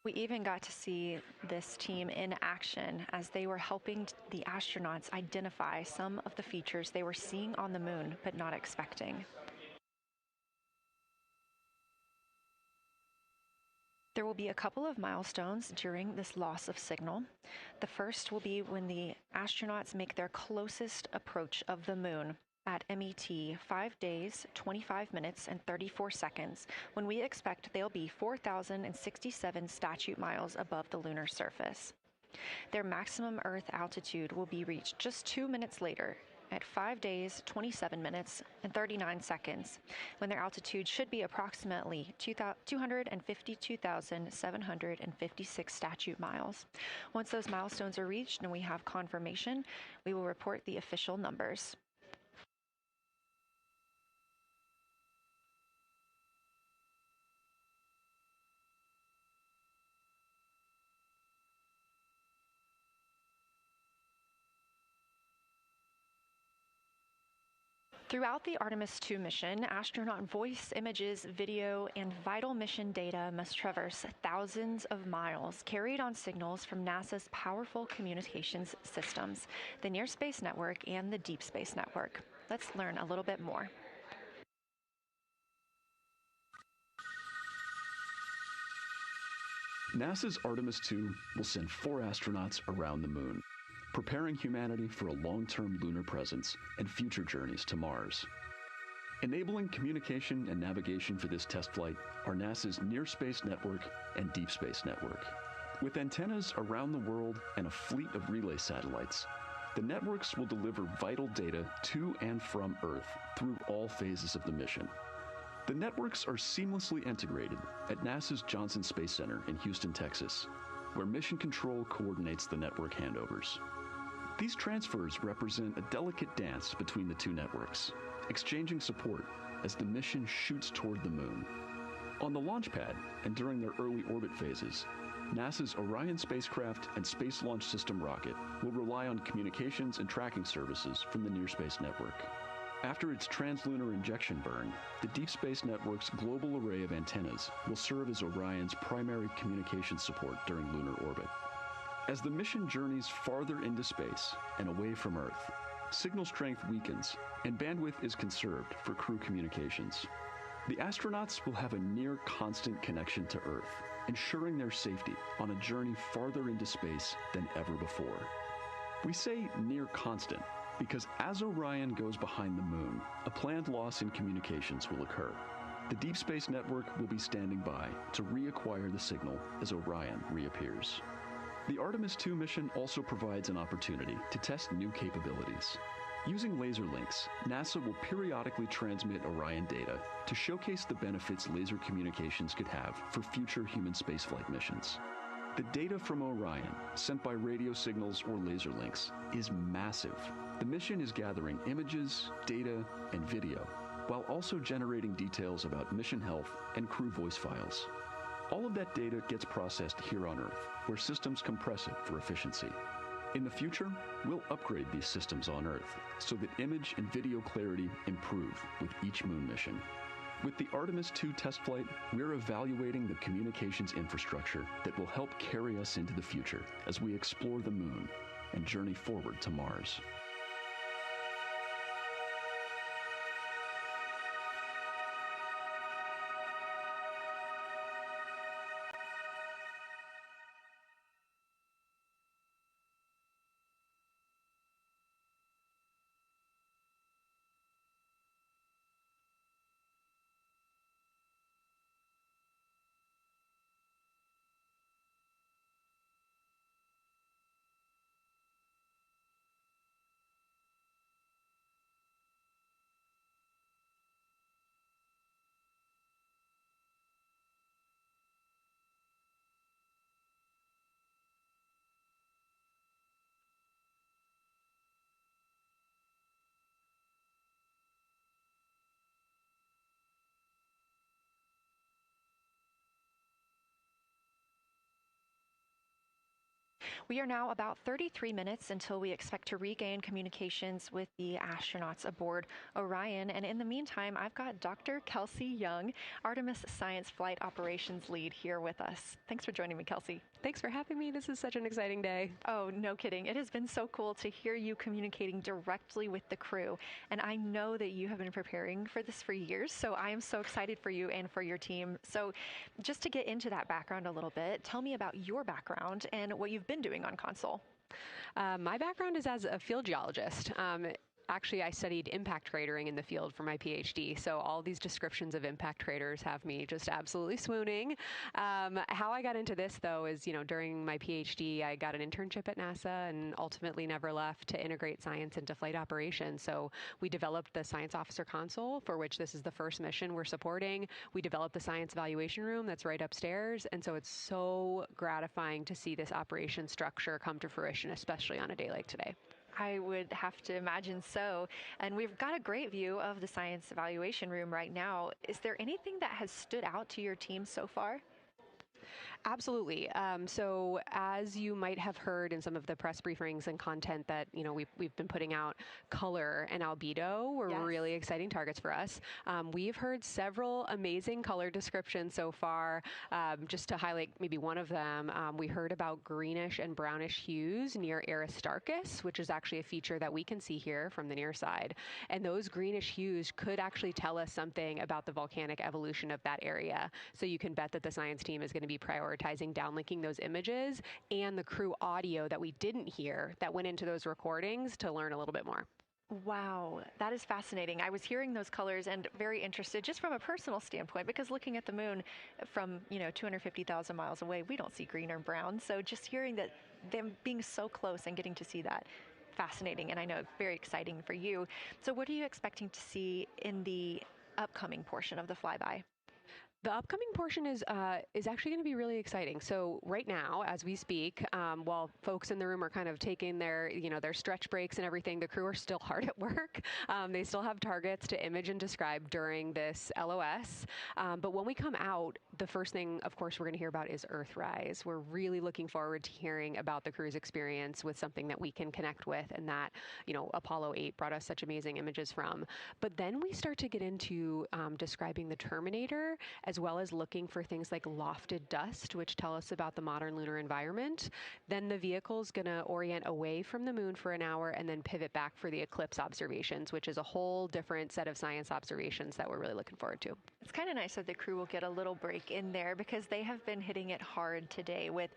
We even got to see this team in action as they were helping the astronauts identify some of the features they were seeing on the moon but not expecting. There will be a couple of milestones during this loss of signal. The first will be when the astronauts make their closest approach of the moon at MET 5 days, 25 minutes, and 34 seconds, when we expect they'll be 4,067 statute miles above the lunar surface. Their maximum Earth altitude will be reached just 2 minutes later, at 5 days, 27 minutes, and 39 seconds, when their altitude should be approximately 252,756 statute miles. Once those milestones are reached and we have confirmation, we will report the official numbers. Throughout the Artemis II mission, astronaut voice, images, video, and vital mission data must traverse thousands of miles, carried on signals from NASA's powerful communications systems, the Near Space Network and the Deep Space Network. Let's learn a little bit more. NASA's Artemis II will send 4 astronauts around the moon, preparing humanity for a long-term lunar presence and future journeys to Mars. Enabling communication and navigation for this test flight are NASA's Near Space Network and Deep Space Network. With antennas around the world and a fleet of relay satellites, the networks will deliver vital data to and from Earth through all phases of the mission. The networks are seamlessly integrated at NASA's Johnson Space Center in Houston, Texas, where Mission Control coordinates the network handovers. These transfers represent a delicate dance between the two networks, exchanging support as the mission shoots toward the moon. On the launch pad and during their early orbit phases, NASA's Orion spacecraft and Space Launch System rocket will rely on communications and tracking services from the Near Space Network. After its translunar injection burn, the Deep Space Network's global array of antennas will serve as Orion's primary communication support during lunar orbit. As the mission journeys farther into space and away from Earth, signal strength weakens and bandwidth is conserved for crew communications. The astronauts will have a near constant connection to Earth, ensuring their safety on a journey farther into space than ever before. We say near constant because as Orion goes behind the moon, a planned loss in communications will occur. The Deep Space Network will be standing by to reacquire the signal as Orion reappears. The Artemis II mission also provides an opportunity to test new capabilities. Using laser links, NASA will periodically transmit Orion data to showcase the benefits laser communications could have for future human spaceflight missions. The data from Orion, sent by radio signals or laser links, is massive. The mission is gathering images, data, and video, while also generating details about mission health and crew voice files. All of that data gets processed here on Earth, where systems compress it for efficiency. In the future, we'll upgrade these systems on Earth so that image and video clarity improve with each moon mission. With the Artemis II test flight, we're evaluating the communications infrastructure that will help carry us into the future as we explore the moon and journey forward to Mars. We are now about 33 minutes until we expect to regain communications with the astronauts aboard Orion. And in the meantime, I've got Dr. Kelsey Young, Artemis Science Flight Operations Lead, here with us. Thanks for joining me, Kelsey. Thanks for having me. This is such an exciting day. Oh, no kidding. It has been so cool to hear you communicating directly with the crew. And I know that you have been preparing for this for years, so I am so excited for you and for your team. So just to get into that background a little bit, tell me about your background and what you've been doing on console. My background is as a field geologist. Actually, I studied impact cratering in the field for my PhD, so all these descriptions of impact craters have me just absolutely swooning. How I got into this, though, is, during my PhD, I got an internship at NASA and ultimately never left to integrate science into flight operations. So we developed the Science Officer Console, for which this is the first mission we're supporting. We developed the Science Evaluation Room that's right upstairs, and so it's so gratifying to see this operation structure come to fruition, especially on a day like today. I would have to imagine so. And we've got a great view of the Science Evaluation Room right now. Is there anything that has stood out to your team so far? Absolutely. So as you might have heard in some of the press briefings and content that, we've been putting out, color and albedo were really exciting targets for us. We've heard several amazing color descriptions so far. Just to highlight maybe one of them, we heard about greenish and brownish hues near Aristarchus, which is actually a feature that we can see here from the near side. And those greenish hues could actually tell us something about the volcanic evolution of that area. So you can bet that the science team is going to be prioritizing downlinking those images and the crew audio that we didn't hear that went into those recordings to learn a little bit more. Wow, that is fascinating. I was hearing those colors and very interested just from a personal standpoint, because looking at the moon from, 250,000 miles away, we don't see green or brown. So just hearing that, them being so close and getting to see that, fascinating, and I know very exciting for you. So what are you expecting to see in the upcoming portion of the flyby? The upcoming portion is actually going to be really exciting. So right now, as we speak, while folks in the room are kind of taking their stretch breaks and everything, the crew are still hard at work. They still have targets to image and describe during this LOS. But when we come out, the first thing, of course, we're going to hear about is Earthrise. We're really looking forward to hearing about the crew's experience with something that we can connect with and that, Apollo 8 brought us such amazing images from. But then we start to get into describing the Terminator, as well as looking for things like lofted dust, which tell us about the modern lunar environment. Then the vehicle's going to orient away from the moon for an hour and then pivot back for the eclipse observations, which is a whole different set of science observations that we're really looking forward to. It's kind of nice that the crew will get a little break in there, because they have been hitting it hard today with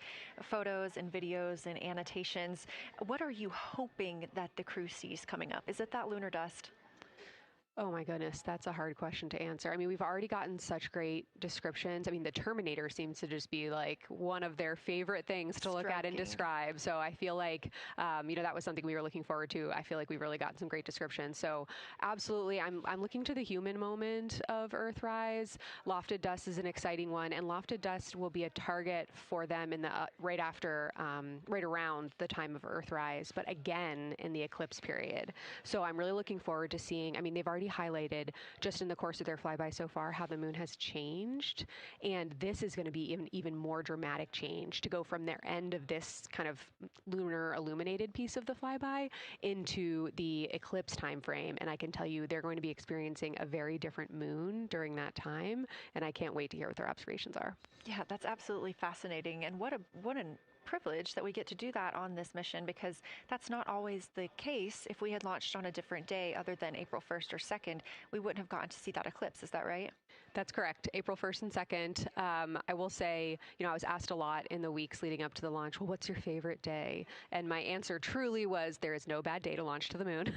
photos and videos and annotations. What are you hoping that the crew sees coming up? Is it that lunar dust? Oh my goodness, that's a hard question to answer. I mean, we've already gotten such great descriptions. I mean, the Terminator seems to just be like one of their favorite things to look at and describe. So I feel like, that was something we were looking forward to. I feel like we've really gotten some great descriptions. So absolutely, I'm looking to the human moment of Earthrise. Lofted dust is an exciting one, and lofted dust will be a target for them in the right around the time of Earthrise, but again in the eclipse period. So I'm really looking forward to seeing. I mean, they've already highlighted just in the course of their flyby so far how the moon has changed, and this is going to be even more dramatic change to go from their end of this kind of lunar illuminated piece of the flyby into the eclipse time frame. And I can tell you they're going to be experiencing a very different moon during that time, and I can't wait to hear what their observations are. Yeah, that's absolutely fascinating, and what a privilege that we get to do that on this mission, because that's not always the case. If we had launched on a different day other than April 1st or 2nd, we wouldn't have gotten to see that eclipse. Is that right? That's correct. April 1st and 2nd. I will say, I was asked a lot in the weeks leading up to the launch, well, what's your favorite day? And my answer truly was, there is no bad day to launch to the moon.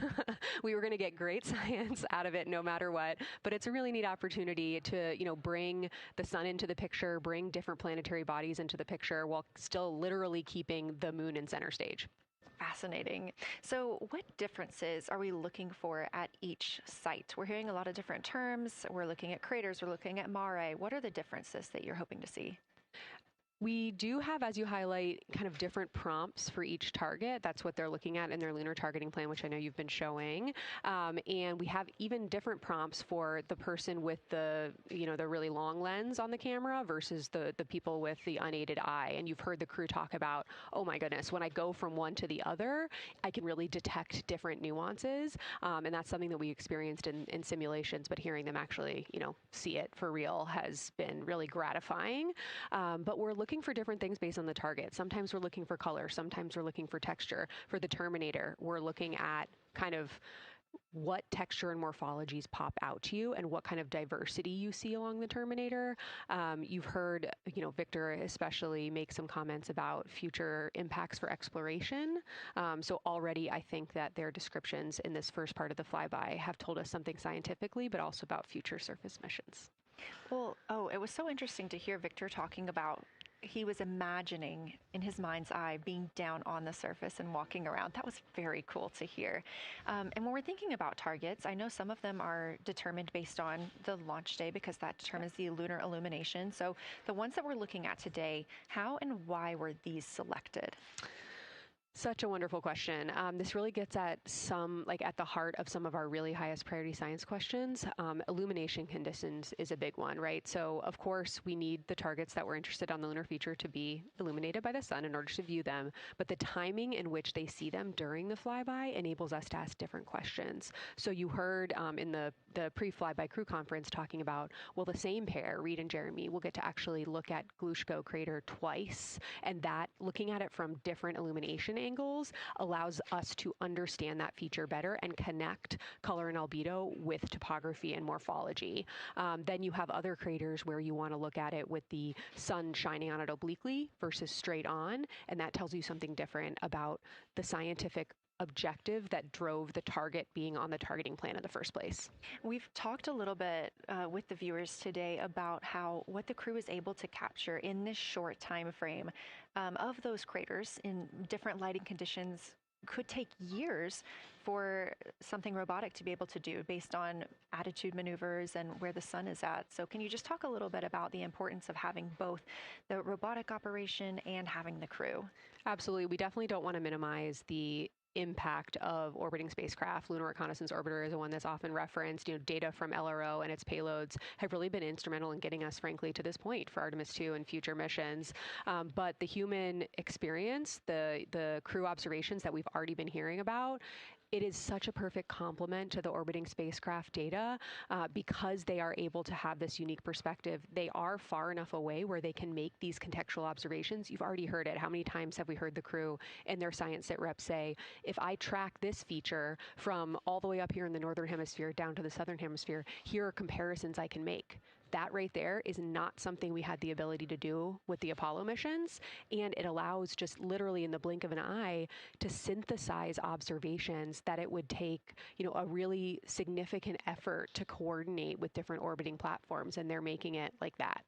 We were going to get great science out of it no matter what. But it's a really neat opportunity to, bring the sun into the picture, bring different planetary bodies into the picture while still literally keeping the moon in center stage. Fascinating. So what differences are we looking for at each site? We're hearing a lot of different terms. We're looking at craters. We're looking at mare. What are the differences that you're hoping to see? We do have, as you highlight, kind of different prompts for each target. That's what they're looking at in their lunar targeting plan, which I know you've been showing. And we have even different prompts for the person with the really long lens on the camera versus the people with the unaided eye. And you've heard the crew talk about, oh my goodness, when I go from one to the other, I can really detect different nuances. And that's something that we experienced in simulations, but hearing them actually, see it for real has been really gratifying. But we're looking for different things based on the target. Sometimes we're looking for color. Sometimes we're looking for texture. For the Terminator, we're looking at kind of what texture and morphologies pop out to you and what kind of diversity you see along the Terminator. You've heard, Victor especially make some comments about future impacts for exploration. So already I think that their descriptions in this first part of the flyby have told us something scientifically, but also about future surface missions. Well, it was so interesting to hear Victor talking about he was imagining in his mind's eye being down on the surface and walking around. That was very cool to hear. And when we're thinking about targets, I know some of them are determined based on the launch day because that determines the lunar illumination. So the ones that we're looking at today, how and why were these selected? Such a wonderful question. This really gets at at the heart of some of our really highest priority science questions. Illumination conditions is a big one, right? So of course we need the targets that we're interested on the lunar feature to be illuminated by the sun in order to view them. But the timing in which they see them during the flyby enables us to ask different questions. So you heard in the pre-flyby crew conference talking about, well, the same pair, Reed and Jeremy, will get to actually look at Glushko crater twice, and that looking at it from different illumination angles allows us to understand that feature better and connect color and albedo with topography and morphology. Then you have other craters where you want to look at it with the sun shining on it obliquely versus straight on, and that tells you something different about the scientific objective that drove the target being on the targeting plan in the first place. We've talked a little bit with the viewers today about what the crew is able to capture in this short time frame of those craters in different lighting conditions. Could take years for something robotic to be able to do based on attitude maneuvers and where the sun is at. So can you just talk a little bit about the importance of having both the robotic operation and having the crew? Absolutely. We definitely don't want to minimize the impact of orbiting spacecraft. Lunar Reconnaissance Orbiter is the one that's often referenced. Data from LRO and its payloads have really been instrumental in getting us, frankly, to this point for Artemis II and future missions. But the human experience, the crew observations that we've already been hearing about, it is such a perfect complement to the orbiting spacecraft data because they are able to have this unique perspective. They are far enough away where they can make these contextual observations. You've already heard it. How many times have we heard the crew and their science sit reps say, if I track this feature from all the way up here in the northern hemisphere down to the southern hemisphere, here are comparisons I can make. That right there is not something we had the ability to do with the Apollo missions, and it allows just literally in the blink of an eye to synthesize observations that it would take, a really significant effort to coordinate with different orbiting platforms, and they're making it like that.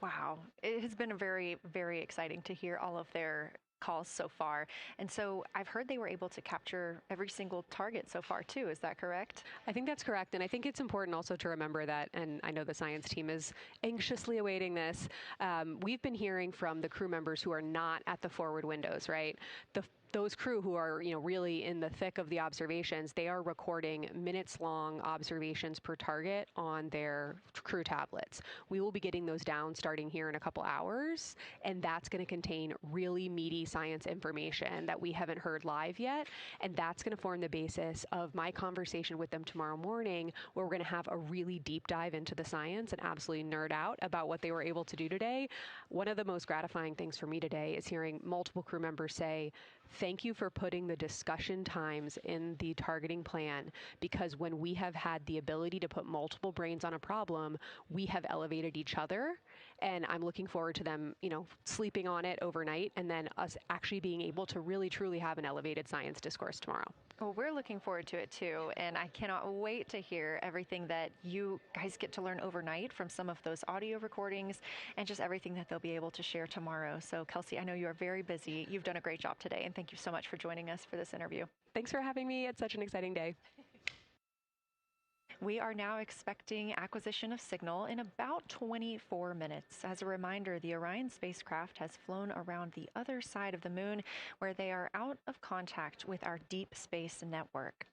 Wow. It has been very, very exciting to hear all of their calls so far. And so I've heard they were able to capture every single target so far too. Is that correct? I think that's correct. And I think it's important also to remember that, and I know the science team is anxiously awaiting this, we've been hearing from the crew members who are not at the forward windows, right? Those crew who are, really in the thick of the observations, they are recording minutes-long observations per target on their crew tablets. We will be getting those down starting here in a couple hours, and that's going to contain really meaty science information that we haven't heard live yet, and that's going to form the basis of my conversation with them tomorrow morning, where we're going to have a really deep dive into the science and absolutely nerd out about what they were able to do today. One of the most gratifying things for me today is hearing multiple crew members say, thank you for putting the discussion times in the targeting plan, because when we have had the ability to put multiple brains on a problem, we have elevated each other. And I'm looking forward to them, sleeping on it overnight and then us actually being able to really, truly have an elevated science discourse tomorrow. Well, we're looking forward to it too, and I cannot wait to hear everything that you guys get to learn overnight from some of those audio recordings and just everything that they'll be able to share tomorrow. So, Kelsey, I know you are very busy. You've done a great job today, and thank you so much for joining us for this interview. Thanks for having me. It's such an exciting day. We are now expecting acquisition of signal in about 24 minutes. As a reminder, the Orion spacecraft has flown around the other side of the moon, where they are out of contact with our deep space network.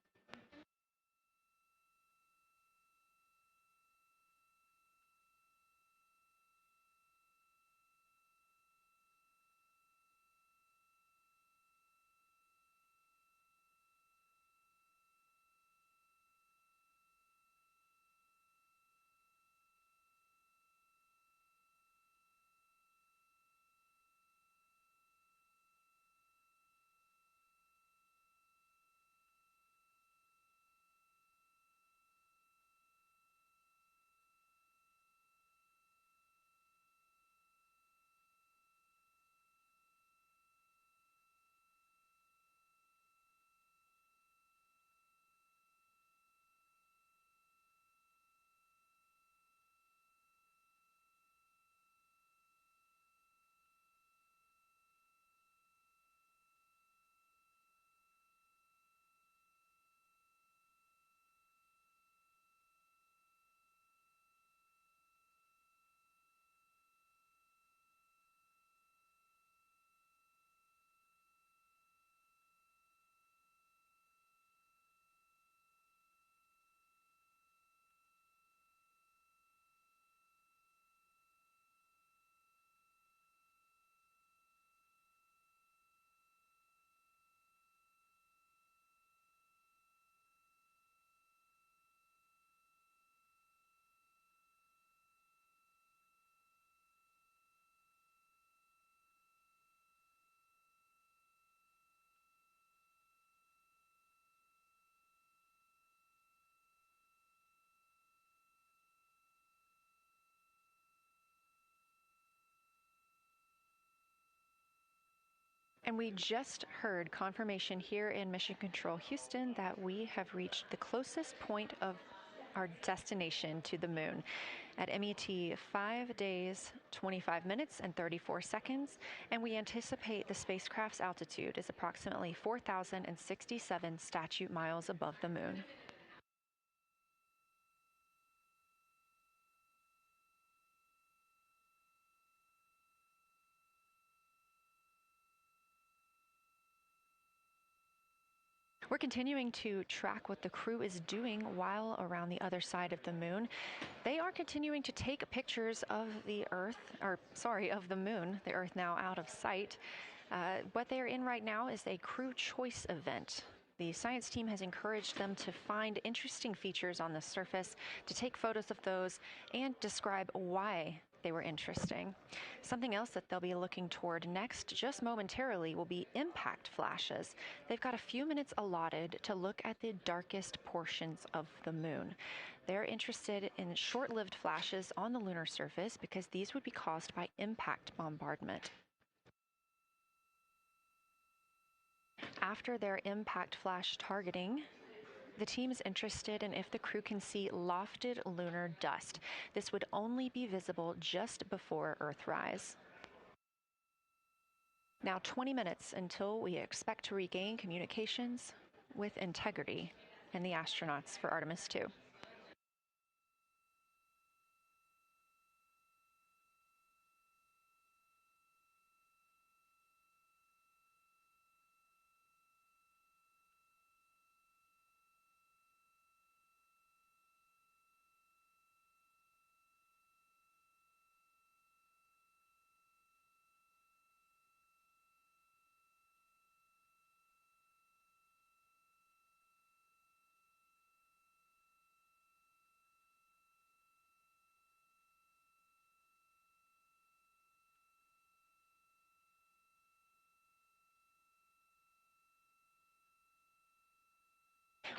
And we just heard confirmation here in Mission Control Houston that we have reached the closest point of our destination to the moon at MET 5 days, 25 minutes, and 34 seconds. And we anticipate the spacecraft's altitude is approximately 4,067 statute miles above the moon. We're continuing to track what the crew is doing while around the other side of the moon. They are continuing to take pictures of the of the moon, the Earth now out of sight. What they are in right now is a crew choice event. The science team has encouraged them to find interesting features on the surface, to take photos of those, and describe why they were interesting. Something else that they'll be looking toward next, just momentarily, will be impact flashes. They've got a few minutes allotted to look at the darkest portions of the moon. They're interested in short-lived flashes on the lunar surface because these would be caused by impact bombardment. After their impact flash targeting, the team is interested in if the crew can see lofted lunar dust. This would only be visible just before Earthrise. Now 20 minutes until we expect to regain communications with integrity and the astronauts for Artemis II.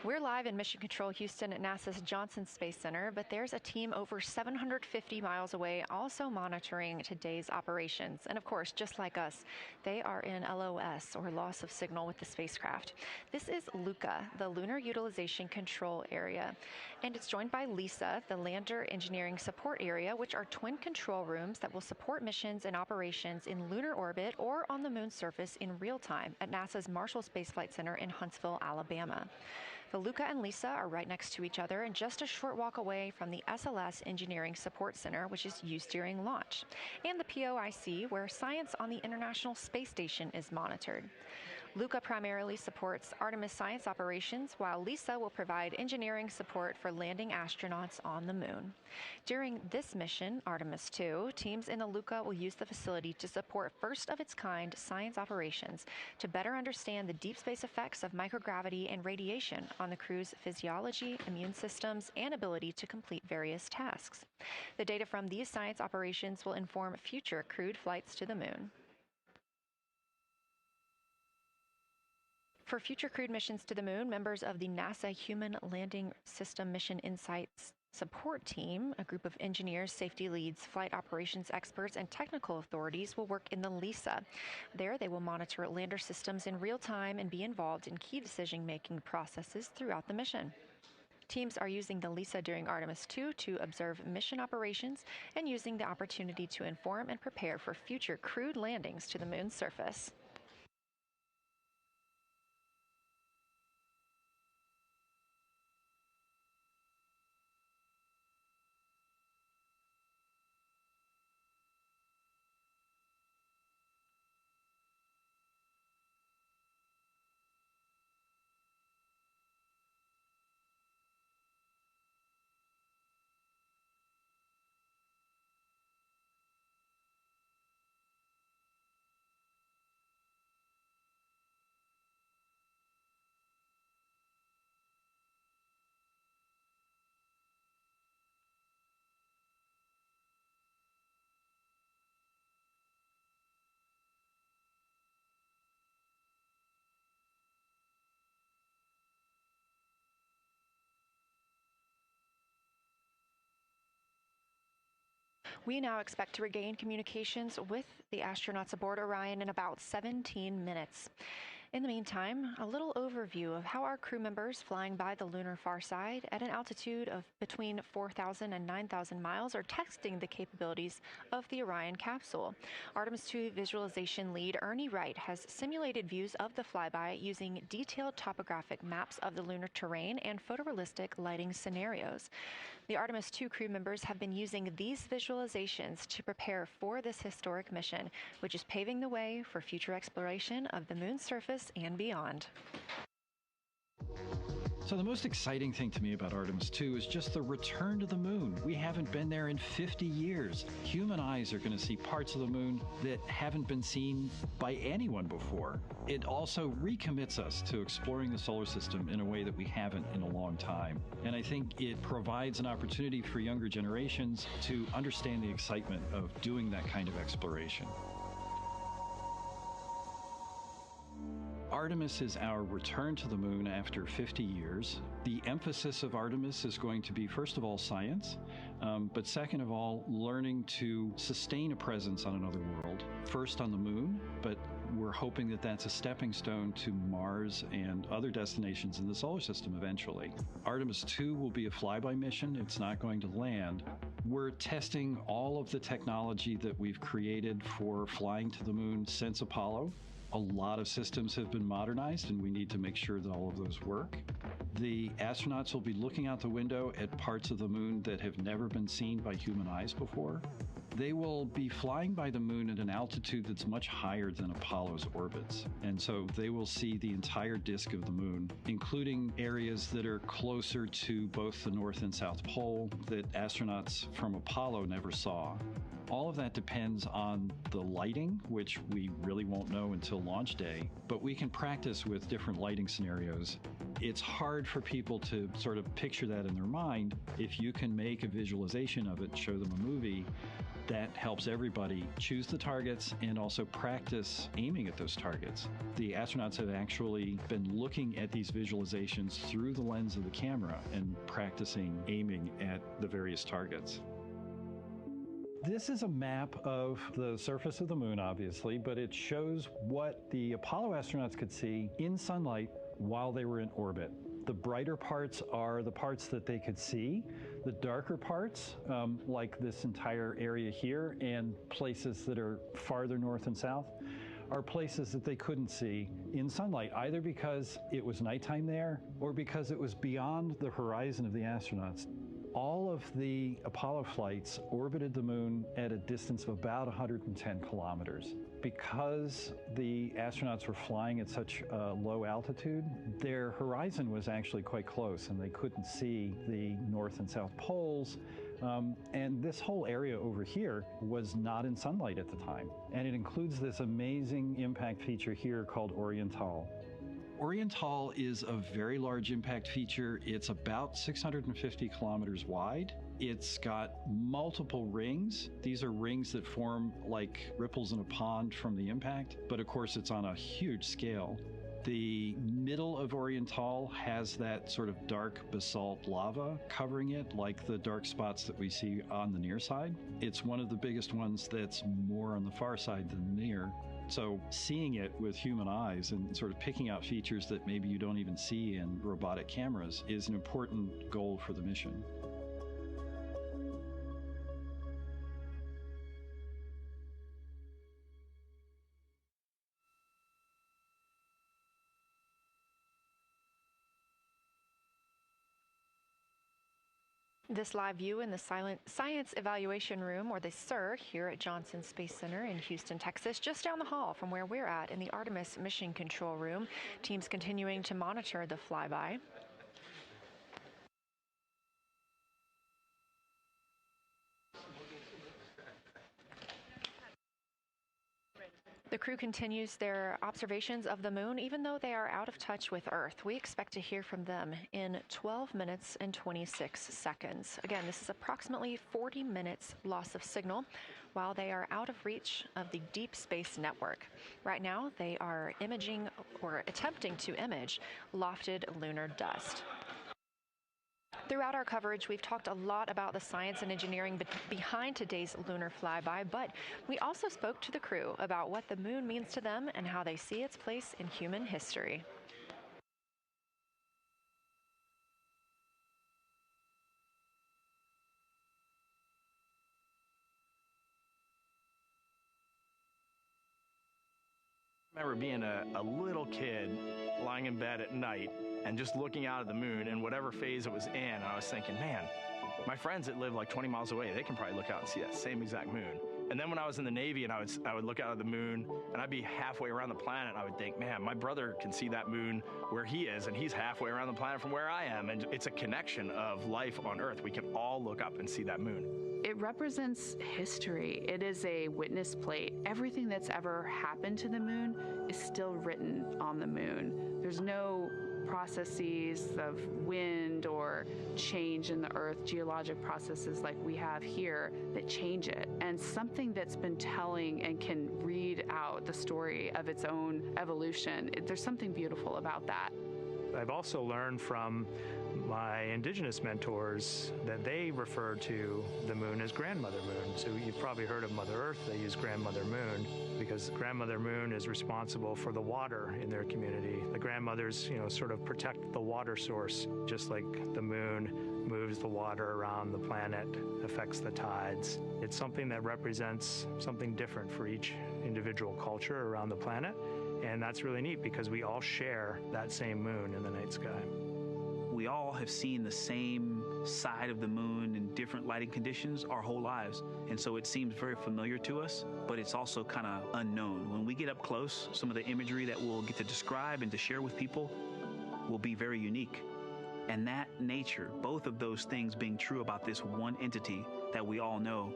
We're live in Mission Control Houston at NASA's Johnson Space Center, but there's a team over 750 miles away also monitoring today's operations. And of course, just like us, they are in LOS, or loss of signal, with the spacecraft. This is LUCA, the Lunar Utilization Control Area, and it's joined by LISA, the Lander Engineering Support Area, which are twin control rooms that will support missions and operations in lunar orbit or on the moon's surface in real time at NASA's Marshall Space Flight Center in Huntsville, Alabama. The Luca and Lisa are right next to each other and just a short walk away from the SLS Engineering Support Center, which is used during launch, and the POIC, where science on the International Space Station is monitored. Luca primarily supports Artemis science operations, while Lisa will provide engineering support for landing astronauts on the moon. During this mission, Artemis II, teams in the Luca will use the facility to support first-of-its-kind science operations to better understand the deep space effects of microgravity and radiation on the crew's physiology, immune systems, and ability to complete various tasks. The data from these science operations will inform future crewed flights to the moon. For future crewed missions to the moon, members of the NASA Human Landing System Mission Insights Support Team, a group of engineers, safety leads, flight operations experts, and technical authorities will work in the LISA. There, they will monitor lander systems in real time and be involved in key decision-making processes throughout the mission. Teams are using the LISA during Artemis II to observe mission operations and using the opportunity to inform and prepare for future crewed landings to the moon's surface. We now expect to regain communications with the astronauts aboard Orion in about 17 minutes. In the meantime, a little overview of how our crew members flying by the lunar far side at an altitude of between 4,000 and 9,000 miles are testing the capabilities of the Orion capsule. Artemis II visualization lead Ernie Wright has simulated views of the flyby using detailed topographic maps of the lunar terrain and photorealistic lighting scenarios. The Artemis II crew members have been using these visualizations to prepare for this historic mission, which is paving the way for future exploration of the moon's surface and beyond. So the most exciting thing to me about Artemis II is just the return to the moon. We haven't been there in 50 years. Human eyes are going to see parts of the moon that haven't been seen by anyone before. It also recommits us to exploring the solar system in a way that we haven't in a long time. And I think it provides an opportunity for younger generations to understand the excitement of doing that kind of exploration. Artemis is our return to the moon after 50 years. The emphasis of Artemis is going to be, first of all, science, but second of all, learning to sustain a presence on another world. First on the moon, but we're hoping that that's a stepping stone to Mars and other destinations in the solar system eventually. Artemis II will be a flyby mission. It's not going to land. We're testing all of the technology that we've created for flying to the moon since Apollo. A lot of systems have been modernized, and we need to make sure that all of those work. The astronauts will be looking out the window at parts of the moon that have never been seen by human eyes before. They will be flying by the moon at an altitude that's much higher than Apollo's orbits. And so they will see the entire disk of the moon, including areas that are closer to both the North and South Pole that astronauts from Apollo never saw. All of that depends on the lighting, which we really won't know until launch day, but we can practice with different lighting scenarios. It's hard for people to sort of picture that in their mind. If you can make a visualization of it, show them a movie, that helps everybody choose the targets and also practice aiming at those targets. The astronauts have actually been looking at these visualizations through the lens of the camera and practicing aiming at the various targets. This is a map of the surface of the moon, obviously, but it shows what the Apollo astronauts could see in sunlight while they were in orbit. The brighter parts are the parts that they could see. The darker parts, like this entire area here and places that are farther north and south, are places that they couldn't see in sunlight, either because it was nighttime there or because it was beyond the horizon of the astronauts. All of the Apollo flights orbited the moon at a distance of about 110 kilometers. Because the astronauts were flying at such a low altitude, their horizon was actually quite close, and they couldn't see the north and south poles. And this whole area over here was not in sunlight at the time. And it includes this amazing impact feature here called Oriental. Oriental is a very large impact feature. It's about 650 kilometers wide. It's got multiple rings. These are rings that form like ripples in a pond from the impact, but of course it's on a huge scale. The middle of Oriental has that sort of dark basalt lava covering it, like the dark spots that we see on the near side. It's one of the biggest ones that's more on the far side than near. So seeing it with human eyes and sort of picking out features that maybe you don't even see in robotic cameras is an important goal for the mission. This live view in the Science Evaluation Room, or the SIR, here at Johnson Space Center in Houston, Texas, just down the hall from where we're at in the Artemis Mission Control Room. Teams continuing to monitor the flyby. The crew continues their observations of the moon, even though they are out of touch with Earth. We expect to hear from them in 12 minutes and 26 seconds. Again, this is approximately 40 minutes loss of signal while they are out of reach of the Deep Space Network. Right now, they are imaging or attempting to image lofted lunar dust. Throughout our coverage, we've talked a lot about the science and engineering behind today's lunar flyby, but we also spoke to the crew about what the moon means to them and how they see its place in human history. I remember being a little kid lying in bed at night and just looking out at the moon in whatever phase it was in, and I was thinking, man, my friends that live like 20 miles away, they can probably look out and see that same exact moon. And then when I was in the Navy and I would look out at the moon and I'd be halfway around the planet, and I would think, man, my brother can see that moon where he is, and he's halfway around the planet from where I am. And it's a connection of life on Earth. We can all look up and see that moon. It represents history. It is a witness plate. Everything that's ever happened to the moon is still written on the moon. There's no processes of wind or change in the Earth, geologic processes like we have here that change it. And something that's been telling and can read out the story of its own evolution, there's something beautiful about that. I've also learned from my indigenous mentors that they refer to the moon as Grandmother Moon. So you've probably heard of Mother Earth. They use Grandmother Moon because Grandmother Moon is responsible for the water in their community. The grandmothers, sort of protect the water source, just like the moon moves the water around the planet, affects the tides. It's something that represents something different for each individual culture around the planet. And that's really neat because we all share that same moon in the night sky. We all have seen the same side of the moon in different lighting conditions our whole lives. And so it seems very familiar to us, but it's also kind of unknown. When we get up close, some of the imagery that we'll get to describe and to share with people will be very unique. And that nature, both of those things being true about this one entity that we all know,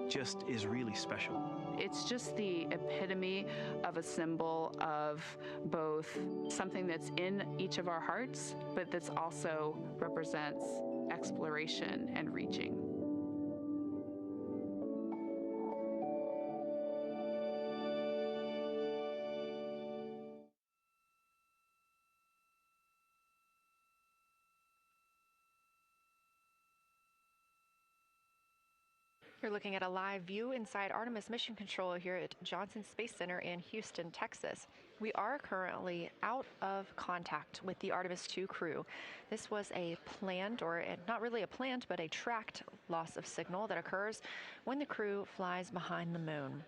just is really special. It's just the epitome of a symbol of both something that's in each of our hearts, but that's also represents exploration and reaching. You're looking at a live view inside Artemis Mission Control here at Johnson Space Center in Houston, Texas. We are currently out of contact with the Artemis II crew. This was a planned, or not really a planned, but a tracked loss of signal that occurs when the crew flies behind the moon.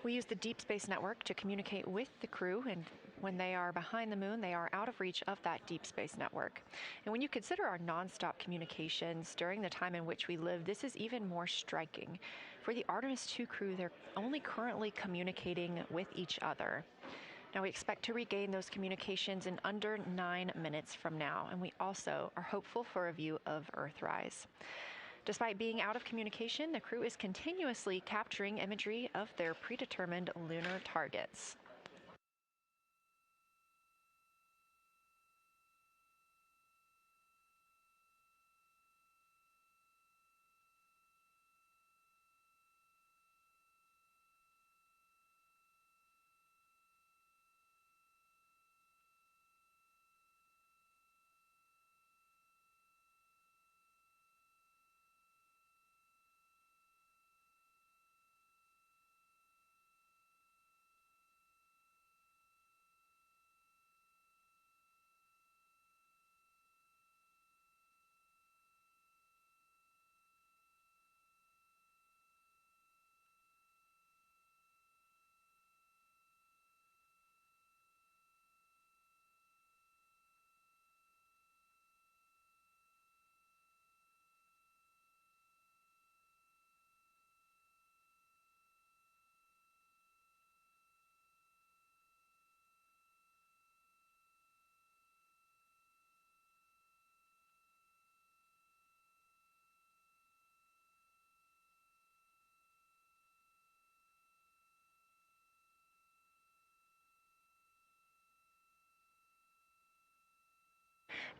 We use the Deep Space Network to communicate with the crew, and when they are behind the moon, they are out of reach of that Deep Space Network. And when you consider our nonstop communications during the time in which we live, this is even more striking. For the Artemis II crew, they're only currently communicating with each other. Now, we expect to regain those communications in under 9 minutes from now, and we also are hopeful for a view of Earthrise. Despite being out of communication, the crew is continuously capturing imagery of their predetermined lunar targets.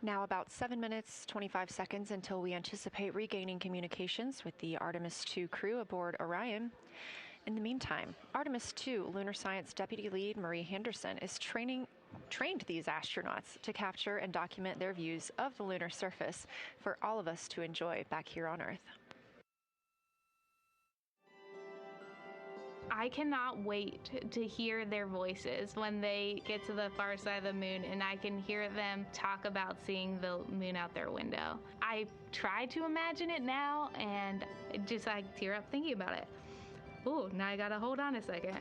Now about 7 minutes, 25 seconds until we anticipate regaining communications with the Artemis II crew aboard Orion. In the meantime, Artemis II Lunar Science Deputy Lead Marie Henderson is trained these astronauts to capture and document their views of the lunar surface for all of us to enjoy back here on Earth. I cannot wait to hear their voices when they get to the far side of the moon and I can hear them talk about seeing the moon out their window. I try to imagine it now and just I tear up thinking about it. Ooh, now I gotta hold on a second.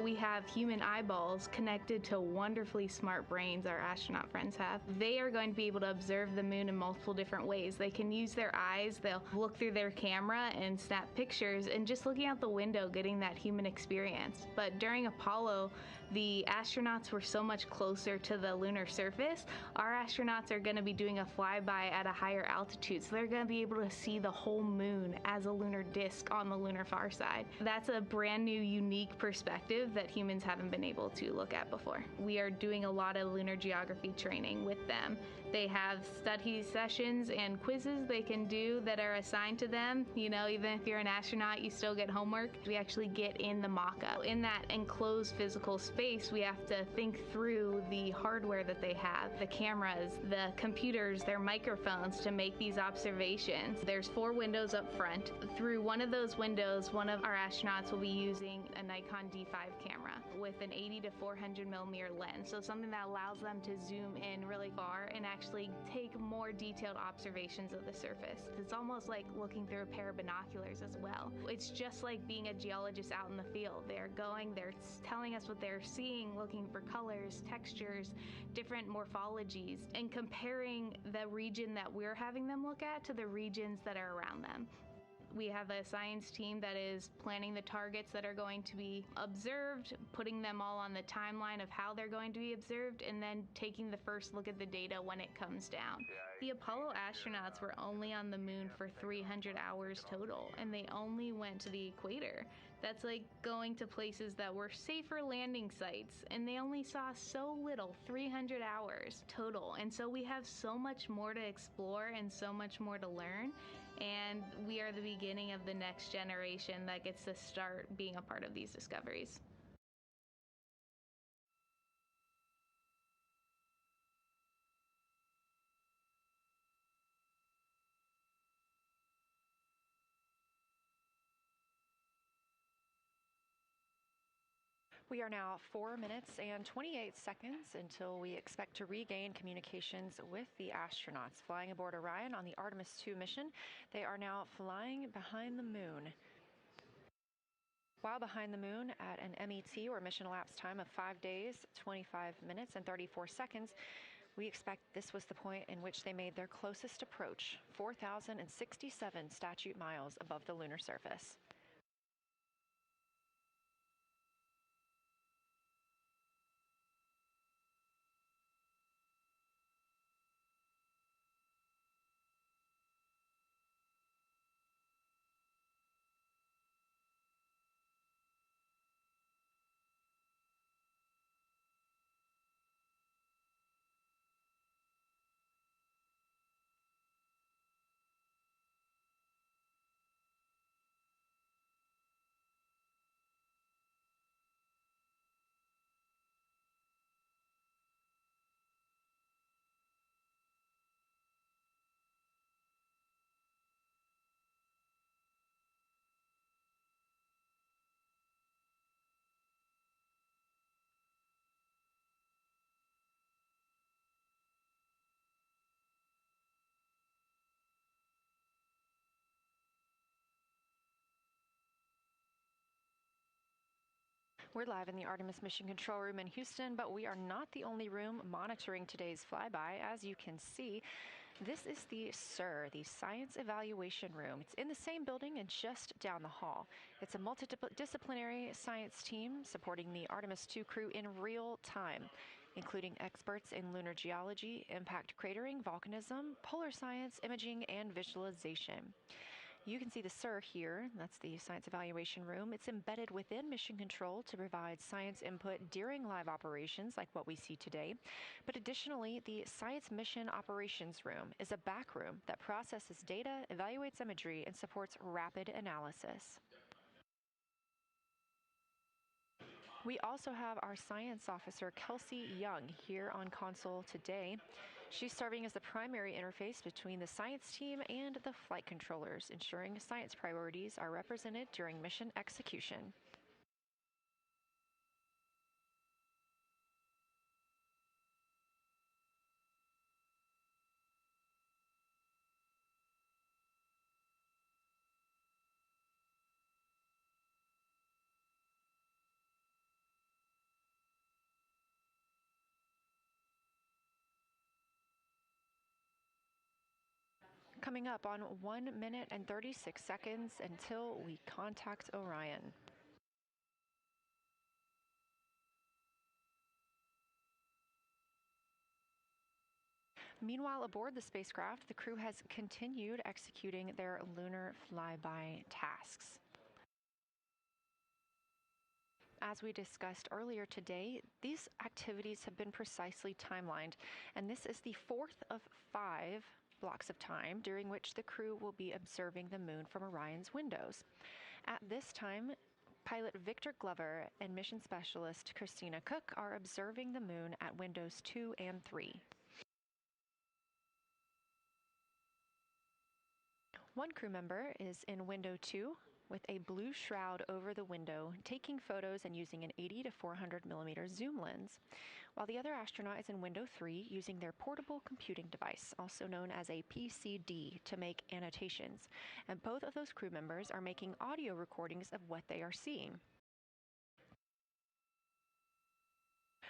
We have human eyeballs connected to wonderfully smart brains our astronaut friends have. They are going to be able to observe the moon in multiple different ways. They can use their eyes, they'll look through their camera and snap pictures, and just looking out the window getting that human experience. But during Apollo, the astronauts were so much closer to the lunar surface. Our astronauts are going to be doing a flyby at a higher altitude, so they're going to be able to see the whole moon as a lunar disk on the lunar far side. That's a brand new, unique perspective that humans haven't been able to look at before. We are doing a lot of lunar geography training with them. They have study sessions and quizzes they can do that are assigned to them. You know, even if you're an astronaut, you still get homework. We actually get in the mock-up. In that enclosed physical space, we have to think through the hardware that they have, the cameras, the computers, their microphones to make these observations. There's 4 windows up front. Through one of those windows, one of our astronauts will be using a Nikon D5 camera with an 80 to 400 millimeter lens, so something that allows them to zoom in really far and actually take more detailed observations of the surface. It's almost like looking through a pair of binoculars as well. It's just like being a geologist out in the field. They're telling us what they're seeing, looking for colors, textures, different morphologies, and comparing the region that we're having them look at to the regions that are around them. We have a science team that is planning the targets that are going to be observed, putting them all on the timeline of how they're going to be observed, and then taking the first look at the data when it comes down. The Apollo astronauts were only on the moon for 300 hours total, and they only went to the equator. That's like going to places that were safer landing sites, and they only saw so little, 300 hours total. And so we have so much more to explore and so much more to learn. And we are the beginning of the next generation that gets to start being a part of these discoveries. We are now 4 minutes and 28 seconds until we expect to regain communications with the astronauts flying aboard Orion on the Artemis II mission. They are now flying behind the moon. While behind the moon at an MET, or mission elapsed time, of 5 days, 25 minutes, and 34 seconds, we expect this was the point in which they made their closest approach, 4,067 statute miles above the lunar surface. We're live in the Artemis Mission Control Room in Houston, but we are not the only room monitoring today's flyby. As you can see, this is the SIR, the Science Evaluation Room. It's in the same building and just down the hall. It's a multidisciplinary science team supporting the Artemis II crew in real time, including experts in lunar geology, impact cratering, volcanism, polar science, imaging, and visualization. You can see the SIR here. That's the Science Evaluation Room. It's embedded within Mission Control to provide science input during live operations like what we see today. But additionally, the Science Mission Operations Room is a back room that processes data, evaluates imagery, and supports rapid analysis. We also have our science officer, Kelsey Young, here on console today. She's serving as the primary interface between the science team and the flight controllers, ensuring science priorities are represented during mission execution. Coming up on 1 minute and 36 seconds until we contact Orion. Meanwhile, aboard the spacecraft, the crew has continued executing their lunar flyby tasks. As we discussed earlier today, these activities have been precisely timelined, and this is the fourth of 5 blocks of time during which the crew will be observing the moon from Orion's windows. At this time, pilot Victor Glover and mission specialist Christina Cook are observing the moon at windows 2 and 3. One crew member is in window 2 with a blue shroud over the window, taking photos and using an 80 to 400 millimeter zoom lens, while the other astronaut is in window 3 using their portable computing device, also known as a PCD, to make annotations. And both of those crew members are making audio recordings of what they are seeing.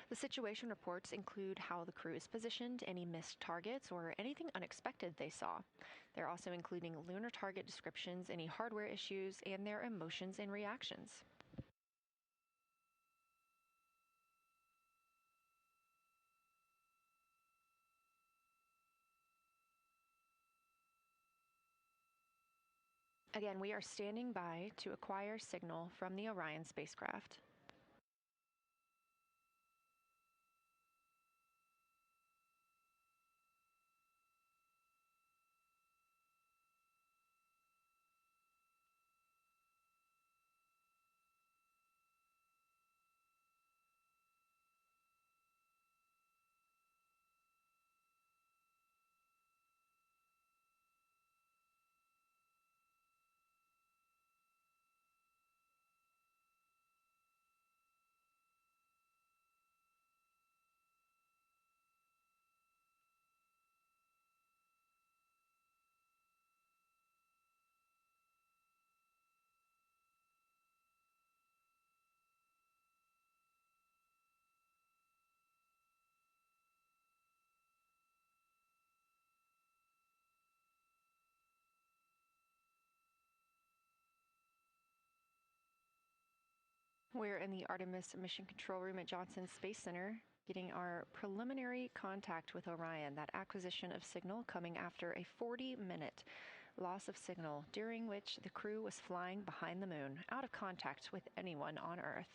The situation reports include how the crew is positioned, any missed targets, or anything unexpected they saw. They're also including lunar target descriptions, any hardware issues, and their emotions and reactions. Again, we are standing by to acquire signal from the Orion spacecraft. We're in the Artemis Mission Control Room at Johnson Space Center, getting our preliminary contact with Orion, that acquisition of signal coming after a 40-minute loss of signal, during which the crew was flying behind the moon, out of contact with anyone on Earth.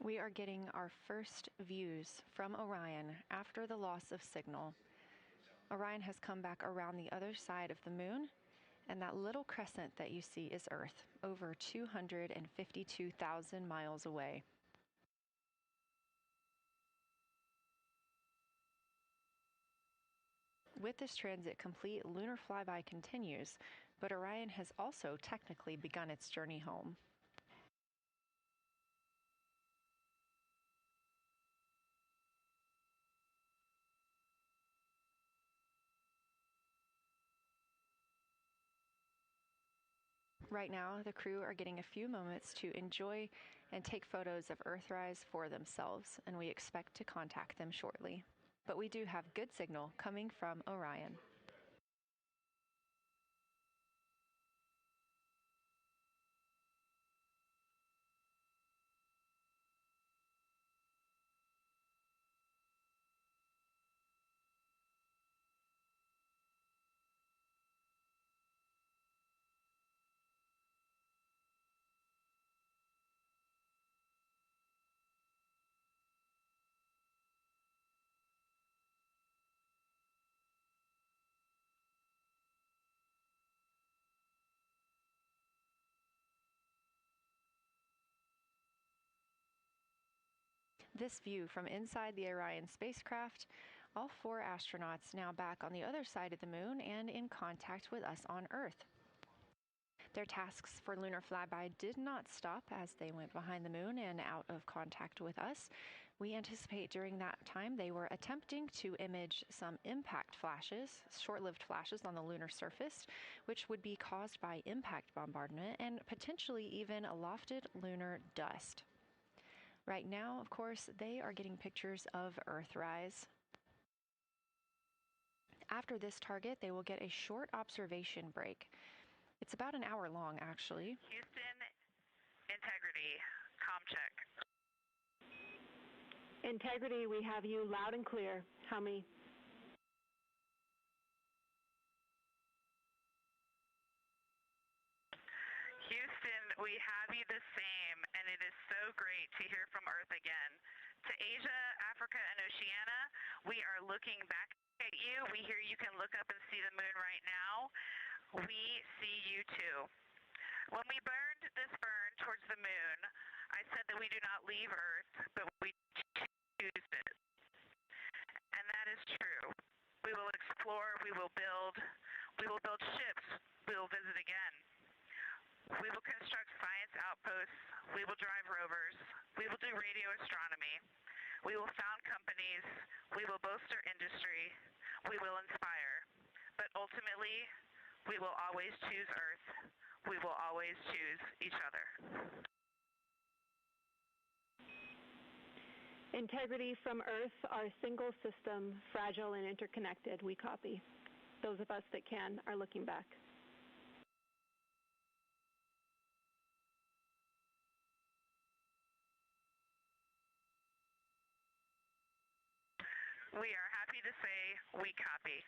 We are getting our first views from Orion after the loss of signal. Orion has come back around the other side of the moon, and that little crescent that you see is Earth, over 252,000 miles away. With this transit complete, lunar flyby continues, but Orion has also technically begun its journey home. Right now, the crew are getting a few moments to enjoy and take photos of Earthrise for themselves, and we expect to contact them shortly. But we do have good signal coming from Orion. This view from inside the Orion spacecraft, all 4 astronauts now back on the other side of the moon and in contact with us on Earth. Their tasks for lunar flyby did not stop as they went behind the moon and out of contact with us. We anticipate during that time they were attempting to image some impact flashes, short-lived flashes on the lunar surface, which would be caused by impact bombardment and potentially even lofted lunar dust. Right now, of course, they are getting pictures of Earthrise. After this target, they will get a short observation break. It's about an hour long, actually. Houston, integrity, comm check. Integrity, we have you loud and clear. How many? Houston, we have you the same, and it is so great to hear from Earth again. To Asia, Africa, and Oceania, we are looking back at you. We hear you can look up and see the moon right now. We see you too. When we burned this burn towards the moon, I said that we do not leave Earth, but we choose it. And that is true. We will explore, we will build ships, we will visit again. We will construct science outposts, we will drive rovers, we will do radio astronomy, we will found companies, we will bolster industry, we will inspire. But ultimately, we will always choose Earth. We will always choose each other. Integrity from Earth, our single system, fragile and interconnected. We copy. Those of us that can are looking back. We are happy to say we copy.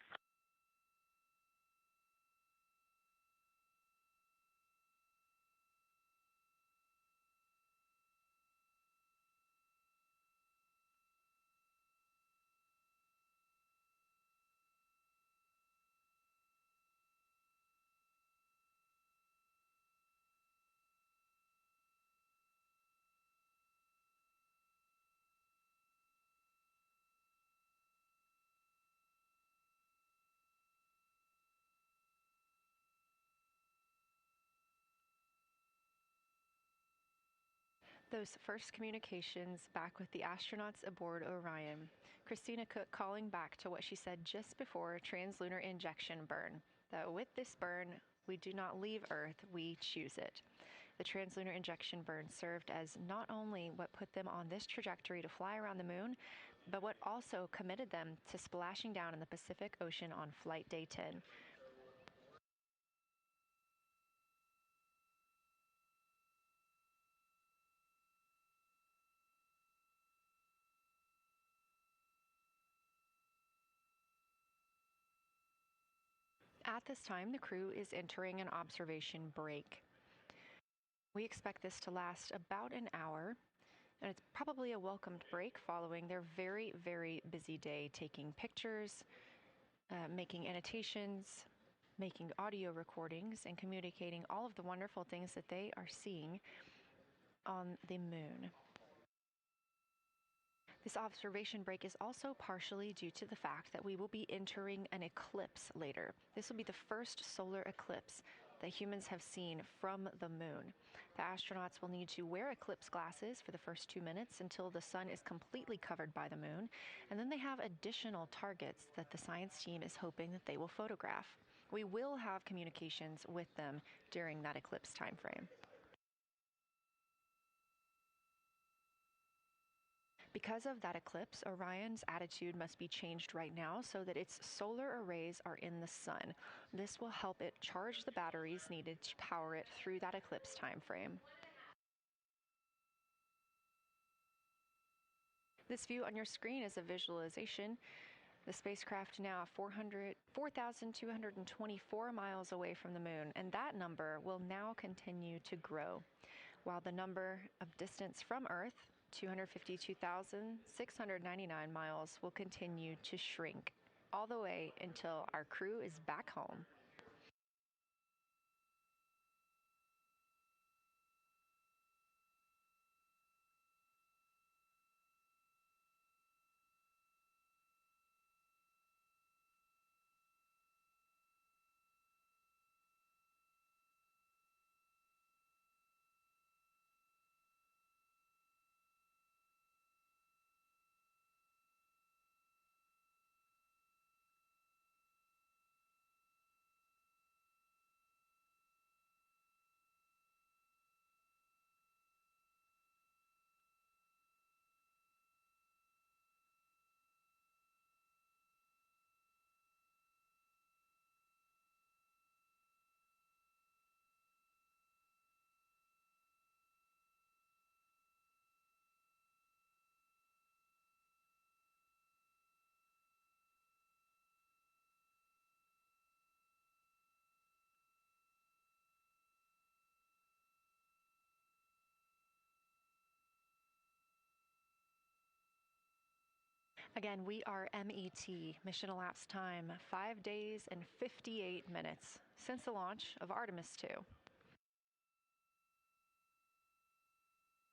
Those first communications back with the astronauts aboard Orion. Christina Cook calling back to what she said just before translunar injection burn, that with this burn, we do not leave Earth, we choose it. The translunar injection burn served as not only what put them on this trajectory to fly around the moon, but what also committed them to splashing down in the Pacific Ocean on Flight Day 10. At this time, the crew is entering an observation break. We expect this to last about an hour, and it's probably a welcomed break following their very, very busy day taking pictures, making annotations, making audio recordings, and communicating all of the wonderful things that they are seeing on the moon. This observation break is also partially due to the fact that we will be entering an eclipse later. This will be the first solar eclipse that humans have seen from the moon. The astronauts will need to wear eclipse glasses for the first 2 minutes until the sun is completely covered by the moon, and then they have additional targets that the science team is hoping that they will photograph. We will have communications with them during that eclipse time frame. Because of that eclipse, Orion's attitude must be changed right now so that its solar arrays are in the sun. This will help it charge the batteries needed to power it through that eclipse time frame. This view on your screen is a visualization. The spacecraft now 4,224 miles away from the moon, and that number will now continue to grow, while the number of distance from Earth, 252,699 miles, will continue to shrink all the way until our crew is back home. Again, we are MET, mission elapsed time, 5 days and 58 minutes since the launch of Artemis II.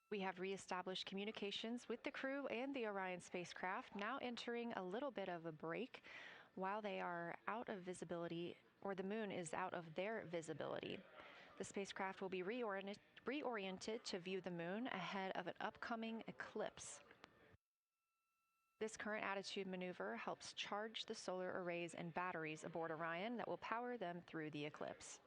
We have reestablished communications with the crew and the Orion spacecraft, now entering a little bit of a break while they are out of visibility, or the moon is out of their visibility. The spacecraft will be reoriented to view the moon ahead of an upcoming eclipse. This current attitude maneuver helps charge the solar arrays and batteries aboard Orion that will power them through the eclipse.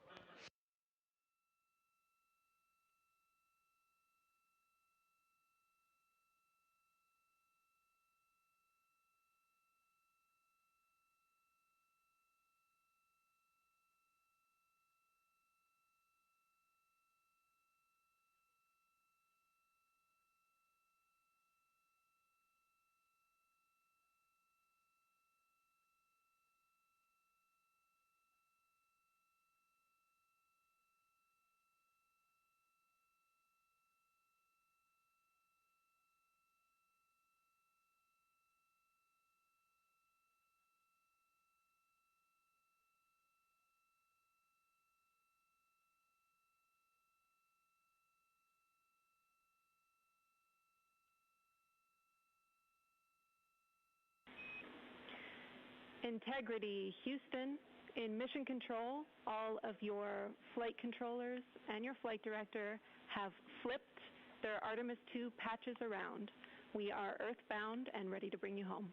Integrity, Houston. In mission control, all of your flight controllers and your flight director have flipped their Artemis II patches around. We are earthbound and ready to bring you home.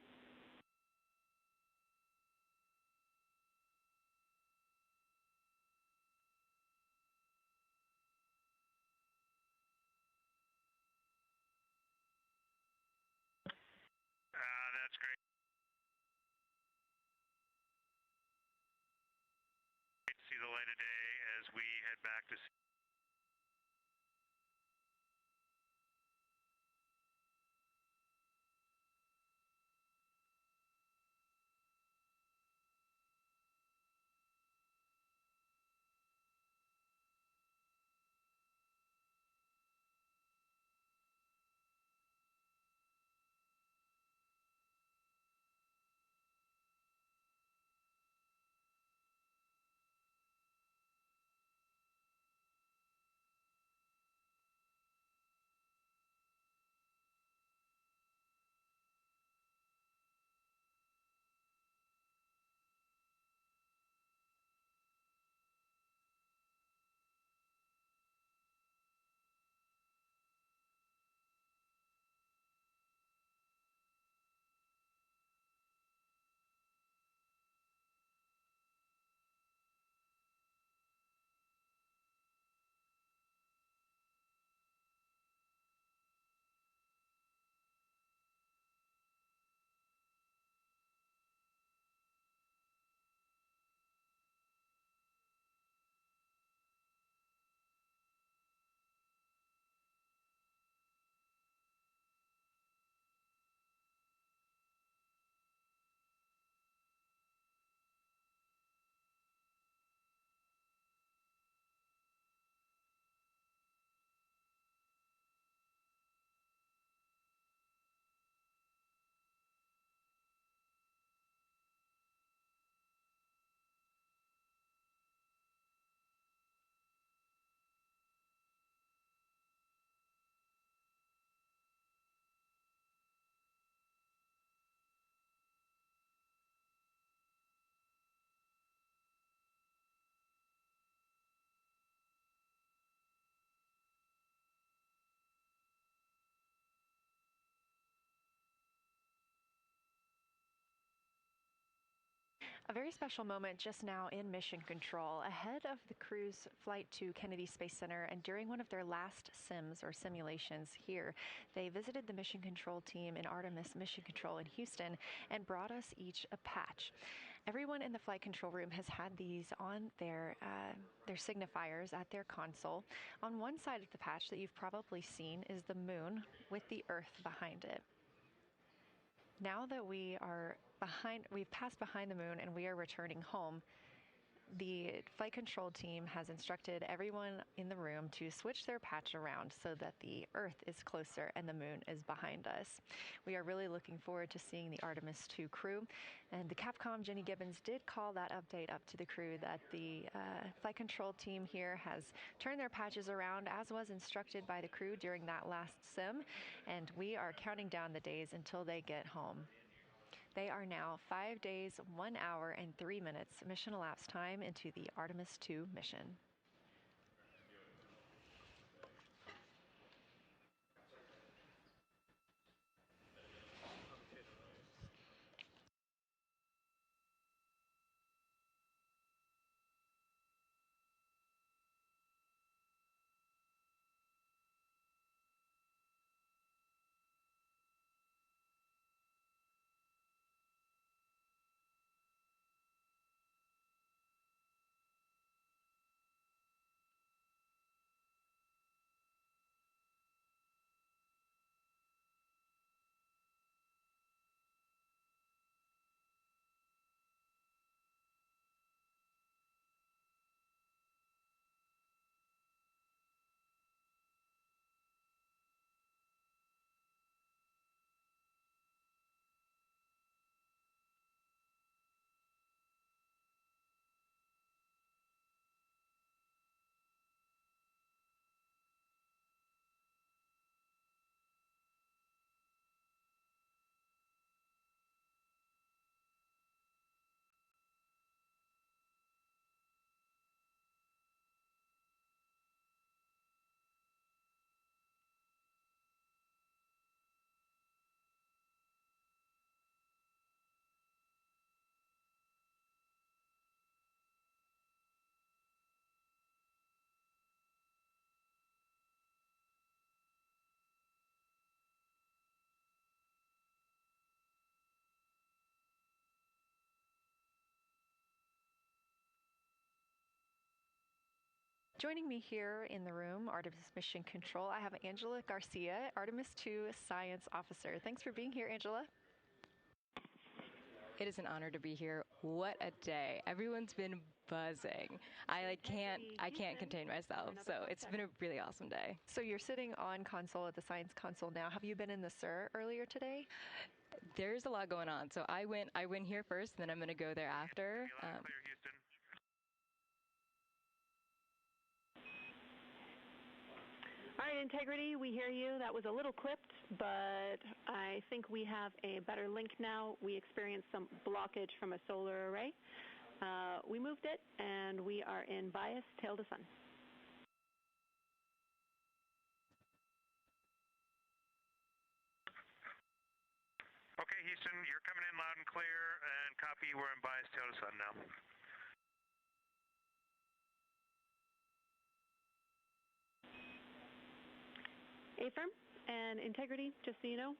That's great. Great to see the light of day as we head back to A very special moment just now in mission control ahead of the crew's flight to Kennedy Space Center, and during one of their last sims or simulations here, they visited the mission control team in Artemis Mission Control in Houston and brought us each a patch. Everyone in the flight control room has had these on their signifiers at their console. On one side of the patch that you've probably seen is the moon with the Earth behind it. Now that we've passed behind the moon and we are returning home, the flight control team has instructed everyone in the room to switch their patch around so that the Earth is closer and the moon is behind us. We are really looking forward to seeing the Artemis II crew, and the Capcom Jenny Gibbons did call that update up to the crew that the flight control team here has turned their patches around as was instructed by the crew during that last sim, and we are counting down the days until they get home. They are now 5 days, 1 hour, and 3 minutes mission elapsed time into the Artemis II mission. Joining me here in the room, Artemis Mission Control, I have Angela Garcia, Artemis II Science Officer. Thanks for being here, Angela. It is an honor to be here. What a day. Everyone's been buzzing. I can't contain myself. So it's been a really awesome day. So you're sitting on console at the Science Console now. Have you been in the SIR earlier today? There's a lot going on. So I went here first, and then I'm going to go there after. Clear, Houston. All right, Integrity, we hear you. That was a little clipped, but I think we have a better link now. We experienced some blockage from a solar array. We moved it, and we are in bias tail to sun. Okay, Houston, you're coming in loud and clear, and copy, we're in bias tail to sun now. Affirm and Integrity, just so you know,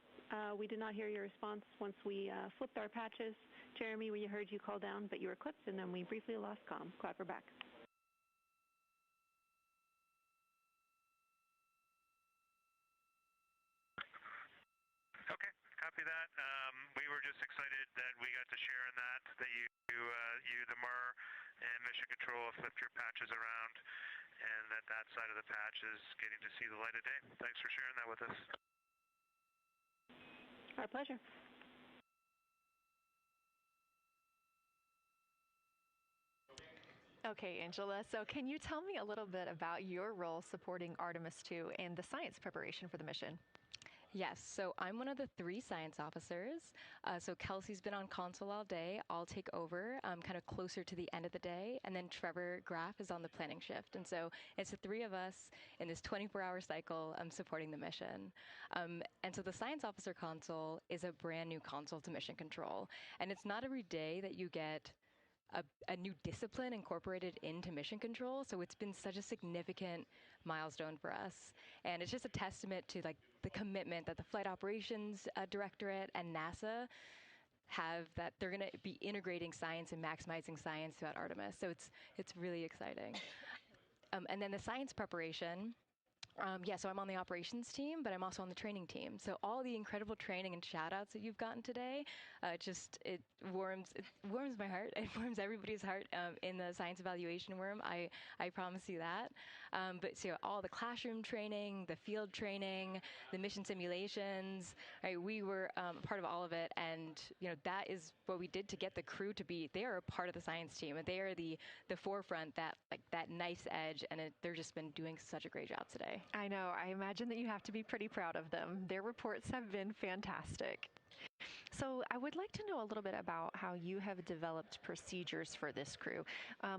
we did not hear your response once we flipped our patches. Jeremy, we heard you call down, but you were clipped, and then we briefly lost comm. Glad we're back. Okay, copy that. We were just excited that we got to share in that you, the MER and Mission Control have flipped your patches around, and that side of the patch is getting to see the light of day. Thanks for sharing that with us. Our pleasure. Okay, Angela, so can you tell me a little bit about your role supporting Artemis II and the science preparation for the mission? Yes, so I'm one of the 3 science officers. So Kelsey's been on console all day. I'll take over kind of closer to the end of the day. And then Trevor Graff is on the planning shift. And so it's the 3 of us in this 24-hour cycle supporting the mission. And so the science officer console is a brand new console to Mission Control. And it's not every day that you get a new discipline incorporated into Mission Control, so it's been such a significant milestone for us. And it's just a testament to like the commitment that the Flight Operations Directorate and NASA have, that they're going to be integrating science and maximizing science throughout Artemis. So it's really exciting. And then the science preparation. So I'm on the operations team, but I'm also on the training team. So all the incredible training and shout-outs that you've gotten today, it warms my heart. It warms everybody's heart in the science evaluation room. I promise you that. But so all the classroom training, the field training, the mission simulations, right? We were part of all of it, and that is what we did to get the crew to be. They are a part of the science team, and they are the forefront, that nice edge, and they're just been doing such a great job today. I know. I imagine that you have to be pretty proud of them. Their reports have been fantastic. So I would like to know a little bit about how you have developed procedures for this crew.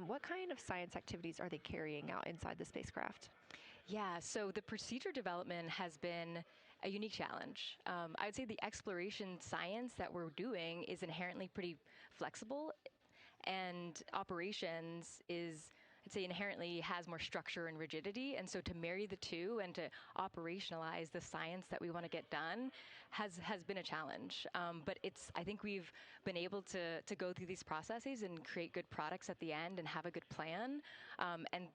What kind of science activities are they carrying out inside the spacecraft? Yeah, so the procedure development has been a unique challenge. I would say the exploration science that we're doing is inherently pretty flexible, and operations is, I'd say, inherently has more structure and rigidity. And so to marry the two and to operationalize the science that we want to get done has been a challenge. But I think we've been able to go through these processes and create good products at the end and have a good plan. And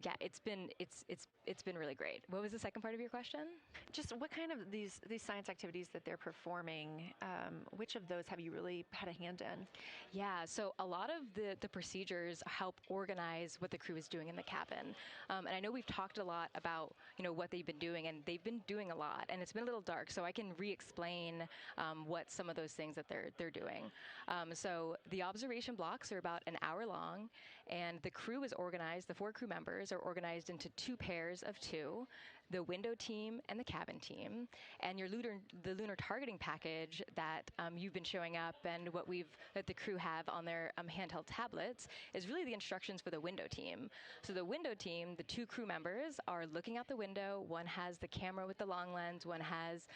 yeah, it's been really great. What was the second part of your question? Just what kind of these science activities that they're performing, which of those have you really had a hand in? Yeah, so a lot of the procedures help organize what the crew is doing in the cabin. And I know we've talked a lot about what they've been doing, and they've been doing a lot, and it's been a little dark, so I can re-explain what some of those things that they're doing. So the observation blocks are about an hour long, and the crew is organized, the 4 crew members are organized into 2 pairs of 2, the window team and the cabin team. And the lunar targeting package that you've been showing up and that the crew have on their handheld tablets is really the instructions for the window team. So the window team, the 2 crew members are looking out the window. One has the camera with the long lens. One has,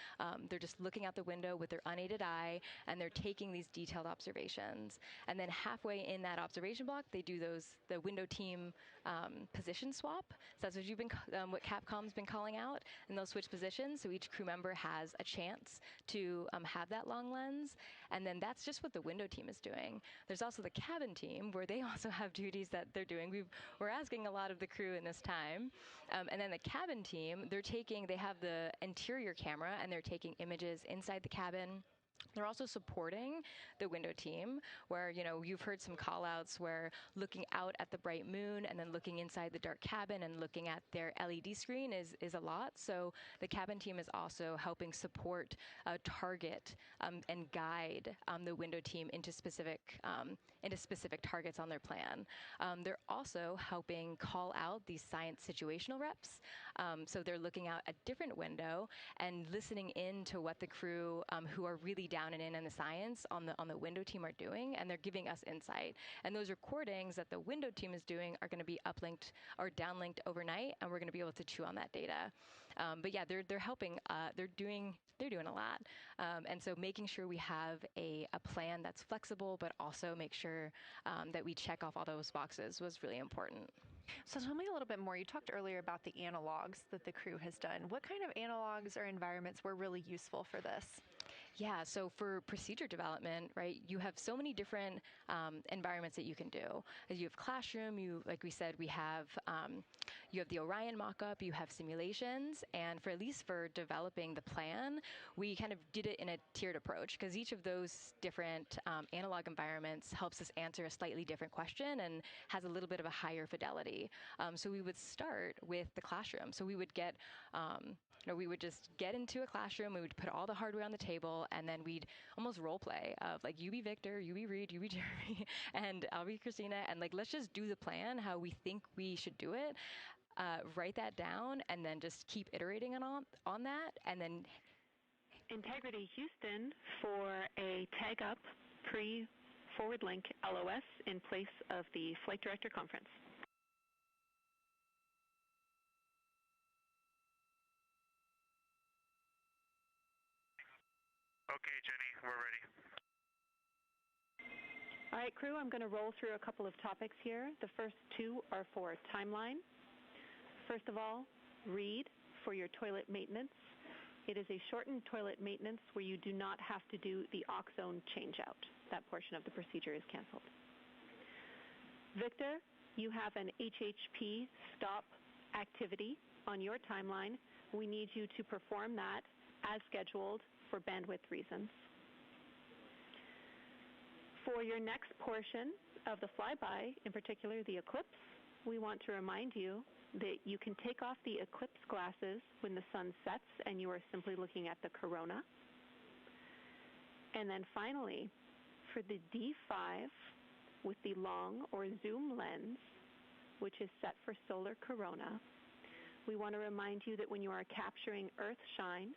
they're just looking out the window with their unaided eye, and they're taking these detailed observations. And then halfway in that observation block, they do the window team position swap. So that's what Capcom's been calling calling out, and they'll switch positions, so each crew member has a chance to have that long lens. And then that's just what the window team is doing. There's also the cabin team, where they also have duties that they're doing. We're asking a lot of the crew in this time. And then the cabin team, they have the interior camera, and they're taking images inside the cabin. They're also supporting the window team, where, you've heard some call-outs where looking out at the bright moon and then looking inside the dark cabin and looking at their LED screen is a lot. So the cabin team is also helping support, target, and guide the window team into specific targets on their plan. They're also helping call out these science situational reps. So they're looking out a different window and listening in to what the crew who are really down and in on the science on the window team are doing, and they're giving us insight. And those recordings that the window team is doing are going to be uplinked or downlinked overnight, and we're going to be able to chew on that data. But yeah, they're helping. They're doing a lot. And so making sure we have a plan that's flexible, but also make sure that we check off all those boxes was really important. So tell me a little bit more. You talked earlier about the analogs that the crew has done. What kind of analogs or environments were really useful for this? Yeah, so for procedure development, right, you have so many different environments that you can do. You have classroom, like we said, you have the Orion mock-up, you have simulations, and at least for developing the plan, we kind of did it in a tiered approach, because each of those different analog environments helps us answer a slightly different question and has a little bit of a higher fidelity. So we would start with the classroom. So we would we would just get into a classroom, we would put all the hardware on the table, and then we'd almost role play of like, you be Victor, you be Reed, you be Jeremy, and I'll be Christina, and like, let's just do the plan how we think we should do it. Write that down, and then just keep iterating on that, and then Integrity Houston for a tag up pre-forward link LOS in place of the Flight Director Conference. Okay, Jenny, we're ready. All right, crew, I'm going to roll through a couple of topics here. The first two are for timeline. First of all, Reed for your toilet maintenance. It is a shortened toilet maintenance where you do not have to do the oxone changeout. That portion of the procedure is canceled. Victor, you have an HHP stop activity on your timeline. We need you to perform that as scheduled for bandwidth reasons. For your next portion of the flyby, in particular the eclipse, we want to remind you that you can take off the eclipse glasses when the sun sets and you are simply looking at the corona. And then finally, for the D5 with the long or zoom lens, which is set for solar corona, we want to remind you that when you are capturing Earth shine,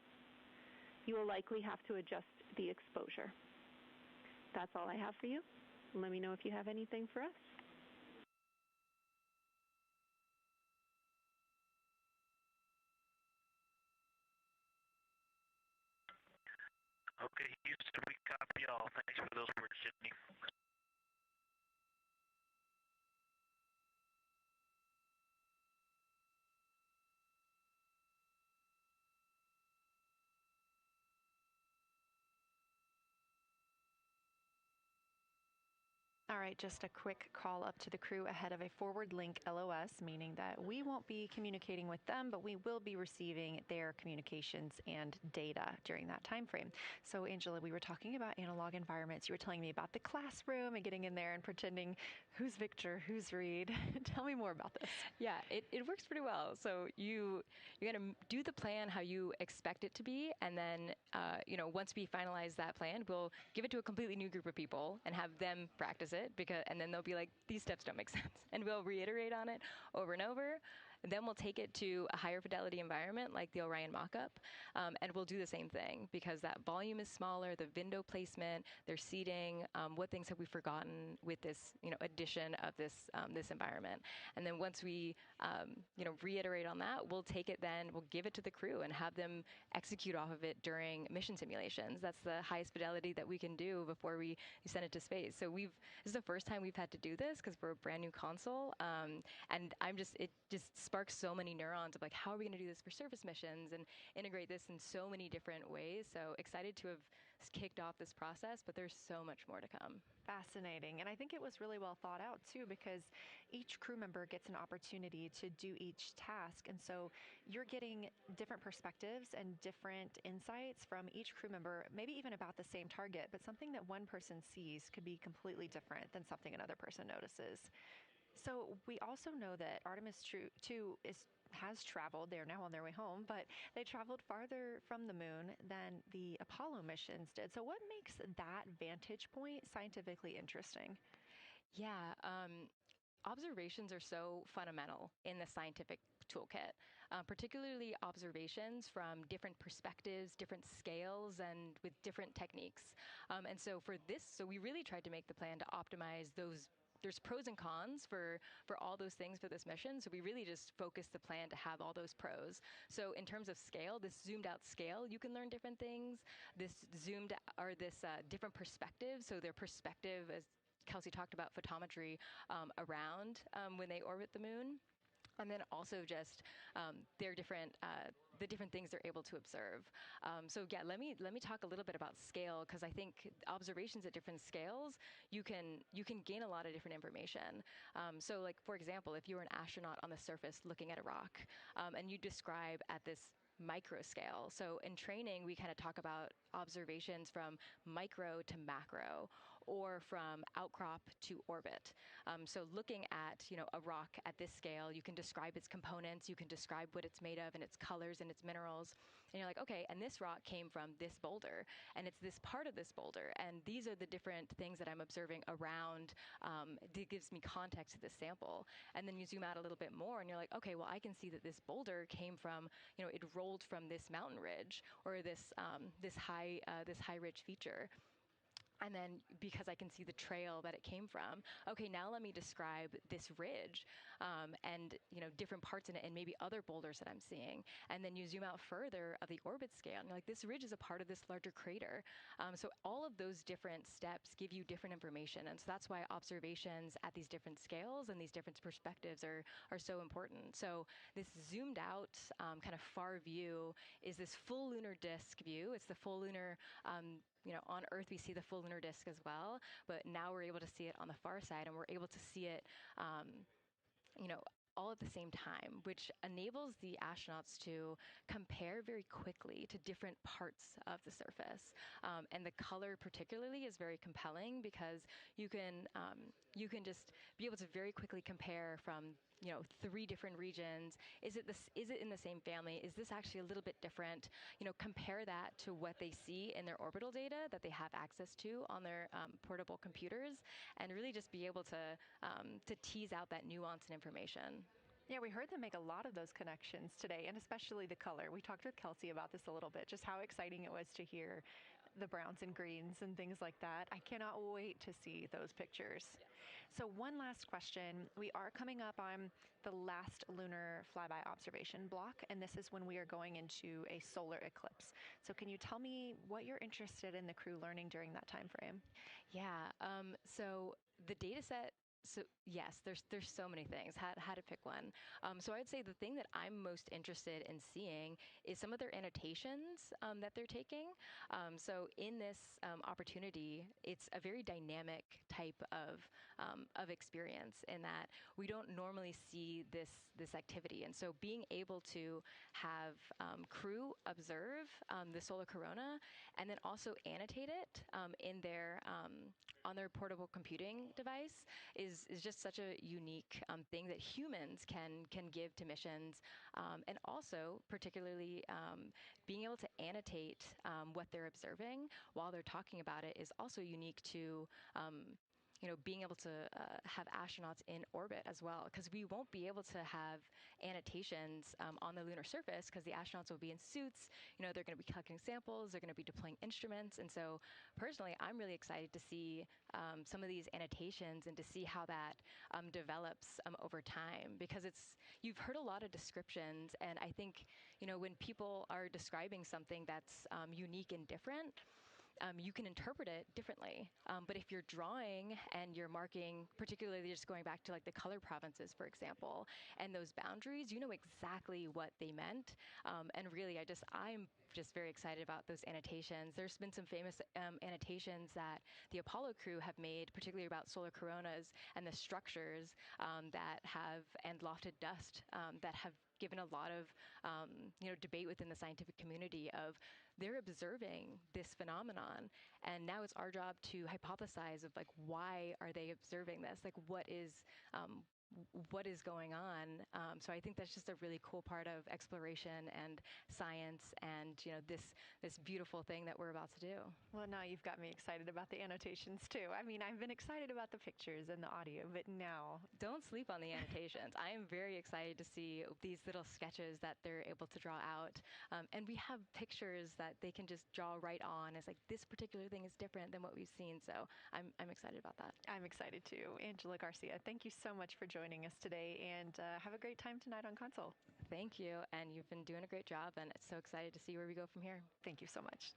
you will likely have to adjust the exposure. That's all I have for you. Let me know if you have anything for us. Okay, Houston, we copy all. Thanks for those words, Jenny. All right, just a quick call up to the crew ahead of a forward link LOS, meaning that we won't be communicating with them, but we will be receiving their communications and data during that time frame. So, Angela, we were talking about analog environments. You were telling me about the classroom and getting in there and pretending who's Victor, who's Reed. Tell me more about this. Yeah, it works pretty well. So you're going to do the plan how you expect it to be, and then once we finalize that plan, we'll give it to a completely new group of people and have them practice it. And then they'll be like, these steps don't make sense. And we'll reiterate on it over and over. Then we'll take it to a higher fidelity environment like the Orion mock-up, and we'll do the same thing because that volume is smaller, the window placement, their seating, what things have we forgotten with this addition of this environment. And then once we reiterate on that, we'll take it then, we'll give it to the crew and have them execute off of it during mission simulations. That's the highest fidelity that we can do before we send it to space. So this is the first time we've had to do this because we're a brand new console, and it just sparks so many neurons of like, how are we going to do this for surface missions and integrate this in so many different ways. So excited to have kicked off this process, but there's so much more to come. Fascinating. And I think it was really well thought out too, because each crew member gets an opportunity to do each task. And so you're getting different perspectives and different insights from each crew member, maybe even about the same target, but something that one person sees could be completely different than something another person notices. So we also know that Artemis II has traveled. They're now on their way home, but they traveled farther from the moon than the Apollo missions did. So what makes that vantage point scientifically interesting? Yeah, observations are so fundamental in the scientific toolkit, particularly observations from different perspectives, different scales, and with different techniques. And so for this, so we really tried to make the plan to optimize those. There's pros and cons for all those things for this mission. So we really just focused the plan to have all those pros. So in terms of scale, this zoomed out scale, you can learn different things. This different perspectives. So their perspective, as Kelsey talked about, photometry around when they orbit the moon. And then also just their different the different things they're able to observe. So yeah, let me talk a little bit about scale, because I think observations at different scales, you can gain a lot of different information. So like, for example, if you were an astronaut on the surface looking at a rock, and you describe at this micro scale. So in training, we kind of talk about observations from micro to macro, or from outcrop to orbit. So looking at, a rock at this scale, you can describe its components, you can describe what it's made of and its colors and its minerals. And you're like, okay, and this rock came from this boulder, and it's this part of this boulder, and these are the different things that I'm observing around. It gives me context to this sample. And then you zoom out a little bit more, and you're like, okay, well, I can see that this boulder came from, it rolled from this mountain ridge, or this high ridge feature. And then because I can see the trail that it came from, okay, now let me describe this ridge and different parts in it, and maybe other boulders that I'm seeing. And then you zoom out further of the orbit scale, and you're like, this ridge is a part of this larger crater. So all of those different steps give you different information. And so that's why observations at these different scales and these different perspectives are so important. So this zoomed out kind of far view is this full lunar disk view. It's the full lunar on Earth, we see the full lunar disk as well, but now we're able to see it on the far side, and we're able to see it, all at the same time, which enables the astronauts to compare very quickly to different parts of the surface. And the color particularly is very compelling, because you can just be able to very quickly compare from 3 different regions. Is it in the same family? Is this actually a little bit different? Compare that to what they see in their orbital data that they have access to on their portable computers, and really just be able to tease out that nuance and information. Yeah, we heard them make a lot of those connections today, and especially the color. We talked with Kelsey about this a little bit, just how exciting it was to hear the browns and greens and things like that. I cannot wait to see those pictures. Yeah. So one last question. We are coming up on the last lunar flyby observation block, and this is when we are going into a solar eclipse. So can you tell me what you're interested in the crew learning during that time frame? Yeah, so the data set, so yes, there's so many things. How to pick one. So I'd say the thing that I'm most interested in seeing is some of their annotations that they're taking. So in this opportunity, it's a very dynamic type of experience, in that we don't normally see this activity. And so being able to have crew observe the solar corona, and then also annotate it in their on their portable computing device is just such a unique thing that humans can give to missions, and also particularly being able to annotate what they're observing while they're talking about it is also unique to being able to have astronauts in orbit as well, because we won't be able to have annotations on the lunar surface, because the astronauts will be in suits. They're going to be collecting samples, they're going to be deploying instruments, and so personally, I'm really excited to see some of these annotations and to see how that develops over time, because you've heard a lot of descriptions, and I think when people are describing something that's unique and different, you can interpret it differently. But if you're drawing and you're marking, particularly just going back to like the color provinces, for example, and those boundaries, you know exactly what they meant. And really, I'm just very excited about those annotations. There's been some famous annotations that the Apollo crew have made, particularly about solar coronas and the structures and lofted dust that have given a lot of debate within the scientific community of they're observing this phenomenon, and now it's our job to hypothesize of like why are they observing this, like what is going on. So I think that's just a really cool part of exploration and science and this beautiful thing that we're about to do. Well, now you've got me excited about the annotations too. I mean, I've been excited about the pictures and the audio, but now... Don't sleep on the annotations. I am very excited to see these little sketches that they're able to draw out. And we have pictures that they can just draw right on. It's like this particular thing is different than what we've seen. So I'm excited about that. I'm excited too. Angela Garcia, thank you so much for joining us today, and have a great time tonight on Console. Thank you, and you've been doing a great job, and it's so excited to see where we go from here. Thank you so much.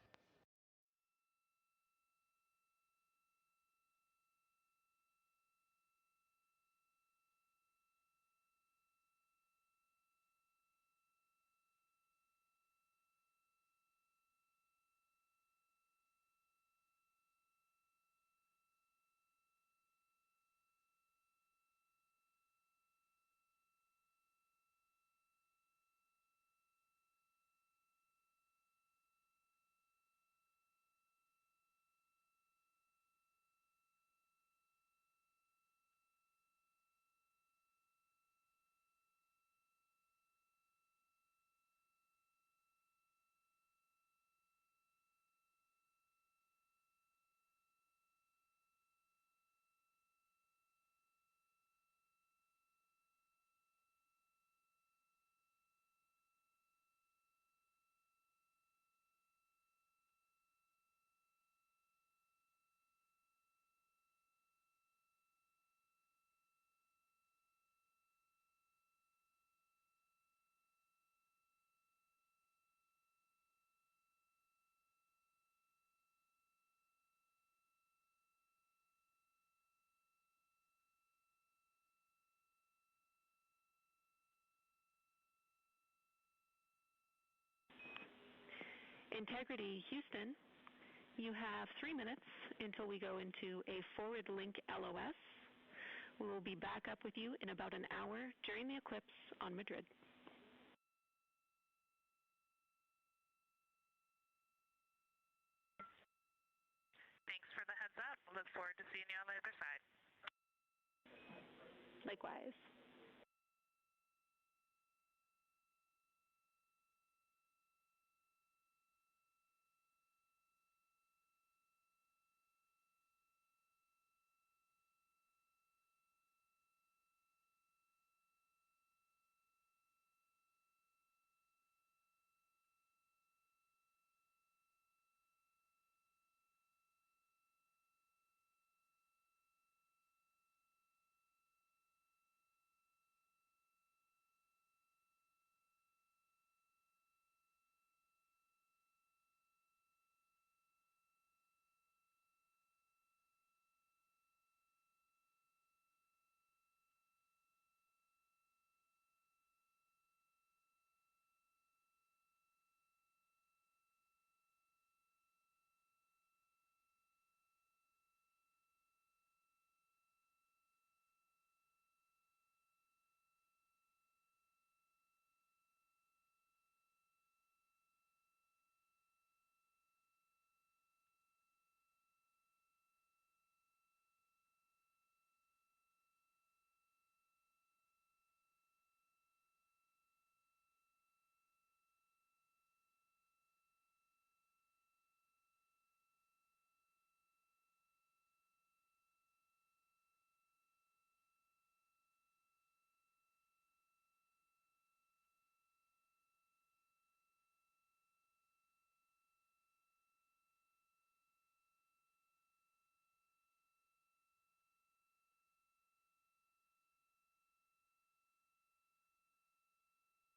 Integrity Houston, you have 3 minutes until we go into a forward link LOS. We will be back up with you in about an hour during the eclipse on Madrid. Thanks for the heads up. Look forward to seeing you on the other side. Likewise.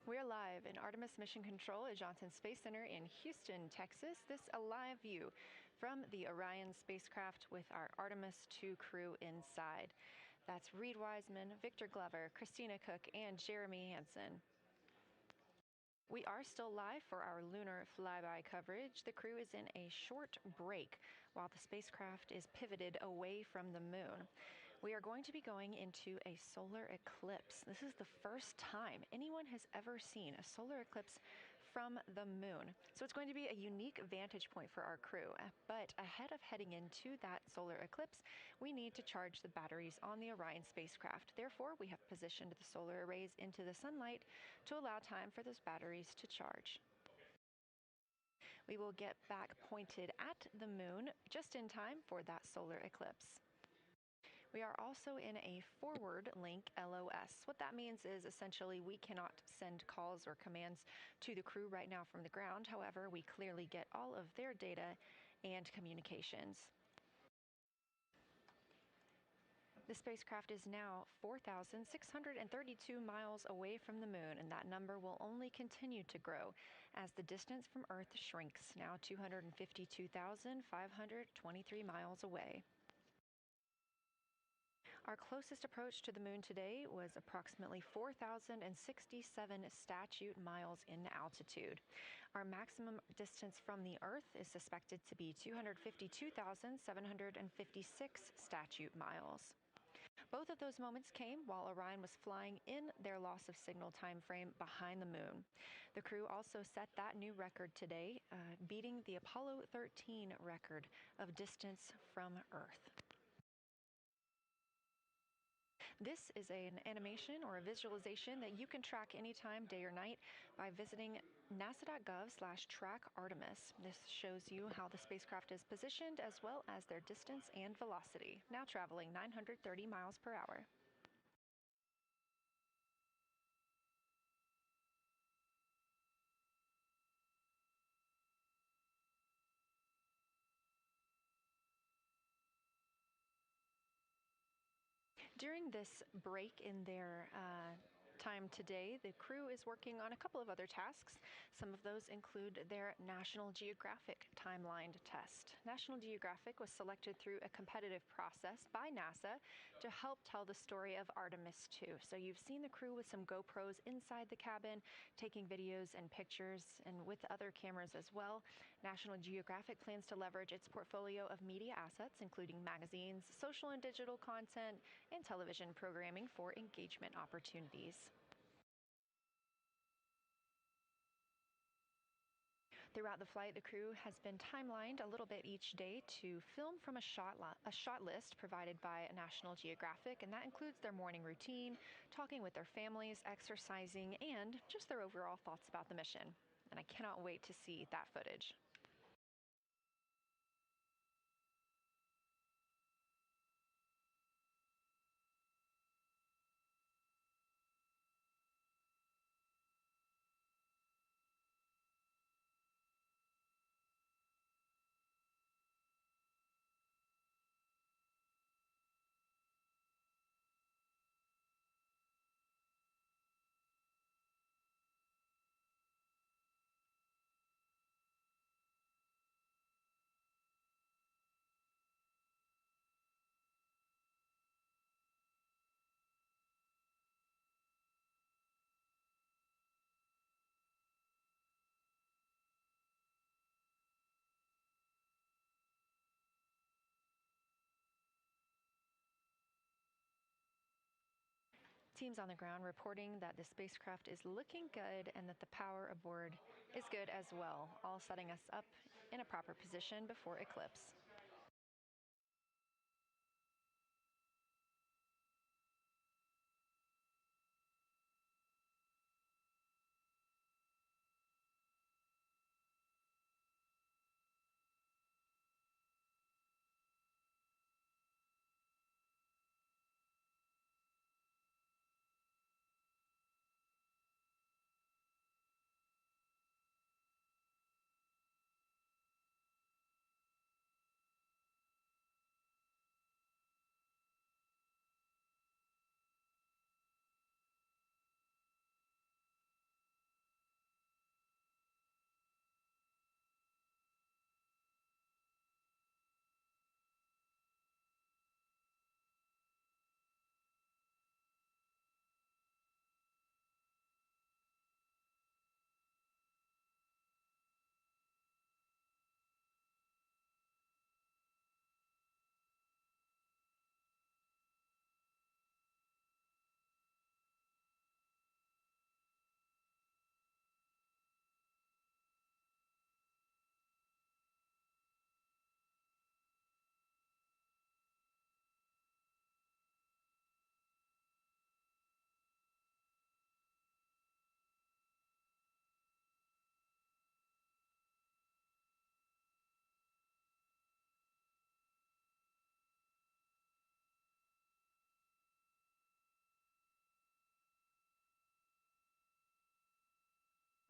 We're live in Artemis Mission Control at Johnson Space Center in Houston, Texas. This a live view from the Orion spacecraft with our Artemis II crew inside. That's Reed Wiseman, Victor Glover, Christina Cook, and Jeremy Hansen. We are still live for our lunar flyby coverage. The crew is in a short break while the spacecraft is pivoted away from the moon. We are going to be going into a solar eclipse. This is the first time anyone has ever seen a solar eclipse from the moon. So it's going to be a unique vantage point for our crew. But ahead of heading into that solar eclipse, we need to charge the batteries on the Orion spacecraft. Therefore, we have positioned the solar arrays into the sunlight to allow time for those batteries to charge. We will get back pointed at the moon just in time for that solar eclipse. We are also in a forward link LOS. What that means is essentially we cannot send calls or commands to the crew right now from the ground. However, we clearly get all of their data and communications. The spacecraft is now 4,632 miles away from the moon, and that number will only continue to grow as the distance from Earth shrinks, now 252,523 miles away. Our closest approach to the moon today was approximately 4,067 statute miles in altitude. Our maximum distance from the Earth is suspected to be 252,756 statute miles. Both of those moments came while Orion was flying in their loss of signal time frame behind the moon. The crew also set that new record today, beating the Apollo 13 record of distance from Earth. This is an animation or a visualization that you can track anytime, day or night, by visiting nasa.gov/track-Artemis. This shows you how the spacecraft is positioned as well as their distance and velocity, now traveling 930 miles per hour. During this break in their time today, the crew is working on a couple of other tasks. Some of those include their National Geographic timeline test. National Geographic was selected through a competitive process by NASA to help tell the story of Artemis II. So you've seen the crew with some GoPros inside the cabin, taking videos and pictures, and with other cameras as well. National Geographic plans to leverage its portfolio of media assets, including magazines, social and digital content, and television programming for engagement opportunities. Throughout the flight, the crew has been timelined a little bit each day to film from a shot list provided by National Geographic, and that includes their morning routine, talking with their families, exercising, and just their overall thoughts about the mission. And I cannot wait to see that footage. Teams on the ground reporting that the spacecraft is looking good and that the power aboard is good as well, all setting us up in a proper position before eclipse.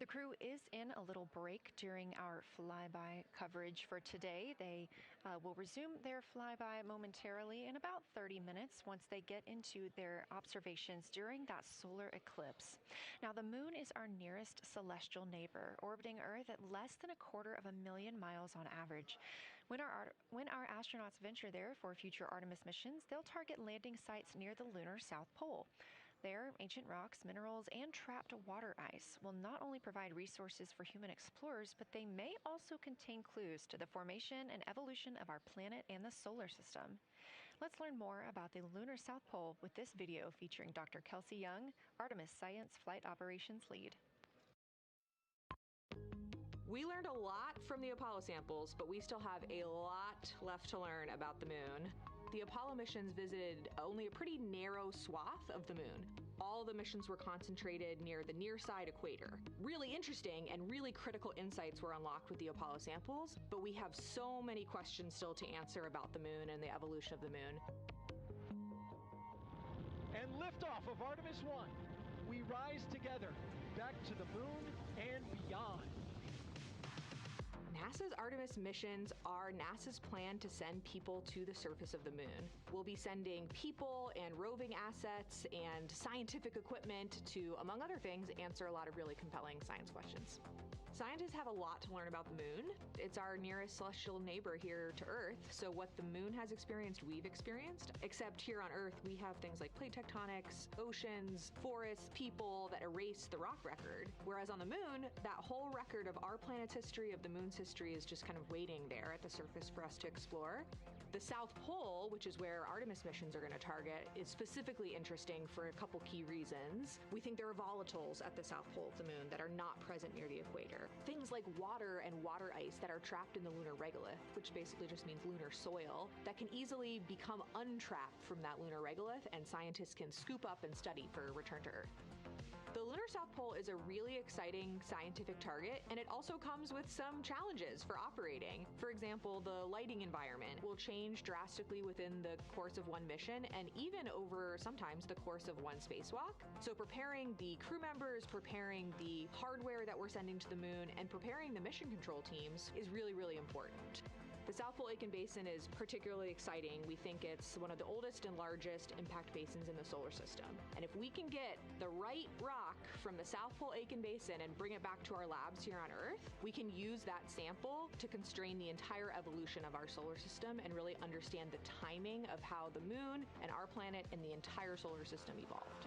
crew is in a little break during our flyby coverage for today. They will resume their flyby momentarily in about 30 minutes once they get into their observations during that solar eclipse. Now, the moon is our nearest celestial neighbor, orbiting Earth at less than 250,000 miles on average. When our astronauts venture there for future Artemis missions, they'll target landing sites near the lunar South Pole. There, ancient rocks, minerals, and trapped water ice will not only provide resources for human explorers, but they may also contain clues to the formation and evolution of our planet and the solar system. Let's learn more about the lunar South Pole with this video featuring Dr. Kelsey Young, Artemis Science Flight Operations Lead. We learned a lot from the Apollo samples, but we still have a lot left to learn about the moon. The Apollo missions visited only a pretty narrow swath of the moon. All the missions were concentrated near the near-side equator. Really interesting and really critical insights were unlocked with the Apollo samples, but we have so many questions still to answer about the moon and the evolution of the moon. And liftoff of Artemis I. We rise together, back to the moon and beyond. NASA's Artemis missions are NASA's plan to send people to the surface of the moon. We'll be sending people and roving assets and scientific equipment to, among other things, answer a lot of really compelling science questions. Scientists have a lot to learn about the moon. It's our nearest celestial neighbor here to Earth, so what the moon has experienced, we've experienced. Except here on Earth, we have things like plate tectonics, oceans, forests, people that erase the rock record. Whereas on the moon, that whole record of our planet's history, of the moon's history, is just kind of waiting there at the surface for us to explore. The South Pole, which is where Artemis missions are going to target, is specifically interesting for a couple key reasons. We think there are volatiles at the South Pole of the moon that are not present near the equator. Things like water and water ice that are trapped in the lunar regolith, which basically just means lunar soil, that can easily become untrapped from that lunar regolith, and scientists can scoop up and study for return to Earth. The lunar South Pole is a really exciting scientific target, and it also comes with some challenges for operating. For example, the lighting environment will change drastically within the course of one mission, and even over sometimes the course of one spacewalk. So preparing the crew members, preparing the hardware that we're sending to the moon, and preparing the mission control teams is really, really important. The South Pole Aitken Basin is particularly exciting. We think it's one of the oldest and largest impact basins in the solar system. And if we can get the right rock from the South Pole Aitken Basin and bring it back to our labs here on Earth, we can use that sample to constrain the entire evolution of our solar system and really understand the timing of how the moon and our planet and the entire solar system evolved.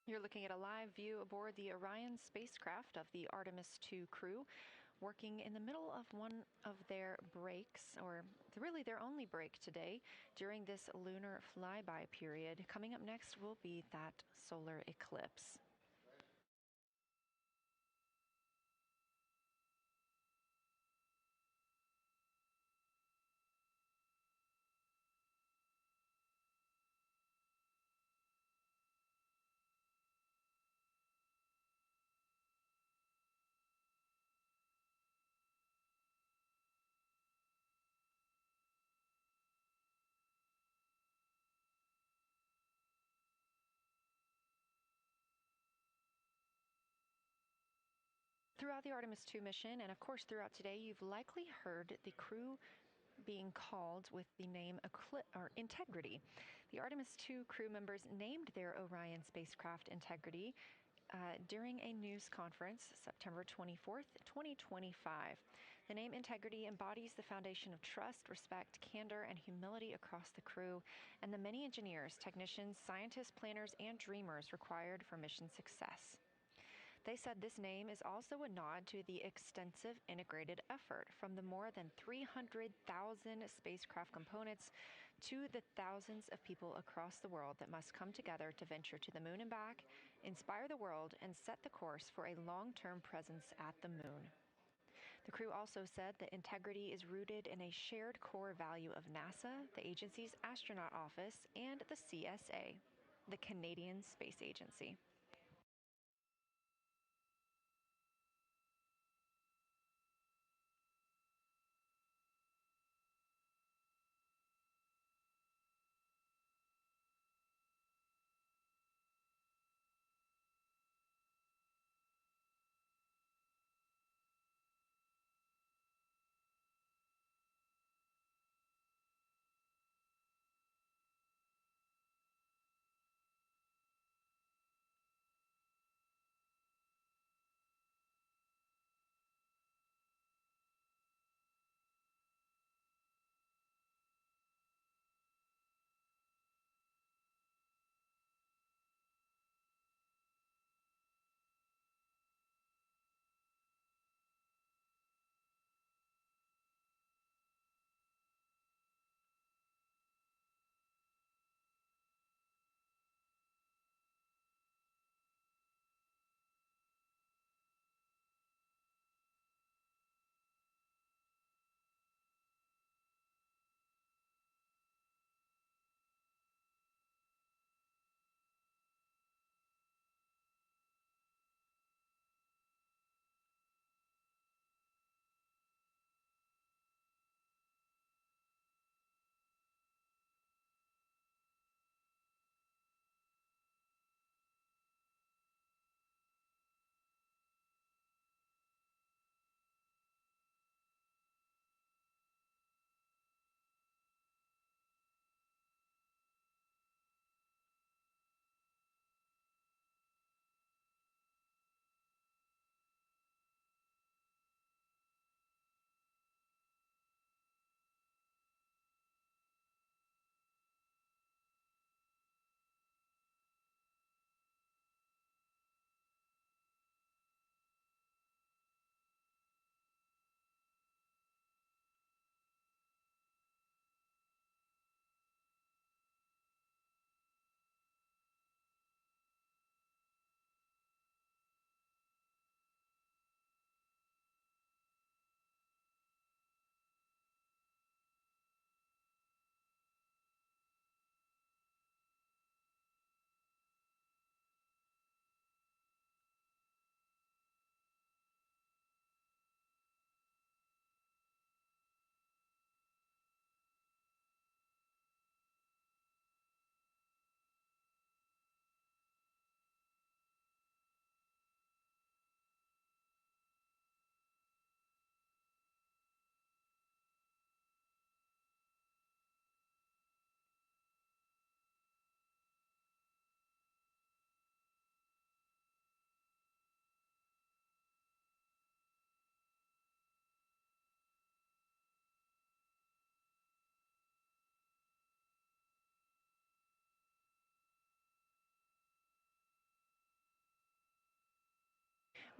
You're looking at a live view aboard the Orion spacecraft of the Artemis II crew, working in the middle of one of their breaks, or really their only break today during this lunar flyby period. Coming up next will be that solar eclipse. Throughout the Artemis II mission, and of course throughout today, you've likely heard the crew being called with the name Integrity. The Artemis II crew members named their Orion spacecraft Integrity during a news conference September 24th, 2025. The name Integrity embodies the foundation of trust, respect, candor, and humility across the crew and the many engineers, technicians, scientists, planners, and dreamers required for mission success. They said this name is also a nod to the extensive integrated effort from the more than 300,000 spacecraft components to the thousands of people across the world that must come together to venture to the moon and back, inspire the world, and set the course for a long-term presence at the moon. The crew also said that integrity is rooted in a shared core value of NASA, the agency's astronaut office, and the CSA, the Canadian Space Agency.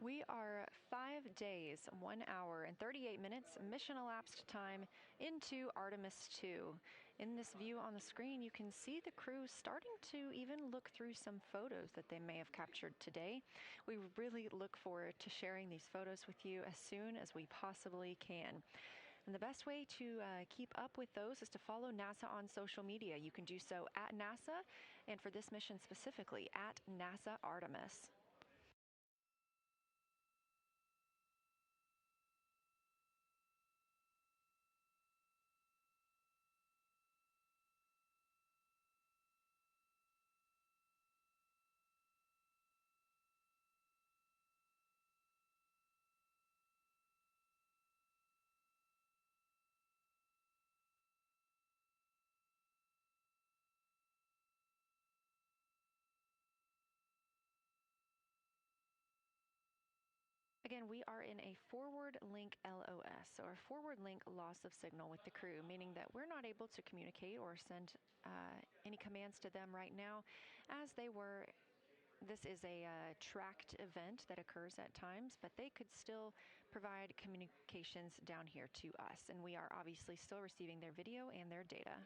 We are 5 days, 1 hour, and 38 minutes mission elapsed time into Artemis II. In this view on the screen, you can see the crew starting to even look through some photos that they may have captured today. We really look forward to sharing these photos with you as soon as we possibly can. And the best way to keep up with those is to follow NASA on social media. You can do so at NASA, and for this mission specifically, at NASA Artemis. Again, we are in a forward link LOS, or forward link loss of signal with the crew, meaning that we're not able to communicate or send any commands to them right now as they were. This is a tracked event that occurs at times, but they could still provide communications down here to us, and we are obviously still receiving their video and their data.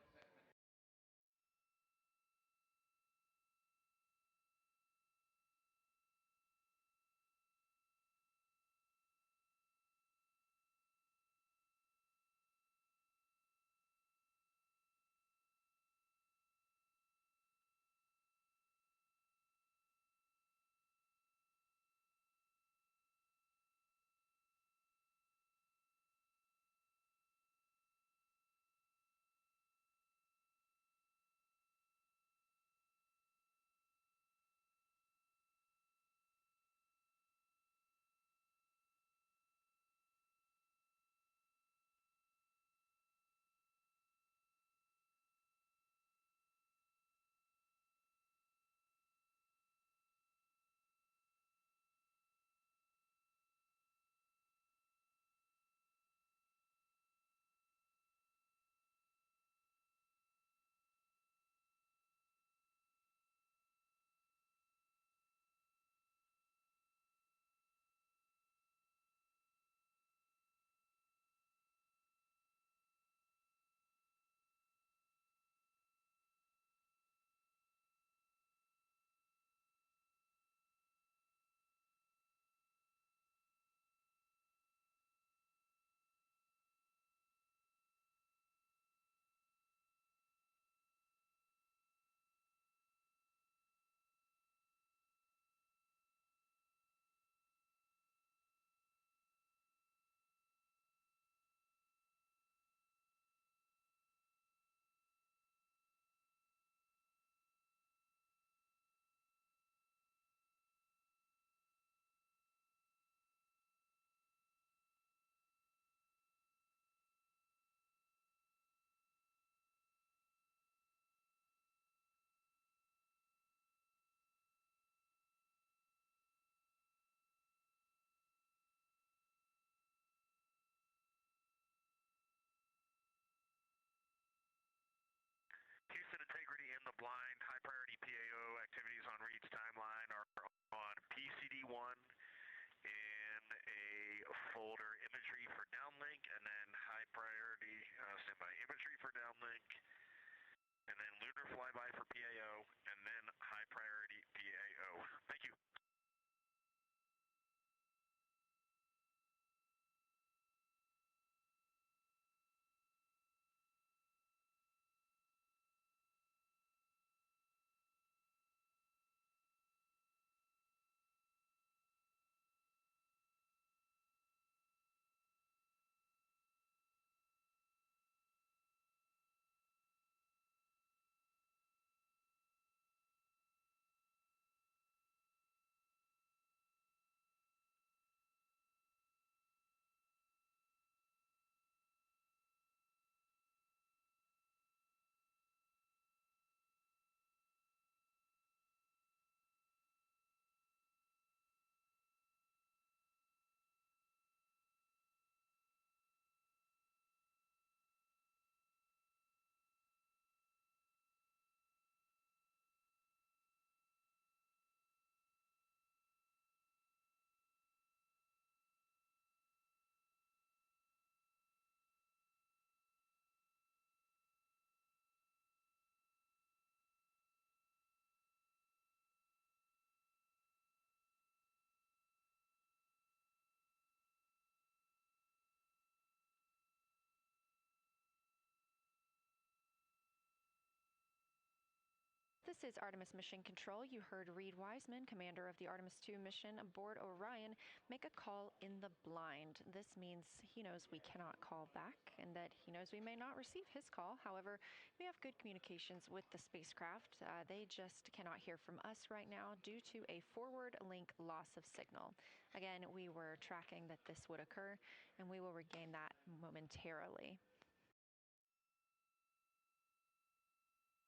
This is Artemis Mission Control. You heard Reed Wiseman, commander of the Artemis II mission aboard Orion, make a call in the blind. This means he knows we cannot call back and that he knows we may not receive his call. However, we have good communications with the spacecraft. They just cannot hear from us right now due to a forward link loss of signal. Again, we were tracking that this would occur, and we will regain that momentarily.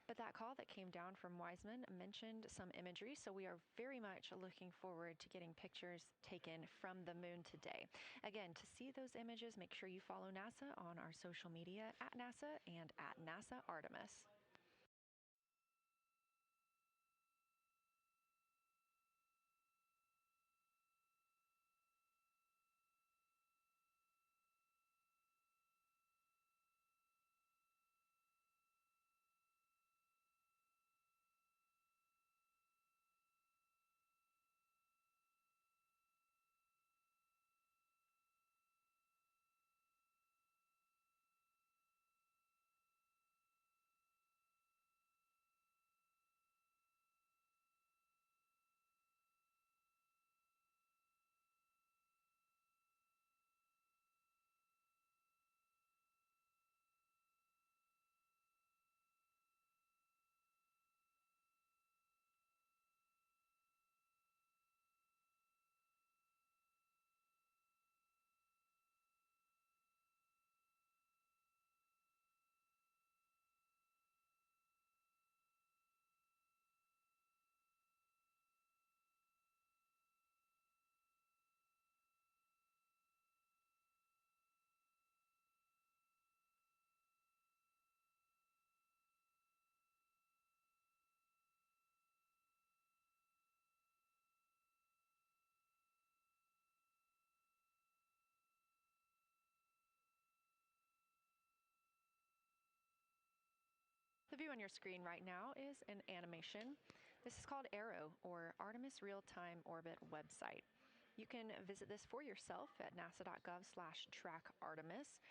But that call that came down from Wiseman mentioned some imagery, so we are very much looking forward to getting pictures taken from the moon today. Again, to see those images, make sure you follow NASA on our social media at NASA and at NASA Artemis. The view on your screen right now is an animation. This is called Arrow, or Artemis Real-Time Orbit website. You can visit this for yourself at nasa.gov/trackartemis,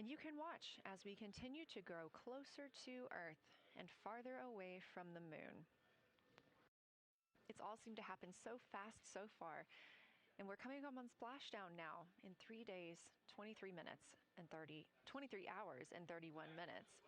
and you can watch as we continue to grow closer to Earth and farther away from the moon. It's all seemed to happen so fast so far, and we're coming up on splashdown now in 3 days, 23 hours and 31 minutes.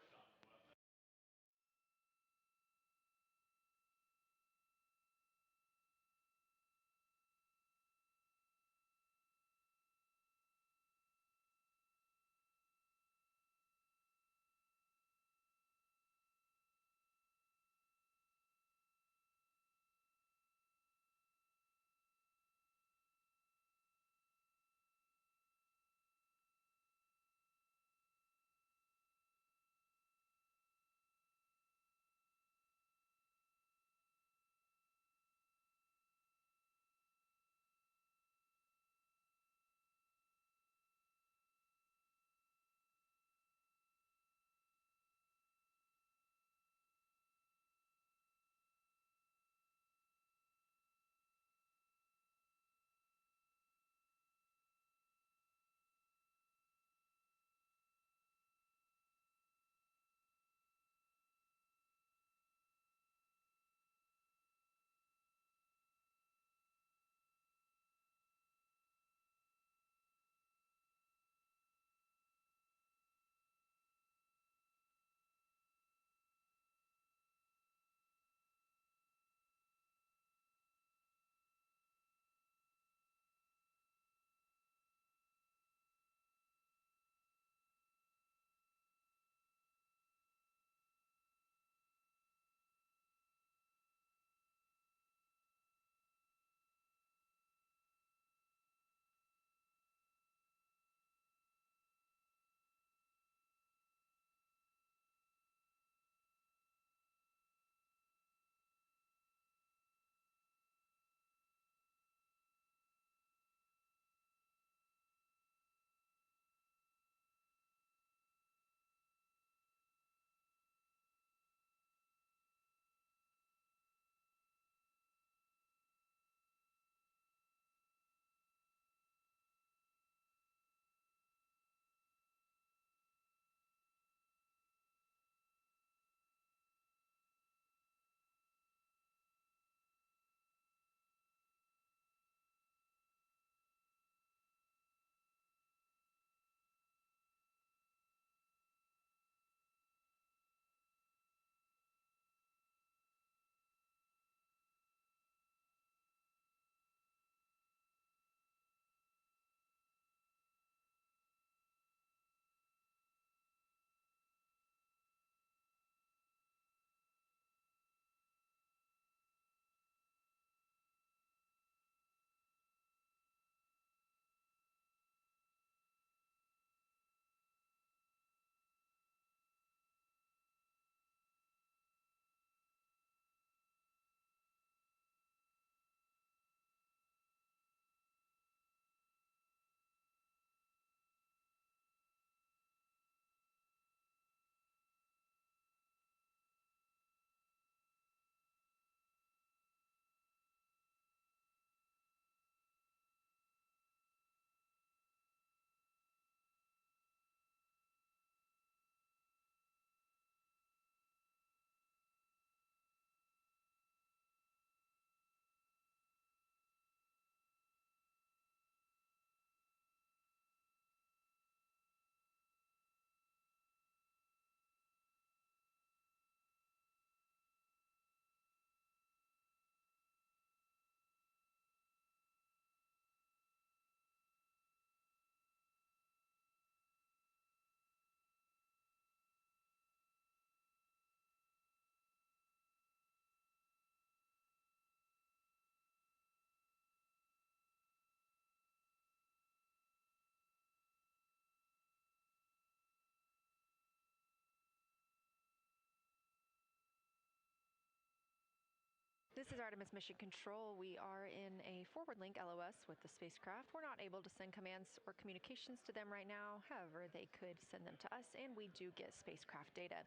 This is Artemis Mission Control. We are in a forward link LOS with the spacecraft. We're not able to send commands or communications to them right now. However, they could send them to us, and we do get spacecraft data.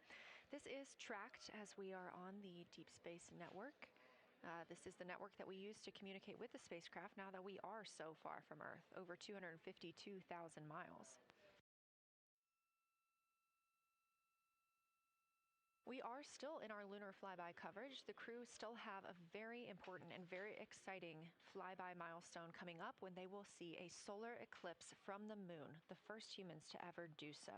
This is tracked as we are on the Deep Space Network. This is the network that we use to communicate with the spacecraft now that we are so far from Earth, over 252,000 miles. We are still in our lunar flyby coverage. The crew still have a very important and very exciting flyby milestone coming up when they will see a solar eclipse from the moon, the first humans to ever do so.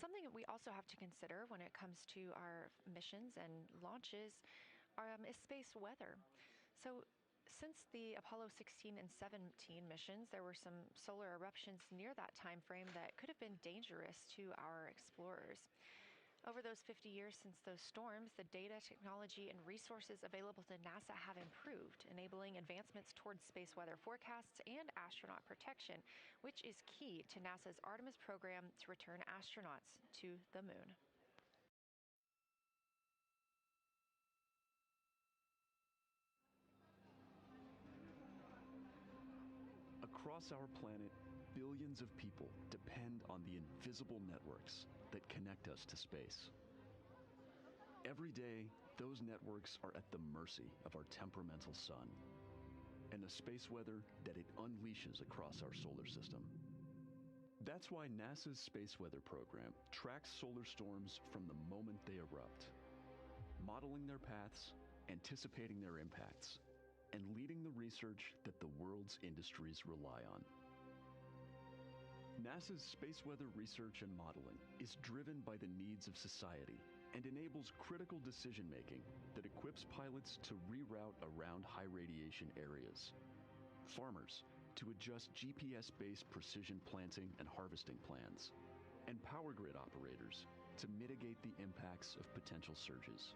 Something that we also have to consider when it comes to our missions and launches is space weather. So since the Apollo 16 and 17 missions, there were some solar eruptions near that time frame that could have been dangerous to our explorers. Over those 50 years since those storms, the data, technology, and resources available to NASA have improved, enabling advancements towards space weather forecasts and astronaut protection, which is key to NASA's Artemis program to return astronauts to the moon. Across our planet, billions of people depend on the invisible networks that connect us to space. Every day, those networks are at the mercy of our temperamental sun and the space weather that it unleashes across our solar system. That's why NASA's space weather program tracks solar storms from the moment they erupt, modeling their paths, anticipating their impacts, and leading the research that the world's industries rely on. NASA's space weather research and modeling is driven by the needs of society and enables critical decision-making that equips pilots to reroute around high radiation areas, farmers to adjust GPS-based precision planting and harvesting plans, and power grid operators to mitigate the impacts of potential surges.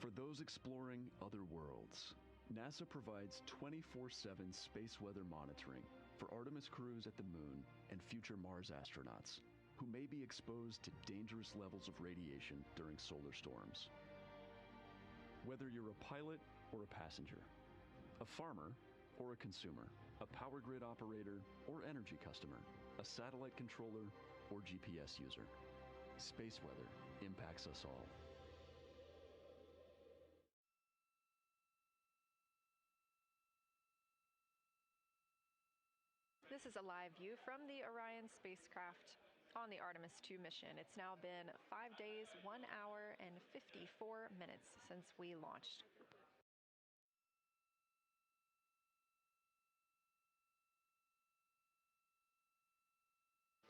For those exploring other worlds, NASA provides 24/7 space weather monitoring for Artemis crews at the moon and future Mars astronauts who may be exposed to dangerous levels of radiation during solar storms. Whether you're a pilot or a passenger, a farmer or a consumer, a power grid operator or energy customer, a satellite controller or GPS user, space weather impacts us all. This is a live view from the Orion spacecraft on the Artemis II mission. It's now been 5 days, 1 hour, and 54 minutes since we launched.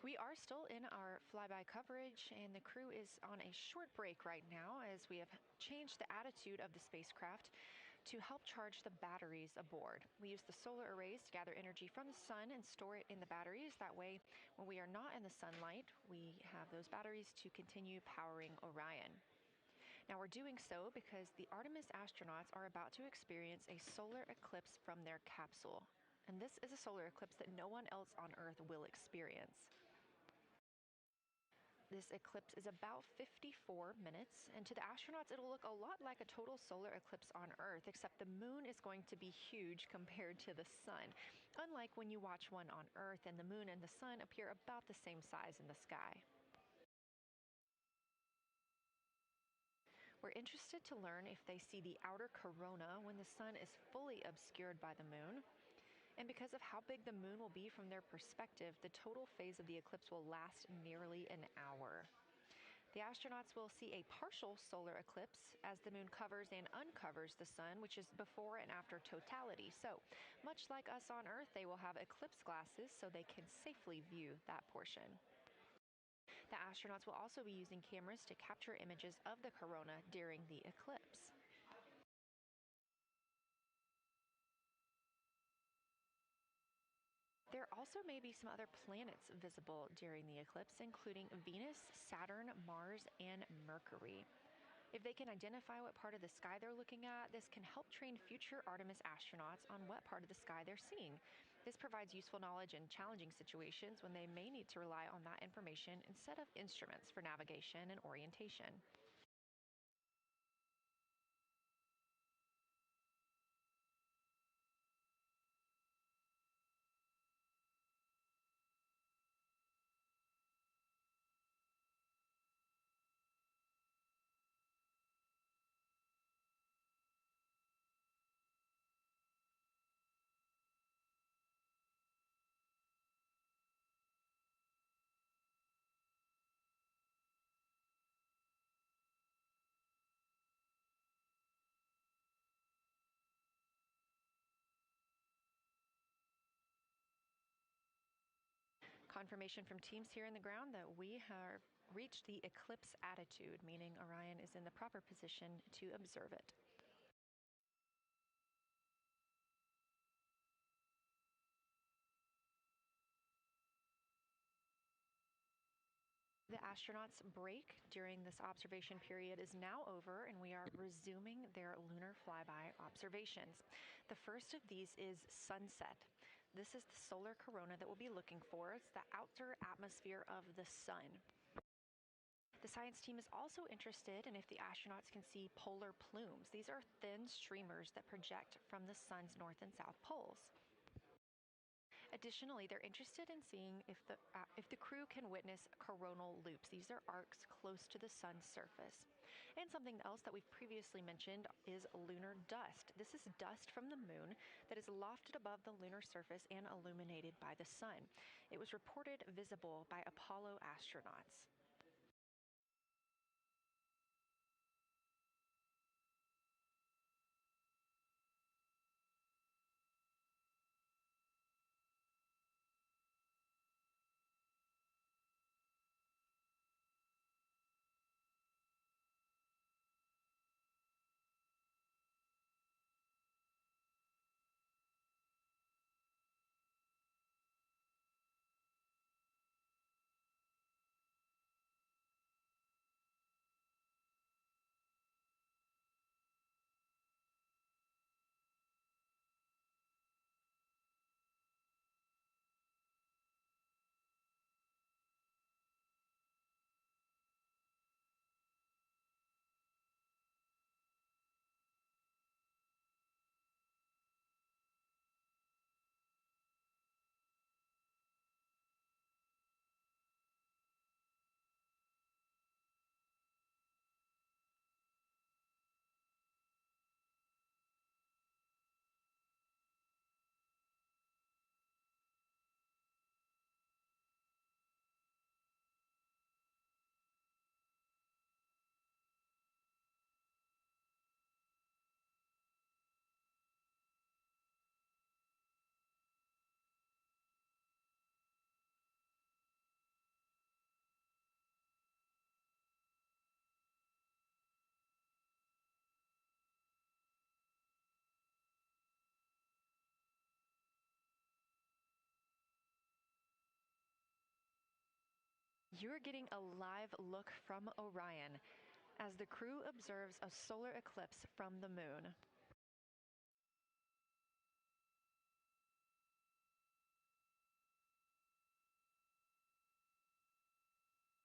We are still in our flyby coverage, and the crew is on a short break right now as we have changed the attitude of the spacecraft to help charge the batteries aboard. We use the solar arrays to gather energy from the sun and store it in the batteries. That way, when we are not in the sunlight, we have those batteries to continue powering Orion. Now, we're doing so because the Artemis astronauts are about to experience a solar eclipse from their capsule. And this is a solar eclipse that no one else on Earth will experience. This eclipse is about 54 minutes, and to the astronauts, it'll look a lot like a total solar eclipse on Earth, except the moon is going to be huge compared to the sun, unlike when you watch one on Earth and the moon and the sun appear about the same size in the sky. We're interested to learn if they see the outer corona when the sun is fully obscured by the moon. And because of how big the moon will be from their perspective, the total phase of the eclipse will last nearly an hour. The astronauts will see a partial solar eclipse as the moon covers and uncovers the sun, which is before and after totality. So, much like us on Earth, they will have eclipse glasses so they can safely view that portion. The astronauts will also be using cameras to capture images of the corona during the eclipse. There also may be some other planets visible during the eclipse, including Venus, Saturn, Mars, and Mercury. If they can identify what part of the sky they're looking at, this can help train future Artemis astronauts on what part of the sky they're seeing. This provides useful knowledge in challenging situations when they may need to rely on that information instead of instruments for navigation and orientation. Confirmation from teams here in the ground that we have reached the eclipse attitude, meaning Orion is in the proper position to observe it. The astronauts' break during this observation period is now over, and we are resuming their lunar flyby observations. The first of these is sunset. This is the solar corona that we'll be looking for. It's the outer atmosphere of the sun. The science team is also interested in if the astronauts can see polar plumes. These are thin streamers that project from the sun's north and south poles. Additionally, they're interested in seeing if the crew can witness coronal loops. These are arcs close to the sun's surface. And something else that we've previously mentioned is lunar dust. This is dust from the moon that is lofted above the lunar surface and illuminated by the sun. It was reported visible by Apollo astronauts. You're getting a live look from Orion as the crew observes a solar eclipse from the moon.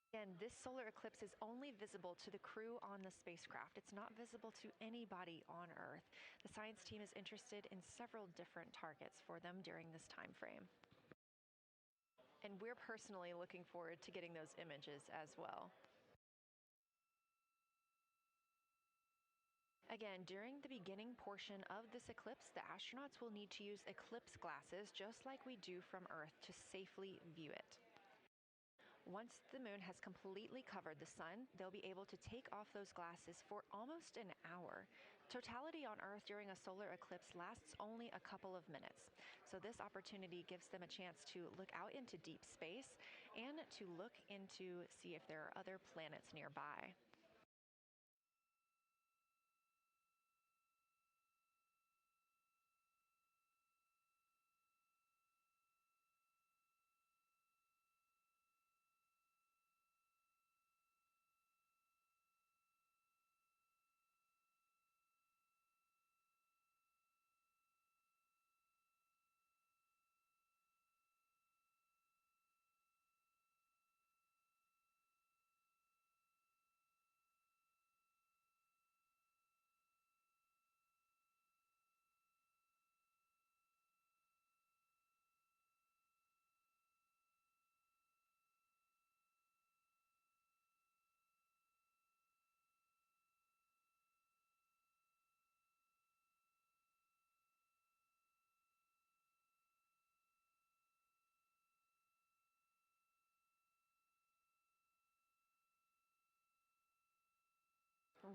Again, this solar eclipse is only visible to the crew on the spacecraft. It's not visible to anybody on Earth. The science team is interested in several different targets for them during this time frame. And we're personally looking forward to getting those images as well. Again, during the beginning portion of this eclipse, the astronauts will need to use eclipse glasses, just like we do from Earth, to safely view it. Once the moon has completely covered the sun, they'll be able to take off those glasses for almost an hour. Totality on Earth during a solar eclipse lasts only a couple of minutes. So this opportunity gives them a chance to look out into deep space and to look into see if there are other planets nearby.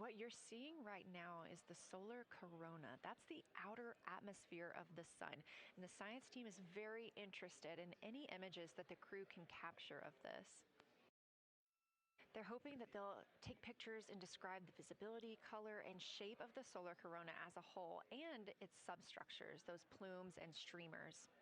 what you're seeing right now is the solar corona. That's the outer atmosphere of the sun. And the science team is very interested in any images that the crew can capture of this. They're hoping that they'll take pictures and describe the visibility, color, and shape of the solar corona as a whole and its substructures, those plumes and streamers.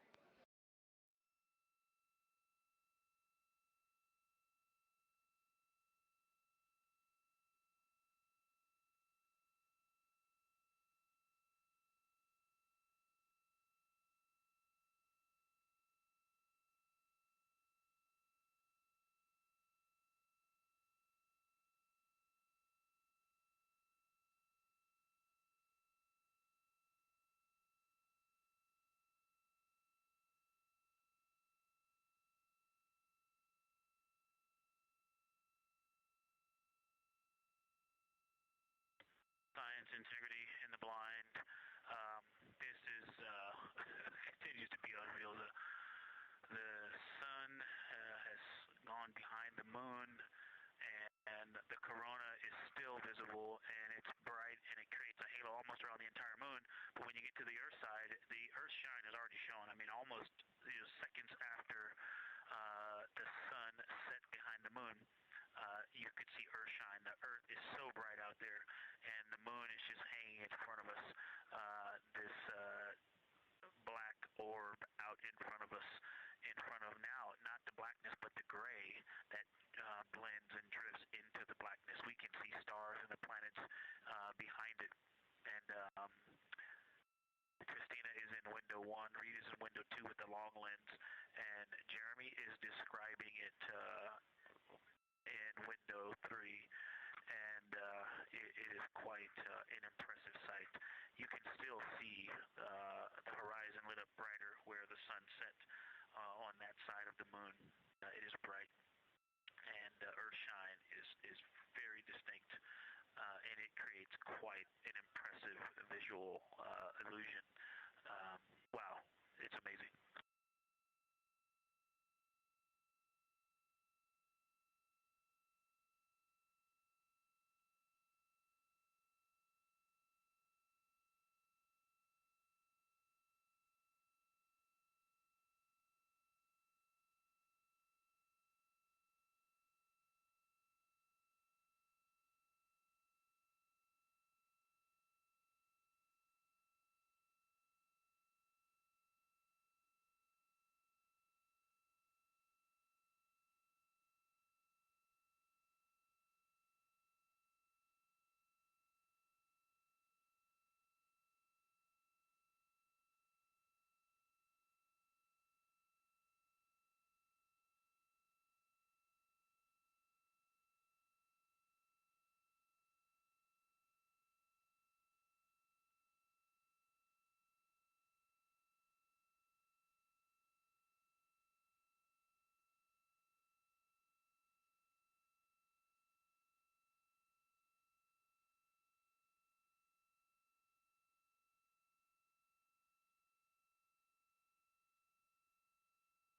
Science, integrity, in the blind. This is continues to be unreal. The sun has gone behind the moon, and the corona is still visible, and it's bright, and it creates a halo almost around the entire moon. But when you get to the Earth side, the Earth shine is already shown. I mean, almost seconds after the sun set behind the moon. You could see Earth shine. The Earth is so bright out there, and the moon is just hanging in front of us. This black orb out in front of us, in front of now, not the blackness, but the gray that blends and drifts into the blackness. We can see stars and the planets behind it. And Christina is in window 1, Reed is in window 2 with the long lens, and Jeremy is describing it in window 3, and it is quite an impressive sight. You can still see the horizon lit up brighter where the sun set on that side of the moon. It is bright, and Earthshine is very distinct, and it creates quite an impressive visual illusion. Wow, it's amazing.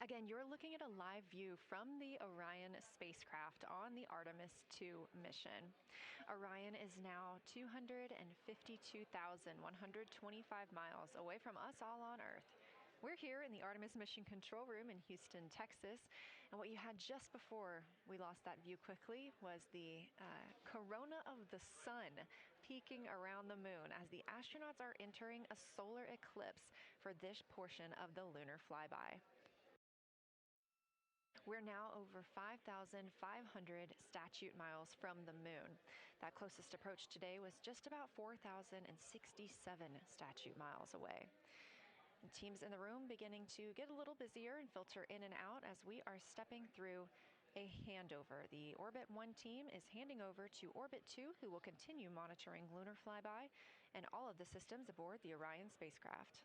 Again, you're looking at a live view from the Orion spacecraft on the Artemis II mission. Orion is now 252,125 miles away from us all on Earth. We're here in the Artemis Mission Control Room in Houston, Texas, and what you had just before we lost that view quickly was the corona of the sun peeking around the moon as the astronauts are entering a solar eclipse for this portion of the lunar flyby. We're now over 5,500 statute miles from the moon. That closest approach today was just about 4,067 statute miles away. And teams in the room beginning to get a little busier and filter in and out as we are stepping through a handover. The Orbit 1 team is handing over to Orbit 2, who will continue monitoring lunar flyby and all of the systems aboard the Orion spacecraft.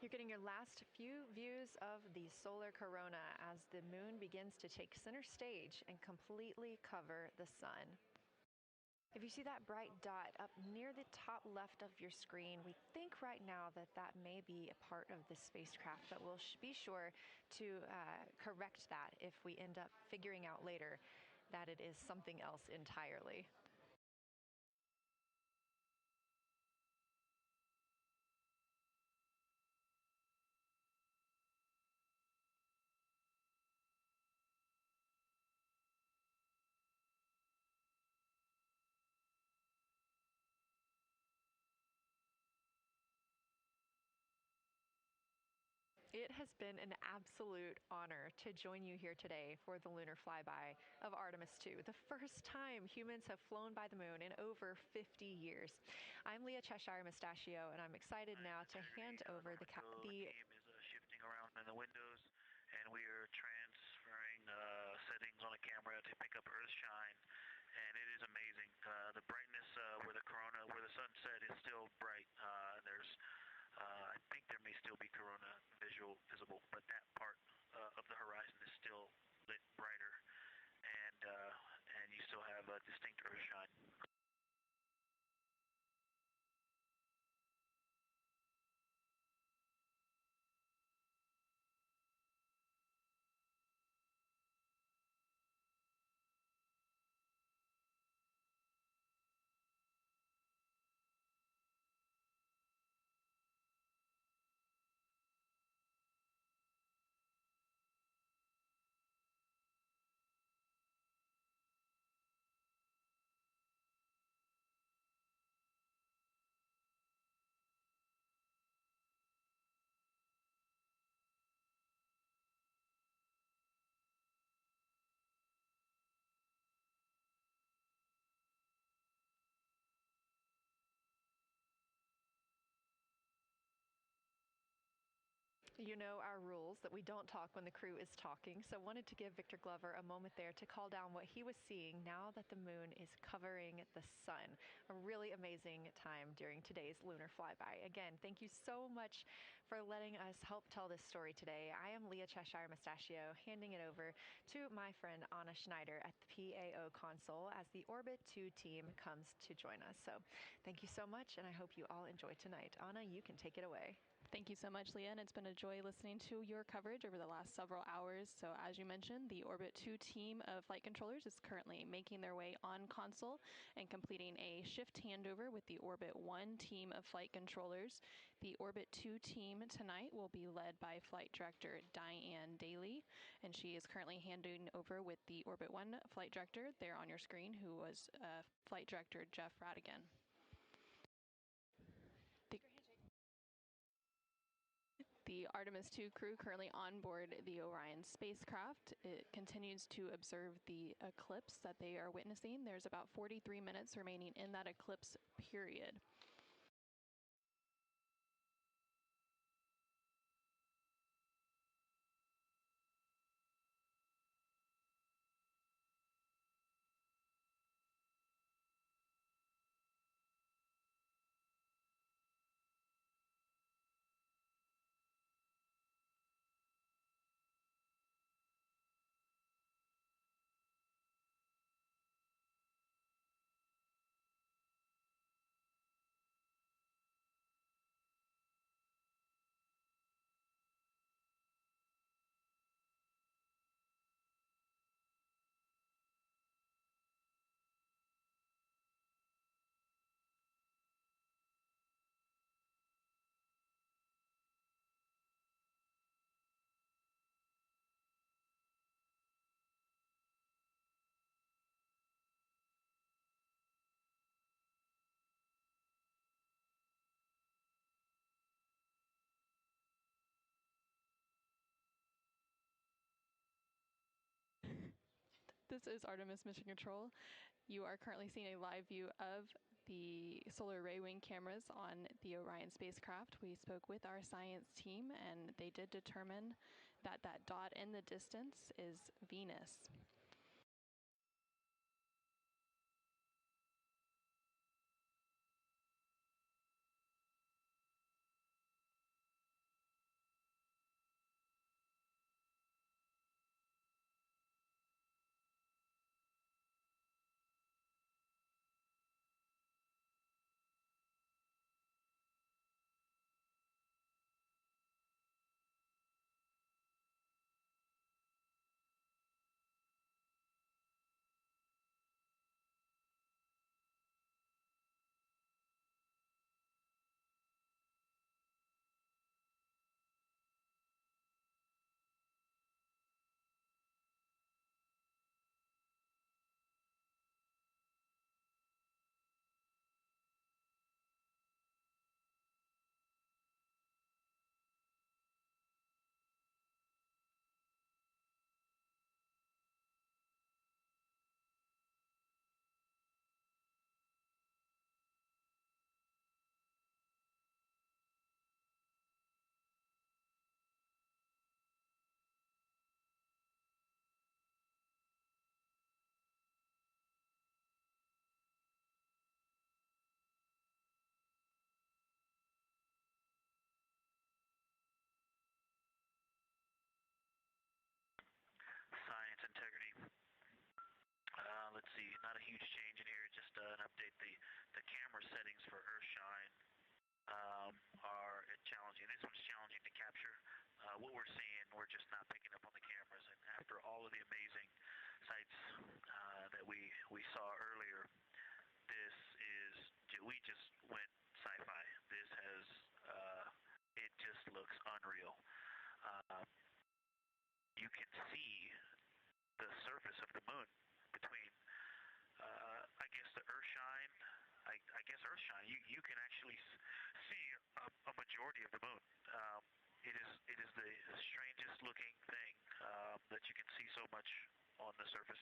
You're getting your last few views of the solar corona as the moon begins to take center stage and completely cover the sun. If you see that bright dot up near the top left of your screen, we think right now that that may be a part of the spacecraft, but we'll be sure to correct that if we end up figuring out later that it is something else entirely. It has been an absolute honor to join you here today for the lunar flyby of Artemis II, the first time humans have flown by the moon in over 50 years. I'm Leah Cheshire Mustachio, and I'm excited now to hand over the team is shifting around in the windows, and we are transferring settings on the camera to pick up Earth shine, and it is amazing. The brightness where the corona, where the sunset is still bright. I think there may still be corona visible, but that part of the horizon is still lit brighter, and you still have a distinct Earth shine. You know our rules that we don't talk when the crew is talking, so wanted to give Victor Glover a moment there to call down what he was seeing now that the moon is covering the sun. A really amazing time during today's lunar flyby. Again, thank you so much for letting us help tell this story today. I am Leah Cheshire Mustachio, handing it over to my friend Anna Schneider at the PAO console as the Orbit 2 team comes to join us. So thank you so much, and I hope you all enjoy tonight. Anna, you can take it away. Thank you so much, Leah, and it's been a joy listening to your coverage over the last several hours. So as you mentioned, the Orbit 2 team of flight controllers is currently making their way on console and completing a shift handover with the Orbit 1 team of flight controllers. The Orbit 2 team tonight will be led by Flight Director Diane Daly, and she is currently handing over with the Orbit 1 Flight Director there on your screen, who was Flight Director Jeff Radigan. The Artemis II crew currently on board the Orion spacecraft. It continues to observe the eclipse that they are witnessing. There's about 43 minutes remaining in that eclipse period. This is Artemis Mission Control. You are currently seeing a live view of the solar array wing cameras on the Orion spacecraft. We spoke with our science team, and they did determine that that dot in the distance is Venus. we're just not picking up on the cameras. And after all of the amazing sights that we saw earlier, we just went sci-fi. This has, it just looks unreal. You can see the surface of the moon between, I guess, the Earthshine. I guess Earthshine. You can actually see a majority of the moon. It is the strangest looking thing that you can see so much on the surface.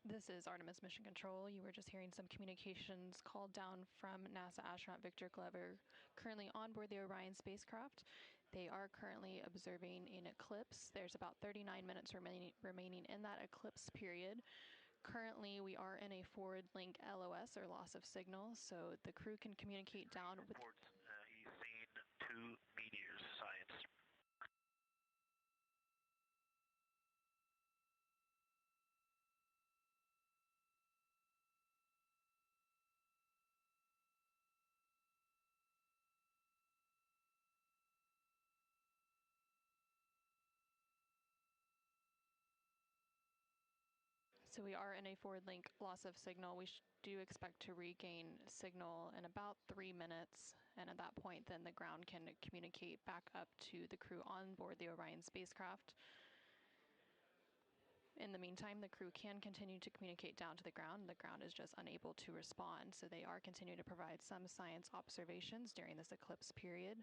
This is Artemis Mission Control. You were just hearing some communications called down from NASA astronaut Victor Glover, currently on board the Orion spacecraft. They are currently observing an eclipse. There's about 39 minutes remaining in that eclipse period. Currently, we are in a forward link LOS, or loss of signal, so the crew can communicate down with... He's seen 2 meteors, science. So we are in a forward link loss of signal. We do expect to regain signal in about 3 minutes, and at that point then the ground can communicate back up to the crew on board the Orion spacecraft. In the meantime, the crew can continue to communicate down to the ground. The ground is just unable to respond, so they are continuing to provide some science observations during this eclipse period.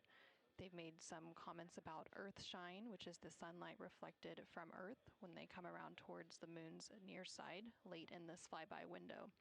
They've made some comments about Earthshine, which is the sunlight reflected from Earth when they come around towards the moon's near side late in this flyby window.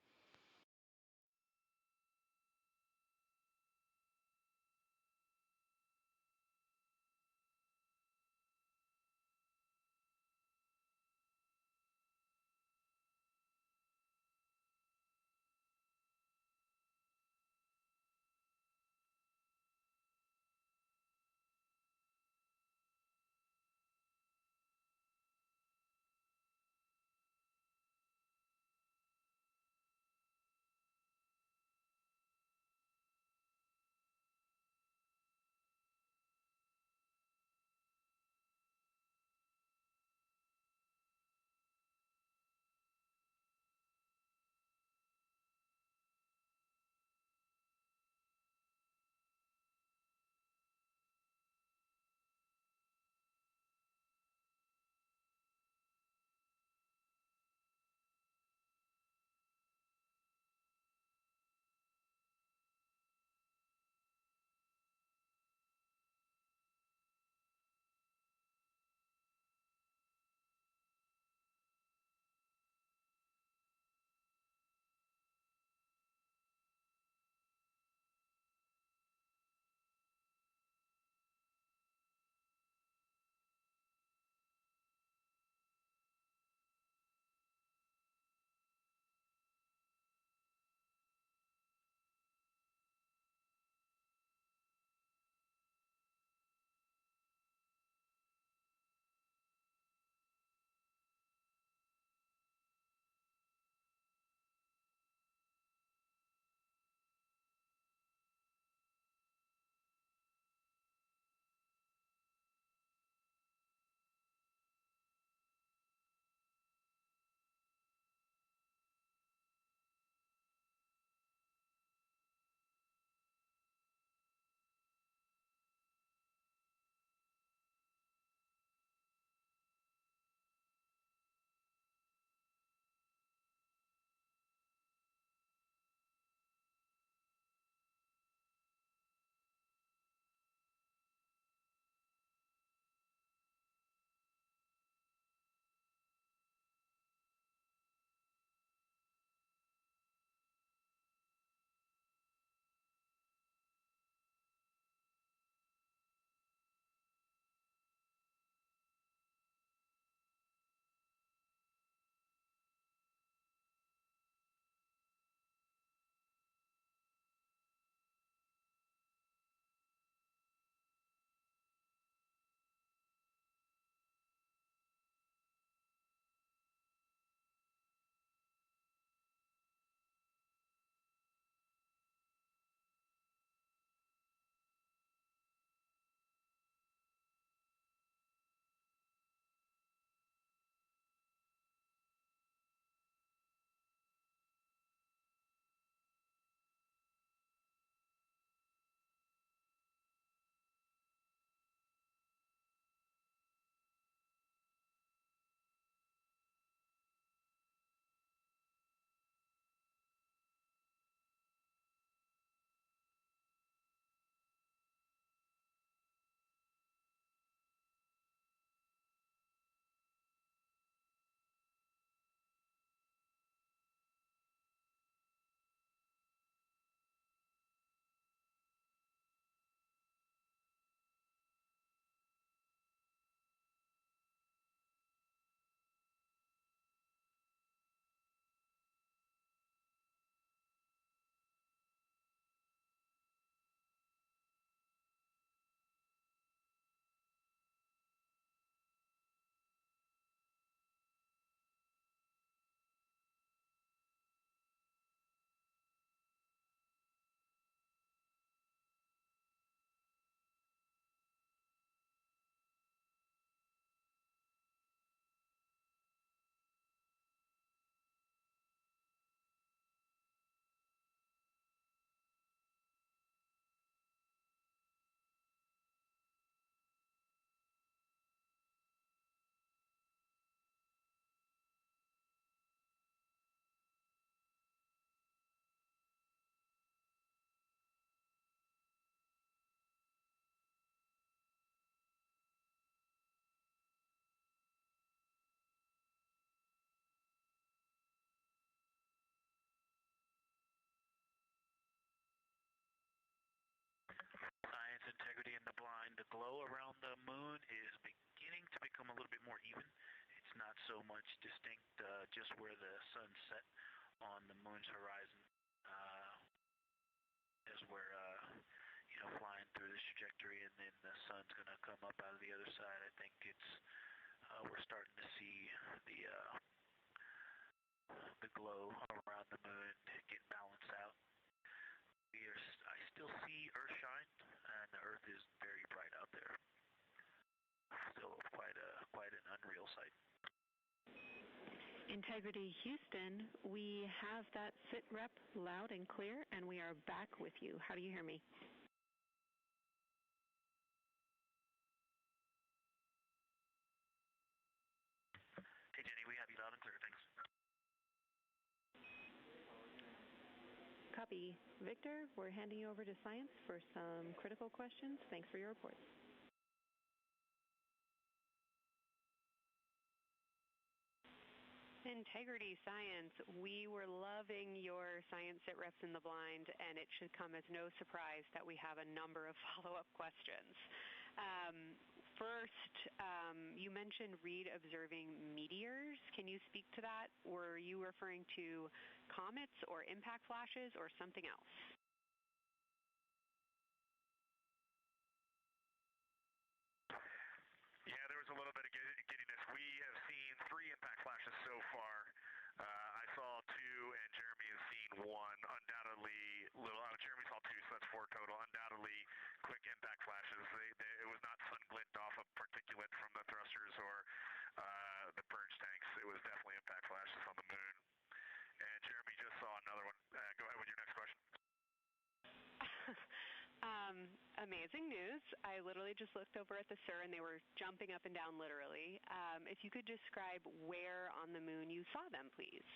to become a little bit more even. It's not so much distinct just where the sun set on the moon's horizon as we're flying through this trajectory, and then the sun's going to come up out of the other side. I think it's we're starting to see the glow around the moon get balanced out. I still see Earth shine, and the Earth is very bright out there. Still quite an unreal sight. Integrity Houston, we have that sit rep loud and clear, and we are back with you. How do you hear me? Hey Jenny, we have you loud and clear, thanks. Copy. Victor, we're handing you over to science for some critical questions. Thanks for your reports. Integrity Science, we were loving your science sit reps in the blind, and it should come as no surprise that we have a number of follow-up questions. First, you mentioned Reed observing meteors. Can you speak to that? Were you referring to comets or impact flashes or something else? Yeah, there was a little bit of giddiness. We have seen 3 impact flashes so far. I saw 2, and Jeremy has seen 1. Undoubtedly, Jeremy saw 2, so that's 4 total. Undoubtedly, quick impact flashes. It was not sun glint off of particulate from the thrusters or the purge tanks. It was definitely impact flashes on the moon. And Jeremy just saw another one. Go ahead with your next question. Amazing news. I literally just looked over at the SIR and they were jumping up and down literally. If you could describe where on the moon you saw them, please.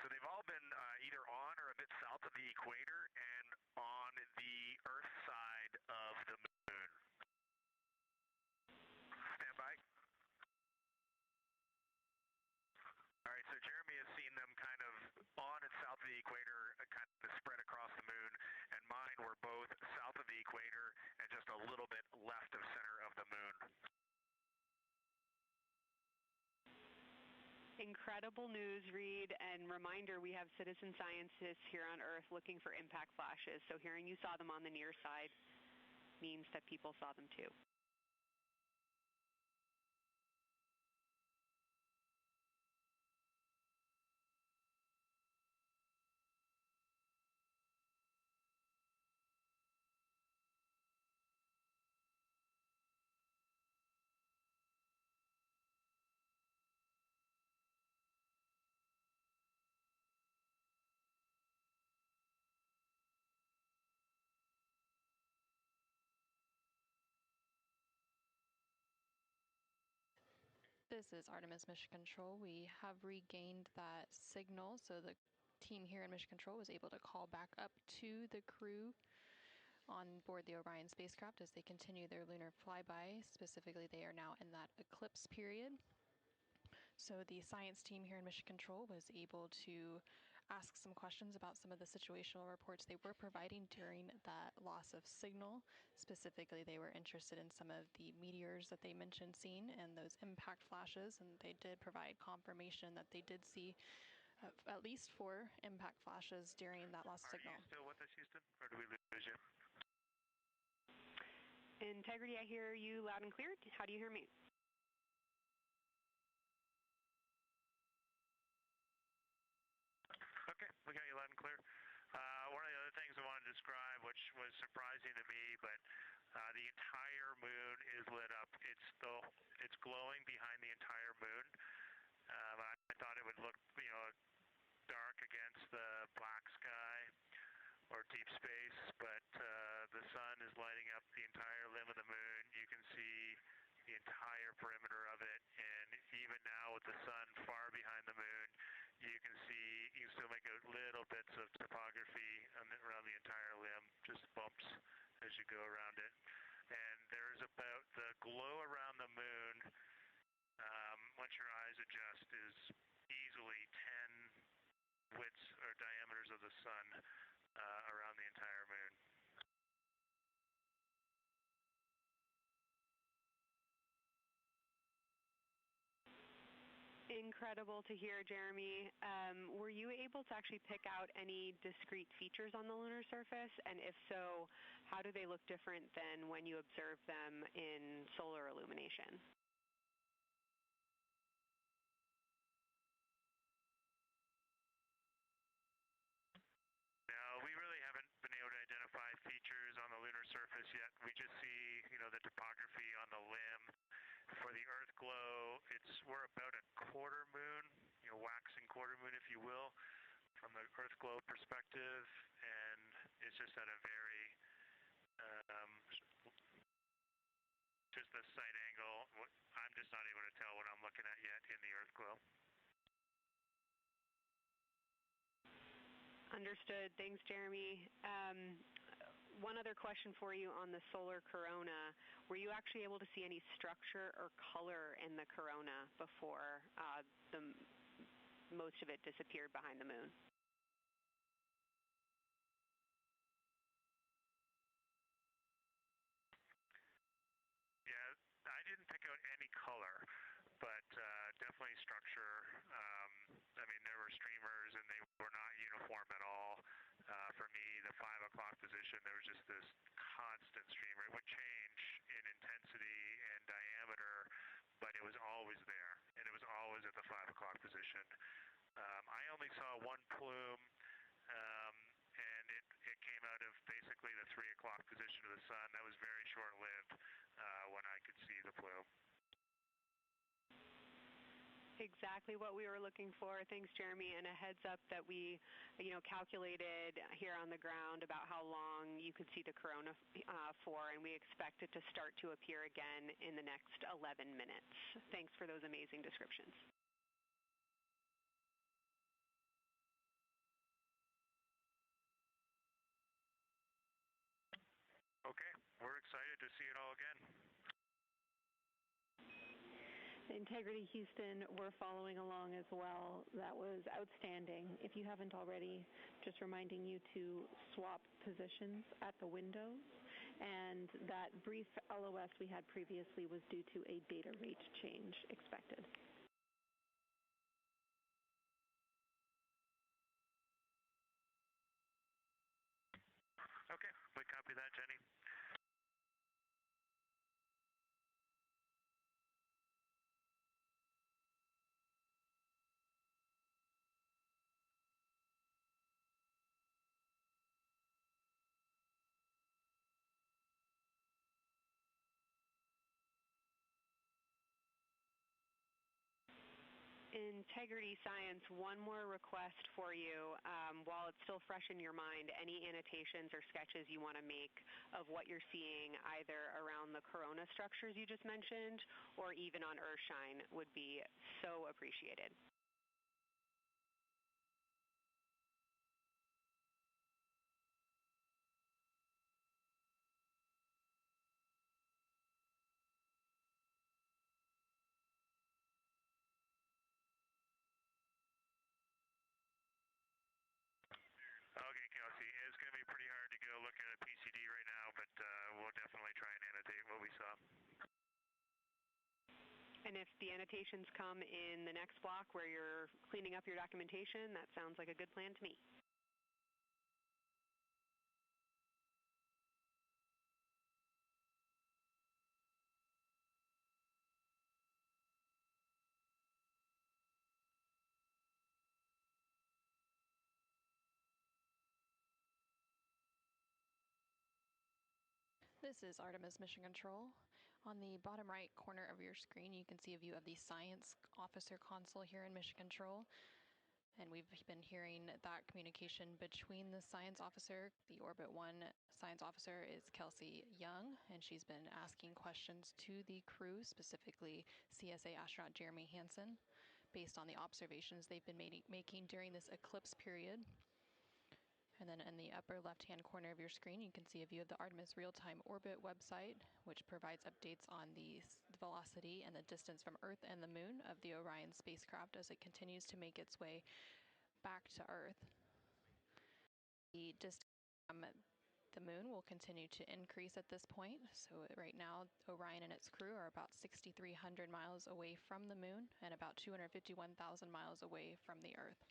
So they've all been either on or a bit south of the equator and on the Earth side of the moon. Stand by. All right, so Jeremy has seen them kind of on and south of the equator, kind of spread across the moon, and mine were both south of the equator and just a little bit left of center of the moon. Incredible news, Reed, and reminder, we have citizen scientists here on Earth looking for impact flashes, so hearing you saw them on the near side means that people saw them too. This is Artemis Mission Control. We have regained that signal, so the team here in Mission Control was able to call back up to the crew on board the Orion spacecraft as they continue their lunar flyby. Specifically, they are now in that eclipse period. So the science team here in Mission Control was able to ask some questions about some of the situational reports they were providing during that loss of signal. Specifically, they were interested in some of the meteors that they mentioned seeing and those impact flashes, and they did provide confirmation that they did see at least 4 impact flashes during that lost signal. Are you still with us, Houston, or do we lose you? Integrity, I hear you loud and clear. How do you hear me? Okay, we got you loud and clear. One of the other things I wanted to describe, which was surprising to me, but the entire moon is lit up. It's glowing behind the entire moon. I thought it would look, dark against the black sky or deep space, but the sun is lighting up the entire limb of the moon. You can see the entire perimeter of it, and even now with the sun far behind the moon, you can still make little bits of topography around the entire limb, just bumps as you go around it. And there's a moon, once your eyes adjust, is easily 10 widths or diameters of the sun around the entire moon. Incredible to hear, Jeremy. Were you able to actually pick out any discrete features on the lunar surface? And if so, how do they look different than when you observe them in solar illumination? No, we really haven't been able to identify features on the lunar surface yet. We just see, the topography on the limb. For the Earth glow, we're about a quarter moon, waxing quarter moon, if you will, from the Earth glow perspective, and it's just at a very, just the sight angle. I'm just not able to tell what I'm looking at yet in the Earth glow. Understood. Thanks, Jeremy. One other question for you on the solar corona. Were you actually able to see any structure or color in the corona before most of it disappeared behind the moon? Yeah, I didn't pick out any color, but definitely structure. There were streamers, and they were not uniform at all. For me, the 5 o'clock position, there was just this constant streamer. It would change in intensity and diameter, but it was always there, and it was always at the 5 o'clock position. I only saw one plume, and it came out of basically the 3 o'clock position of the sun. That was very short-lived when I could see the plume. Exactly what we were looking for. Thanks, Jeremy. And a heads up that we, calculated here on the ground about how long you could see the corona for, and we expect it to start to appear again in the next 11 minutes. Thanks for those amazing descriptions. Okay, we're excited to see it all again. Integrity Houston, we're following along as well. That was outstanding. If you haven't already, just reminding you to swap positions at the windows. And that brief LOS we had previously was due to a data rate change expected. Okay, we copy that, Jenny. Integrity Science, one more request for you. While it's still fresh in your mind, any annotations or sketches you want to make of what you're seeing either around the corona structures you just mentioned or even on Earthshine would be so appreciated. Okay, Kelsey, it's going to be pretty hard to go look at a PCD right now, but we'll definitely try and annotate what we saw. And if the annotations come in the next block where you're cleaning up your documentation, that sounds like a good plan to me. This is Artemis Mission Control. On the bottom right corner of your screen, you can see a view of the Science Officer Console here in Mission Control. And we've been hearing that communication between the Science Officer. The Orbit 1 Science Officer is Kelsey Young, and she's been asking questions to the crew, specifically CSA astronaut Jeremy Hansen, based on the observations they've been making during this eclipse period. And then in the upper left-hand corner of your screen, you can see a view of the Artemis real-time orbit website, which provides updates on the velocity and the distance from Earth and the Moon of the Orion spacecraft as it continues to make its way back to Earth. The distance from the Moon will continue to increase at this point. So right now, Orion and its crew are about 6,300 miles away from the Moon and about 251,000 miles away from the Earth.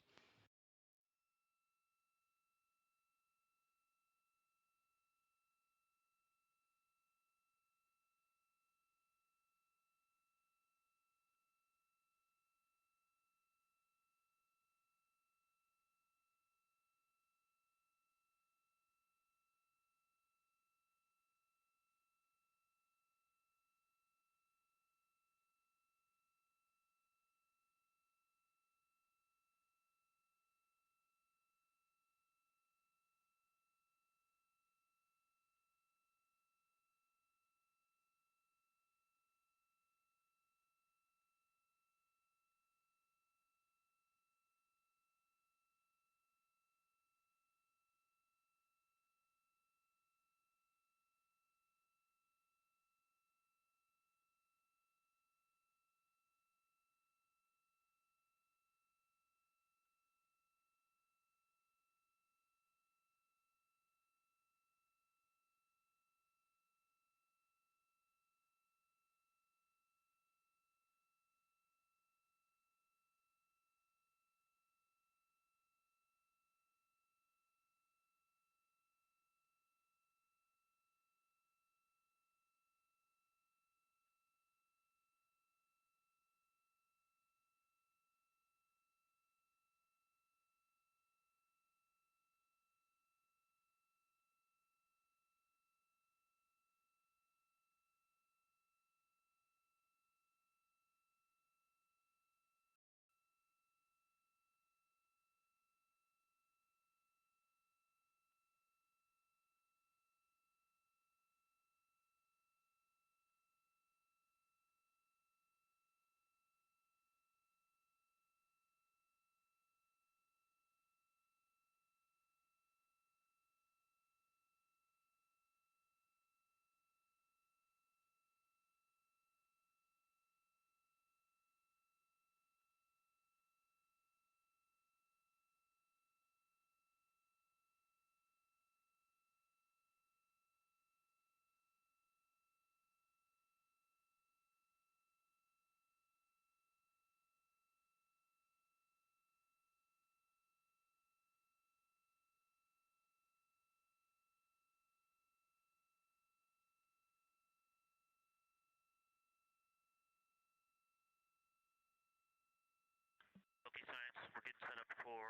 Okay, science, we're getting set up for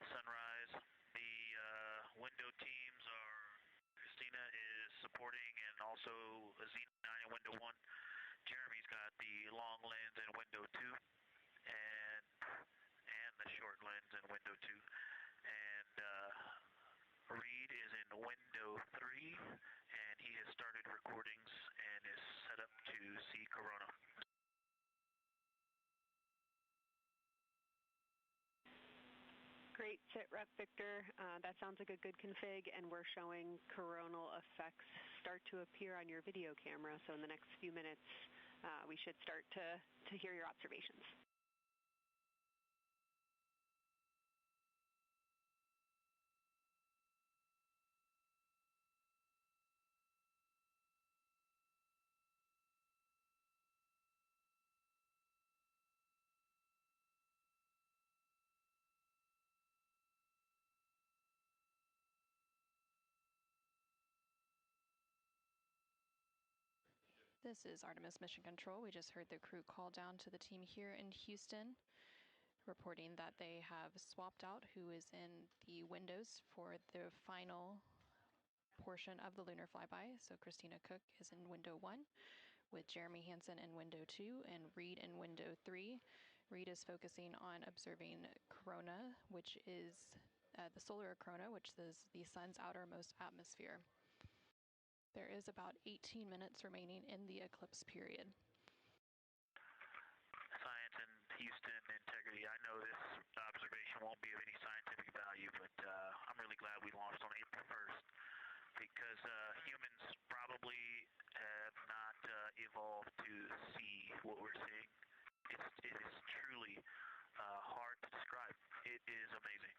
sunrise. The window teams are, Christina is supporting, and also Xena in window 1. Jeremy's got the long lens in window 2, and the short lens in window 2. And Reed is in window 3, and he has started recordings and is set up to see Corona. Great sit rep, Victor. That sounds like a good config, and we're showing coronal effects start to appear on your video camera. So in the next few minutes, we should start to hear your observations. This is Artemis Mission Control. We just heard the crew call down to the team here in Houston, reporting that they have swapped out who is in the windows for the final portion of the lunar flyby. So Christina Cook is in window 1, with Jeremy Hansen in window 2 and Reed in window 3. Reed is focusing on observing corona, which is the solar corona, which is the sun's outermost atmosphere. There is about 18 minutes remaining in the eclipse period. Science in Houston, integrity. I know this observation won't be of any scientific value, but glad we launched on April 1st because humans probably have not evolved to see what we're seeing. It is truly hard to describe. It is amazing.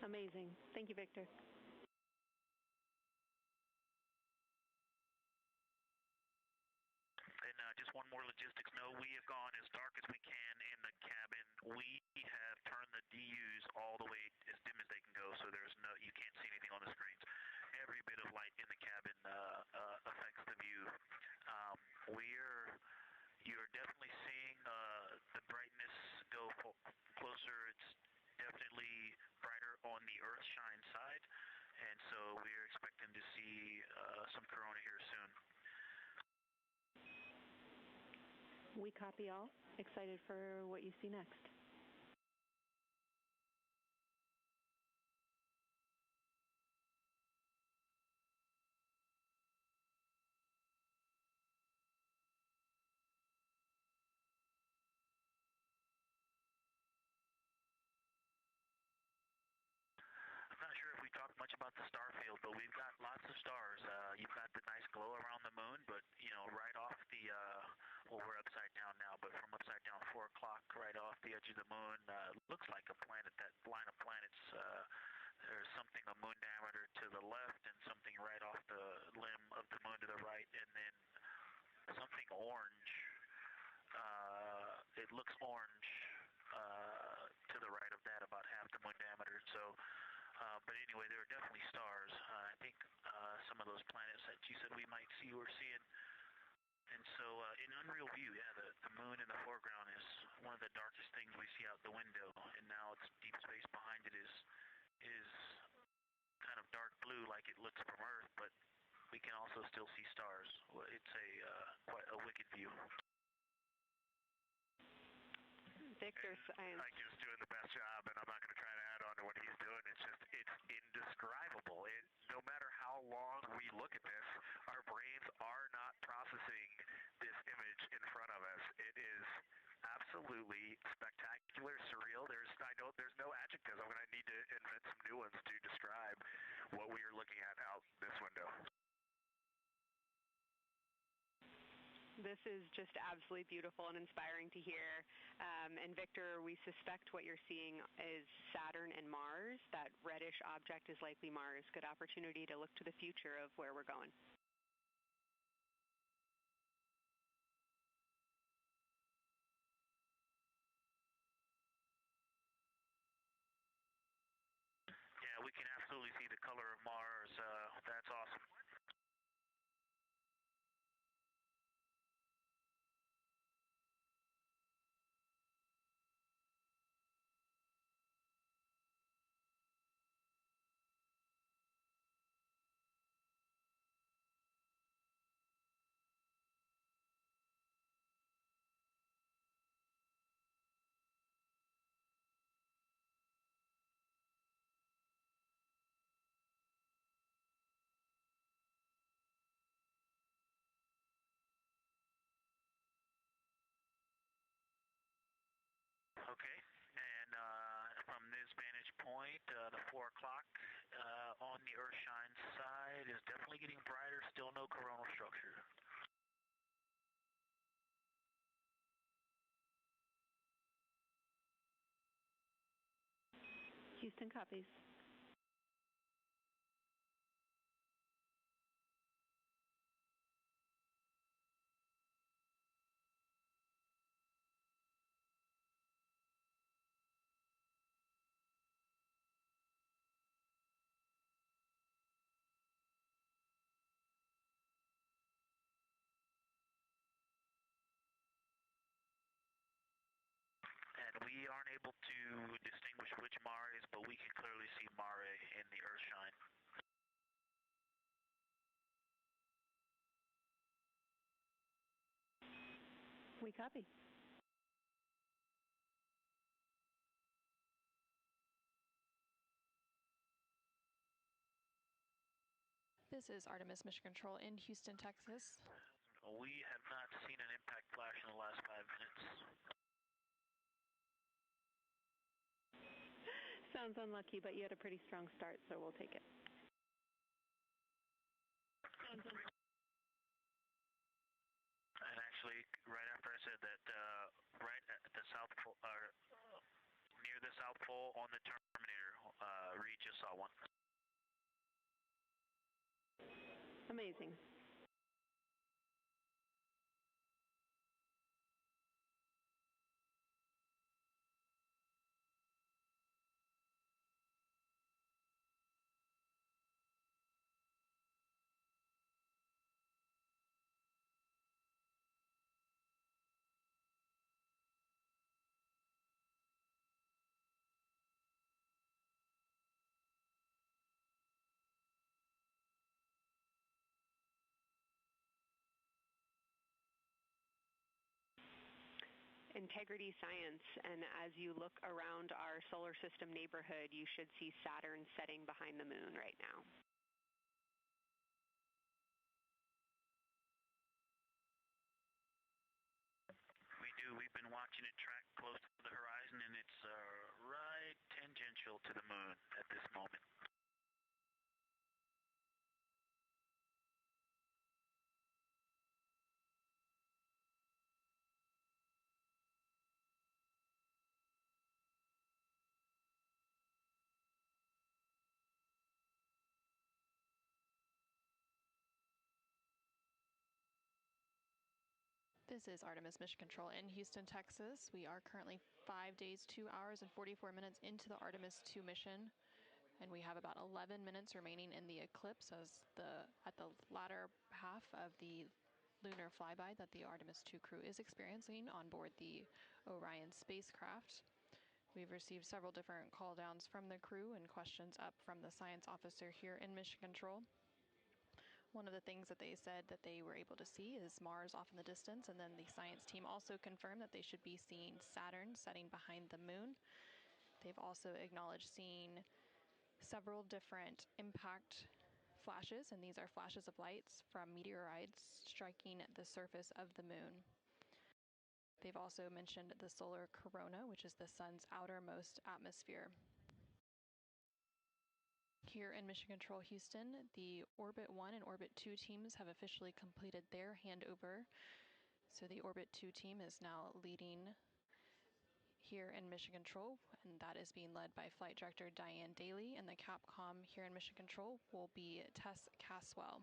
Amazing. Thank you, Victor. And just one more logistics note, we have gone as dark as we can in the cabin. We have turned the DUs all the way as dim as they can go, so you can't see anything on the screens. Every bit of light in the cabin affects the view. You're definitely seeing the brightness go closer. It's definitely brighter on the Earthshine side, and so we're expecting to see some corona here soon. We copy all. Excited for what you see next. I'm not sure if we talked much about the star field, but we've got lots of stars. You've got the nice glow around the moon, but right off the well, we're upside down now, but from upside down 4 o'clock, right off the edge of the moon, looks like a planet. That line of planets, there's something a moon diameter to the left, and something right off the limb of the moon to the right, and then something orange. It looks orange to the right of that, about half the moon diameter. So. But anyway, there are definitely stars. I think some of those planets that you said we might see, we're seeing. And so in unreal view, yeah, the moon in the foreground is one of the darkest things we see out the window. And now it's deep space behind it is kind of dark blue like it looks from Earth, but we can also still see stars. It's quite a wicked view. Victor, Mike is doing the best job, and I'm not going to try to add on to what he's doing. It's indescribable. No matter how long we look at this, our brains are not processing this image in front of us. It is absolutely spectacular, surreal. There's no adjectives. I'm going to need to invent some new ones to describe what we are looking at out this window. This is just absolutely beautiful and inspiring to hear. And Victor, we suspect what you're seeing is Saturn and Mars. That reddish object is likely Mars. Good opportunity to look to the future of where we're going. Yeah, we can absolutely see the color of Mars. That's awesome. Okay, and from this vantage point, the 4 o'clock on the Earthshine side is definitely getting brighter, still no coronal structure. Houston copies. And we aren't able to distinguish which Mare is, but we can clearly see Mare in the Earthshine. We copy. This is Artemis Mission Control in Houston, Texas. We have not seen an impact flash in the last 5 minutes. Sounds unlucky, but you had a pretty strong start, so we'll take it. And actually, right after I said that, right at the South Pole, near the South Pole on the Terminator, Reed just saw one. Amazing. Integrity Science, and as you look around our solar system neighborhood, you should see Saturn setting behind the moon right now. We do. We've been watching it track close to the horizon, and it's right tangential to the moon at this moment. This is Artemis Mission Control in Houston, Texas. We are currently 5 days, 2 hours, and 44 minutes into the Artemis II mission, and we have about 11 minutes remaining in the eclipse at the latter half of the lunar flyby that the Artemis II crew is experiencing on board the Orion spacecraft. We've received several different call downs from the crew and questions up from the science officer here in Mission Control. One of the things that they said that they were able to see is Mars off in the distance, and then the science team also confirmed that they should be seeing Saturn setting behind the moon. They've also acknowledged seeing several different impact flashes, and these are flashes of lights from meteorites striking the surface of the moon. They've also mentioned the solar corona, which is the sun's outermost atmosphere. Here in Mission Control Houston, the Orbit 1 and Orbit 2 teams have officially completed their handover. So the Orbit 2 team is now leading here in Mission Control, and that is being led by Flight Director Diane Daly, and the Capcom here in Mission Control will be Tess Caswell.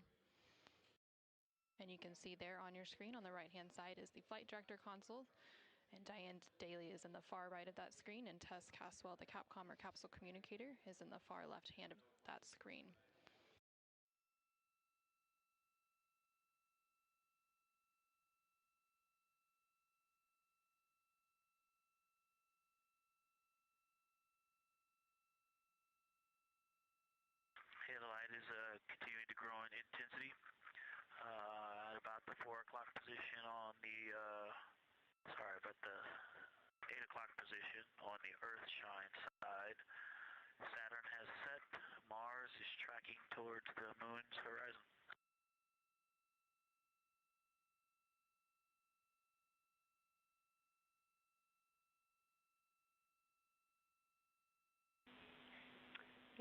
And you can see there on your screen on the right-hand side is the Flight Director console, and Diane Daly is in the far right of that screen, and Tess Caswell, the Capcom or capsule communicator, is in the far left hand of that screen. Hey, the light is continuing to grow in intensity. At about the 4 o'clock position on the, about the 8 o'clock position on the Earth-shine side. Saturn has set. Mars is tracking towards the moon's horizon.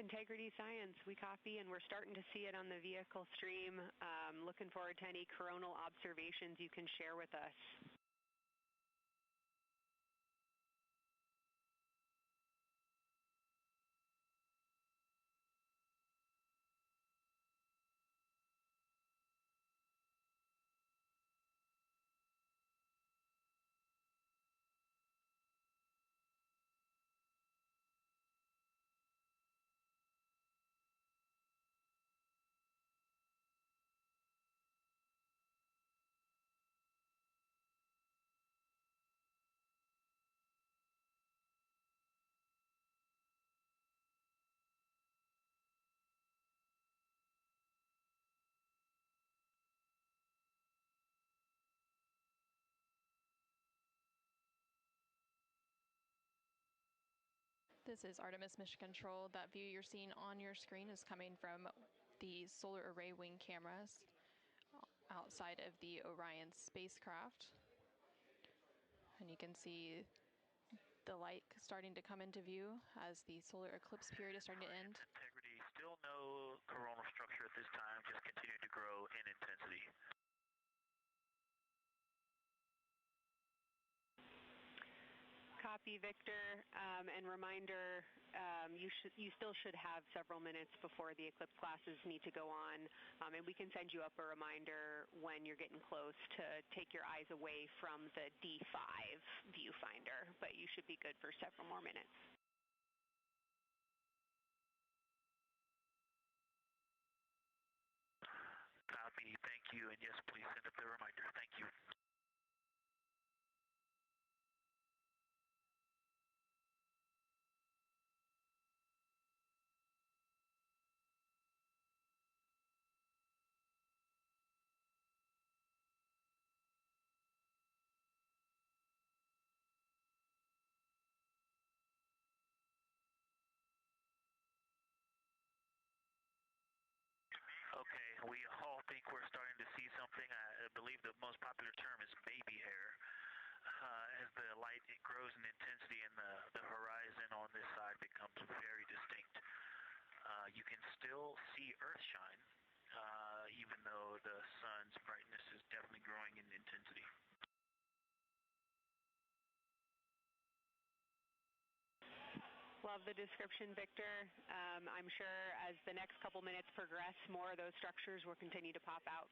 Integrity Science, we copy, and we're starting to see it on the vehicle stream. Looking forward to any coronal observations you can share with us. This is Artemis Mission Control. That view you're seeing on your screen is coming from the solar array wing cameras outside of the Orion spacecraft. And you can see the light starting to come into view as the solar eclipse period is starting to end. Integrity, still no coronal structure at this time, just continue to grow in intensity. Copy, Victor, and reminder, you still should have several minutes before the eclipse classes need to go on, and we can send you up a reminder when you're getting close to take your eyes away from the D5 viewfinder, but you should be good for several more minutes. Copy, thank you, and yes, please send up the reminder. Thank you. Okay, we all think we're starting to see something. I believe the most popular term is baby hair. As the light grows in intensity and the horizon on this side becomes very distinct. You can still see Earth shine, even though the sun's brightness is definitely growing in intensity. Love the description, Victor. I'm sure as the next couple minutes progress, more of those structures will continue to pop out.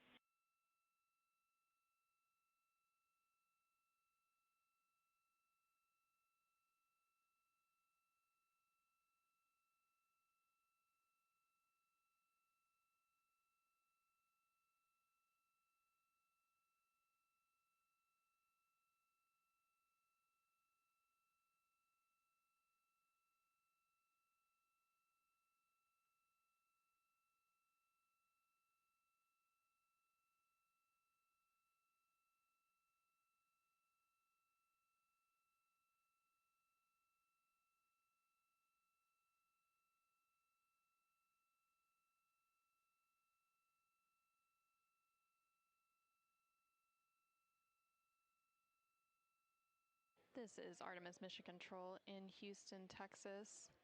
This is Artemis Mission Control in Houston, Texas.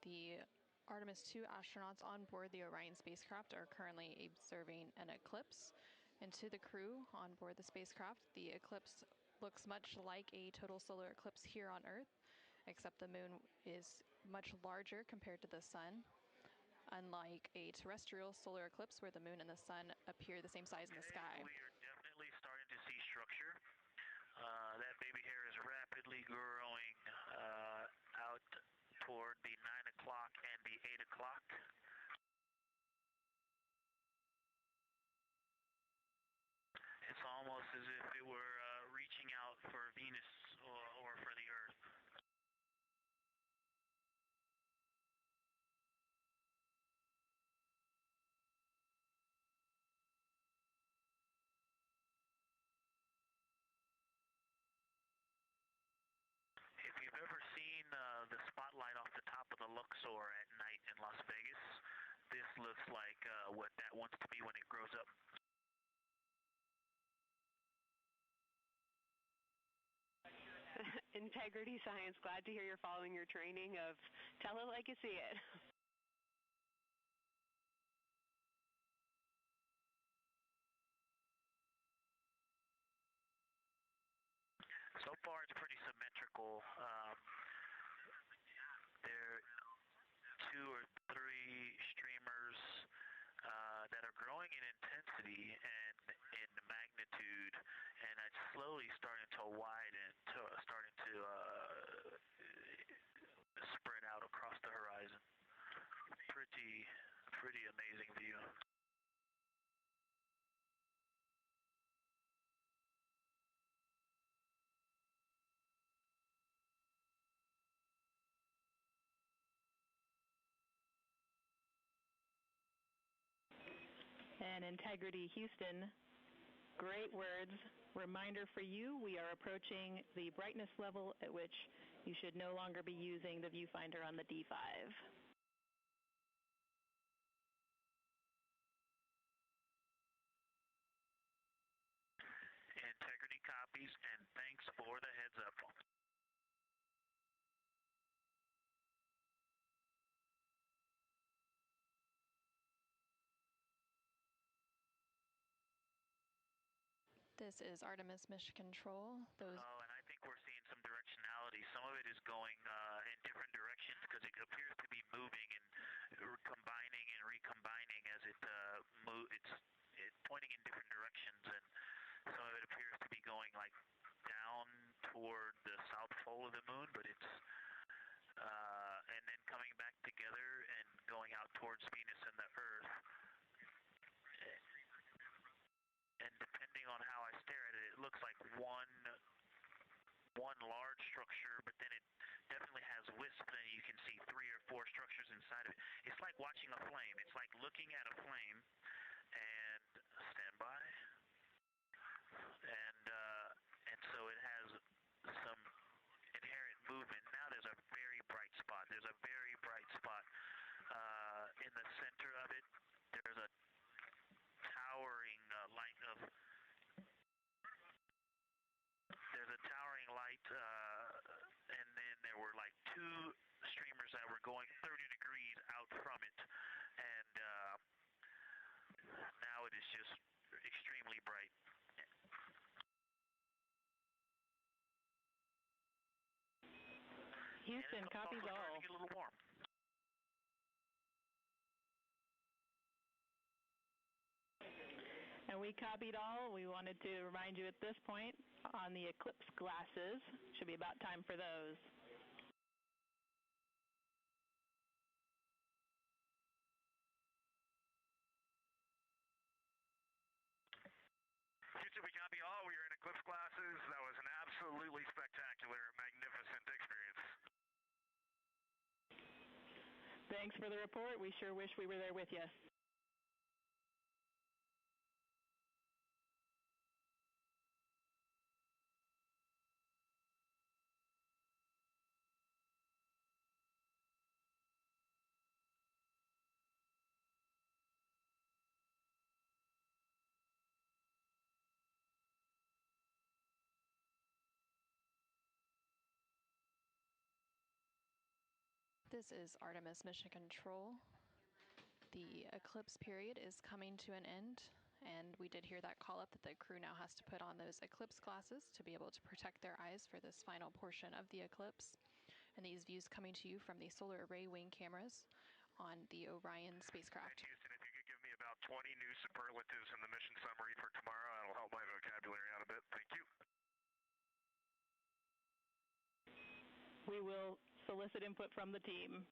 The Artemis II astronauts on board the Orion spacecraft are currently observing an eclipse. And to the crew on board the spacecraft, the eclipse looks much like a total solar eclipse here on Earth, except the moon is much larger compared to the sun, unlike a terrestrial solar eclipse where the moon and the sun appear the same size in the sky. We are definitely starting to see structure. That baby hair is rapidly growing out toward the 9 o'clock and the 8 o'clock. It's almost as if it were reaching out for Venus or for the Earth. If you've ever seen the spotlight off the top of the Luxor at night in Las Vegas, this looks like what that wants to be when it grows up. Integrity Science, glad to hear you're following your training of tell it like you see it. So far, it's pretty symmetrical. There are 2 or 3 streamers that are growing in intensity and in magnitude, and it's slowly starting to widen, starting to spread out across the horizon. Pretty amazing view. And Integrity Houston, great words. Reminder for you, we are approaching the brightness level at which you should no longer be using the viewfinder on the D5. copies, and thanks for the heads up. This is Artemis Mission Control. Oh, and I think we're seeing some directionality. Some of it is going in different directions because it appears to be moving and combining and recombining as it it's pointing in different directions, and some of it appears to be going like down toward the south pole of the moon, but it's and then coming back together and going out towards Venus and the Earth. And depending on how I stare at it, it looks like one large structure, but then it definitely has wisps, and you can see 3 or 4 structures inside of it. It's like watching a flame. It's like looking at a flame, and stand by. And so it has some inherent movement. Now there's a very bright spot. There's a very bright spot in the center of it. There's a towering light of and then there were like 2 streamers that were going 30 degrees out from it, and now it is just extremely bright. Houston, copies all. To get a little warm. And we copied all. We wanted to remind you at this point on the eclipse glasses. Should be about time for those. Houston, we copy all. We are in eclipse glasses. That was an absolutely spectacular, magnificent experience. Thanks for the report. We sure wish we were there with you. This is Artemis Mission Control. The eclipse period is coming to an end, and we did hear that call up that the crew now has to put on those eclipse glasses to be able to protect their eyes for this final portion of the eclipse. And these views coming to you from the solar array wing cameras on the Orion spacecraft. And Houston, if you could give me about 20 new superlatives in the mission summary for tomorrow, that'll help my vocabulary out a bit. Thank you. We will solicit input from the team.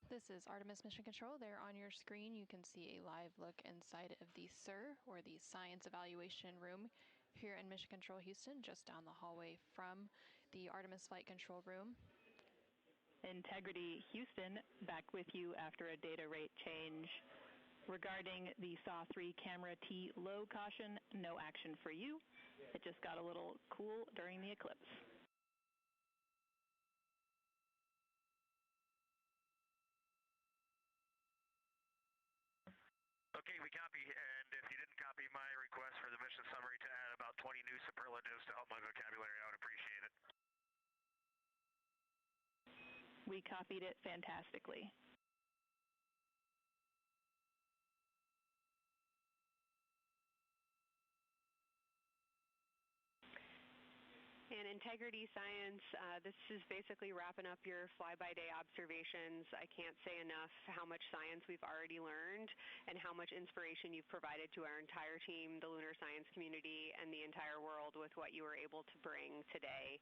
This is Artemis Mission Control. There on your screen you can see a live look inside of the SIR, or the Science Evaluation Room, here in Mission Control Houston, just down the hallway from the Artemis Flight Control Room. Integrity Houston, back with you after a data rate change. Regarding the SAW-3 camera T low caution, no action for you. It just got a little cool during the eclipse. superlatives to help my vocabulary out. Appreciate it. We copied it fantastically. And Integrity Science, this is basically wrapping up your fly-by-day observations. I can't say enough how much science we've already learned and how much inspiration you've provided to our entire team, the lunar science community, and the entire world with what you were able to bring today.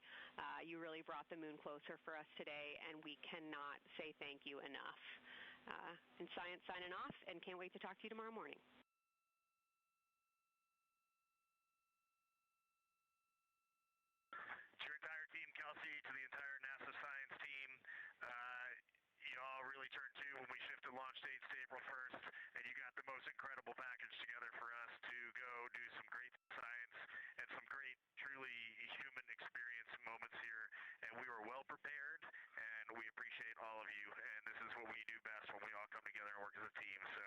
You really brought the moon closer for us today, and we cannot say thank you enough. And Science signing off, and can't wait to talk to you tomorrow morning. To your entire team, Kelsey, to the entire NASA science team, you all really turned to when we shifted launch dates to April 1st, and you got the most incredible package together for us to go do some great science and some great, truly human experience moments here. And we were well prepared, and we appreciate all of you. And this is what we do best when we all come together and work as a team. So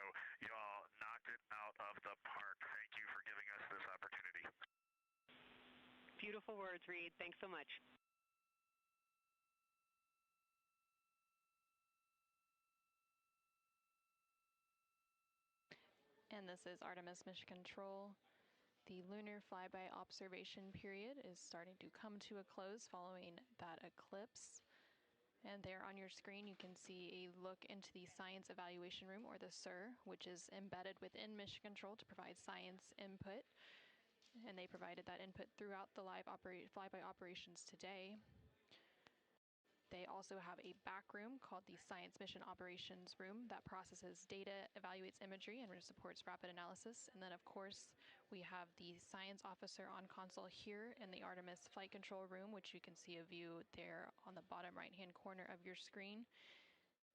you all knocked it out of the park. Thank you for giving us this opportunity. Beautiful words, Reed. Thanks so much. And this is Artemis Mission Control. The lunar flyby observation period is starting to come to a close following that eclipse. And there on your screen you can see a look into the Science Evaluation Room, or the SIR, which is embedded within Mission Control to provide science input. And they provided that input throughout the live flyby operations today. They also have a back room called the Science Mission Operations Room that processes data, evaluates imagery, and supports rapid analysis. And then, of course, we have the science officer on console here in the Artemis Flight Control Room, which you can see a view there on the bottom right-hand corner of your screen.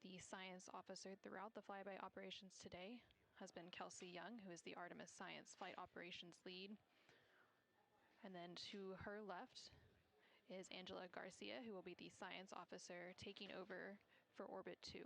The science officer throughout the flyby operations today has been Kelsey Young, who is the Artemis Science Flight Operations Lead. And then to her left is Angela Garcia, who will be the science officer taking over for Orbit 2.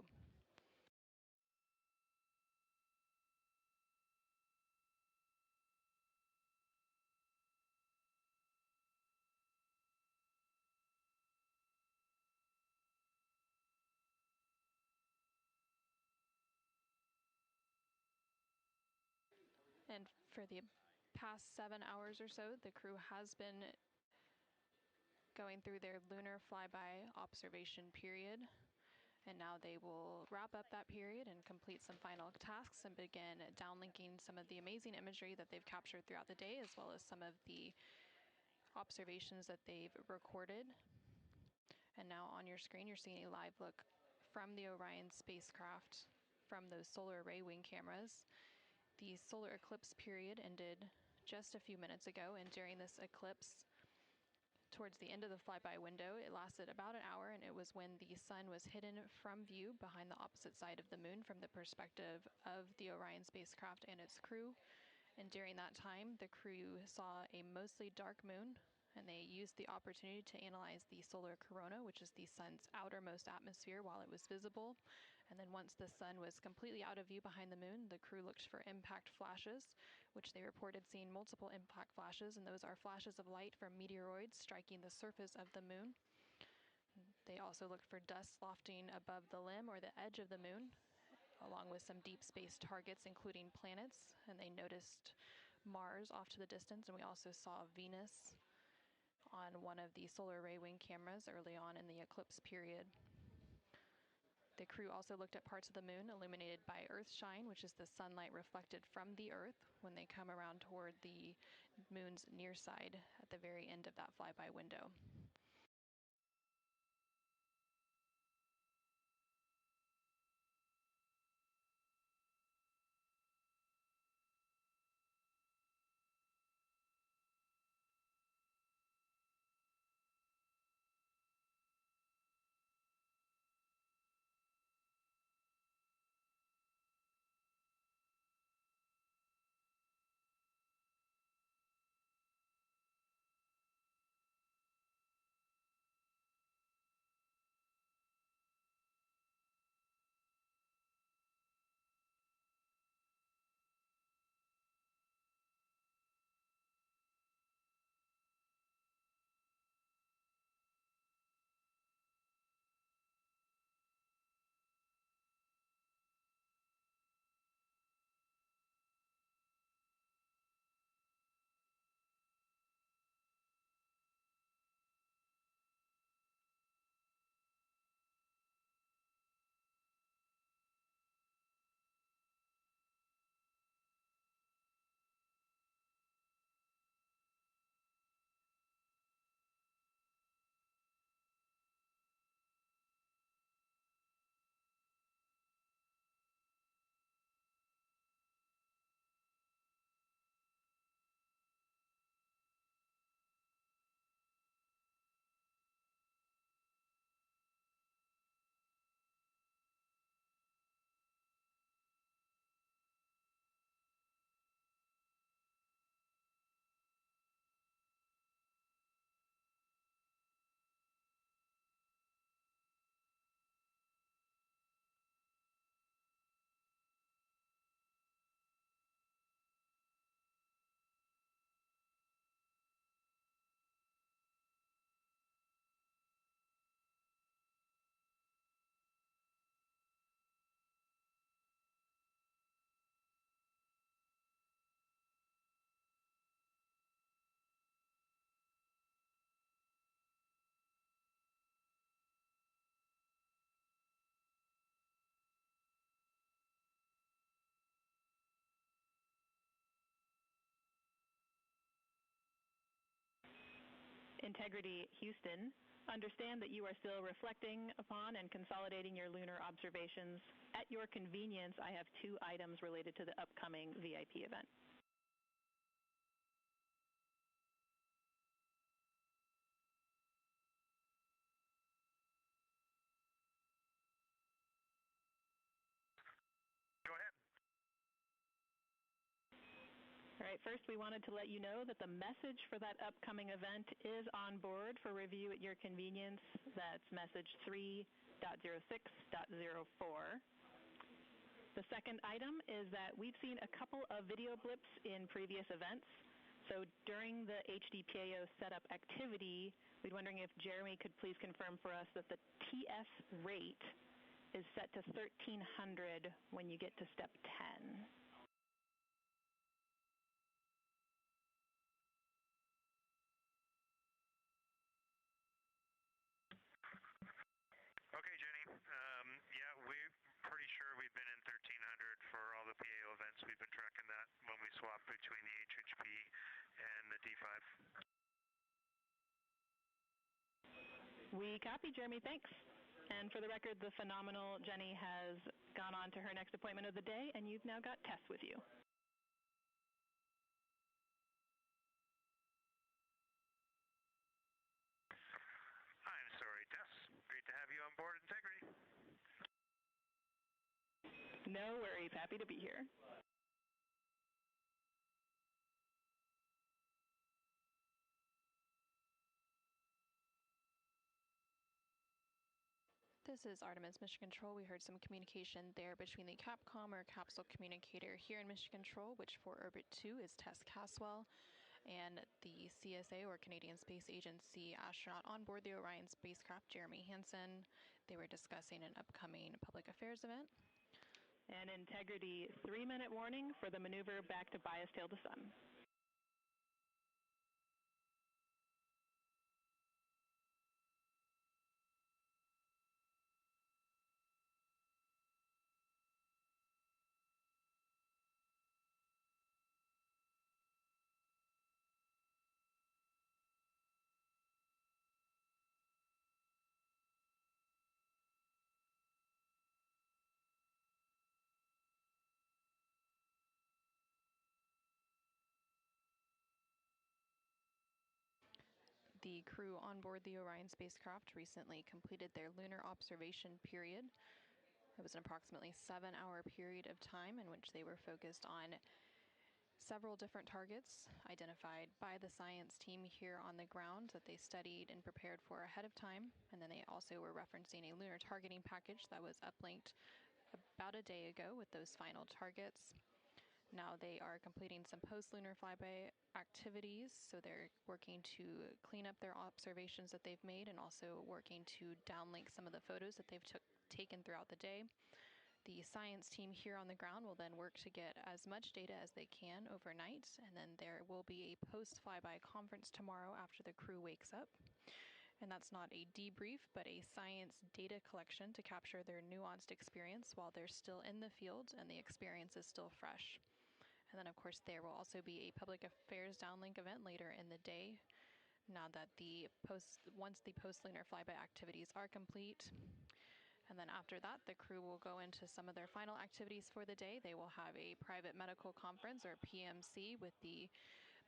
And for the past 7 hours or so, the crew has been going through their lunar flyby observation period. And now they will wrap up that period and complete some final tasks and begin downlinking some of the amazing imagery that they've captured throughout the day, as well as some of the observations that they've recorded. And now on your screen, you're seeing a live look from the Orion spacecraft from those solar array wing cameras. The solar eclipse period ended just a few minutes ago, and during this eclipse, towards the end of the flyby window, it lasted about an hour, and it was when the sun was hidden from view behind the opposite side of the moon from the perspective of the Orion spacecraft and its crew. And during that time, the crew saw a mostly dark moon, and they used the opportunity to analyze the solar corona, which is the sun's outermost atmosphere, while it was visible. And then once the sun was completely out of view behind the moon, the crew looked for impact flashes, which they reported seeing multiple impact flashes, and those are flashes of light from meteoroids striking the surface of the moon. They also looked for dust lofting above the limb or the edge of the moon, along with some deep space targets, including planets, and they noticed Mars off to the distance, and we also saw Venus on one of the solar array wing cameras early on in the eclipse period. The crew also looked at parts of the moon illuminated by Earthshine, which is the sunlight reflected from the Earth when they come around toward the moon's near side at the very end of that flyby window. Integrity Houston, understand that you are still reflecting upon and consolidating your lunar observations. At your convenience, I have 2 items related to the upcoming VIP event. Go ahead. All right, first we wanted to let you know that the message for that upcoming event is on board for review at your convenience. That's message 3.06.04. The second item is that we've seen a couple of video blips in previous events. So during the HDPAO setup activity, we're wondering if Jeremy could please confirm for us that the TS rate is set to 1300 when you get to step 10. Okay, Jenny. Yeah, we're pretty sure we've been in 1300 for all the PAO events. We've been tracking that when we swap between the HHP and the D5. We copy, Jeremy. Thanks. And for the record, the phenomenal Jenny has gone on to her next appointment of the day, and you've now got Tess with you. I'm sorry, Tess. Great to have you on board Integrity. No worries. Happy to be here. This is Artemis Mission Control. We heard some communication there between the Capcom or capsule communicator here in Mission Control, which for Orbit 2 is Tess Caswell, and the CSA or Canadian Space Agency astronaut on board the Orion spacecraft, Jeremy Hansen. They were discussing an upcoming public affairs event. And Integrity, 3-minute warning for the maneuver back to bias tail to sun. The crew on board the Orion spacecraft recently completed their lunar observation period. It was an approximately 7-hour period of time in which they were focused on several different targets identified by the science team here on the ground that they studied and prepared for ahead of time. And then they also were referencing a lunar targeting package that was uplinked about a day ago with those final targets. Now they are completing some post-lunar flyby activities, so they're working to clean up their observations that they've made and also working to downlink some of the photos that they've taken throughout the day. The science team here on the ground will then work to get as much data as they can overnight, and then there will be a post-flyby conference tomorrow after the crew wakes up. And that's not a debrief, but a science data collection to capture their nuanced experience while they're still in the field and the experience is still fresh. And then, of course, there will also be a public affairs downlink event later in the day. Now that once the post-lunar flyby activities are complete. And then after that, the crew will go into some of their final activities for the day. They will have a private medical conference, or PMC, with the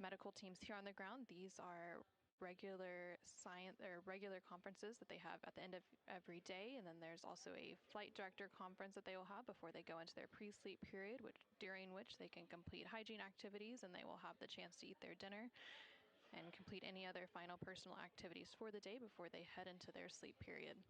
medical teams here on the ground. These are regular conferences that they have at the end of every day, and then there's also a flight director conference that they will have before they go into their pre-sleep period, during which they can complete hygiene activities and they will have the chance to eat their dinner and complete any other final personal activities for the day before they head into their sleep period.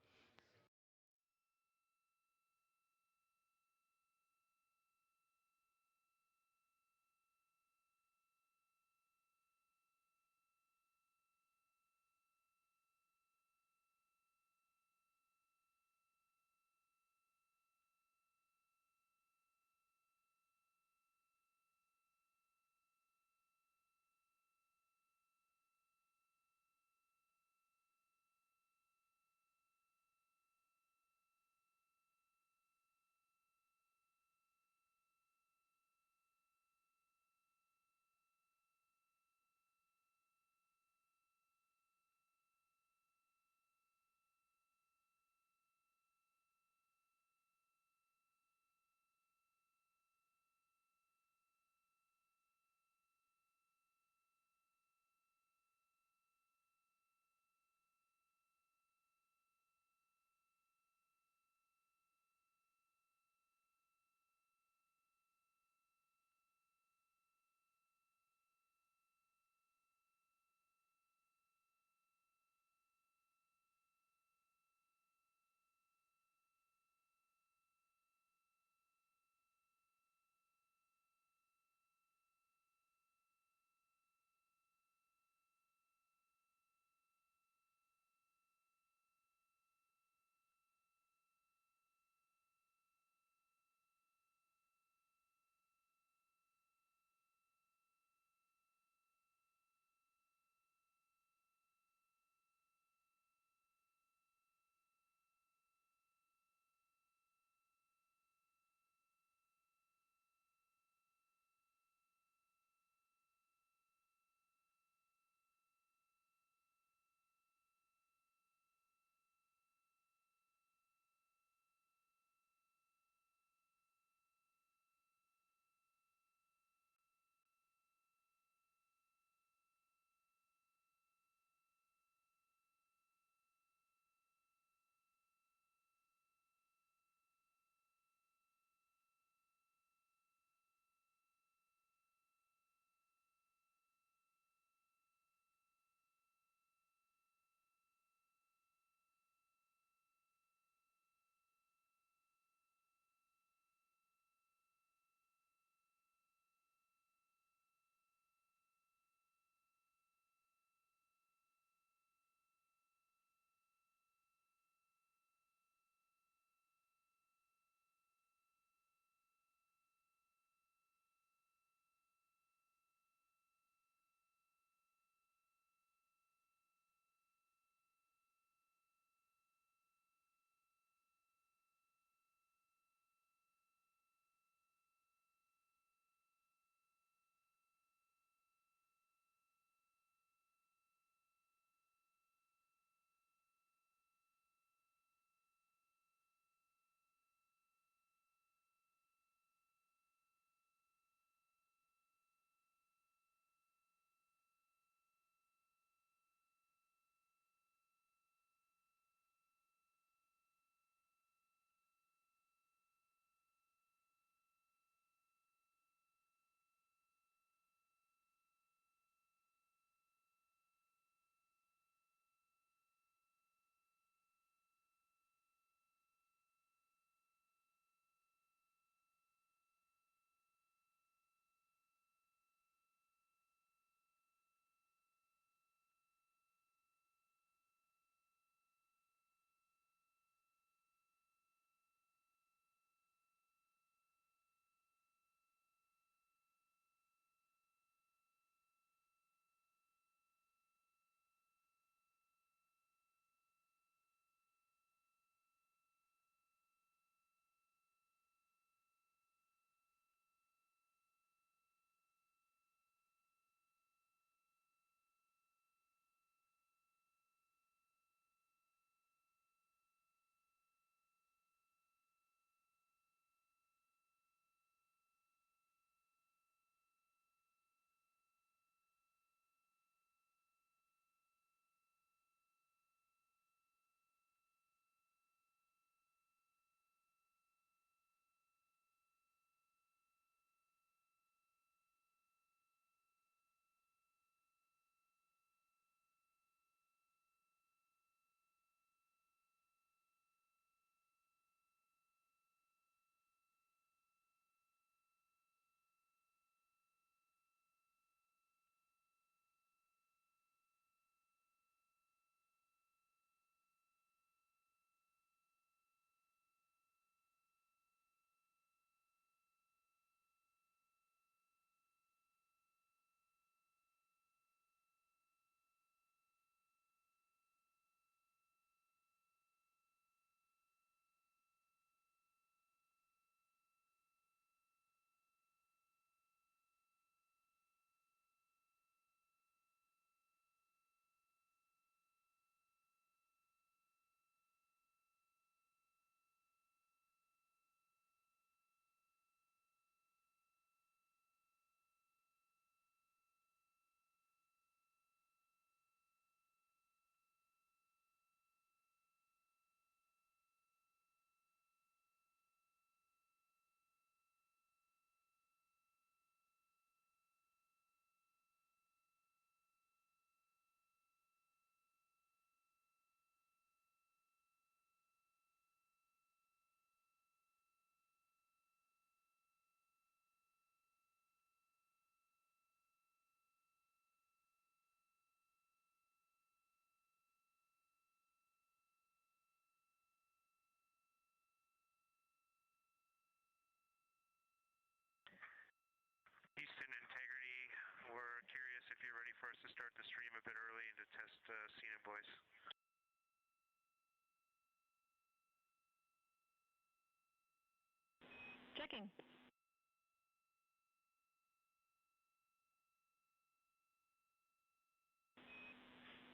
checking.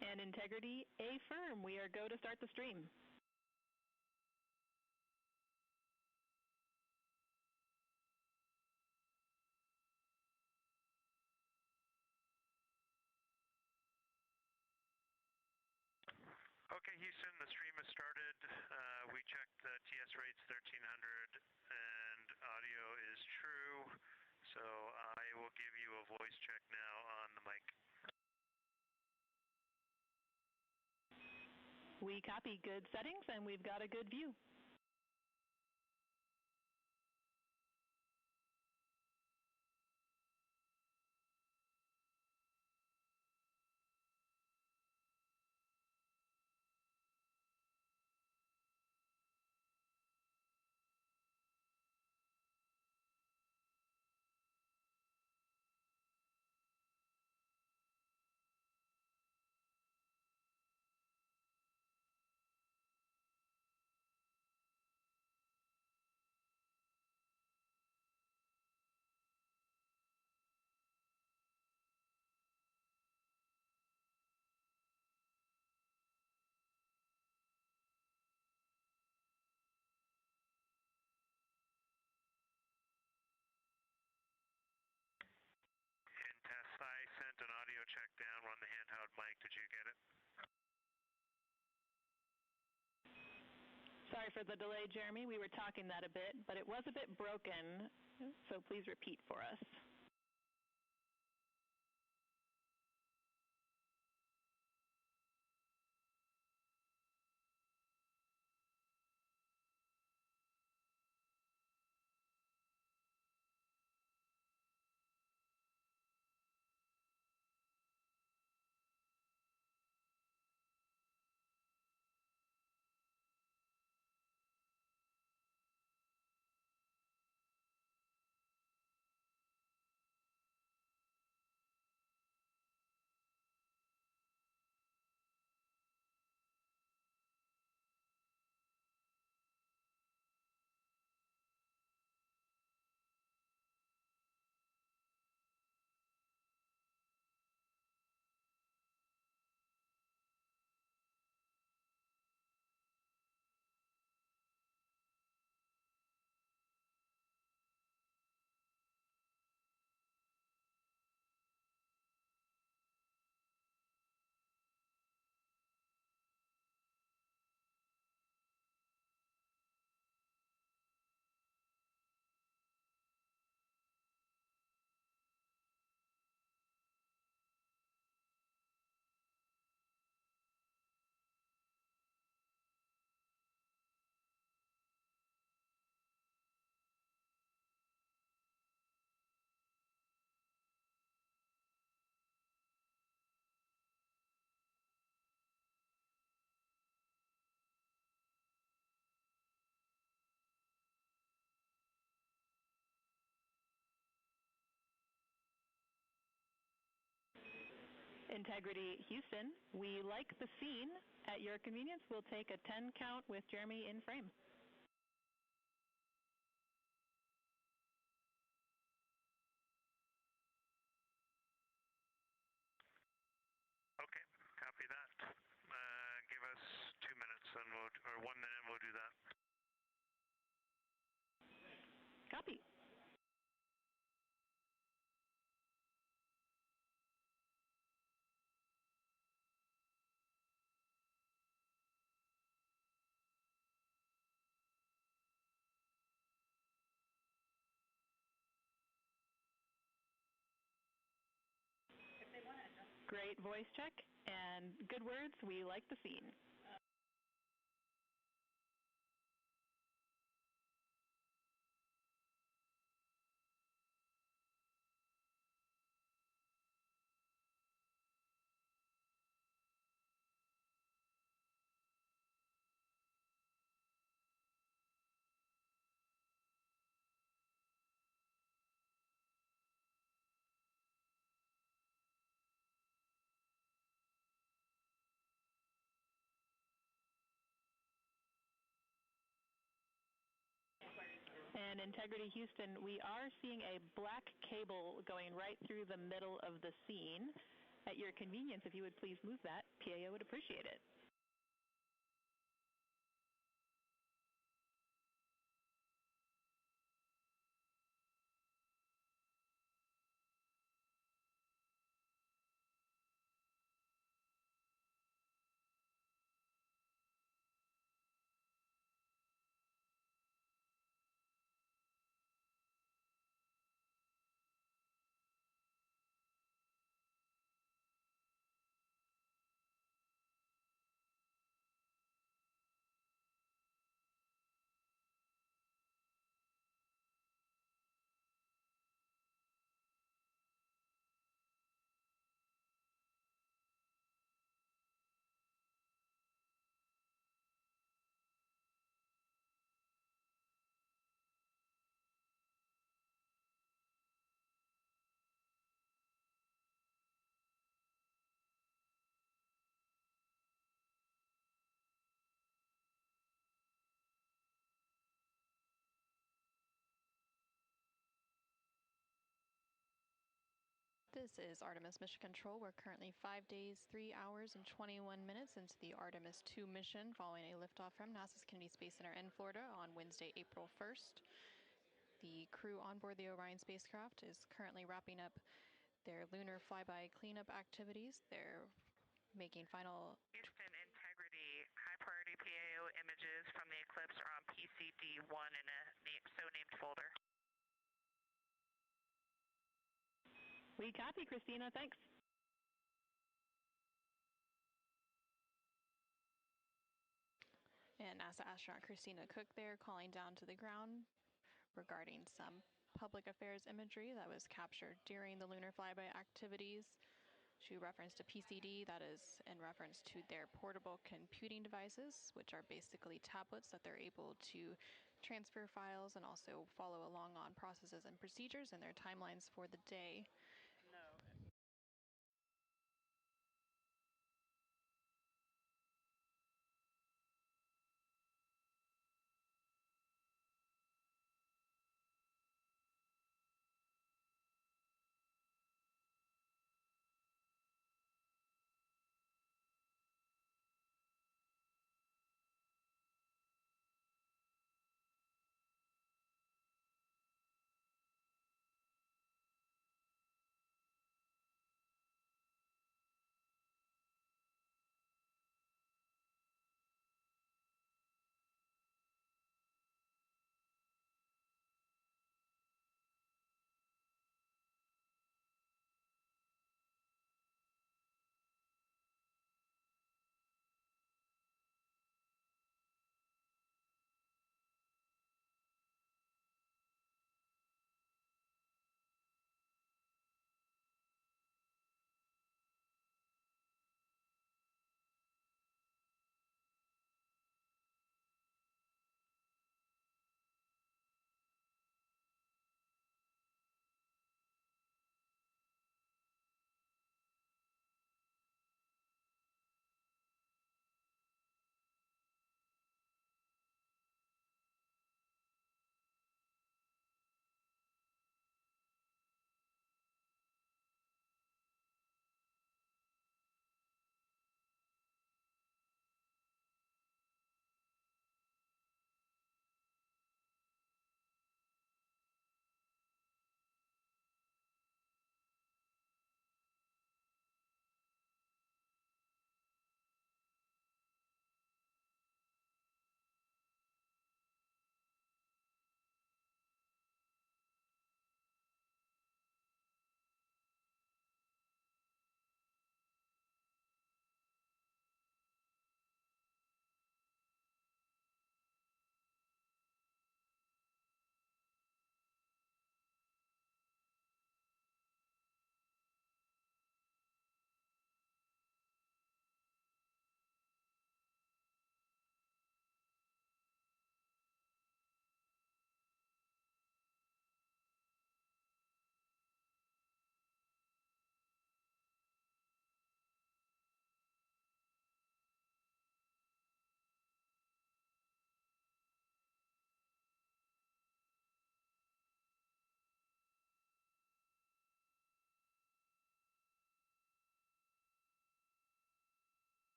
And integrity, affirm. We are go to start the stream. Okay, Houston, the stream has started. We checked the TS rates 1300 and audio is true. So I will give you a voice check now on the mic. We copy good settings and we've got a good view. In test, I sent an audio check down on the handheld mic. Did you get it? Sorry for the delay, Jeremy. We were talking that a bit, but it was a bit broken, so please repeat for us. Integrity Houston, we like the scene. At your convenience, we'll take a 10 count with Jeremy in frame. Okay, copy that. Give us 2 minutes and or 1 minute and we'll do that. Copy. Great voice check and good words. We like the scene. And Integrity Houston, we are seeing a black cable going right through the middle of the scene. At your convenience, if you would please move that, PAO would appreciate it. This is Artemis Mission Control. We're currently 5 days, 3 hours, and 21 minutes into the Artemis II mission following a liftoff from NASA's Kennedy Space Center in Florida on Wednesday, April 1st. The crew on board the Orion spacecraft is currently wrapping up their lunar flyby cleanup activities. They're making final... Houston Integrity, high priority PAO images from the eclipse are on PCD-1 in a so-named folder. We copy, Christina. Thanks. And NASA astronaut Christina Cook there calling down to the ground regarding some public affairs imagery that was captured during the lunar flyby activities. She referenced a PCD, that is in reference to their portable computing devices, which are basically tablets that they're able to transfer files and also follow along on processes and procedures and their timelines for the day.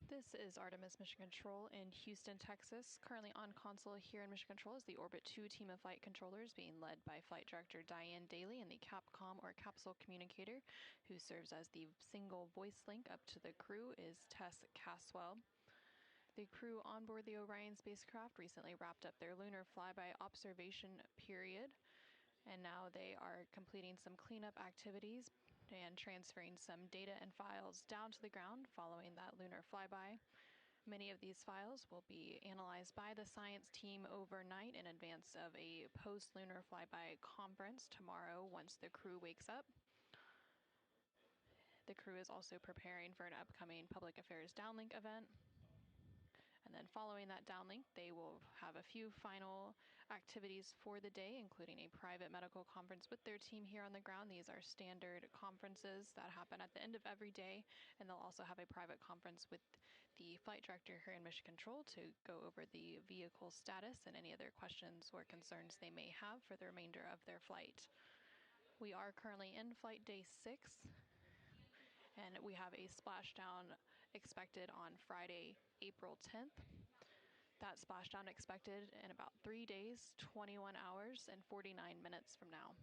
This is Artemis Mission Control in Houston, Texas. Currently on console here in Mission Control is the Orbit 2 team of flight controllers being led by Flight Director Diane Daly and the Capcom or Capsule Communicator, who serves as the single voice link up to the crew, is Tess Caswell. The crew on board the Orion spacecraft recently wrapped up their lunar flyby observation period, and now they are completing some cleanup activities and transferring some data and files down to the ground following that lunar flyby. Many of these files will be analyzed by the science team overnight in advance of a post-lunar flyby conference tomorrow once the crew wakes up. The crew is also preparing for an upcoming public affairs downlink event. And then following that downlink, they will have a few final activities for the day, including a private medical conference with their team here on the ground. These are standard conferences that happen at the end of every day, and they'll also have a private conference with the flight director here in Mission Control to go over the vehicle status and any other questions or concerns they may have for the remainder of their flight. We are currently in flight day 6, and we have a splashdown expected on Friday, April 10th. That splashdown expected in about 3 days, 21 hours, and 49 minutes from now.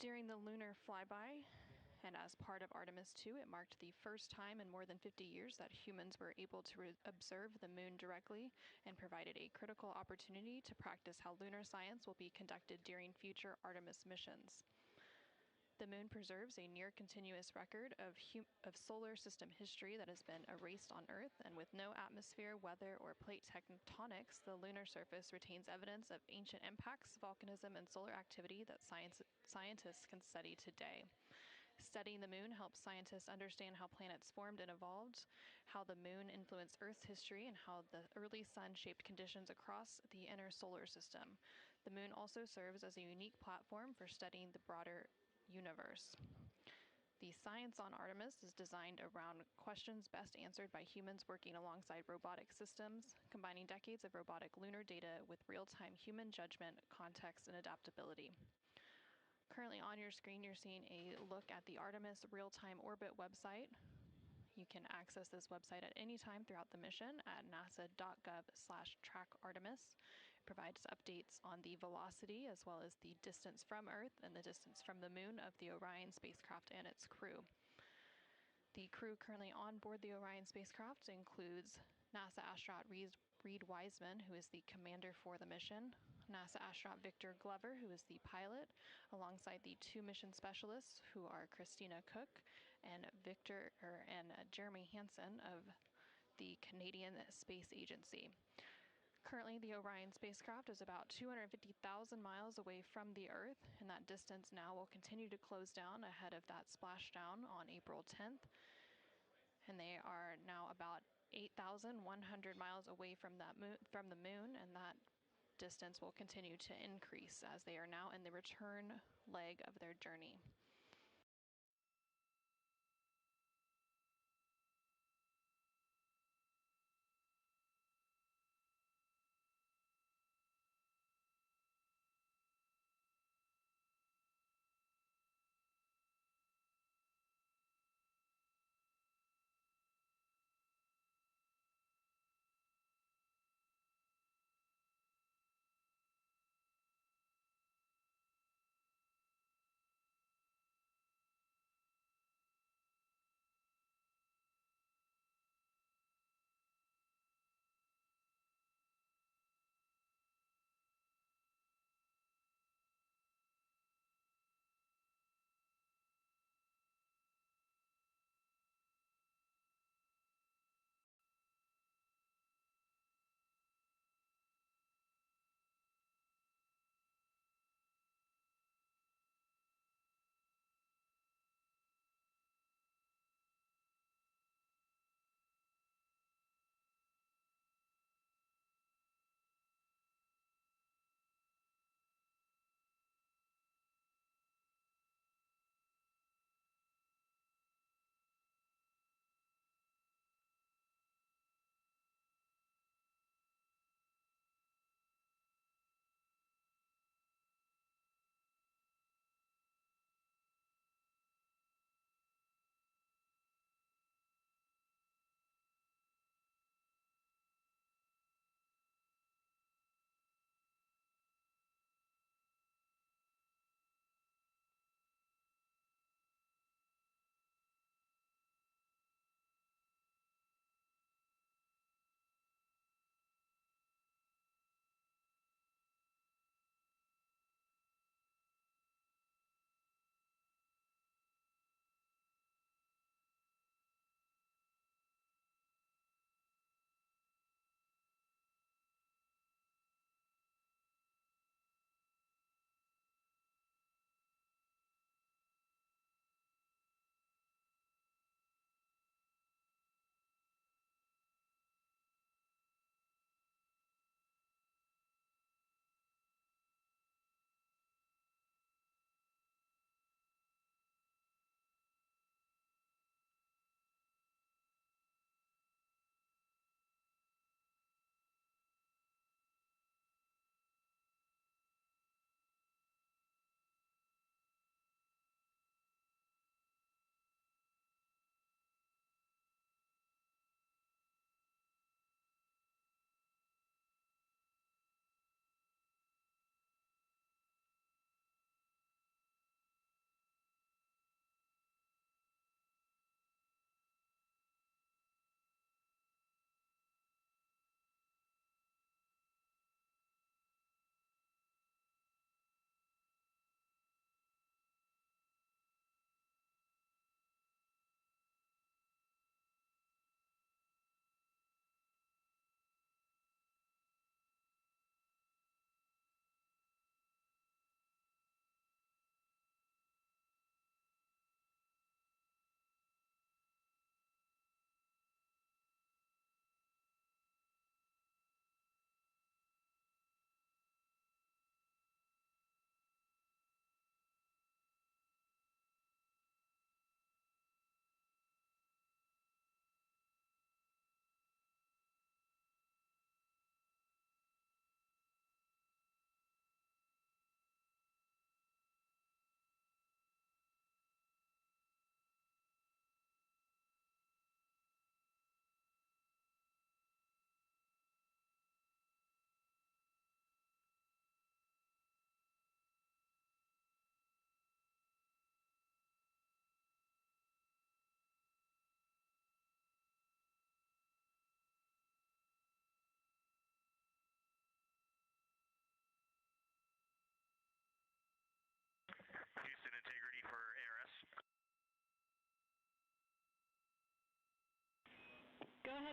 During the lunar flyby, and as part of Artemis II, it marked the first time in more than 50 years that humans were able to observe the moon directly and provided a critical opportunity to practice how lunar science will be conducted during future Artemis missions. The moon preserves a near-continuous record of solar system history that has been erased on Earth, and with no atmosphere, weather, or plate tectonics, the lunar surface retains evidence of ancient impacts, volcanism, and solar activity that scientists can study today. Studying the moon helps scientists understand how planets formed and evolved, how the moon influenced Earth's history, and how the early sun shaped conditions across the inner solar system. The moon also serves as a unique platform for studying the broader universe. The science on Artemis is designed around questions best answered by humans working alongside robotic systems, combining decades of robotic lunar data with real-time human judgment, context, and adaptability. Currently on your screen, you're seeing a look at the Artemis real-time orbit website. You can access this website at any time throughout the mission at nasa.gov/trackartemis. It provides updates on the velocity as well as the distance from Earth and the distance from the moon of the Orion spacecraft and its crew. The crew currently on board the Orion spacecraft includes NASA astronaut Reed Wiseman, who is the commander for the mission, NASA astronaut Victor Glover, who is the pilot, alongside the 2 mission specialists, who are Christina Cook and Jeremy Hansen of the Canadian Space Agency. Currently, the Orion spacecraft is about 250,000 miles away from the Earth, and that distance now will continue to close down ahead of that splashdown on April 10th. And they are now about 8,100 miles away from the moon, and that distance will continue to increase as they are now in the return leg of their journey.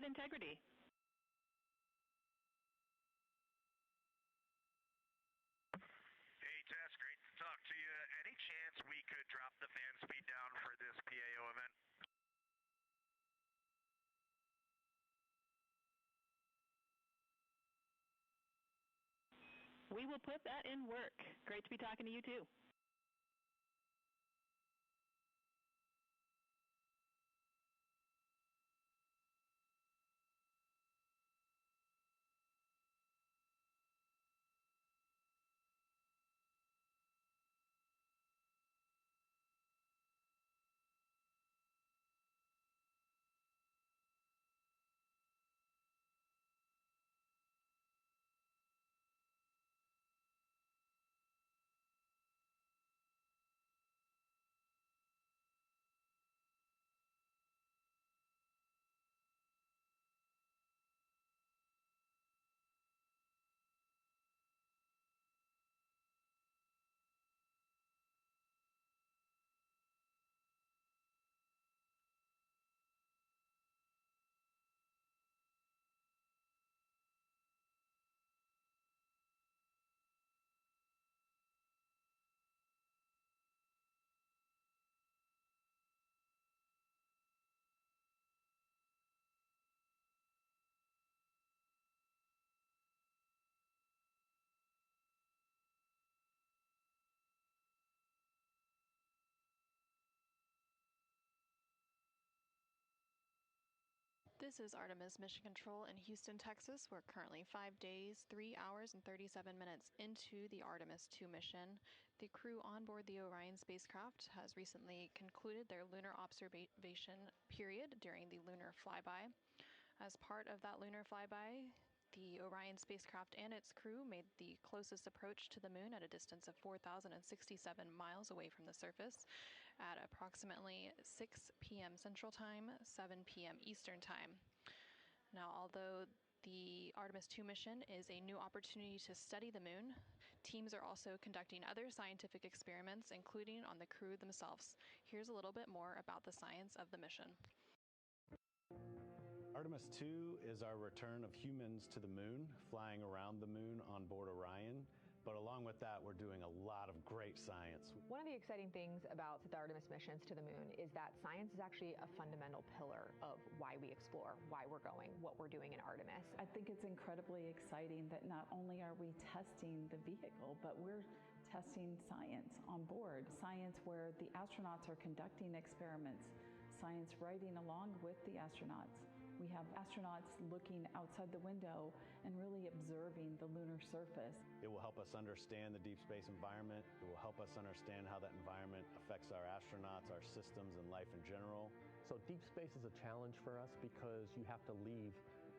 ahead, Integrity. Hey, Tess, great to talk to you. Any chance we could drop the fan speed down for this PAO event? We will put that in work. Great to be talking to you, too. This is Artemis Mission Control in Houston, Texas. We're currently 5 days, 3 hours, and 37 minutes into the Artemis II mission. The crew on board the Orion spacecraft has recently concluded their lunar observation period during the lunar flyby. As part of that lunar flyby, the Orion spacecraft and its crew made the closest approach to the moon at a distance of 4,067 miles away from the surface at approximately 6 p.m. Central Time, 7 p.m. Eastern Time. Now, although the Artemis II mission is a new opportunity to study the moon, teams are also conducting other scientific experiments, including on the crew themselves. Here's a little bit more about the science of the mission. Artemis II is our return of humans to the moon, flying around the moon on board Orion. But along with that, we're doing a lot of great science. One of the exciting things about the Artemis missions to the moon is that science is actually a fundamental pillar of why we explore, why we're going, what we're doing in Artemis. I think it's incredibly exciting that not only are we testing the vehicle, but we're testing science on board. Science where the astronauts are conducting experiments, science riding along with the astronauts. We have astronauts looking outside the window and really observing the lunar surface. It will help us understand the deep space environment. It will help us understand how that environment affects our astronauts, our systems, and life in general. So deep space is a challenge for us because you have to leave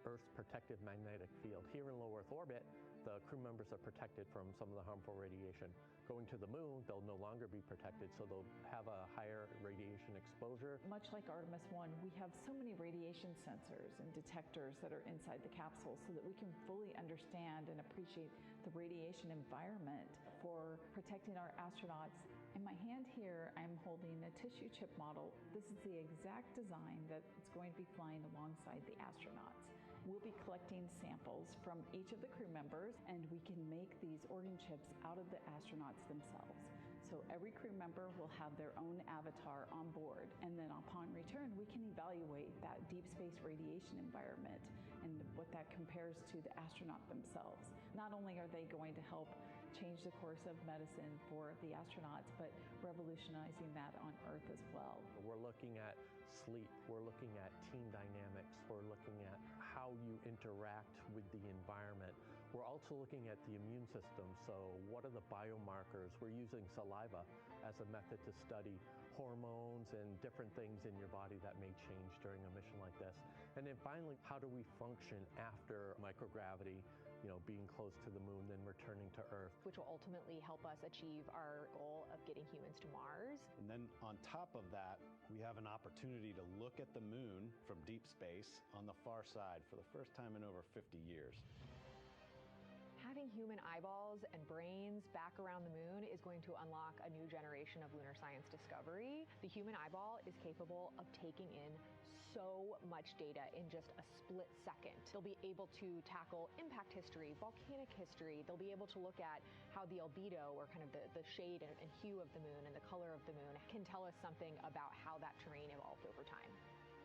Earth's protective magnetic field. Here in low Earth orbit, the crew members are protected from some of the harmful radiation. Going to the moon, they'll no longer be protected, so they'll have a higher radiation exposure. Much like Artemis I, we have so many radiation sensors and detectors that are inside the capsule so that we can fully understand and appreciate the radiation environment for protecting our astronauts. In my hand here, I'm holding a tissue chip model. This is the exact design that it's going to be flying alongside the astronauts. We'll be collecting samples from each of the crew members, and we can make these organ chips out of the astronauts themselves. So every crew member will have their own avatar on board, and then upon return, we can evaluate that deep space radiation environment and what that compares to the astronaut themselves. Not only are they going to help change the course of medicine for the astronauts, but revolutionizing that on Earth as well. We're looking at sleep, we're looking at team dynamics, we're looking at how you interact with the environment. We're also looking at the immune system, so what are the biomarkers? We're using saliva as a method to study hormones and different things in your body that may change during a mission like this. And then finally, how do we function after microgravity, being close to the moon, then returning to Earth? Which will ultimately help us achieve our goal of getting humans to Mars. And then on top of that, we have an opportunity to look at the moon from deep space on the far side for the first time in over 50 years. Having human eyeballs and brains back around the moon is going to unlock a new generation of lunar science discovery. The human eyeball is capable of taking in so much data in just a split second. They'll be able to tackle impact history, volcanic history. They'll be able to look at how the albedo, or kind of the shade and hue of the moon and the color of the moon, can tell us something about how that terrain evolved over time.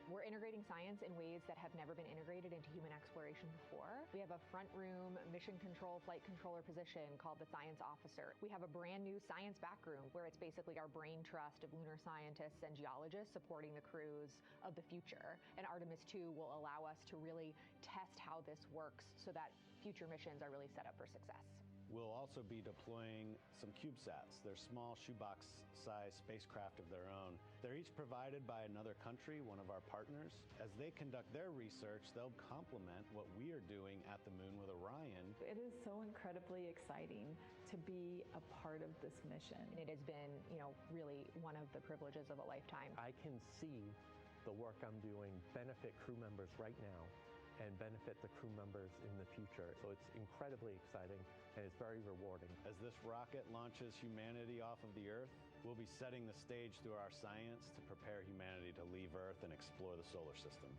We're integrating science in ways that have never been integrated into human exploration before. We have a front room mission control flight controller position called the science officer. We have a brand new science back room where it's basically our brain trust of lunar scientists and geologists supporting the crews of the future. And Artemis II will allow us to really test how this works so that future missions are really set up for success. We'll also be deploying some CubeSats. They're small shoebox-sized spacecraft of their own. They're each provided by another country, one of our partners. As they conduct their research, they'll complement what we are doing at the moon with Orion. It is so incredibly exciting to be a part of this mission. It has been, really one of the privileges of a lifetime. I can see the work I'm doing benefit crew members right now and benefit the crew members in the future. So it's incredibly exciting and it's very rewarding. As this rocket launches humanity off of the Earth, we'll be setting the stage through our science to prepare humanity to leave Earth and explore the solar system.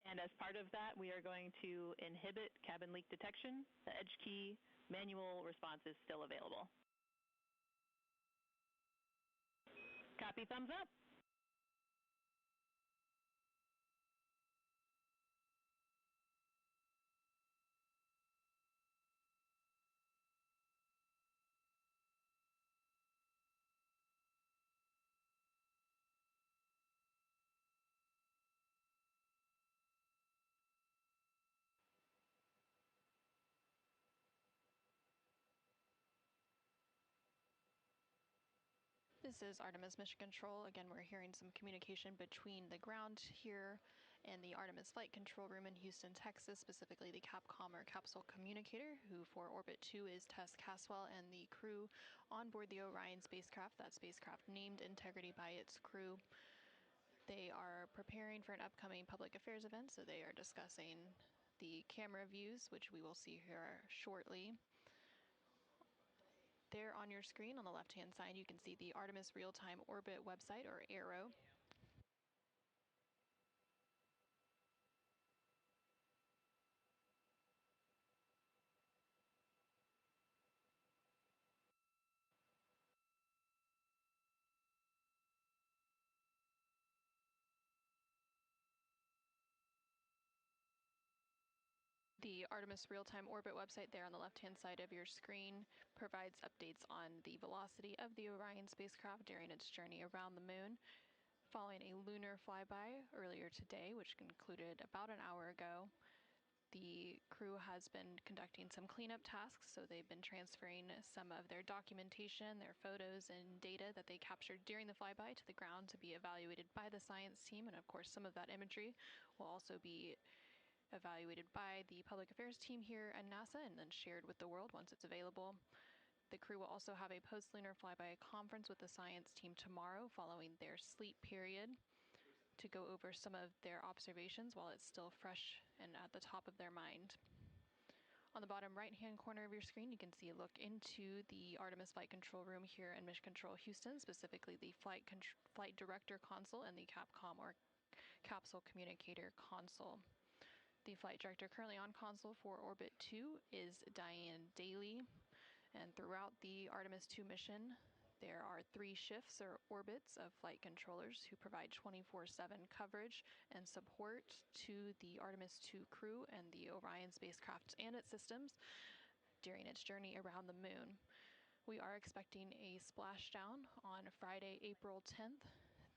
And as part of that, we are going to inhibit cabin leak detection. The edge key manual response is still available. Copy, thumbs up. This is Artemis Mission Control. Again, we're hearing some communication between the ground here and the Artemis Flight Control Room in Houston, Texas, specifically the Capcom or Capsule Communicator, who for Orbit 2 is Tess Caswell, and the crew on board the Orion spacecraft, that spacecraft named Integrity by its crew. They are preparing for an upcoming public affairs event, so they are discussing the camera views, which we will see here shortly. There on your screen on the left-hand side, you can see the Artemis Real-Time Orbit website, or ARO. The Artemis Real-Time Orbit website there on the left-hand side of your screen provides updates on the velocity of the Orion spacecraft during its journey around the moon. Following a lunar flyby earlier today, which concluded about an hour ago, the crew has been conducting some cleanup tasks, so they've been transferring some of their documentation, their photos, and data that they captured during the flyby to the ground to be evaluated by the science team, and of course some of that imagery will also be evaluated by the public affairs team here at NASA and then shared with the world once it's available. The crew will also have a post-lunar flyby conference with the science team tomorrow following their sleep period to go over some of their observations while it's still fresh and at the top of their mind. On the bottom right-hand corner of your screen, you can see a look into the Artemis Flight Control Room here in Mission Control Houston, specifically the Flight Director Console and the Capcom or Capsule Communicator Console. The flight director currently on console for Orbit 2 is Diane Daly, and throughout the Artemis II mission, there are 3 shifts or orbits of flight controllers who provide 24/7 coverage and support to the Artemis II crew and the Orion spacecraft and its systems during its journey around the moon. We are expecting a splashdown on Friday, April 10th.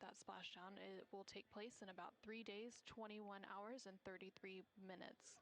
That splashdown will take place in about 3 days, 21 hours, and 33 minutes.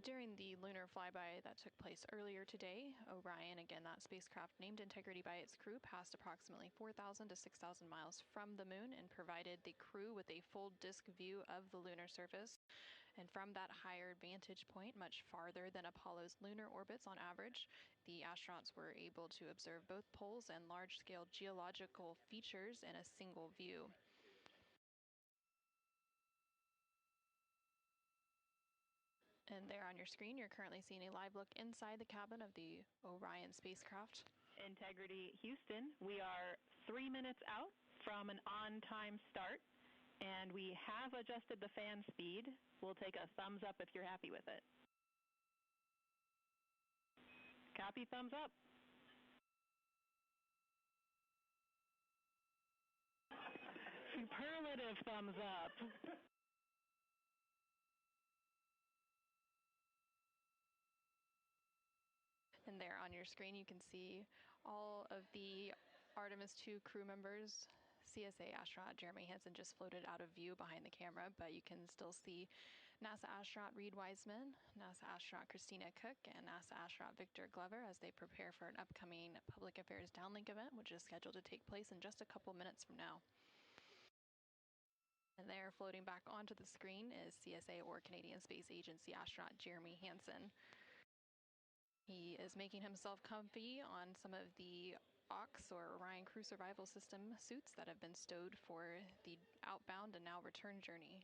During the lunar flyby that took place earlier today, Orion, again that spacecraft named Integrity by its crew, passed approximately 4,000 to 6,000 miles from the moon and provided the crew with a full disk view of the lunar surface. And from that higher vantage point, much farther than Apollo's lunar orbits on average, the astronauts were able to observe both poles and large-scale geological features in a single view. And there on your screen, you're currently seeing a live look inside the cabin of the Orion spacecraft. Integrity Houston, we are 3 minutes out from an on-time start, and we have adjusted the fan speed. We'll take a thumbs up if you're happy with it. Copy, thumbs up. Superlative thumbs up. And there on your screen, you can see all of the Artemis II crew members. CSA astronaut Jeremy Hansen just floated out of view behind the camera, but you can still see NASA astronaut Reed Wiseman, NASA astronaut Christina Cook, and NASA astronaut Victor Glover as they prepare for an upcoming Public Affairs Downlink event, which is scheduled to take place in just a couple minutes from now. And there, floating back onto the screen, is CSA or Canadian Space Agency astronaut Jeremy Hansen. He is making himself comfy on some of the OX or Orion Crew Survival System suits that have been stowed for the outbound and now return journey.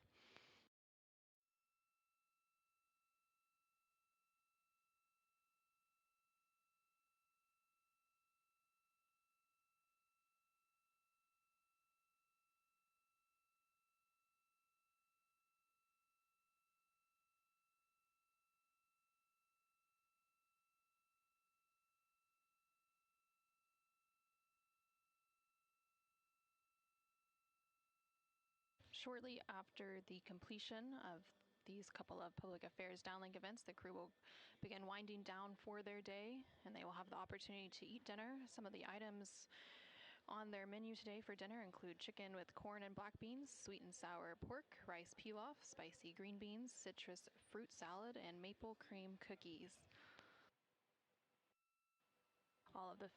Shortly after the completion of these couple of public affairs downlink events, the crew will begin winding down for their day, and they will have the opportunity to eat dinner. Some of the items on their menu today for dinner include chicken with corn and black beans, sweet and sour pork, rice pilaf, spicy green beans, citrus fruit salad, and maple cream cookies. All of the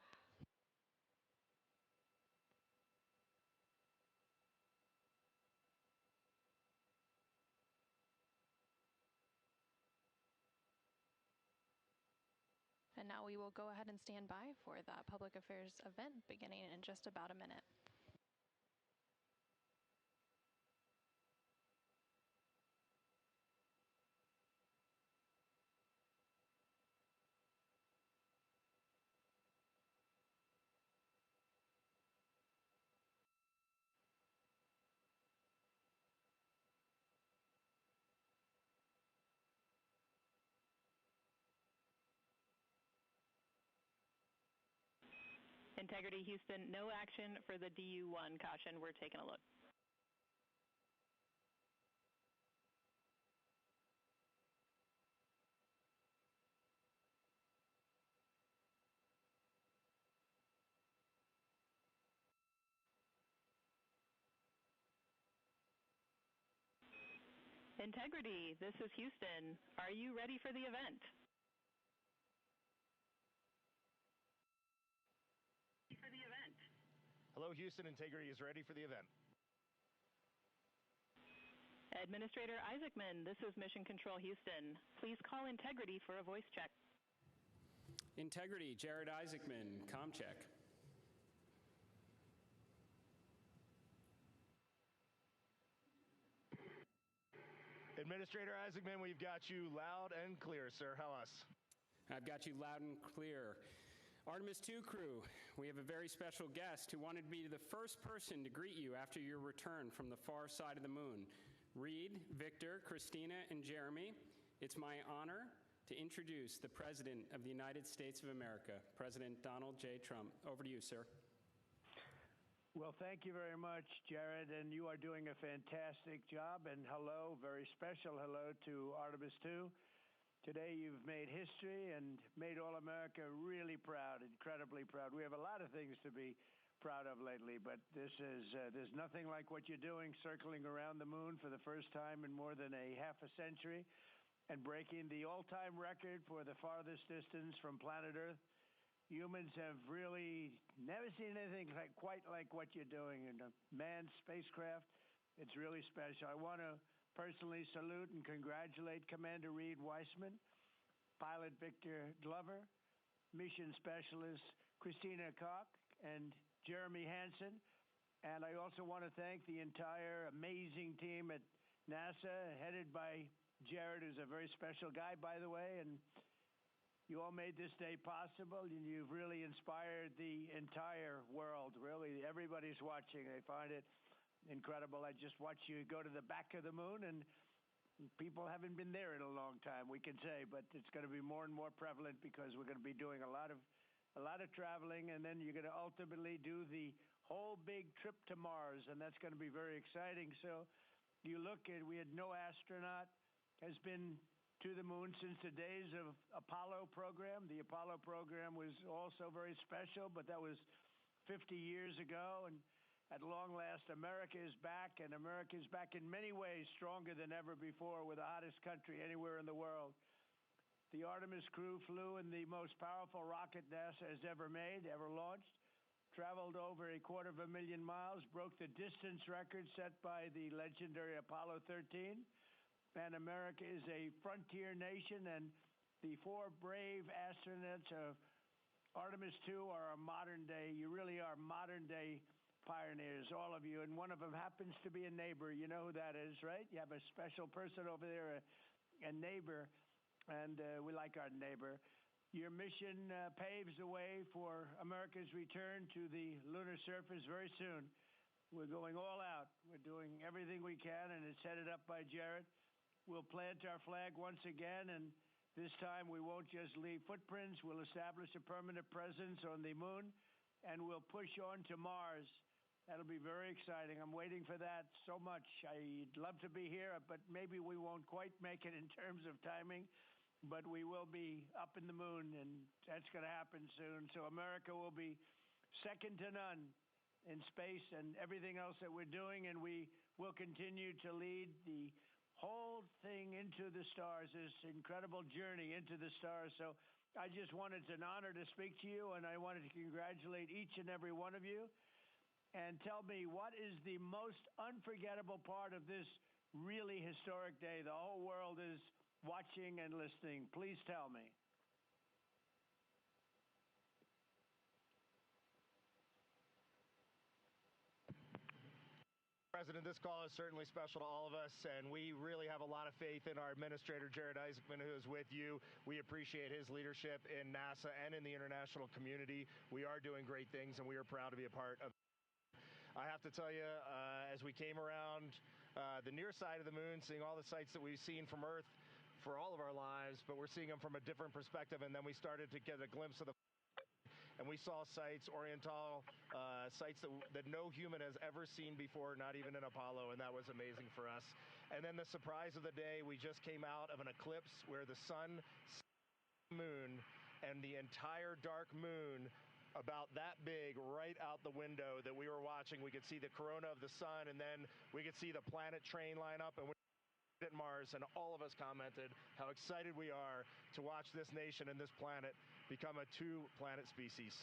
And now we will go ahead and stand by for that public affairs event beginning in just about a minute. Integrity Houston, no action for the DU-1. Caution, we're taking a look. Integrity, this is Houston. Are you ready for the event? Hello, Houston. Integrity is ready for the event. Administrator Isaacman, this is Mission Control Houston. Please call Integrity for a voice check. Integrity, Jared Isaacman, comm check. Administrator Isaacman, we've got you loud and clear, sir. How us? I've got you loud and clear. Artemis II crew, we have a very special guest who wanted to be the first person to greet you after your return from the far side of the moon. Reed, Victor, Christina, and Jeremy, it's my honor to introduce the President of the United States of America, President Donald J. Trump. Over to you, sir. Well, thank you very much, Jared, and you are doing a fantastic job. And hello, very special hello to Artemis II. Today you've made history and made all America really proud, incredibly proud. We have a lot of things to be proud of lately, but there's nothing like what you're doing, circling around the moon for the first time in more than a half a century. and breaking the all-time record for the farthest distance from planet Earth. Humans have really never seen anything quite like what you're doing in a manned spacecraft. It's really special. I want to personally salute and congratulate Commander Reed Weissman, Pilot Victor Glover, Mission Specialist Christina Koch, and Jeremy Hansen. And I also want to thank the entire amazing team at NASA, headed by Jared, who's a very special guy, by the way. And you all made this day possible, and you've really inspired the entire world. Really, everybody's watching. They find it incredible. I just watched you go to the back of the moon, and people haven't been there in a long time, we can say, but it's going to be more and more prevalent because we're going to be doing a lot of traveling, and then you're going to ultimately do the whole big trip to Mars, and that's going to be very exciting. So you look at, we had no astronaut has been to the moon since the days of Apollo program. The Apollo program was also very special, but that was 50 years ago, and at long last, America is back, and America is back in many ways stronger than ever before. We're the hottest country anywhere in the world. The Artemis crew flew in the most powerful rocket NASA has ever made, ever launched, traveled over 250,000 miles, broke the distance record set by the legendary Apollo 13. And America is a frontier nation, and the 4 brave astronauts of Artemis II are a modern day, you really are modern day pioneers, all of you. And one of them happens to be a neighbor. You know who that is, right? You have a special person over there, a neighbor, and we like our neighbor. Your mission paves the way for America's return to the lunar surface very soon. We're going all out. We're doing everything we can, and it's headed up by Jared. We'll plant our flag once again, and this time we won't just leave footprints. We'll establish a permanent presence on the moon, and we'll push on to Mars. That'll be very exciting. I'm waiting for that so much. I'd love to be here, but maybe we won't quite make it in terms of timing, but we will be up in the moon, and that's going to happen soon. So America will be second to none in space and everything else that we're doing, and we will continue to lead the whole thing into the stars, this incredible journey into the stars. So I just wanted, it's an honor to speak to you, and I wanted to congratulate each and every one of you. And tell me, what is the most unforgettable part of this really historic day? The whole world is watching and listening. Please tell me. President, this call is certainly special to all of us, and we really have a lot of faith in our administrator, Jared Isaacman, who is with you. We appreciate his leadership in NASA and in the international community. We are doing great things, and we are proud to be a part of. I have to tell you, as we came around the near side of the moon, seeing all the sights that we've seen from Earth for all of our lives, but we're seeing them from a different perspective, and then we started to get a glimpse of the and we saw sites, Oriental, sites that no human has ever seen before, not even in Apollo, and that was amazing for us. And then the surprise of the day, we just came out of an eclipse where the sun, moon, and the entire dark moon, about that big, right out the window that we were watching. We could see the corona of the sun, and then we could see the planet train line up, and we at Mars, and all of us commented how excited we are to watch this nation and this planet become a 2-planet species.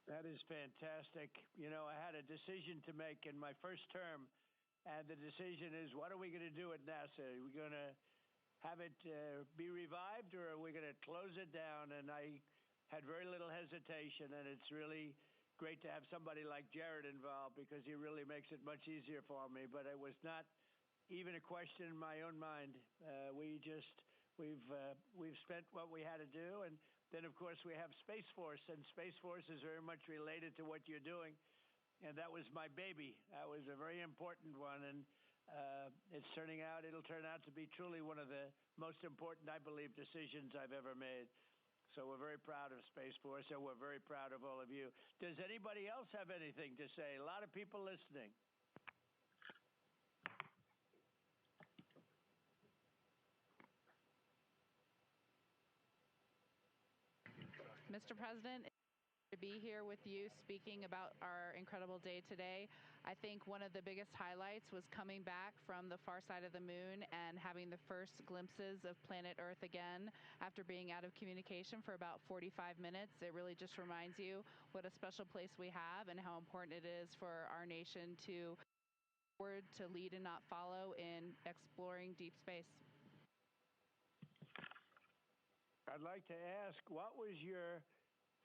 That is fantastic. You know, I had a decision to make in my first term, and the decision is, what are we going to do at NASA? Are we going to have it be revived, or are we going to close it down? And I had very little hesitation, and it's really great to have somebody like Jared involved, because he really makes it much easier for me. But it was not even a question in my own mind. We've spent what we had to do, and then of course we have Space Force, and Space Force is very much related to what you're doing, and that was my baby. That was a very important one, and it'll turn out to be truly one of the most important, I believe, decisions I've ever made. So we're very proud of Space Force, and we're very proud of all of you. Does anybody else have anything to say? A lot of people listening. Mr. President, To be here with you speaking about our incredible day today. I think one of the biggest highlights was coming back from the far side of the moon and having the first glimpses of planet Earth again after being out of communication for about 45 minutes. It really just reminds you what a special place we have and how important it is for our nation to lead and not follow in exploring deep space. I'd like to ask, what was your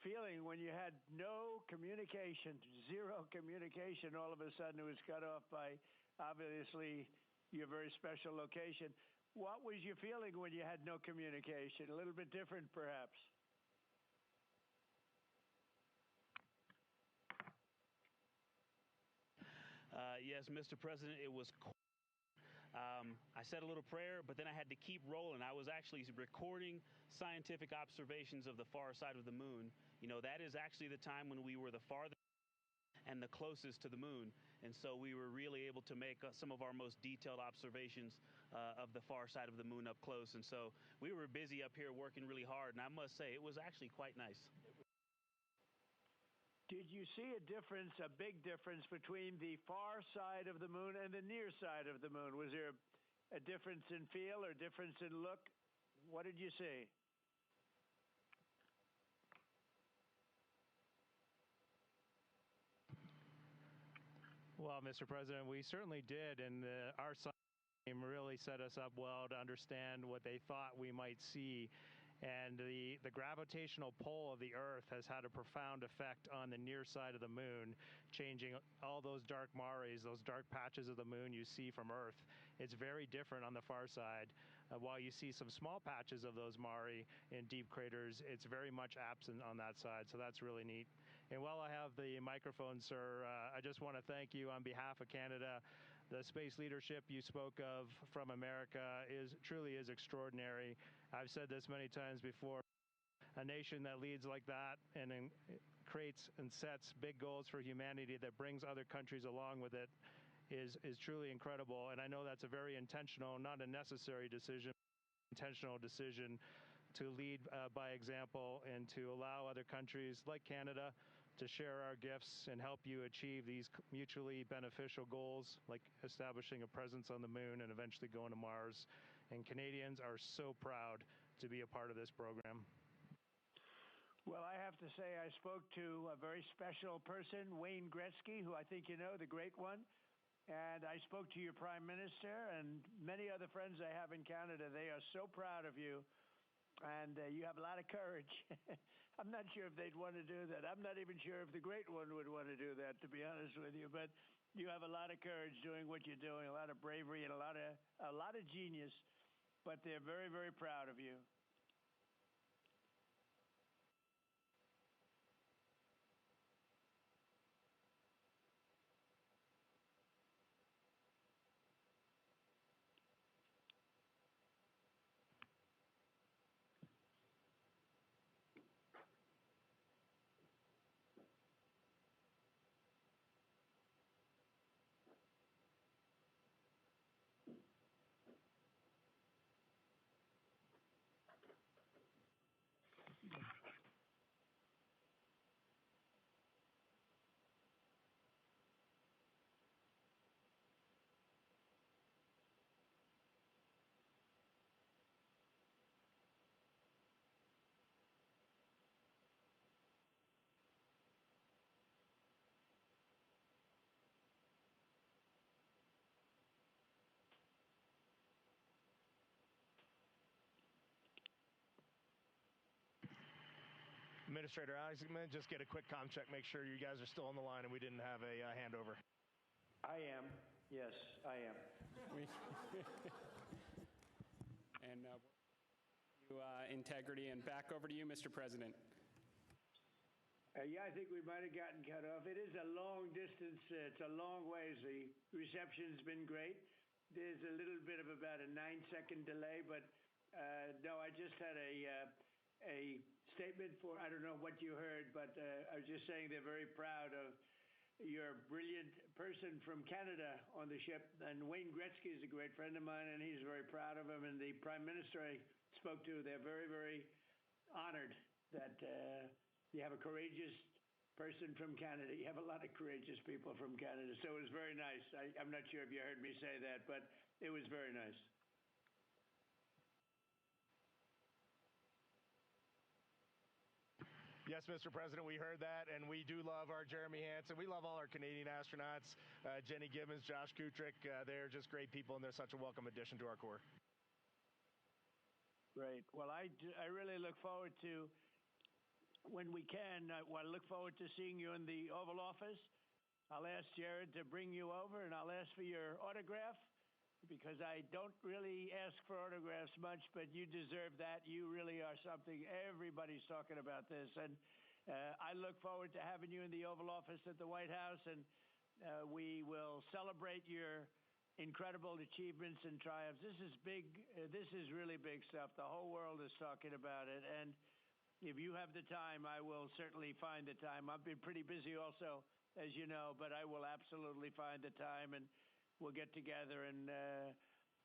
feeling when you had no communication, zero communication? All of a sudden it was cut off by, obviously, your very special location. What was your feeling when you had no communication? A little bit different, perhaps. Yes, Mr. President, it was I said a little prayer, but then I had to keep rolling. I was actually recording scientific observations of the far side of the moon. You know, that is actually the time when we were the farthest and the closest to the moon. And so we were really able to make some of our most detailed observations of the far side of the moon up close. And so we were busy up here working really hard. And I must say, it was actually quite nice. Did you see a difference, a big difference between the far side of the moon and the near side of the moon? Was there a difference in feel or difference in look? What did you see? Well, Mr. President, we certainly did, and our science team really set us up well to understand what they thought we might see. And the gravitational pull of the Earth has had a profound effect on the near side of the moon, changing all those dark mares, those dark patches of the moon you see from Earth. It's very different on the far side. While you see some small patches of those mare in deep craters, it's very much absent on that side, so that's really neat. And while I have the microphone, sir, I just want to thank you on behalf of Canada. The space leadership you spoke of from America truly is extraordinary. I've said this many times before. A nation that leads like that and creates and sets big goals for humanity that brings other countries along with it is truly incredible. And I know that's a very intentional, not a necessary decision, intentional decision to lead by example and to allow other countries like Canada to share our gifts and help you achieve these mutually beneficial goals, like establishing a presence on the moon and eventually going to Mars. And Canadians are so proud to be a part of this program. Well, I have to say I spoke to a very special person, Wayne Gretzky, who I think you know, the great one. And I spoke to your Prime Minister and many other friends I have in Canada. They are so proud of you. And you have a lot of courage. I'm not sure if they'd want to do that. I'm not even sure if the great one would want to do that, to be honest with you. But you have a lot of courage doing what you're doing, a lot of bravery and a lot of genius. But they're very, very proud of you. Administrator Alex, I'm going to just get a quick comm check, make sure you guys are still on the line and we didn't have a handover. I am. Yes, I am. And integrity, and back over to you, Mr. President. Yeah, I think we might have gotten cut off. It is a long distance. It's a long ways. The reception's been great. There's a little bit of about a 9-second delay, but no, I just had a statement for, I don't know what you heard, but I was just saying they're very proud of your brilliant person from Canada on the ship. And Wayne Gretzky is a great friend of mine, and he's very proud of him. And the Prime Minister I spoke to, they're very, very honored that you have a courageous person from Canada. You have a lot of courageous people from Canada, so it was very nice. I'm not sure if you heard me say that, but it was very nice. Yes, Mr. President, we heard that, and we do love our Jeremy Hansen. We love all our Canadian astronauts, Jenny Gibbons, Josh Kutrick. They're just great people, and they're such a welcome addition to our Corps. Great. Well, I really look forward to, when we can, I look forward to seeing you in the Oval Office. I'll ask Jared to bring you over, and I'll ask for your autograph, because I don't really ask for autographs much, but you deserve that. You really are something. Everybody's talking about this. And I look forward to having you in the Oval Office at the White House, and we will celebrate your incredible achievements and triumphs. This is big. This is really big stuff. The whole world is talking about it. And if you have the time, I will certainly find the time. I've been pretty busy also, as you know, but I will absolutely find the time, and we'll get together, and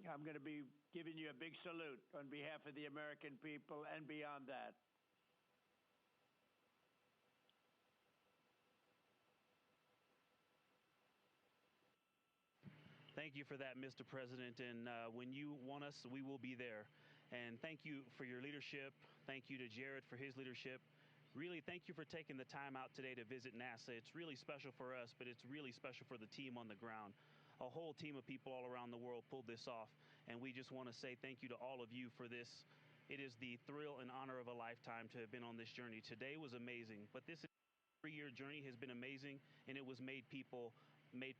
I'm going to be giving you a big salute on behalf of the American people and beyond that. Thank you for that, Mr. President. And when you want us, we will be there. And thank you for your leadership. Thank you to Jared for his leadership. Really, thank you for taking the time out today to visit NASA. It's really special for us, but it's really special for the team on the ground. A whole team of people all around the world pulled this off, and we just want to say thank you to all of you for this. It is the thrill and honor of a lifetime to have been on this journey. Today was amazing, but this 3-year journey has been amazing, and it was made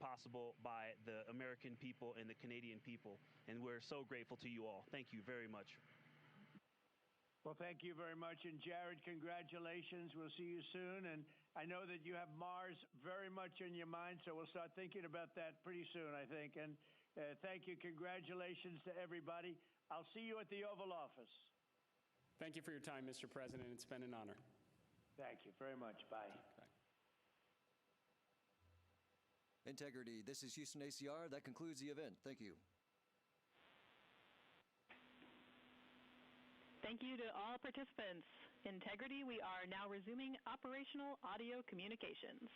possible by the American people and the Canadian people, and we're so grateful to you all. Thank you very much. Well, thank you very much. And Jared, congratulations. We'll see you soon. And I know that you have Mars very much in your mind, so we'll start thinking about that pretty soon, I think. And thank you. Congratulations to everybody. I'll see you at the Oval Office. Thank you for your time, Mr. President. It's been an honor. Thank you very much. Bye. Bye. Integrity. This is Houston ACR. That concludes the event. Thank you. Thank you to all participants. Integrity, we are now resuming operational audio communications.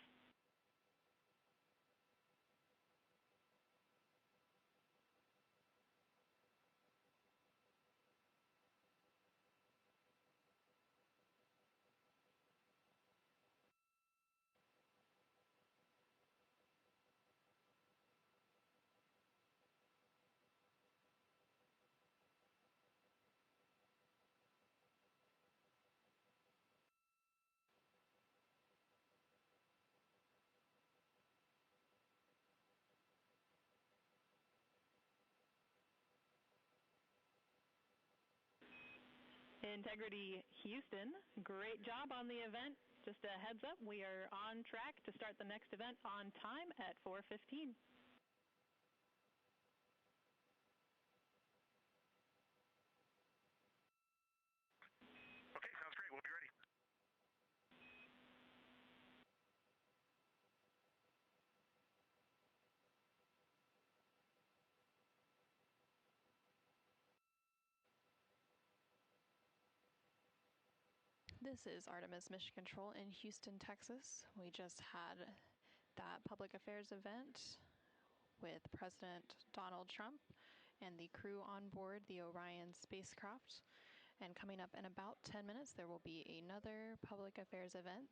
Integrity Houston, great job on the event. Just a heads up, we are on track to start the next event on time at 4:15. Okay, sounds great. We'll be ready. This is Artemis Mission Control in Houston, Texas. We just had that public affairs event with President Donald Trump and the crew on board the Orion spacecraft. And coming up in about 10 minutes, there will be another public affairs event